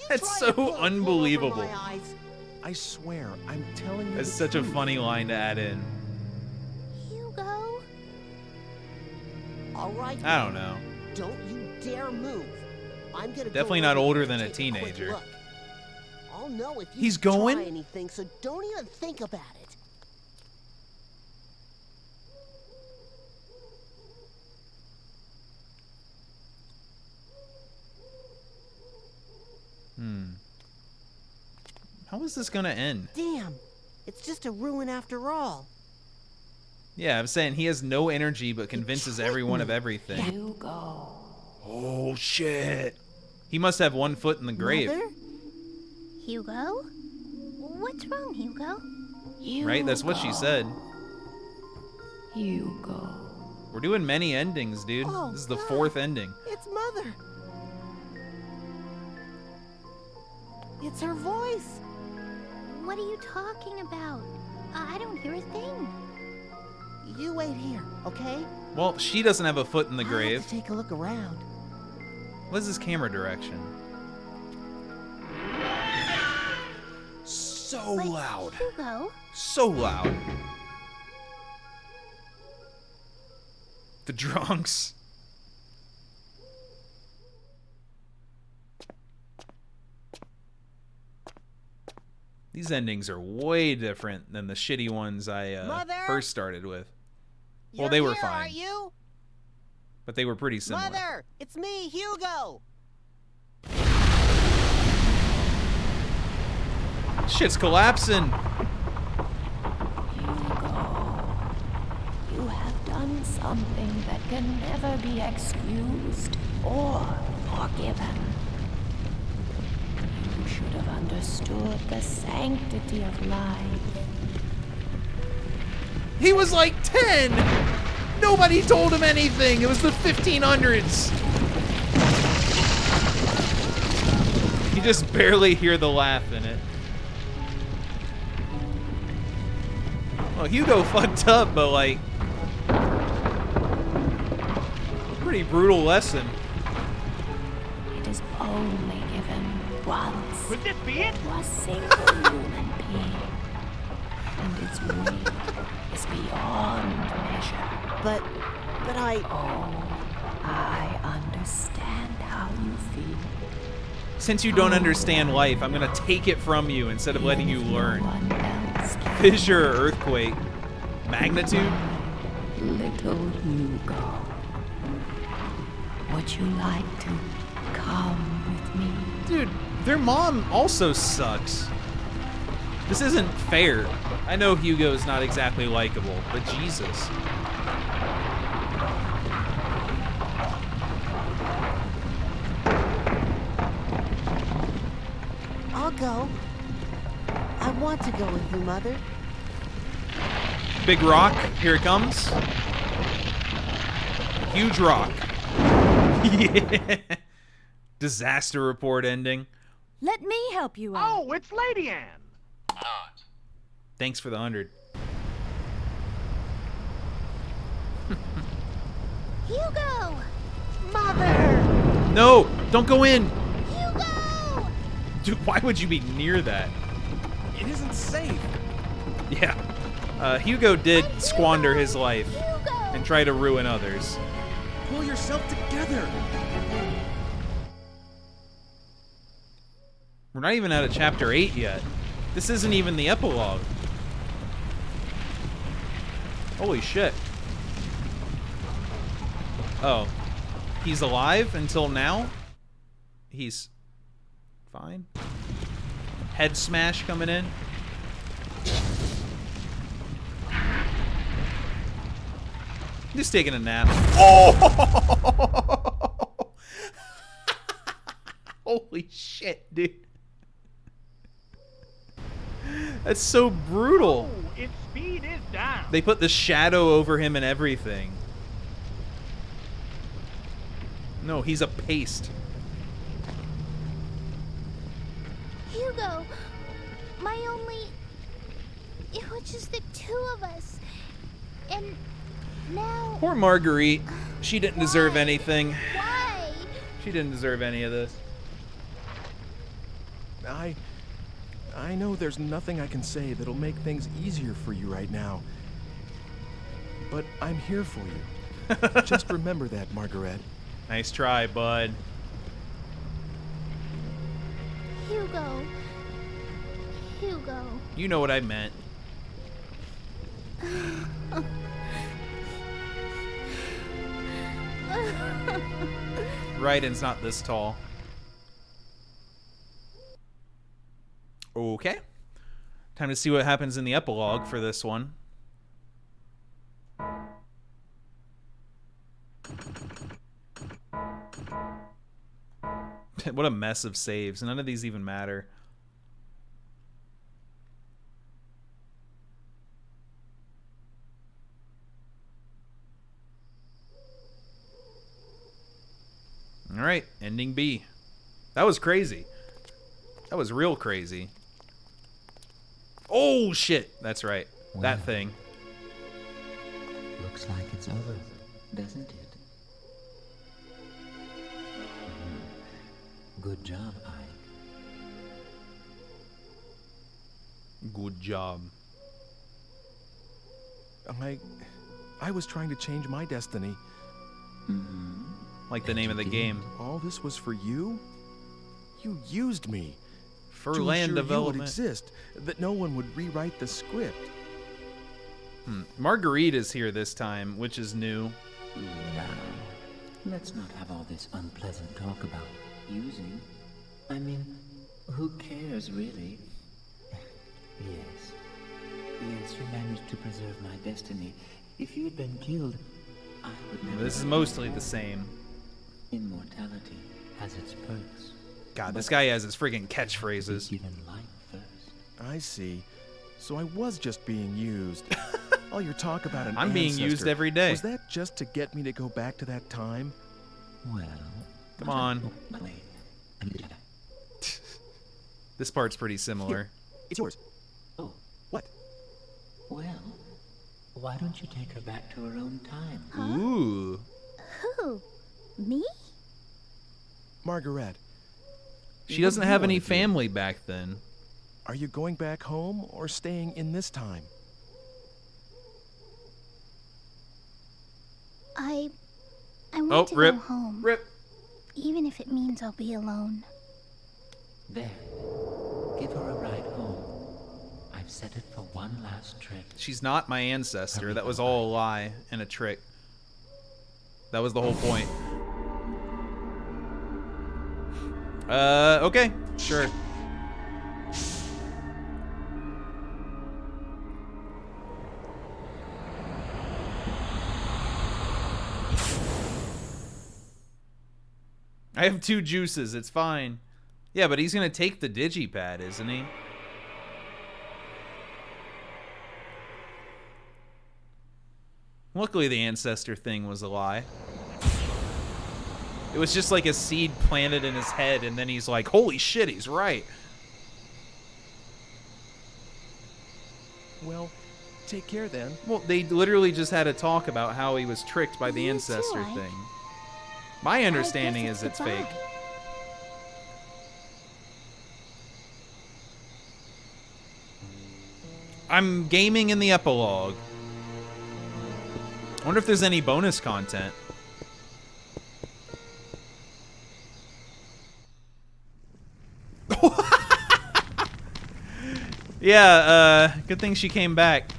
That's so unbelievable. I swear, I'm telling you. That's such a funny line to add in. Hugo? All right. I don't know. Don't you dare move. I'm gonna Definitely go not over older there than a and take quick teenager. look. I'll know if you He's going? try anything, so don't even think about it. How is this gonna end? Damn, it's just a ruin after all. Yeah, I'm saying he has no energy but convinces everyone of everything. Hugo. Oh shit. He must have one foot in the grave. Mother? Hugo? What's wrong, Hugo? Right? That's what she said. Hugo. We're doing many endings, dude. Oh, This is the God. 4th ending. It's Mother. It's her voice. What are you talking about? I don't hear a thing. You wait here, okay? Well, she doesn't have a foot in the I'll grave. have to take a look around. What is this camera direction? So loud. Hugo? So loud. The drunks. These endings are way different than the shitty ones I first started with. Well, they were fine. Aren't you? But they were pretty similar. Mother, it's me, Hugo. Shit's collapsing. You have done something that can never be excused or forgiven. You should have understood the sanctity of life. He was like 10! Nobody told him anything! It was the 1500s! You just barely hear the laugh in it. Well, Hugo fucked up, but like... pretty brutal lesson. It is only given once. Could this be it? To a single human being. And its weight is beyond measure. But I... Oh, I understand how you feel. Since you don't understand life, I'm gonna take it from you instead of letting you learn. Fissure, earthquake, magnitude? Little Hugo. Would you like to come with me? Dude, their mom also sucks. This isn't fair. I know Hugo's not exactly likable, but Jesus. I'll go. I want to go with you, Mother. Big rock, here it comes. Huge rock. Yeah. Disaster report ending. Let me help you out. Oh, it's Lady Anne. Thanks for the 100. Hugo! Mother! No, don't go in. Hugo! Dude, why would you be near that? It isn't safe. Yeah. Hugo did squander his life and try to ruin others. Pull yourself together. We're not even out of chapter 8 yet. This isn't even the epilogue. Holy shit. Oh. He's alive until now? He's fine. Head smash coming in. Just taking a nap. Oh! Holy shit, dude. That's so brutal. Oh, its speed is down. They put the shadow over him and everything. No, he's a paste. Hugo, my only... It was just the two of us. And now... Poor Marguerite. She didn't deserve anything. Why? She didn't deserve any of this. I know there's nothing I can say that'll make things easier for you right now. But I'm here for you. Just remember that, Margaret. Nice try, bud. Hugo. Hugo. You know what I meant. Raiden's not this tall. Okay. Time to see what happens in the epilogue for this one. What a mess of saves. None of these even matter. All right, ending B. That was crazy. That was real crazy. Oh, shit. That's right. Well, that thing. Looks like it's over, doesn't it? Good job, Ike. Good job. I was trying to change my destiny, Like the name of the game. All this was for you? You used me. For to land assure development. You would exist, that no one would rewrite the script. Marguerite is here this time, which is new. Now, let's not have all this unpleasant talk about using. I mean, who cares, really? Yes. Yes, you managed to preserve my destiny. If you had been killed, I would never... This is mostly the same. Immortality has its perks. God, this guy has his friggin' catchphrases. I see. So I was just being used. All your talk about an I'm being used every day. Was that just to get me to go back to that time? Well... Come on. This part's pretty similar. It's yours. Oh. What? Well, why don't you take her back to her own time? Huh? Ooh. Who? Me? Margaret. She doesn't have any family back then. Are you going back home or staying in this time? I want to rip. go home. Rip. Even if it means I'll be alone. There. Give her a ride home. I've set it for one last trick. She's not my ancestor. That was all a lie and a trick. That was the whole point. Okay. Sure. I have 2 juices. It's fine. Yeah, but he's gonna take the digipad, isn't he? Luckily, the ancestor thing was a lie. It was just like a seed planted in his head, and then he's like, holy shit, he's right. Well, take care then. Well, they literally just had a talk about how he was tricked by the ancestor thing. My understanding is it's fake. I'm gaming in the epilogue. I wonder if there's any bonus content. Yeah, good thing she came back.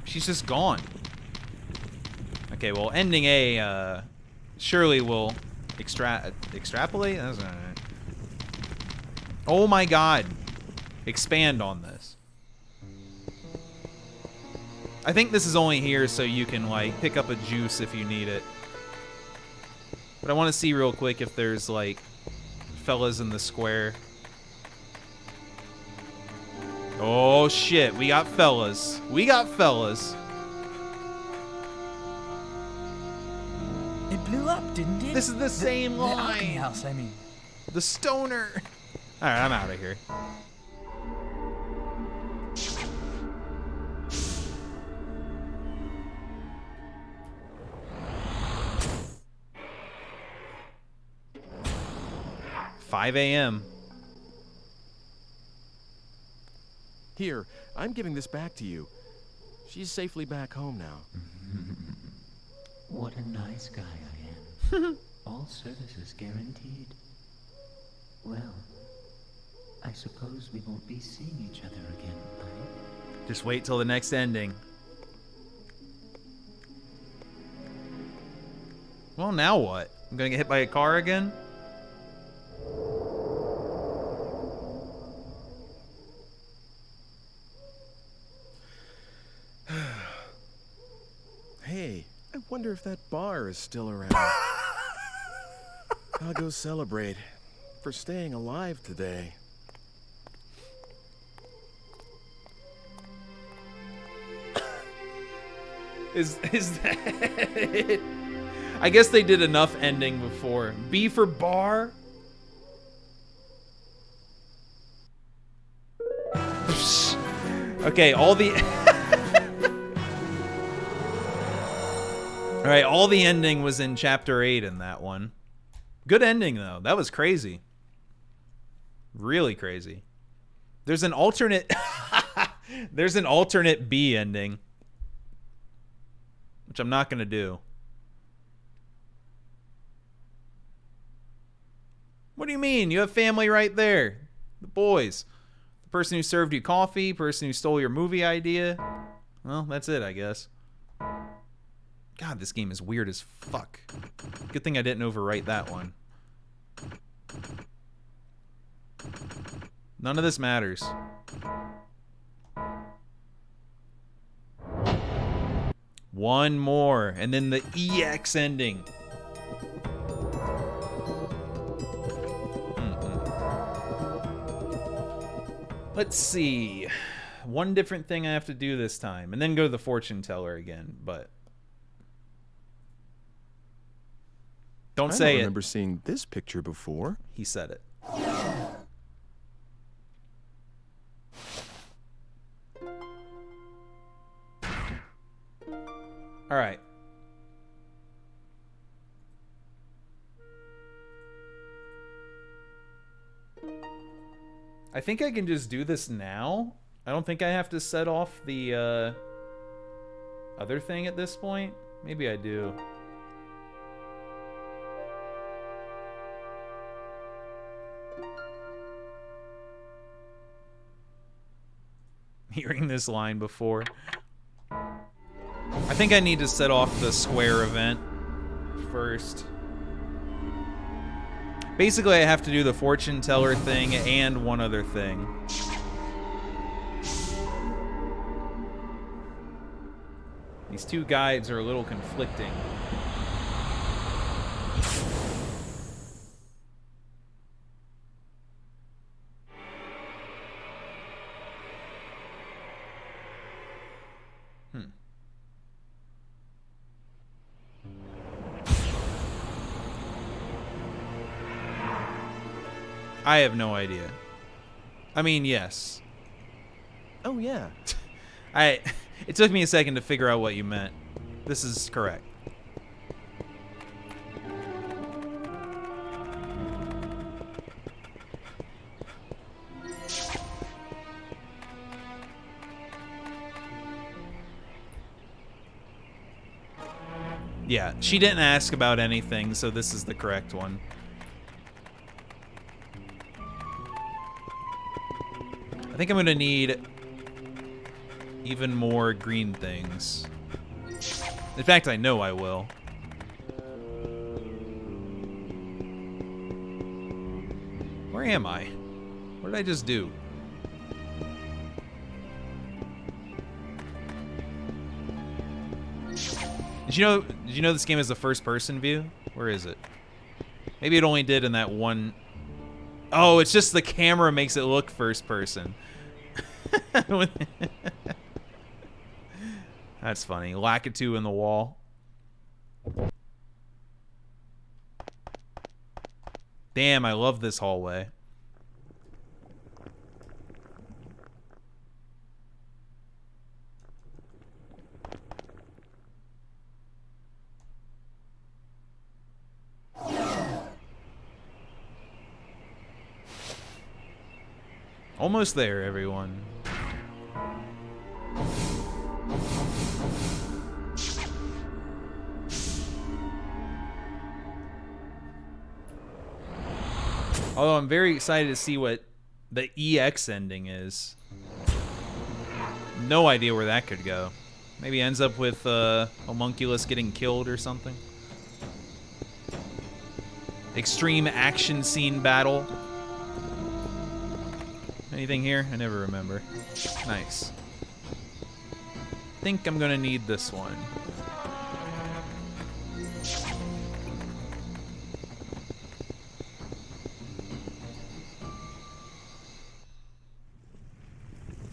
She's just gone. Okay, well, ending A, surely will extrapolate? That's not right. Oh my god. Expand on this. I think this is only here so you can, like, pick up a juice if you need it. But I want to see real quick if there's, like, fellas in the square. Oh, shit. We got fellas. We got fellas. It blew up, didn't it? This is the same line. The Alchemy house, I mean. The stoner. Alright, I'm out of here. $5 a.m. Here, I'm giving this back to you. She's safely back home now. What a nice guy I am. All services guaranteed. Well, I suppose we won't be seeing each other again, right? Just wait till the next ending. Well, now what? I'm gonna get hit by a car again? Hey, I wonder if that bar is still around. I'll go celebrate for staying alive today. Is that it? I guess they did enough ending before. B for bar? Okay, all the... Alright, all the ending was in Chapter 8 in that one. Good ending, though. That was crazy. Really crazy. There's an alternate... There's an alternate B ending. which I'm not going to do. What do you mean? You have family right there. The boys. The person who served you coffee, person who stole your movie idea. Well, that's it, I guess. God, this game is weird as fuck. Good thing I didn't overwrite that one. None of this matters. One more, and then the EX ending. Let's see. One different thing I have to do this time, and then go to the fortune teller again, but don't say it. I remember seeing this picture before. He said it. All right. I think I can just do this now. I don't think I have to set off the other thing at this point. Maybe I do. Hearing this line before. I think I need to set off the square event first. Basically, I have to do the fortune teller thing and one other thing. These two guides are a little conflicting. I have no idea. I mean, yes. Oh, yeah. It took me a second to figure out what you meant. This is correct. Yeah, she didn't ask about anything, so this is the correct one. I think I'm gonna need even more green things. In fact, I know I will. Where am I? What did I just do? Did you know this game is a first-person view? Where is it? Maybe it only did in that one. Oh, it's just the camera makes it look first-person. That's funny. Lakitu in the wall. Damn, I love this hallway. Almost there, everyone. Although I'm very excited to see what the EX ending is. No idea where that could go. Maybe ends up with Homunculus getting killed or something. Extreme action scene battle. Anything here? I never remember. Nice. Think I'm gonna need this one.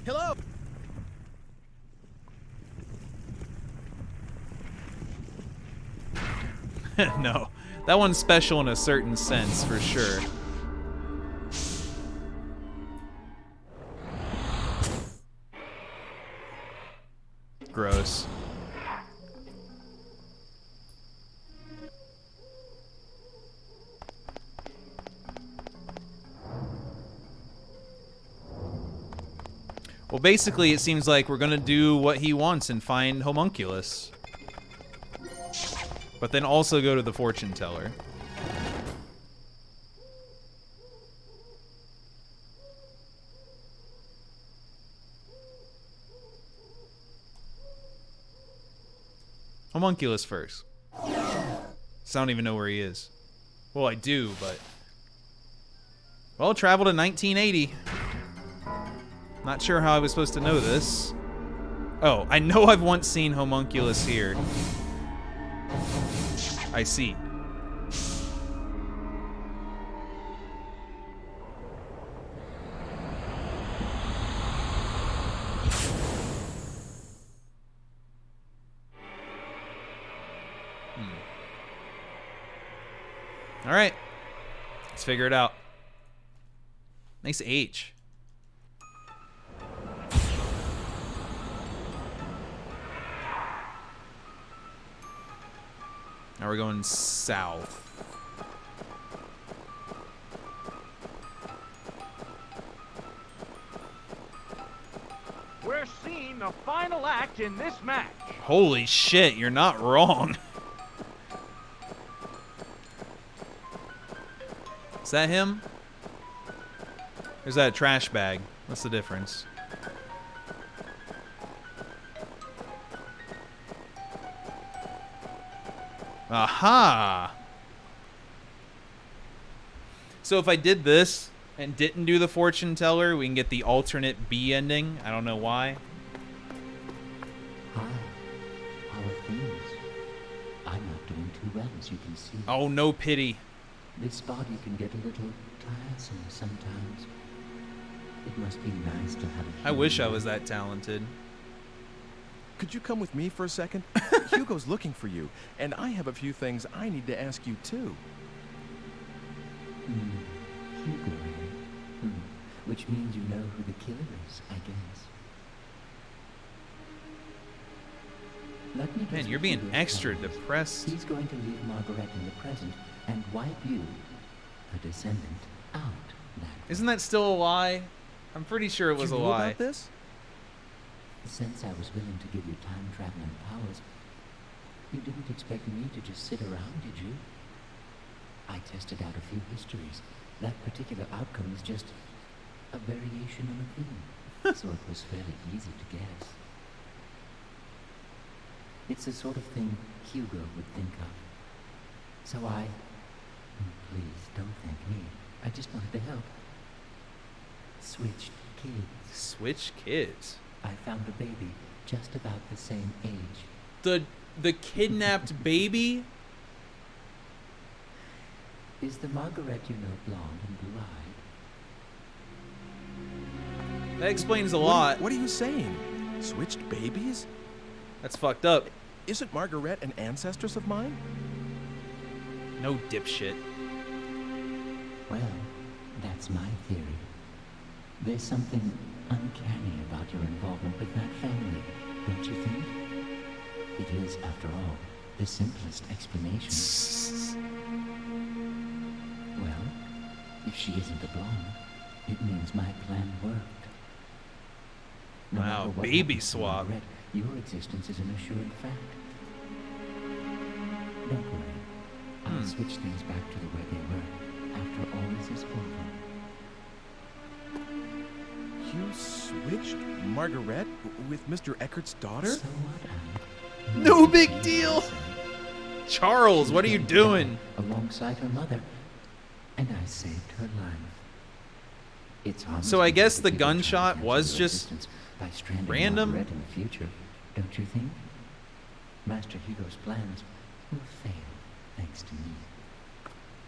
Hello. No, that one's special in a certain sense, for sure. Gross. Well, basically, it seems like we're gonna do what he wants and find Homunculus. But then also go to the fortune teller. Homunculus first. So I don't even know where he is. Well, I do, but... Well, travel to 1980. Not sure how I was supposed to know this. Oh, I know I've once seen Homunculus here. I see. All right, let's figure it out. Nice H. Now we're going south. We're seeing the final act in this match. Holy shit, you're not wrong. Is that him? Or is that a trash bag? What's the difference? Aha! So if I did this and didn't do the fortune teller, we can get the alternate B ending. I don't know why. Hi. How are things? I'm not doing too well, as you can see. Oh, no pity. This body can get a little tiresome sometimes. It must be nice to have a I wish I was that talented. Could you come with me for a second? Hugo's looking for you, and I have a few things I need to ask you too. Hugo, which means you know who the killer is, I guess. Let me Man, you're being extra depressed. He's going to leave Margaret in the present and wipe you, a descendant, out. Isn't that still a lie? I'm pretty sure it was a lie. You knew about this? Since I was willing to give you time-traveling powers, you didn't expect me to just sit around, did you? I tested out a few histories. That particular outcome is just a variation on a theme, so it was fairly easy to guess. It's the sort of thing Hugo would think of. So please don't thank me. I just wanted to help. Switched kids. Switch kids? I found a baby just about the same age. The kidnapped baby? Is the Margaret you know blonde and blue-eyed? That explains a lot. What are you saying? Switched babies? That's fucked up. Isn't Margaret an ancestress of mine? No dipshit. Well, that's my theory. There's something uncanny about your involvement with that family, don't you think? It is, after all, the simplest explanation. Well, if she isn't a blonde, it means my plan worked. No wow, baby swap. Margaret, your existence is an assured fact. Don't worry. I'll switch things back to the way they were after all this is over. You switched Margaret with Mr. Eckert's daughter? So what? No big deal. Charles, what are you doing? Alongside her mother, and I saved her life. It's so I guess the gunshot was just random. In the future, don't you think? Master Hugo's plans will fail thanks to me.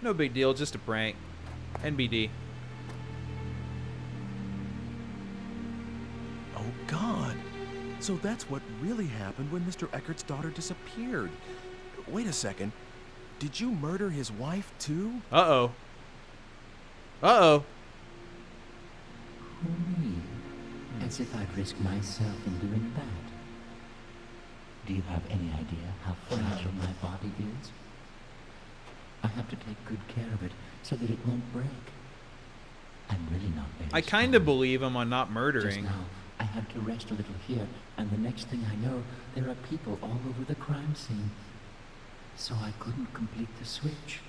No big deal, just a prank. NBD. Oh God. So that's what really happened when Mr. Eckert's daughter disappeared. Wait a second. Did you murder his wife too? Uh-oh. Uh-oh. Me? As if I'd risk myself in doing that. Do you have any idea how fragile my body is? I have to take good care of it so that it won't break. I'm really not very I kind of believe him on not Just murdering. now, I had to rest a little here, and the next thing I know, there are people all over the crime scene. so I couldn't complete the switch.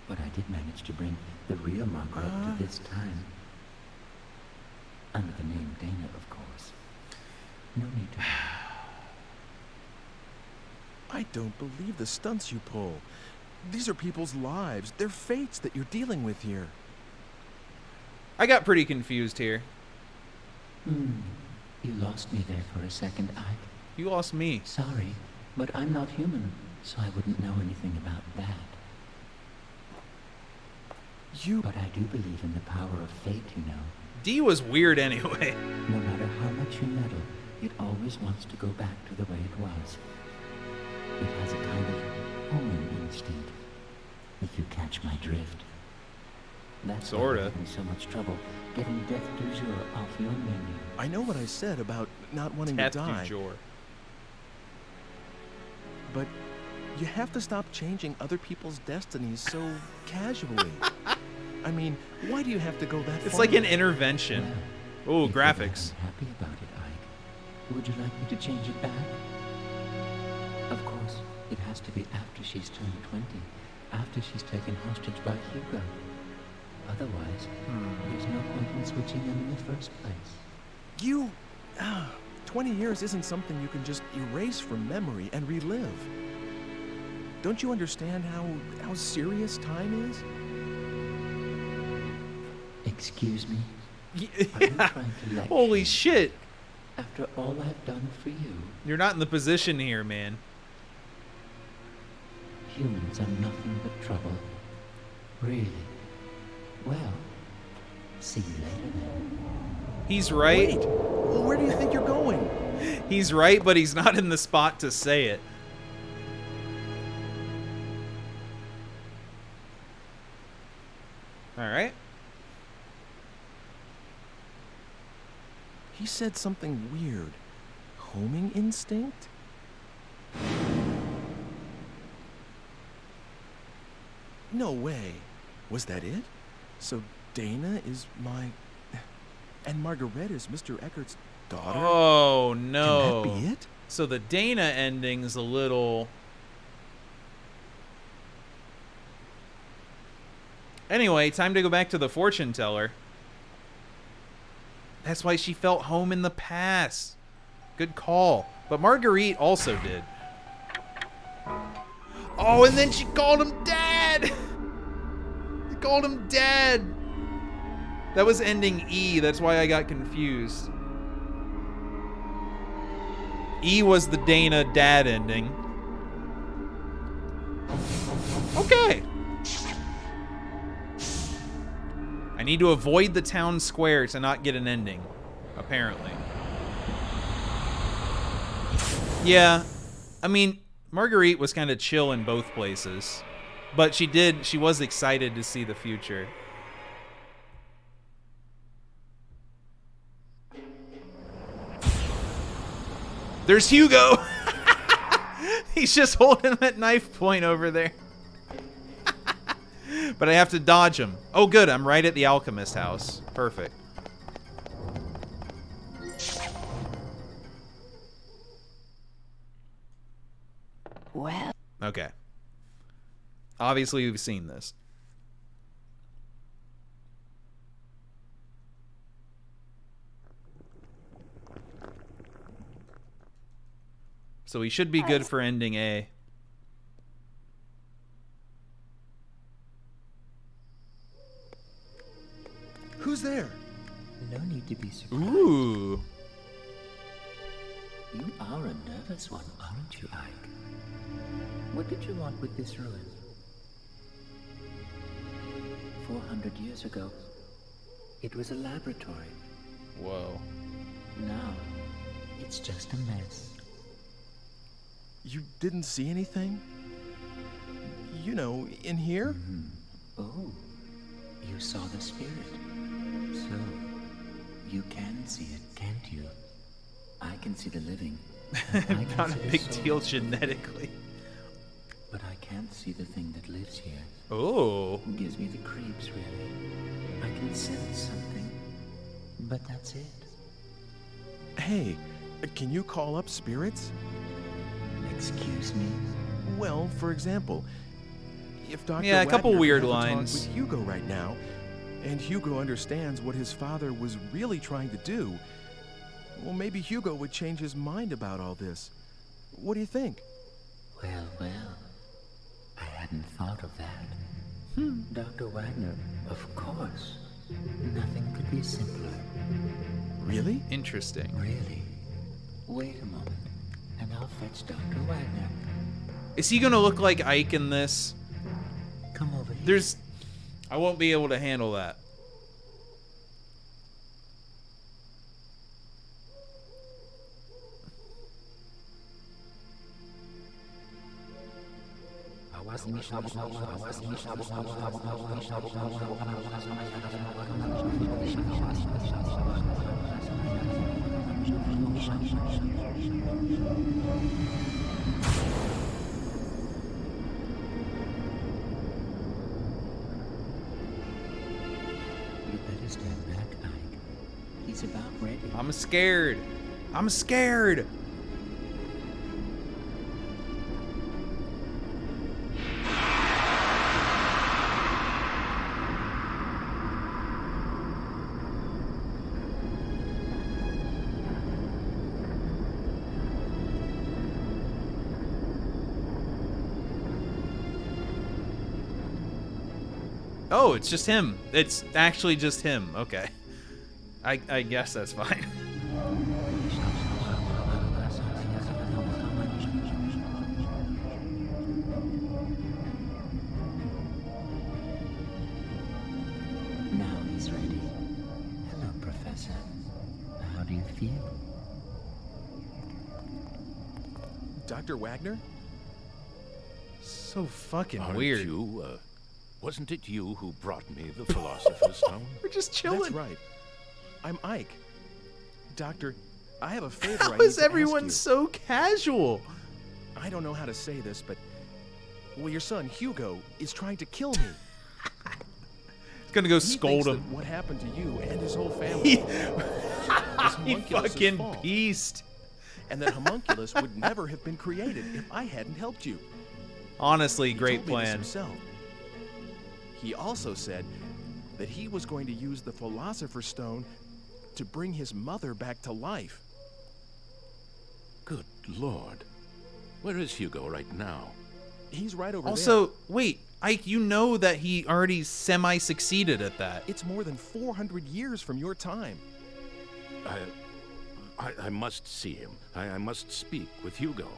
But I did manage to bring the real Margaret up to this time. Under the name Dana, of course. No need to... I don't believe the stunts you pull. These are people's lives, their fates that you're dealing with here. I got pretty confused here. You lost me there for a second, Ike. You lost me. Sorry, but I'm not human, so I wouldn't know anything about that. But I do believe in the power of fate, you know. D was weird anyway. No matter how much you meddle, it always wants to go back to the way it was. It has a kind of homing instinct, if you catch my drift. That's sorta. why I'm in so much trouble getting death du jour off your menu. I know what I said about not wanting Death to die. du jour. But you have to stop changing other people's destinies so casually. I mean, why do you have to go that far? It's like an intervention. Ooh, graphics. I'm happy about it, Ike. Would you like me to change it back? Of course, it has to be after she's turned 20, after she's taken hostage by Hugo. Otherwise, there's no point in switching them in the first place. 20 years isn't something you can just erase from memory and relive. Don't you understand how serious time is? Excuse me? Yeah. Holy shit. After all I've done for you. You're not in the position here, man. Humans are nothing but trouble. Really? Well, see you later then. He's right. Wait, where do you think you're going? He's right, but he's not in the spot to say it. All right. He said something weird. Homing instinct? No way. Was that it? So Dana is my... And Margaret is Mr. Eckert's daughter? Oh, no. Can that be it? So the Dana ending's a little... Anyway, time to go back to the fortune teller. That's why she felt home in the past. Good call. But Marguerite also did. Oh, and then she called him Dad! She called him Dad! That was ending E, that's why I got confused. E was the Dana Dad ending. Okay. I need to avoid the town square to not get an ending, apparently. Yeah, I mean, Marguerite was kind of chill in both places, but she was excited to see the future. There's Hugo! He's just holding him at knife point over there. But I have to dodge him. Oh, good. I'm right at the alchemist house. Perfect. Well. Okay. Obviously, you've seen this. So he should be good for ending A. Who's there? No need to be surprised. Ooh. You are a nervous one, aren't you, Ike? What did you want with this ruin? 400 years ago, it was a laboratory. Whoa. Now, it's just a mess. You didn't see anything? You know, in here? Oh, you saw the spirit. So, you can see it, can't you? I can see the living. Not a big deal genetically. But I can't see the thing that lives here. Oh. It gives me the creeps, really. I can sense something. But that's it. Hey, can you call up spirits? Excuse me? Well, for example, if Dr. Yeah, a couple Wagner weird could have a talk lines. with Hugo right now, and Hugo understands what his father was really trying to do, well, maybe Hugo would change his mind about all this. What do you think? Well, well. I hadn't thought of that. Dr. Wagner, of course. Nothing could be simpler. Really? Interesting. Really? Wait a moment, and I'll fetch Dr. Wagner. Is he gonna look like Ike in this? Come over here. There's... I won't be able to handle that. You better stand back, Ike. He's about ready. I'm scared. I'm scared. Oh, it's just him. It's actually just him. Okay. I guess that's fine. Now he's ready. Hello, Professor. How do you feel? Dr. Wagner? So fucking Aren't weird. You, wasn't it you who brought me the Philosopher's Stone? We're just chilling. That's right. I'm Ike. Doctor, I have a favor How I need is to everyone ask you. so casual? I don't know how to say this, but... Well, your son, Hugo, is trying to kill me. He's gonna go He scold thinks him. that what happened to you and his whole family was He Homunculus's fucking fault. beast. And that Homunculus would never have been created if I hadn't helped you. Honestly, He great told me this plan. himself. He also said that he was going to use the Philosopher's Stone to bring his mother back to life. Good Lord. Where is Hugo right now? He's right over there. Also, wait, Ike, you know that he already semi-succeeded at that. It's more than 400 years from your time. I must see him. I must speak with Hugo.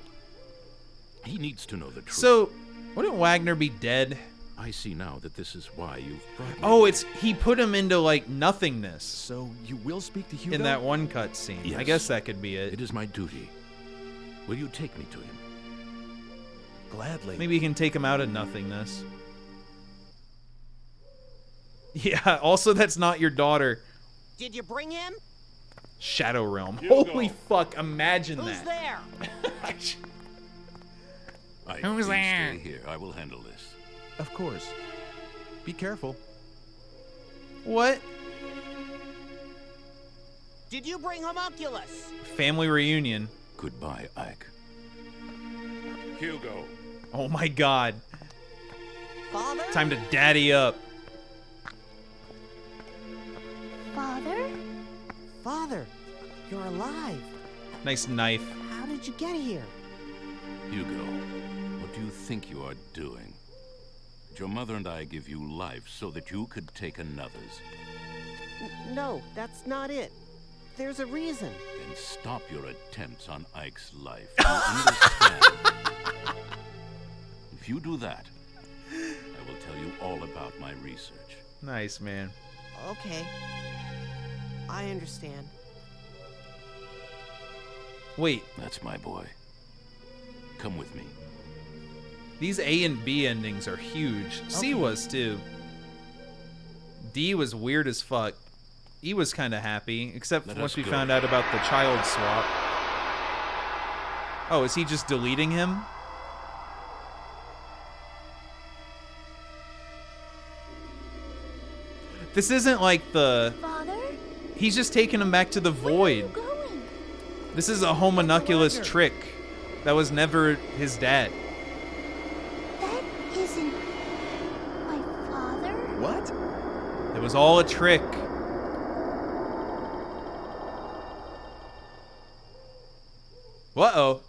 He needs to know the truth. So, wouldn't Wagner be dead? I see now that this is why you've brought me. Oh, it's he put him into like nothingness. So you will speak to Hugo? In that one cutscene. Yes. I guess that could be it. It is my duty. Will you take me to him? Gladly. Maybe you can take him out of nothingness. Yeah, also that's not your daughter. Did you bring him? Shadow Realm. Hugo. Holy fuck, imagine Who's that. there? Who's Please there? Stay here. I will handle this. Of course. Be careful. What? Did you bring Homunculus? Family reunion. Goodbye, Ike. Hugo. Oh my god. Father? Time to daddy up. Father? Father, you're alive. Nice knife. How did you get here? Hugo, what do you think you are doing? Did your mother and I give you life so that you could take another's? No, that's not it. There's a reason. Then stop your attempts on Ike's life. You understand? If you do that, I will tell you all about my research. Nice, man. Okay. I understand. Wait, That's my boy. Come with me. these A and B endings are huge. C was too. D was weird as fuck. E was kind of happy, except Let once us we go. found out about the child swap. Oh, is he just deleting him? This isn't like the... Father? He's just taking him back to the void. This is a homunculus trick. That was never his dad. What? It was all a trick. Uh-oh.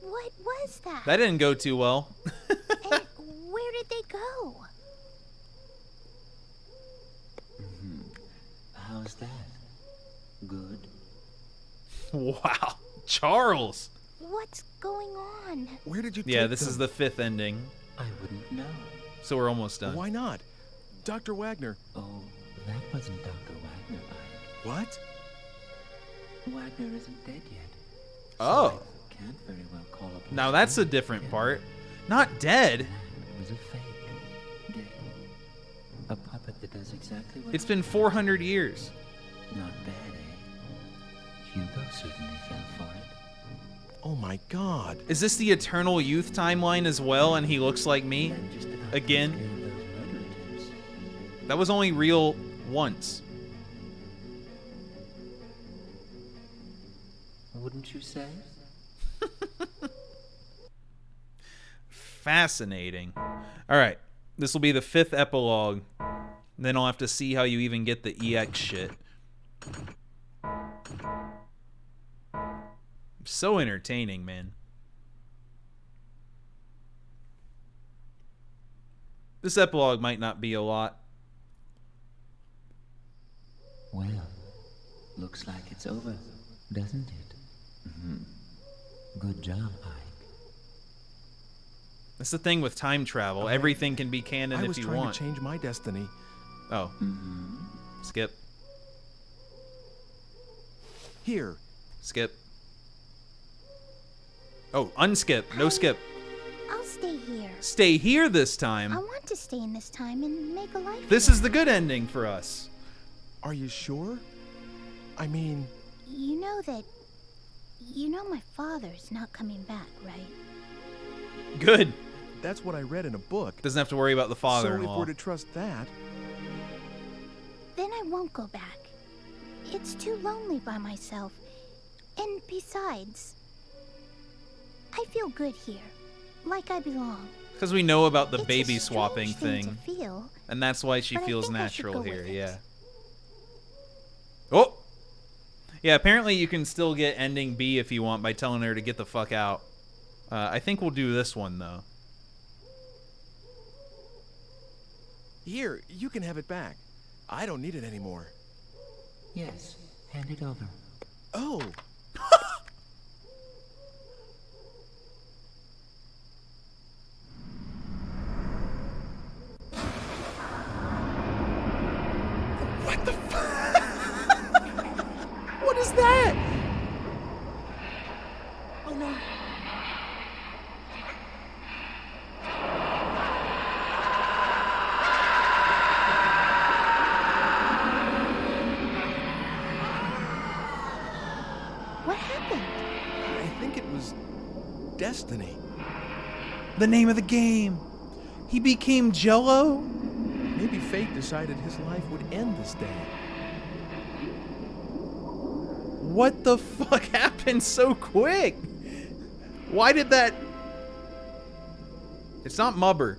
What was that? That didn't go too well. And where did they go? How's that? Good? Wow. Charles. What's going on? Where did you Yeah, take this them? is the 5th ending. I wouldn't know. So we're almost done. Why not? Dr. Wagner. Oh, that wasn't Dr. Wagner, Ike. What? Wagner isn't dead yet. Oh. I can't very well call up. Now that's a different part. Not dead. It was a fake. Dead. A puppet that does exactly what It's been 400 years. Not bad, eh? Hugo certainly fell for it. Oh my god. Is this the Eternal Youth timeline as well, and he looks like me? Again? That was only real once. Wouldn't you say? Fascinating. Alright, this will be the 5th epilogue. Then I'll have to see how you even get the EX shit. So entertaining, man. This epilogue might not be a lot. Well, looks like it's over, doesn't it? Good job, Ike. That's the thing with time travel. Everything can be canon if you want. I was trying to change my destiny. Oh. Skip. Here. Skip. Oh, unskip. No skip. I'll stay here. Stay here this I time. want to stay in this time and make a life. This is the good ending for us. Are you sure? I mean... You know my father's not coming back, right? Good. That's what I read in a book. Doesn't have to worry about the So father-in-law. if we're to trust that... Then I won't go back. It's too lonely by myself. And besides, I feel good here. Like I belong. Because we know about the It's a baby strange swapping thing thing. to feel, And that's why she but I feels think I should natural go here, with it. yeah. Oh! Yeah, apparently you can still get ending B if you want by telling her to get the fuck out. I think we'll do this one, though. Here, you can have it back. I don't need it anymore. Yes, hand it over. Oh! What the fuck? What is that? Oh no. What happened? I think it was... destiny. The name of the game. He became Jello? Maybe fate decided his life would end this day. What the fuck happened so quick? Why did that... It's not Mubber.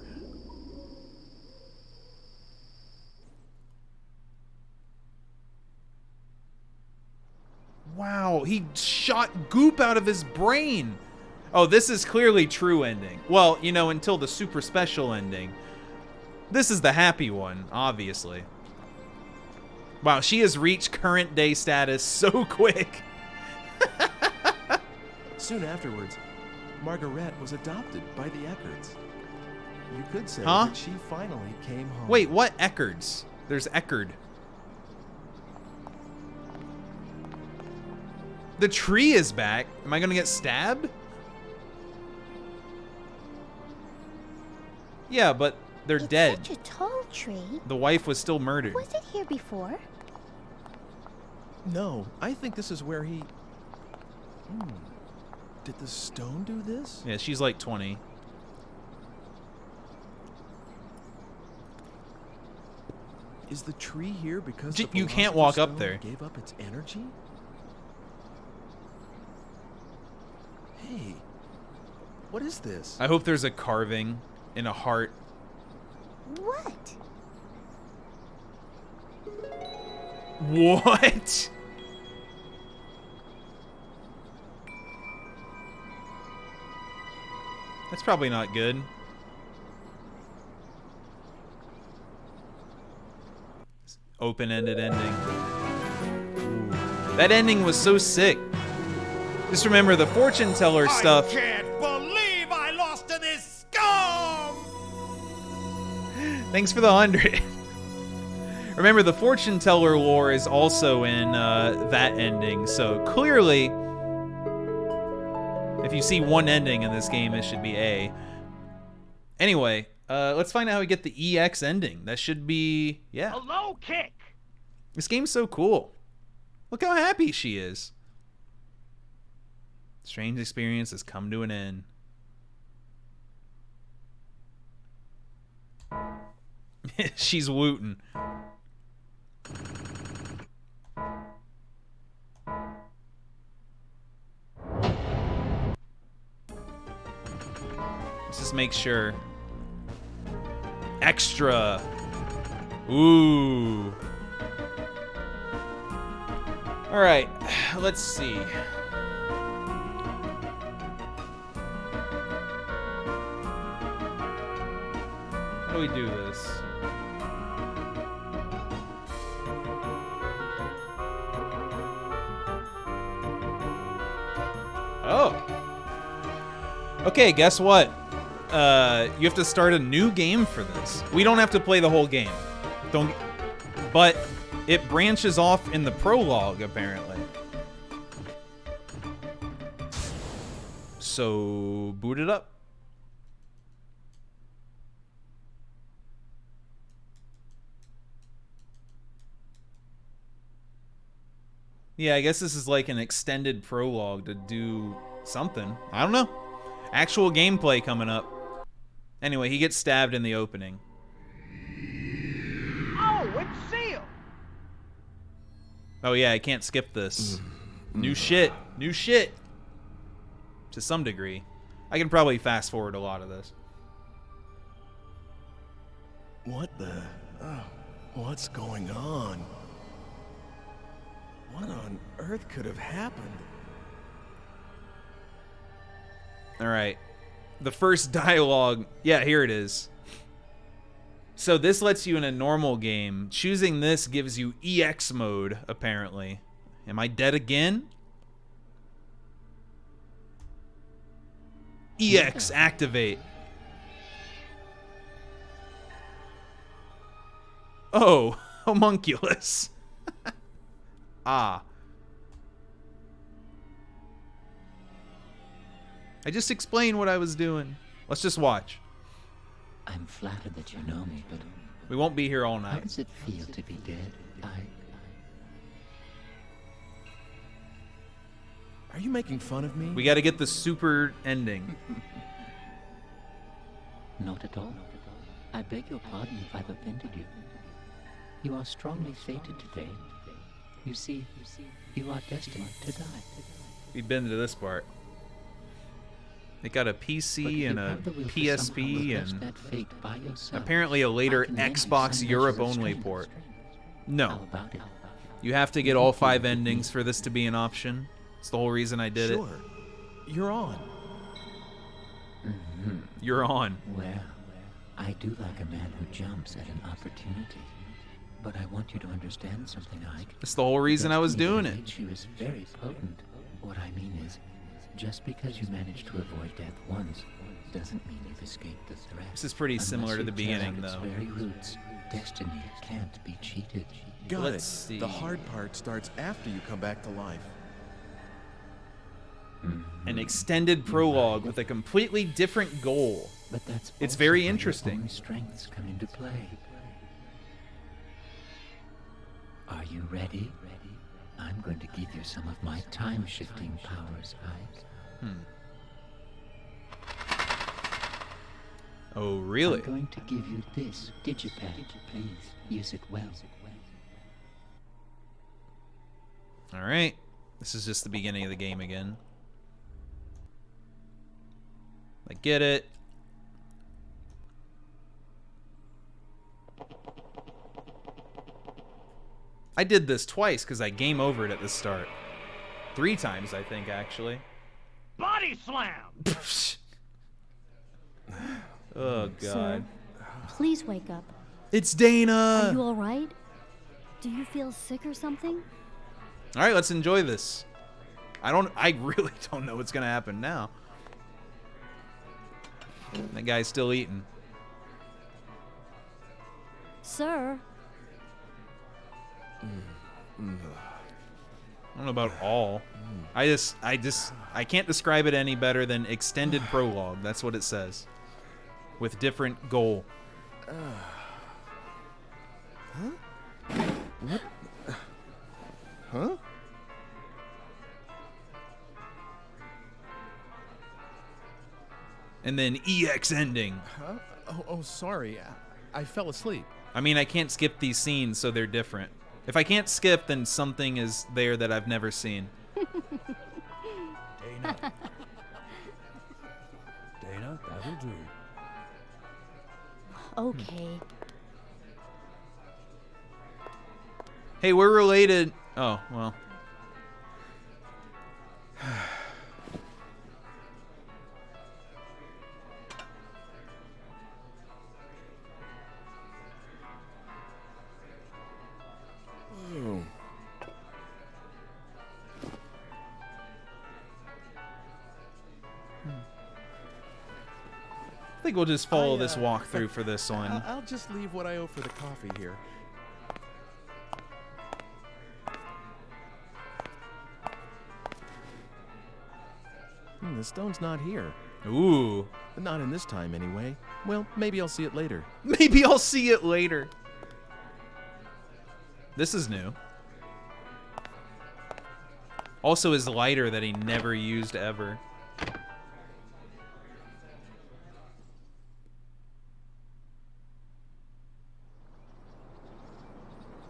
Wow, he shot goop out of his brain. Oh, this is clearly true ending. Well, you know, until the super special ending. This is the happy one, obviously. Wow, she has reached current day status so quick. Soon afterwards, Margaret was adopted by the Eckards. You could say Huh? that she finally came home. Wait, what Eckards? There's Eckard. The tree is back. Am I gonna get stabbed? Yeah, but they're dead. Such a tall tree. The wife was still murdered. Was it here before? No, I think this is where he... Did the stone do this? Yeah, she's like 20. Is the tree here because the You can't walk up Stone there. gave up its energy? Hey, what is this? I hope there's a carving in a heart. What? What? That's probably not good. Open-ended ending. Ooh. That ending was so sick. Just remember the fortune teller stuff. I can't believe I lost to this scum! Thanks for the 100. Remember, the fortune teller lore is also in that ending, so clearly, if you see one ending in this game, it should be A. Anyway, let's find out how we get the EX ending. That should be, yeah. A low kick. This game's so cool. Look how happy she is. Strange experience has come to an end. She's wootin'. Let's just make sure. Extra. Ooh. All right, let's see. How do we do this? Oh. Okay, guess what? You have to start a new game for this. We don't have to play the whole game. But it branches off in the prologue, apparently. So, boot it up. Yeah, I guess this is like an extended prologue to do something. I don't know. Actual gameplay coming up. Anyway, he gets stabbed in the opening. Oh, it's sealed. Oh yeah, I can't skip this. New shit. New shit. To some degree. I can probably fast forward a lot of this. What the? Oh, what's going on? What on earth could have happened? Alright. The first dialogue. Yeah, here it is. So this lets you in a normal game. Choosing this gives you EX mode, apparently. Am I dead again? EX activate. Oh, homunculus. Ah. I just explained what I was doing. Let's just watch. I'm flattered that you know me, but we won't be here all how night. does it feel to be dead? Are you making fun of me? We got to get the super ending. Not at all. I beg your pardon if I've offended you. You are strongly fated today. You see, you are destined to die. We've been to this part. It got a PC and a PSP and apparently a later Xbox Europe only port. No. You have to get all 5 endings for this to be an option. It's the whole reason I did it. Sure. You're on. You're on. Well, I do like a man who jumps at an opportunity. But I want you to understand something, Ike. That's the whole reason I was doing it. She was very potent. What I mean is, just because you managed to avoid death once, doesn't mean you've escaped the threat. This is pretty similar to the beginning, though. Very roots. Destiny can't be cheated. Got it. The hard part starts after you come back to life. An extended prologue with a completely different goal. But that's it's very interesting. Strengths come into play. Are you ready? I'm going to give you some of my time-shifting powers, Ike. Oh, really? I'm going to give you this digipad. Please, use it well. Alright. This is just the beginning of the game again. I get it. I did this twice because I game overed at the start. 3 times, I think, actually. Body slam! Oh, God. Sir, please wake up. It's Dana! Are you all right? Do you feel sick or something? All right, let's enjoy this. I really don't know what's going to happen now. That guy's still eating. Sir? I don't know about all. I can't describe it any better than extended prologue. That's what it says. With different goal. Huh? What? Huh? And then EX ending. Huh? Oh, sorry. I fell asleep. I mean, I can't skip these scenes, so they're different. If I can't skip, then something is there that I've never seen. Dana. Dana, that'll do. Okay. Hey, we're related. Oh, well. Oh. I think we'll just follow this walkthrough for this one. I'll just leave what I owe for the coffee here. The stone's not here. Ooh. Not in this time, anyway. Well, maybe I'll see it later. Maybe I'll see it later. This is new. Also his lighter that he never used ever.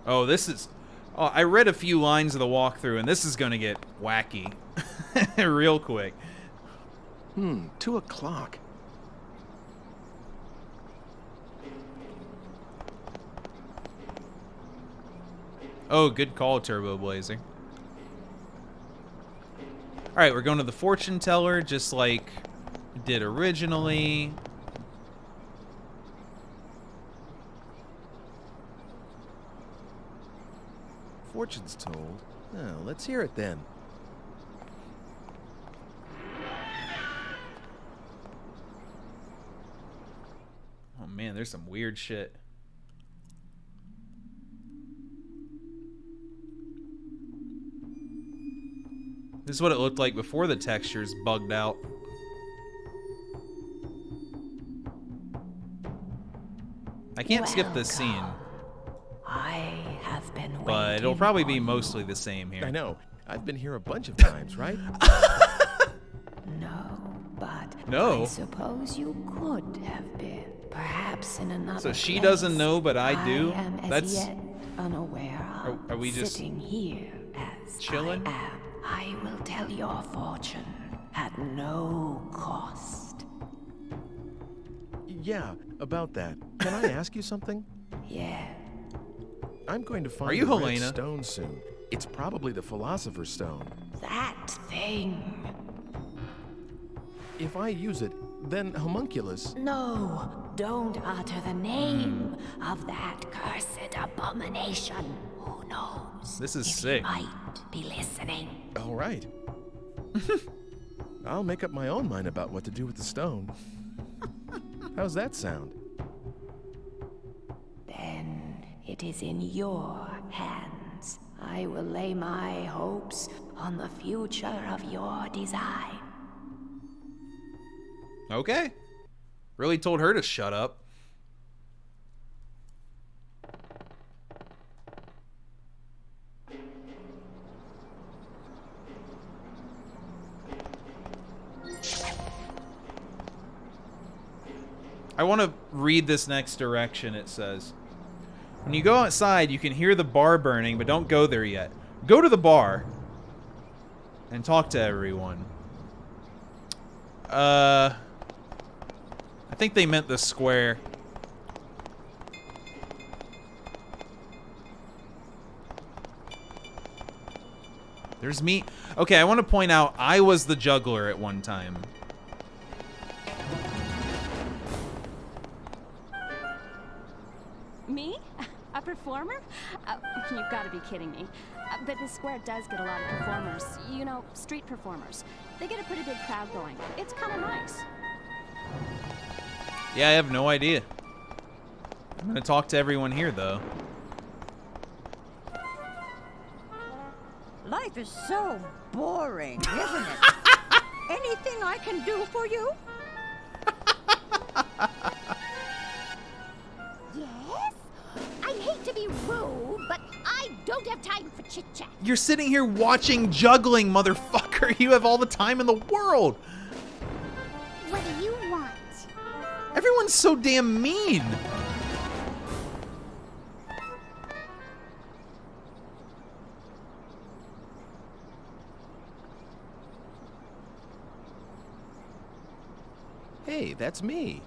Oh, this is... Oh, I read a few lines of the walkthrough, and this is going to get wacky. Real quick. 2 o'clock. Oh, good call, Turbo Blazer. Alright, we're going to the fortune teller, just like we did originally. Fortune's told. Oh, let's hear it then. Oh man, there's some weird shit. This is what it looked like before the textures bugged out. I can't skip this scene. I have been waiting. But it'll probably be mostly the same here. I know. I've been here a bunch of times, right? No, but No. I suppose you could have been. Perhaps in another So she place. doesn't know, but I do? I am as That's... yet unaware of. Are we just sitting here as chilling? I am. I will tell your fortune at no cost. Yeah, about that. Can I ask you something? Yeah. I'm going to find Are you the red Helena? stone soon. It's probably the Philosopher's Stone. That thing. If I use it, then homunculus... No, don't utter the name of that cursed abomination. Who knows? This is if sick. He might be listening. All right. I'll make up my own mind about what to do with the stone. How's that sound? Then it is in your hands. I will lay my hopes on the future of your design. Okay. Really told her to shut up. I want to read this next direction, it says. When you go outside, you can hear the bar burning, but don't go there yet. Go to the bar and talk to everyone. I think they meant the square. There's me. Okay, I want to point out I was the juggler at one time. Me? A performer? You've got to be kidding me. But the square does get a lot of performers. You know, street performers. They get a pretty big crowd going. It's kind of nice. Yeah, I have no idea. I'm gonna talk to everyone here, though. Life is so boring, isn't it? Anything I can do for you? Yes? I hate to be rude, but I don't have time for chit-chat. You're sitting here watching juggling, motherfucker. You have all the time in the world. What do you want? Everyone's so damn mean. Hey, that's me.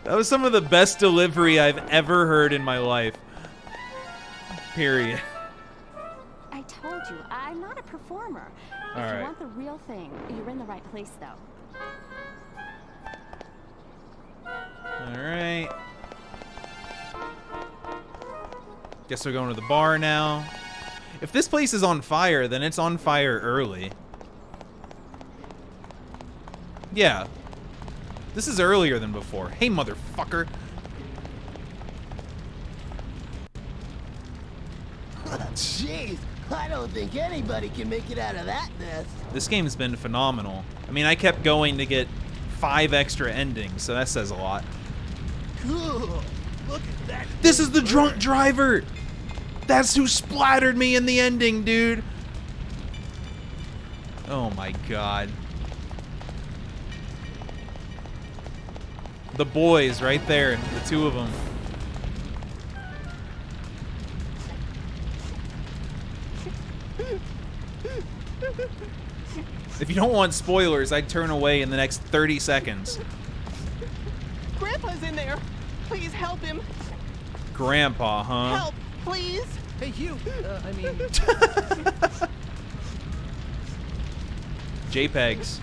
That was some of the best delivery I've ever heard in my life. Period. I told you, I'm not a performer. If All you right. want the real thing, you're in the right place, though. All right. Guess we're going to the bar now. If this place is on fire, then it's on fire early. Yeah. This is earlier than before. Hey, motherfucker. Jeez, I don't think anybody can make it out of that mess. This game's been phenomenal. I mean, I kept going to get 5 extra endings, so that says a lot. Cool. Look at that. This is the drunk driver! That's who splattered me in the ending, dude! Oh my god. The boys right there, the two of them. If you don't want spoilers, I'd turn away in the next 30 seconds. Grandpa's in there. Please help him. Grandpa, huh? Help, please. Hey, Hugh. I mean... JPEGs.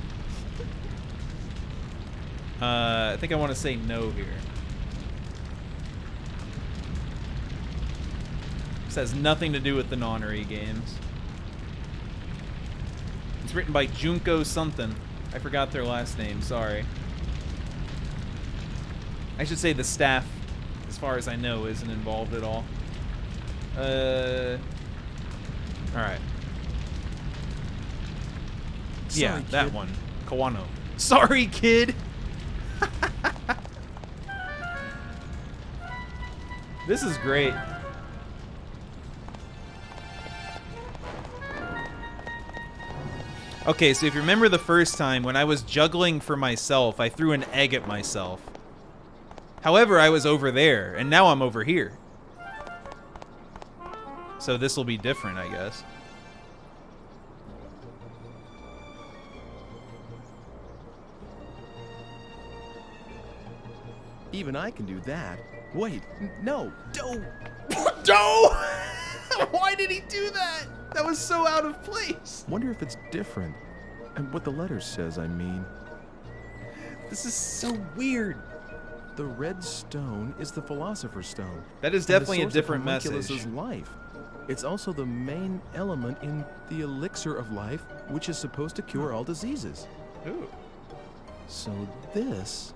I think I want to say no here. This has nothing to do with the Nonary games. It's written by Junko something. I forgot their last name, sorry. I should say the staff, as far as I know, isn't involved at all. Alright. Yeah, Sorry, that kid. one. Kawano. Sorry, kid! This is great. Okay, so if you remember the first time when I was juggling for myself, I threw an egg at myself. However, I was over there, and now I'm over here. So this will be different, I guess. Even I can do that. Wait, no, don't. No! Why did he do that? That was so out of place. Wonder if it's different. And what the letter says, I mean. This is so weird. The red stone is the philosopher's stone. That is and the definitely a source of different Homunculus's message. life. It's also the main element in the elixir of life, which is supposed to cure all diseases. Ooh. So this...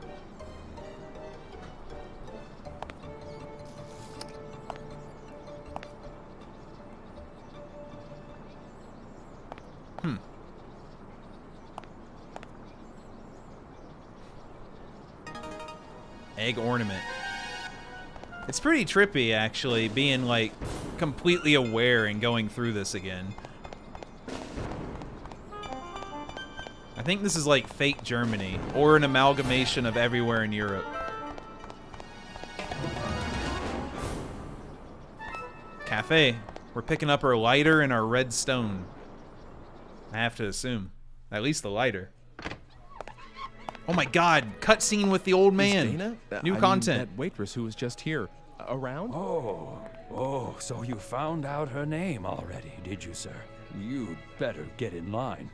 Egg ornament. It's pretty trippy, actually, being, like, completely aware and going through this again. I think this is like fake Germany, or an amalgamation of everywhere in Europe. Cafe. We're picking up our lighter and our red stone. I have to assume. At least the lighter. Oh my God! Cutscene with the old man. Is Dana? New I content. mean, that waitress who was just here. Around? Oh, so you found out her name already, did you, sir? You'd better get in line.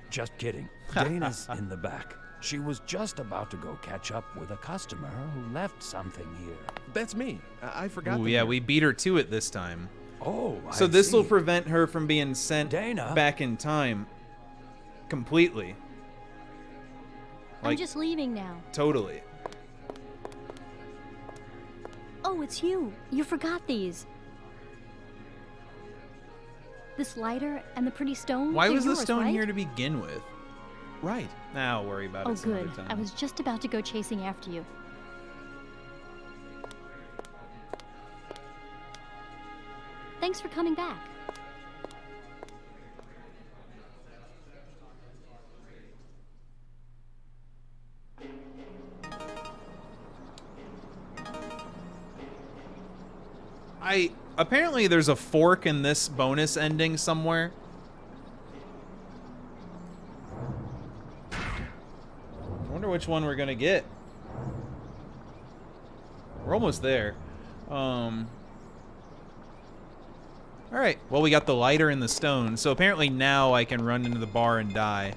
Just kidding. Dana's in the back. She was just about to go catch up with a customer who left something here. That's me. I forgot. Ooh, yeah, we beat her to it this time. Oh, so I this will see. prevent her from being sent Dana. back in time completely. I'm just leaving now. Totally. Oh, it's you. You forgot these. This lighter and the pretty stone. Why they're was the yours, stone right? here to begin with? Right. Now I'll worry about Oh, it some good. other time. I was just about to go chasing after you. Thanks for coming back. Apparently there's a fork in this bonus ending somewhere. I wonder which one we're gonna get. We're almost there. Alright, well we got the lighter and the stone, so apparently now I can run into the bar and die.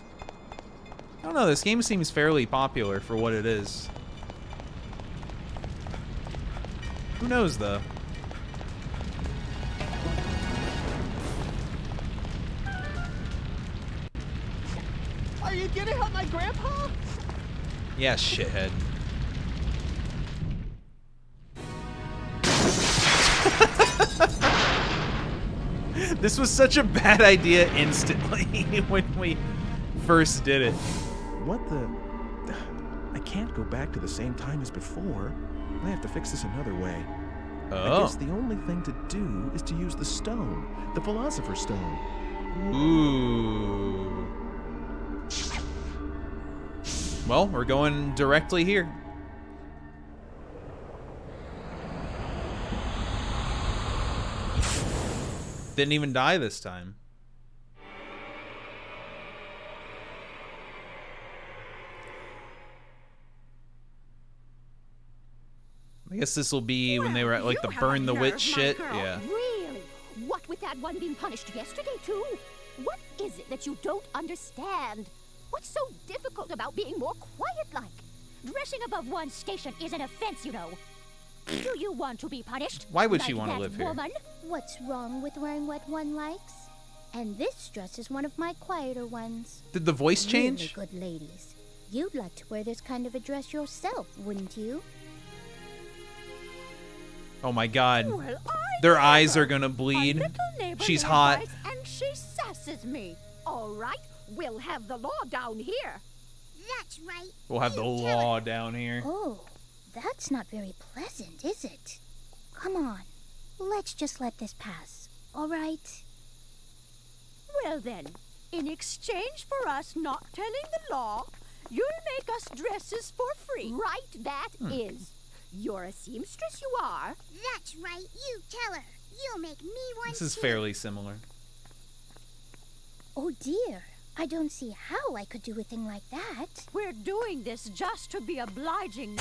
I don't know, this game seems fairly popular for what it is. Who knows though? Are you gonna help my grandpa? Yeah, shithead. This was such a bad idea instantly when we first did it. What the? I can't go back to the same time as before. I have to fix this another way. I guess the only thing to do is to use the stone, the Philosopher's Stone. Ooh. Well, we're going directly here. Didn't even die this time. I guess this will be when they were at like the burn the witch shit. Yeah. Really? What with that one being punished yesterday too? What is it that you don't understand? What's so difficult about being more quiet-like? Dressing above one's station is an offense, you know. Do you want to be punished? Why would she like want to that live here? woman? What's wrong with wearing what one likes? And this dress is one of my quieter ones. Did the voice change? Really good ladies. You'd like to wear this kind of a dress yourself, wouldn't you? Oh my god. Well, Their eyes are gonna bleed. She's hot. And she sasses me. All right, we'll have the law down here. That's right. We'll have the law down here. Oh, that's not very pleasant, is it? Come on, let's just let this pass, all right? Well then, in exchange for us not telling the law, you'll make us dresses for free. Right, that is. You're a seamstress, you are. That's right, you tell her. You'll make me one. This is fairly similar. Oh dear, I don't see how I could do a thing like that. We're doing this just to be obliging.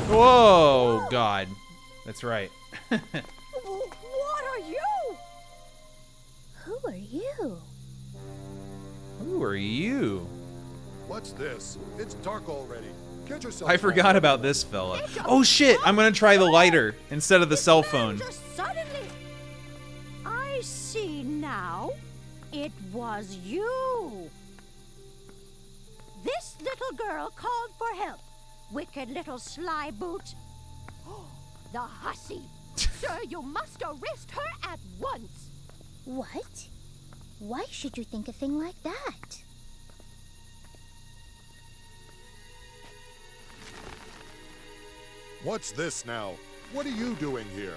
Whoa, god. That's right. What are you? Who are you? Who are you? What's this? It's dark already. Get yourself. I forgot about this fella. Oh shit, I'm gonna try the lighter instead of the cell phone. Just suddenly. I see now. It was you. This little girl called for help. Wicked little sly boot. The hussy. Sir, you must arrest her at once. What? Why should you think a thing like that? What's this now? What are you doing here?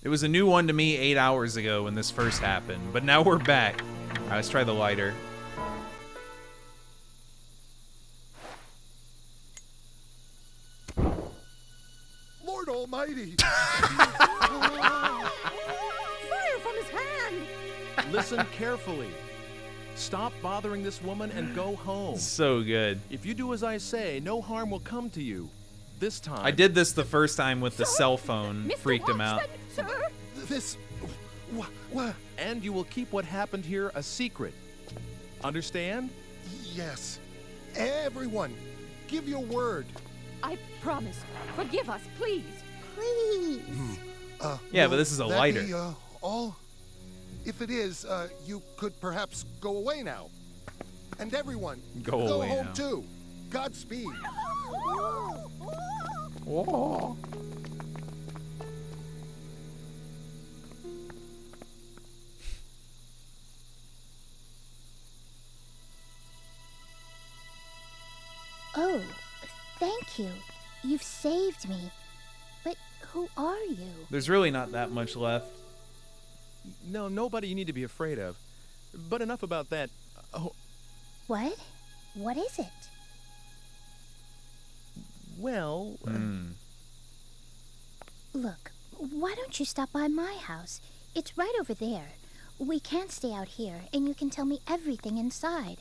It was a new one to me 8 hours ago when this first happened, but now we're back. Alright, let's try the lighter. Lord Almighty! Fire from his hand. Listen carefully. Stop bothering this woman and go home. So good. If you do as I say, no harm will come to you. This time. I did this the first time with the cell phone. Freaked him out. Sir? This... What? And you will keep what happened here a secret. Understand? Yes. Everyone, give your word. I promise. Forgive us, please. Please. Yeah, but this is a that lighter. Be, all? If it is, you could perhaps go away now. And everyone, Go away home now. too. Godspeed. Whoa. Oh, thank you. You've saved me. But who are you? There's really not that much left. No, nobody you need to be afraid of. But enough about that. Oh, What? What is it? well... Look, why don't you stop by my house? It's right over there. We can't stay out here, and you can tell me everything inside.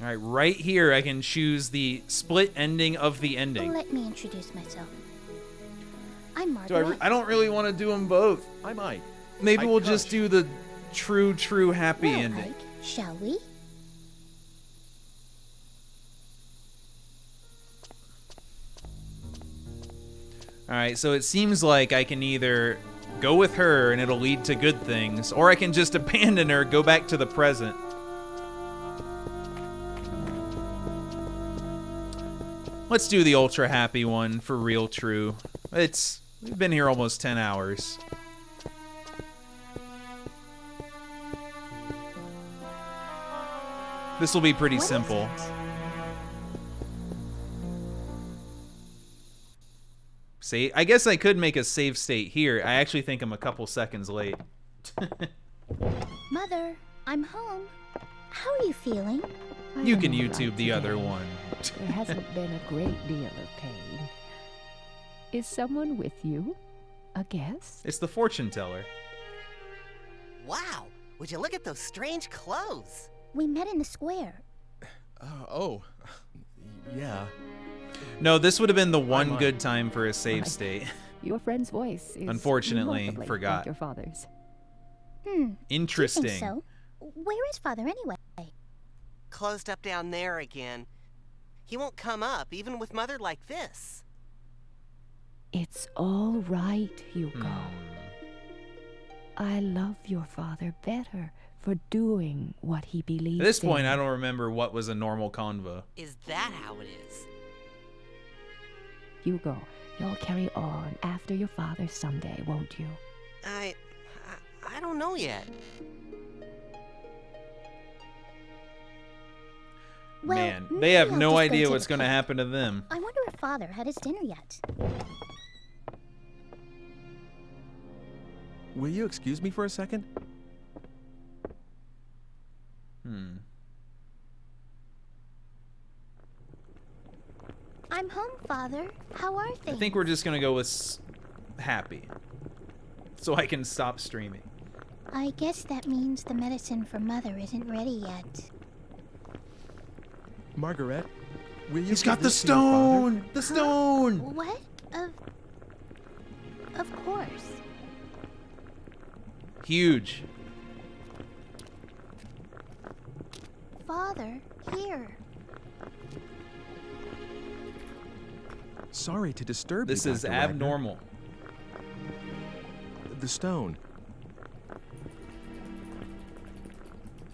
All right, right here I can choose the split ending of the ending. Let me introduce myself. I'm Do Margaret. I don't really want to do them both. I might. Maybe I'd we'll crush. just do the true happy Well, ending. Ike, shall we? All right, so it seems like I can either go with her and it'll lead to good things, or I can just abandon her, go back to the present. Let's do the ultra happy one for real true. We've been here almost 10 hours. This will be pretty simple. See, I guess I could make a save state here. I actually think I'm a couple seconds late. Mother, I'm home. How are you feeling? You can YouTube the other one. There hasn't been a great deal of pain. Is someone with you? A guest? It's the fortune teller. Wow, would you look at those strange clothes? We met in the square. Yeah. No, this would have been the one might. good time for a save state. Your friend's voice is Unfortunately, remarkably forgot. like your father's. Interesting. Do you think so? Where is Father anyway? Closed up down there again. He won't come up, even with Mother like this. It's all right, Hugo. I love your father better for doing what he believes At this point, in. I don't remember what was a normal convo. Is that how it is? Hugo, you'll carry on after your father someday, won't you? I don't know yet. Well, Man, they maybe have I'll no just go idea to what's the going to pub. happen to them. I wonder if Father had his dinner yet. Will you excuse me for a second? I'm home, Father. How are I things? think we're just going to go with happy. So I can stop streaming. I guess that means the medicine for Mother isn't ready yet. Margaret, will you He's give got the this to your father? stone! The stone! What? Of course. Huge. Father, here. Sorry to disturb This you, is Dr. Wagner. abnormal. The stone.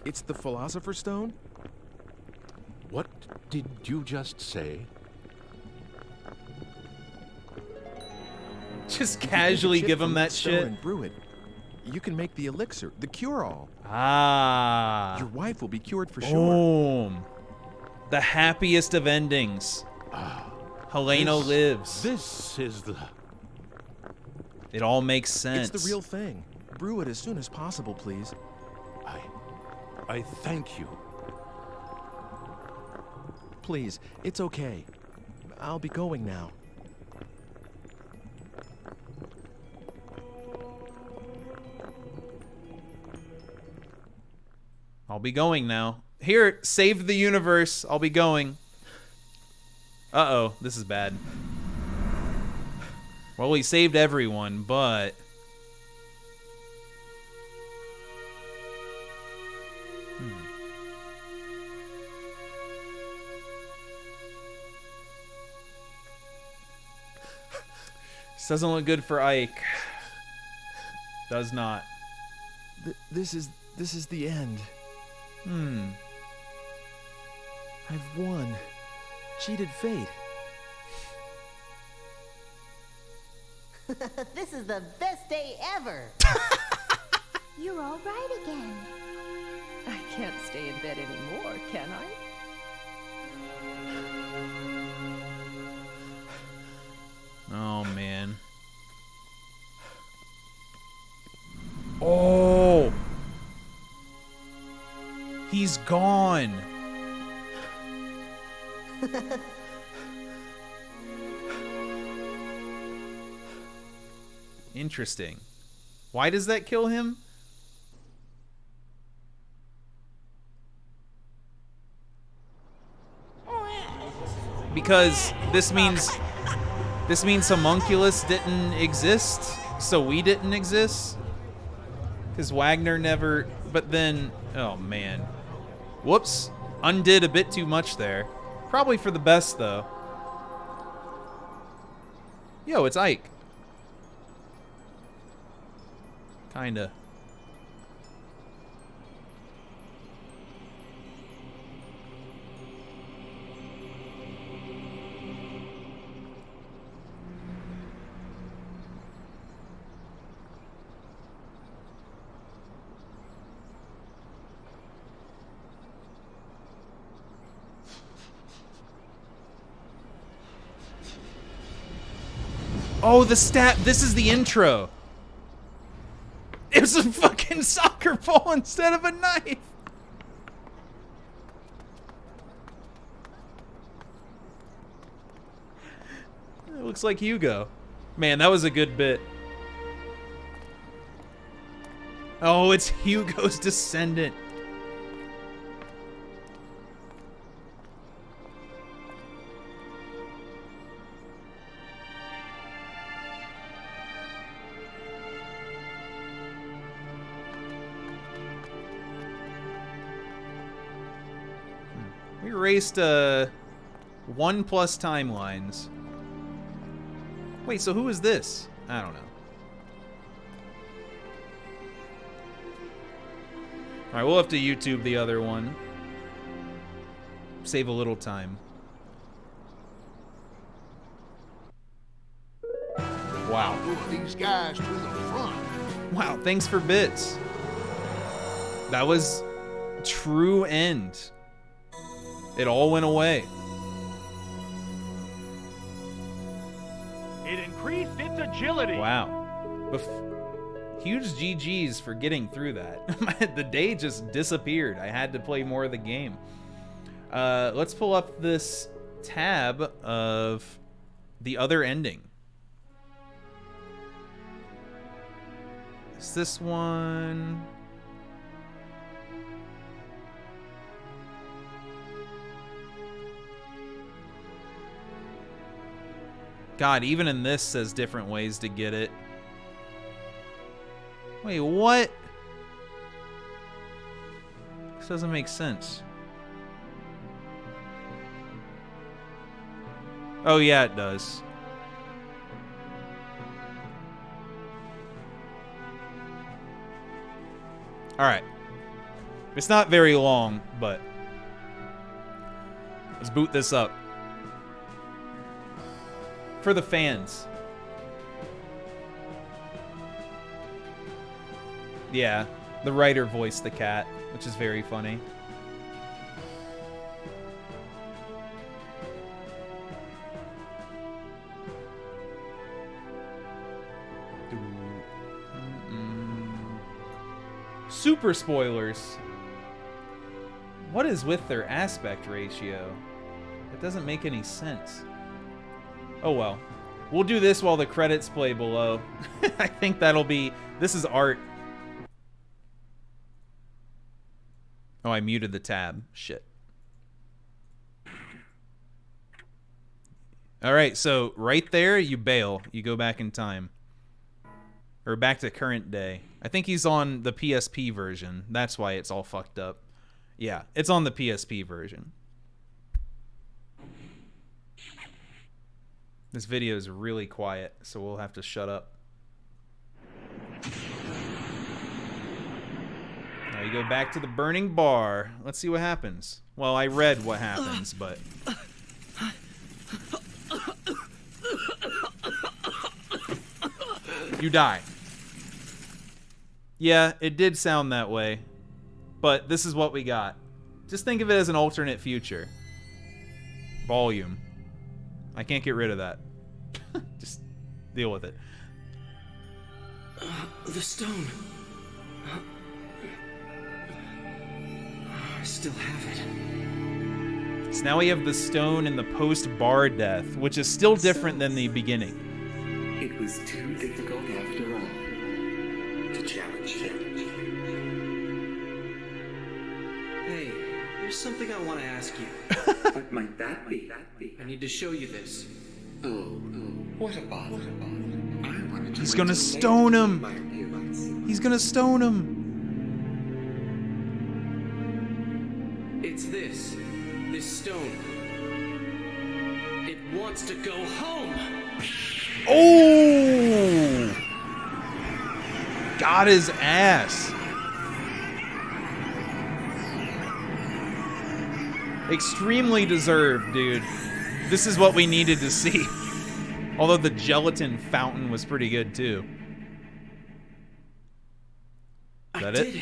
It's the Philosopher's Stone? What did you just say? Just If you take a casually chip give from him that that stone shit. and brew it, you can make the elixir, the cure-all. Ah. Your wife will be cured for sure. Boom. The happiest of endings. Helena lives. This is the... It all makes sense. It's the real thing. Brew it as soon as possible, please. I thank you. Please, it's okay. I'll be going now. I'll be going now. Here, save the universe. I'll be going. Uh-oh, this is bad. Well, he saved everyone, but... This doesn't look good for Ike. Does not. This is the end. I've won. Cheated fate. This is the best day ever. You're all right again. I can't stay in bed anymore, can I? Oh, man. Oh! He's gone. Interesting. Why does that kill him? Because this means homunculus didn't exist, so we didn't exist. Because Wagner never. But then, oh man, whoops, undid a bit too much there. Probably for the best though. Yo, it's Ike. Kinda. Oh, the stat. This is the intro. It was a fucking soccer ball instead of a knife. It looks like Hugo. Man, that was a good bit. Oh, it's Hugo's descendant. We erased 1+ timelines. Wait, so who is this? I don't know. Alright, we'll have to YouTube the other one. Save a little time. Wow. These guys to the front. Wow, thanks for bits. That was true end. It all went away. It increased its agility. Wow. Huge GG's for getting through that. The day just disappeared. I had to play more of the game. Let's pull up this tab of the other ending. Is this one? God, even in this says different ways to get it. Wait, what? This doesn't make sense. Oh, yeah, it does. Alright. It's not very long, but let's boot this up. For the fans. Yeah, the writer voiced the cat, which is very funny. Super spoilers. What is with their aspect ratio? It doesn't make any sense. Oh well. We'll do this while the credits play below. I think that'll be... This is art. Oh, I muted the tab. Shit. All right, so right there, you bail. You go back in time. Or back to current day. I think he's on the PSP version. That's why it's all fucked up. Yeah, it's on the PSP version. This video is really quiet, so we'll have to shut up. Now you go back to the burning bar. Let's see what happens. Well, I read what happens, but... You die. Yeah, it did sound that way. But this is what we got. Just think of it as an alternate future. Volume. I can't get rid of that. Just deal with it. The stone. I still have it. So now we have the stone and the post-bar death, which is still different than the beginning. It was too difficult after all to challenge him. Hey, there's something I want to ask you. What might that be? I need to show you this. Oh, what a bother. I wanted to. He's gonna stone him. He's gonna stone him. It's this stone. It wants to go home. Oh! Got his ass. Extremely deserved, dude. This is what we needed to see. Although the gelatin fountain was pretty good, too. Is that it?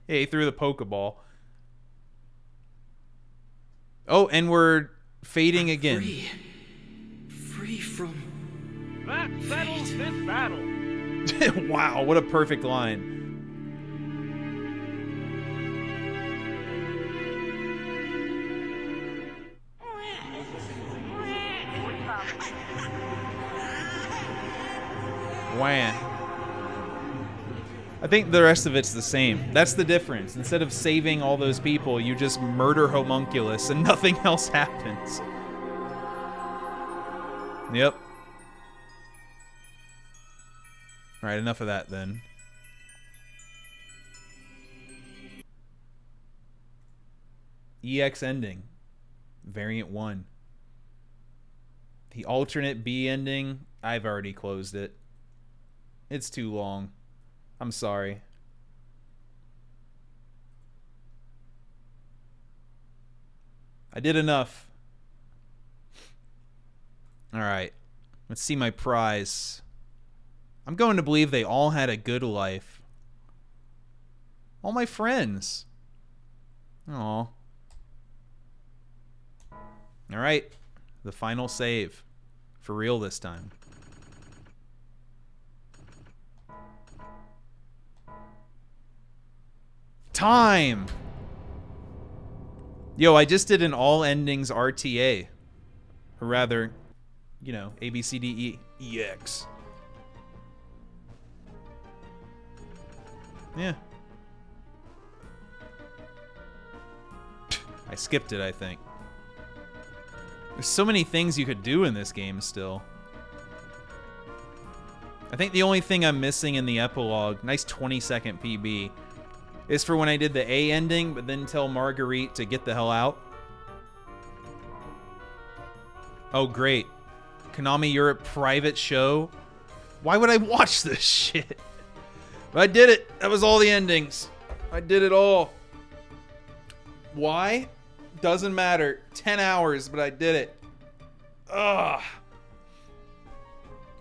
Hey, he threw the Pokeball. Oh, and we're fading again. Free from... That settles this battle. Wow, what a perfect line. Wah. I think the rest of it's the same. That's the difference. Instead of saving all those people, you just murder Homunculus and nothing else happens. Yep. Alright, enough of that then. EX ending. Variant 1. The alternate B ending, I've already closed it. It's too long. I'm sorry. I did enough. Alright. Let's see my prize. I'm going to believe they all had a good life. All my friends. Aw. Alright. The final save. For real this time. Time! Yo, I just did an all endings RTA. Or rather, you know, A, B, C, D, E, EX. Yeah. I skipped it, I think. There's so many things you could do in this game still. I think the only thing I'm missing in the epilogue, nice 20-second PB, is for when I did the A ending, but then tell Marguerite to get the hell out. Oh, great. Konami Europe private show? Why would I watch this shit? But I did it. That was all the endings. I did it all. Why? Doesn't matter. 10 hours, but I did it. Ugh.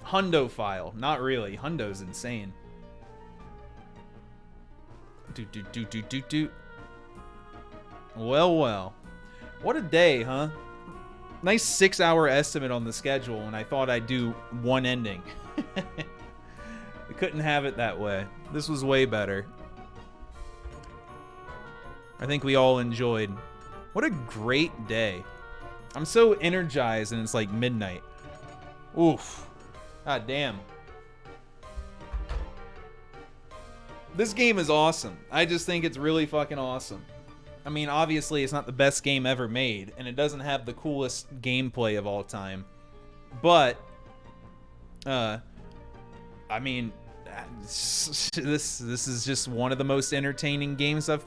Hundo file. Not really. Hundo's insane. Well. What a day, huh? Nice 6-hour estimate on the schedule, and I thought I'd do one ending. I couldn't have it that way. This was way better. I think we all enjoyed. What a great day. I'm so energized and it's like midnight. Oof. God damn. This game is awesome. I just think it's really fucking awesome. I mean, obviously, it's not the best game ever made, and it doesn't have the coolest gameplay of all time. But, I mean, this is just one of the most entertaining games I've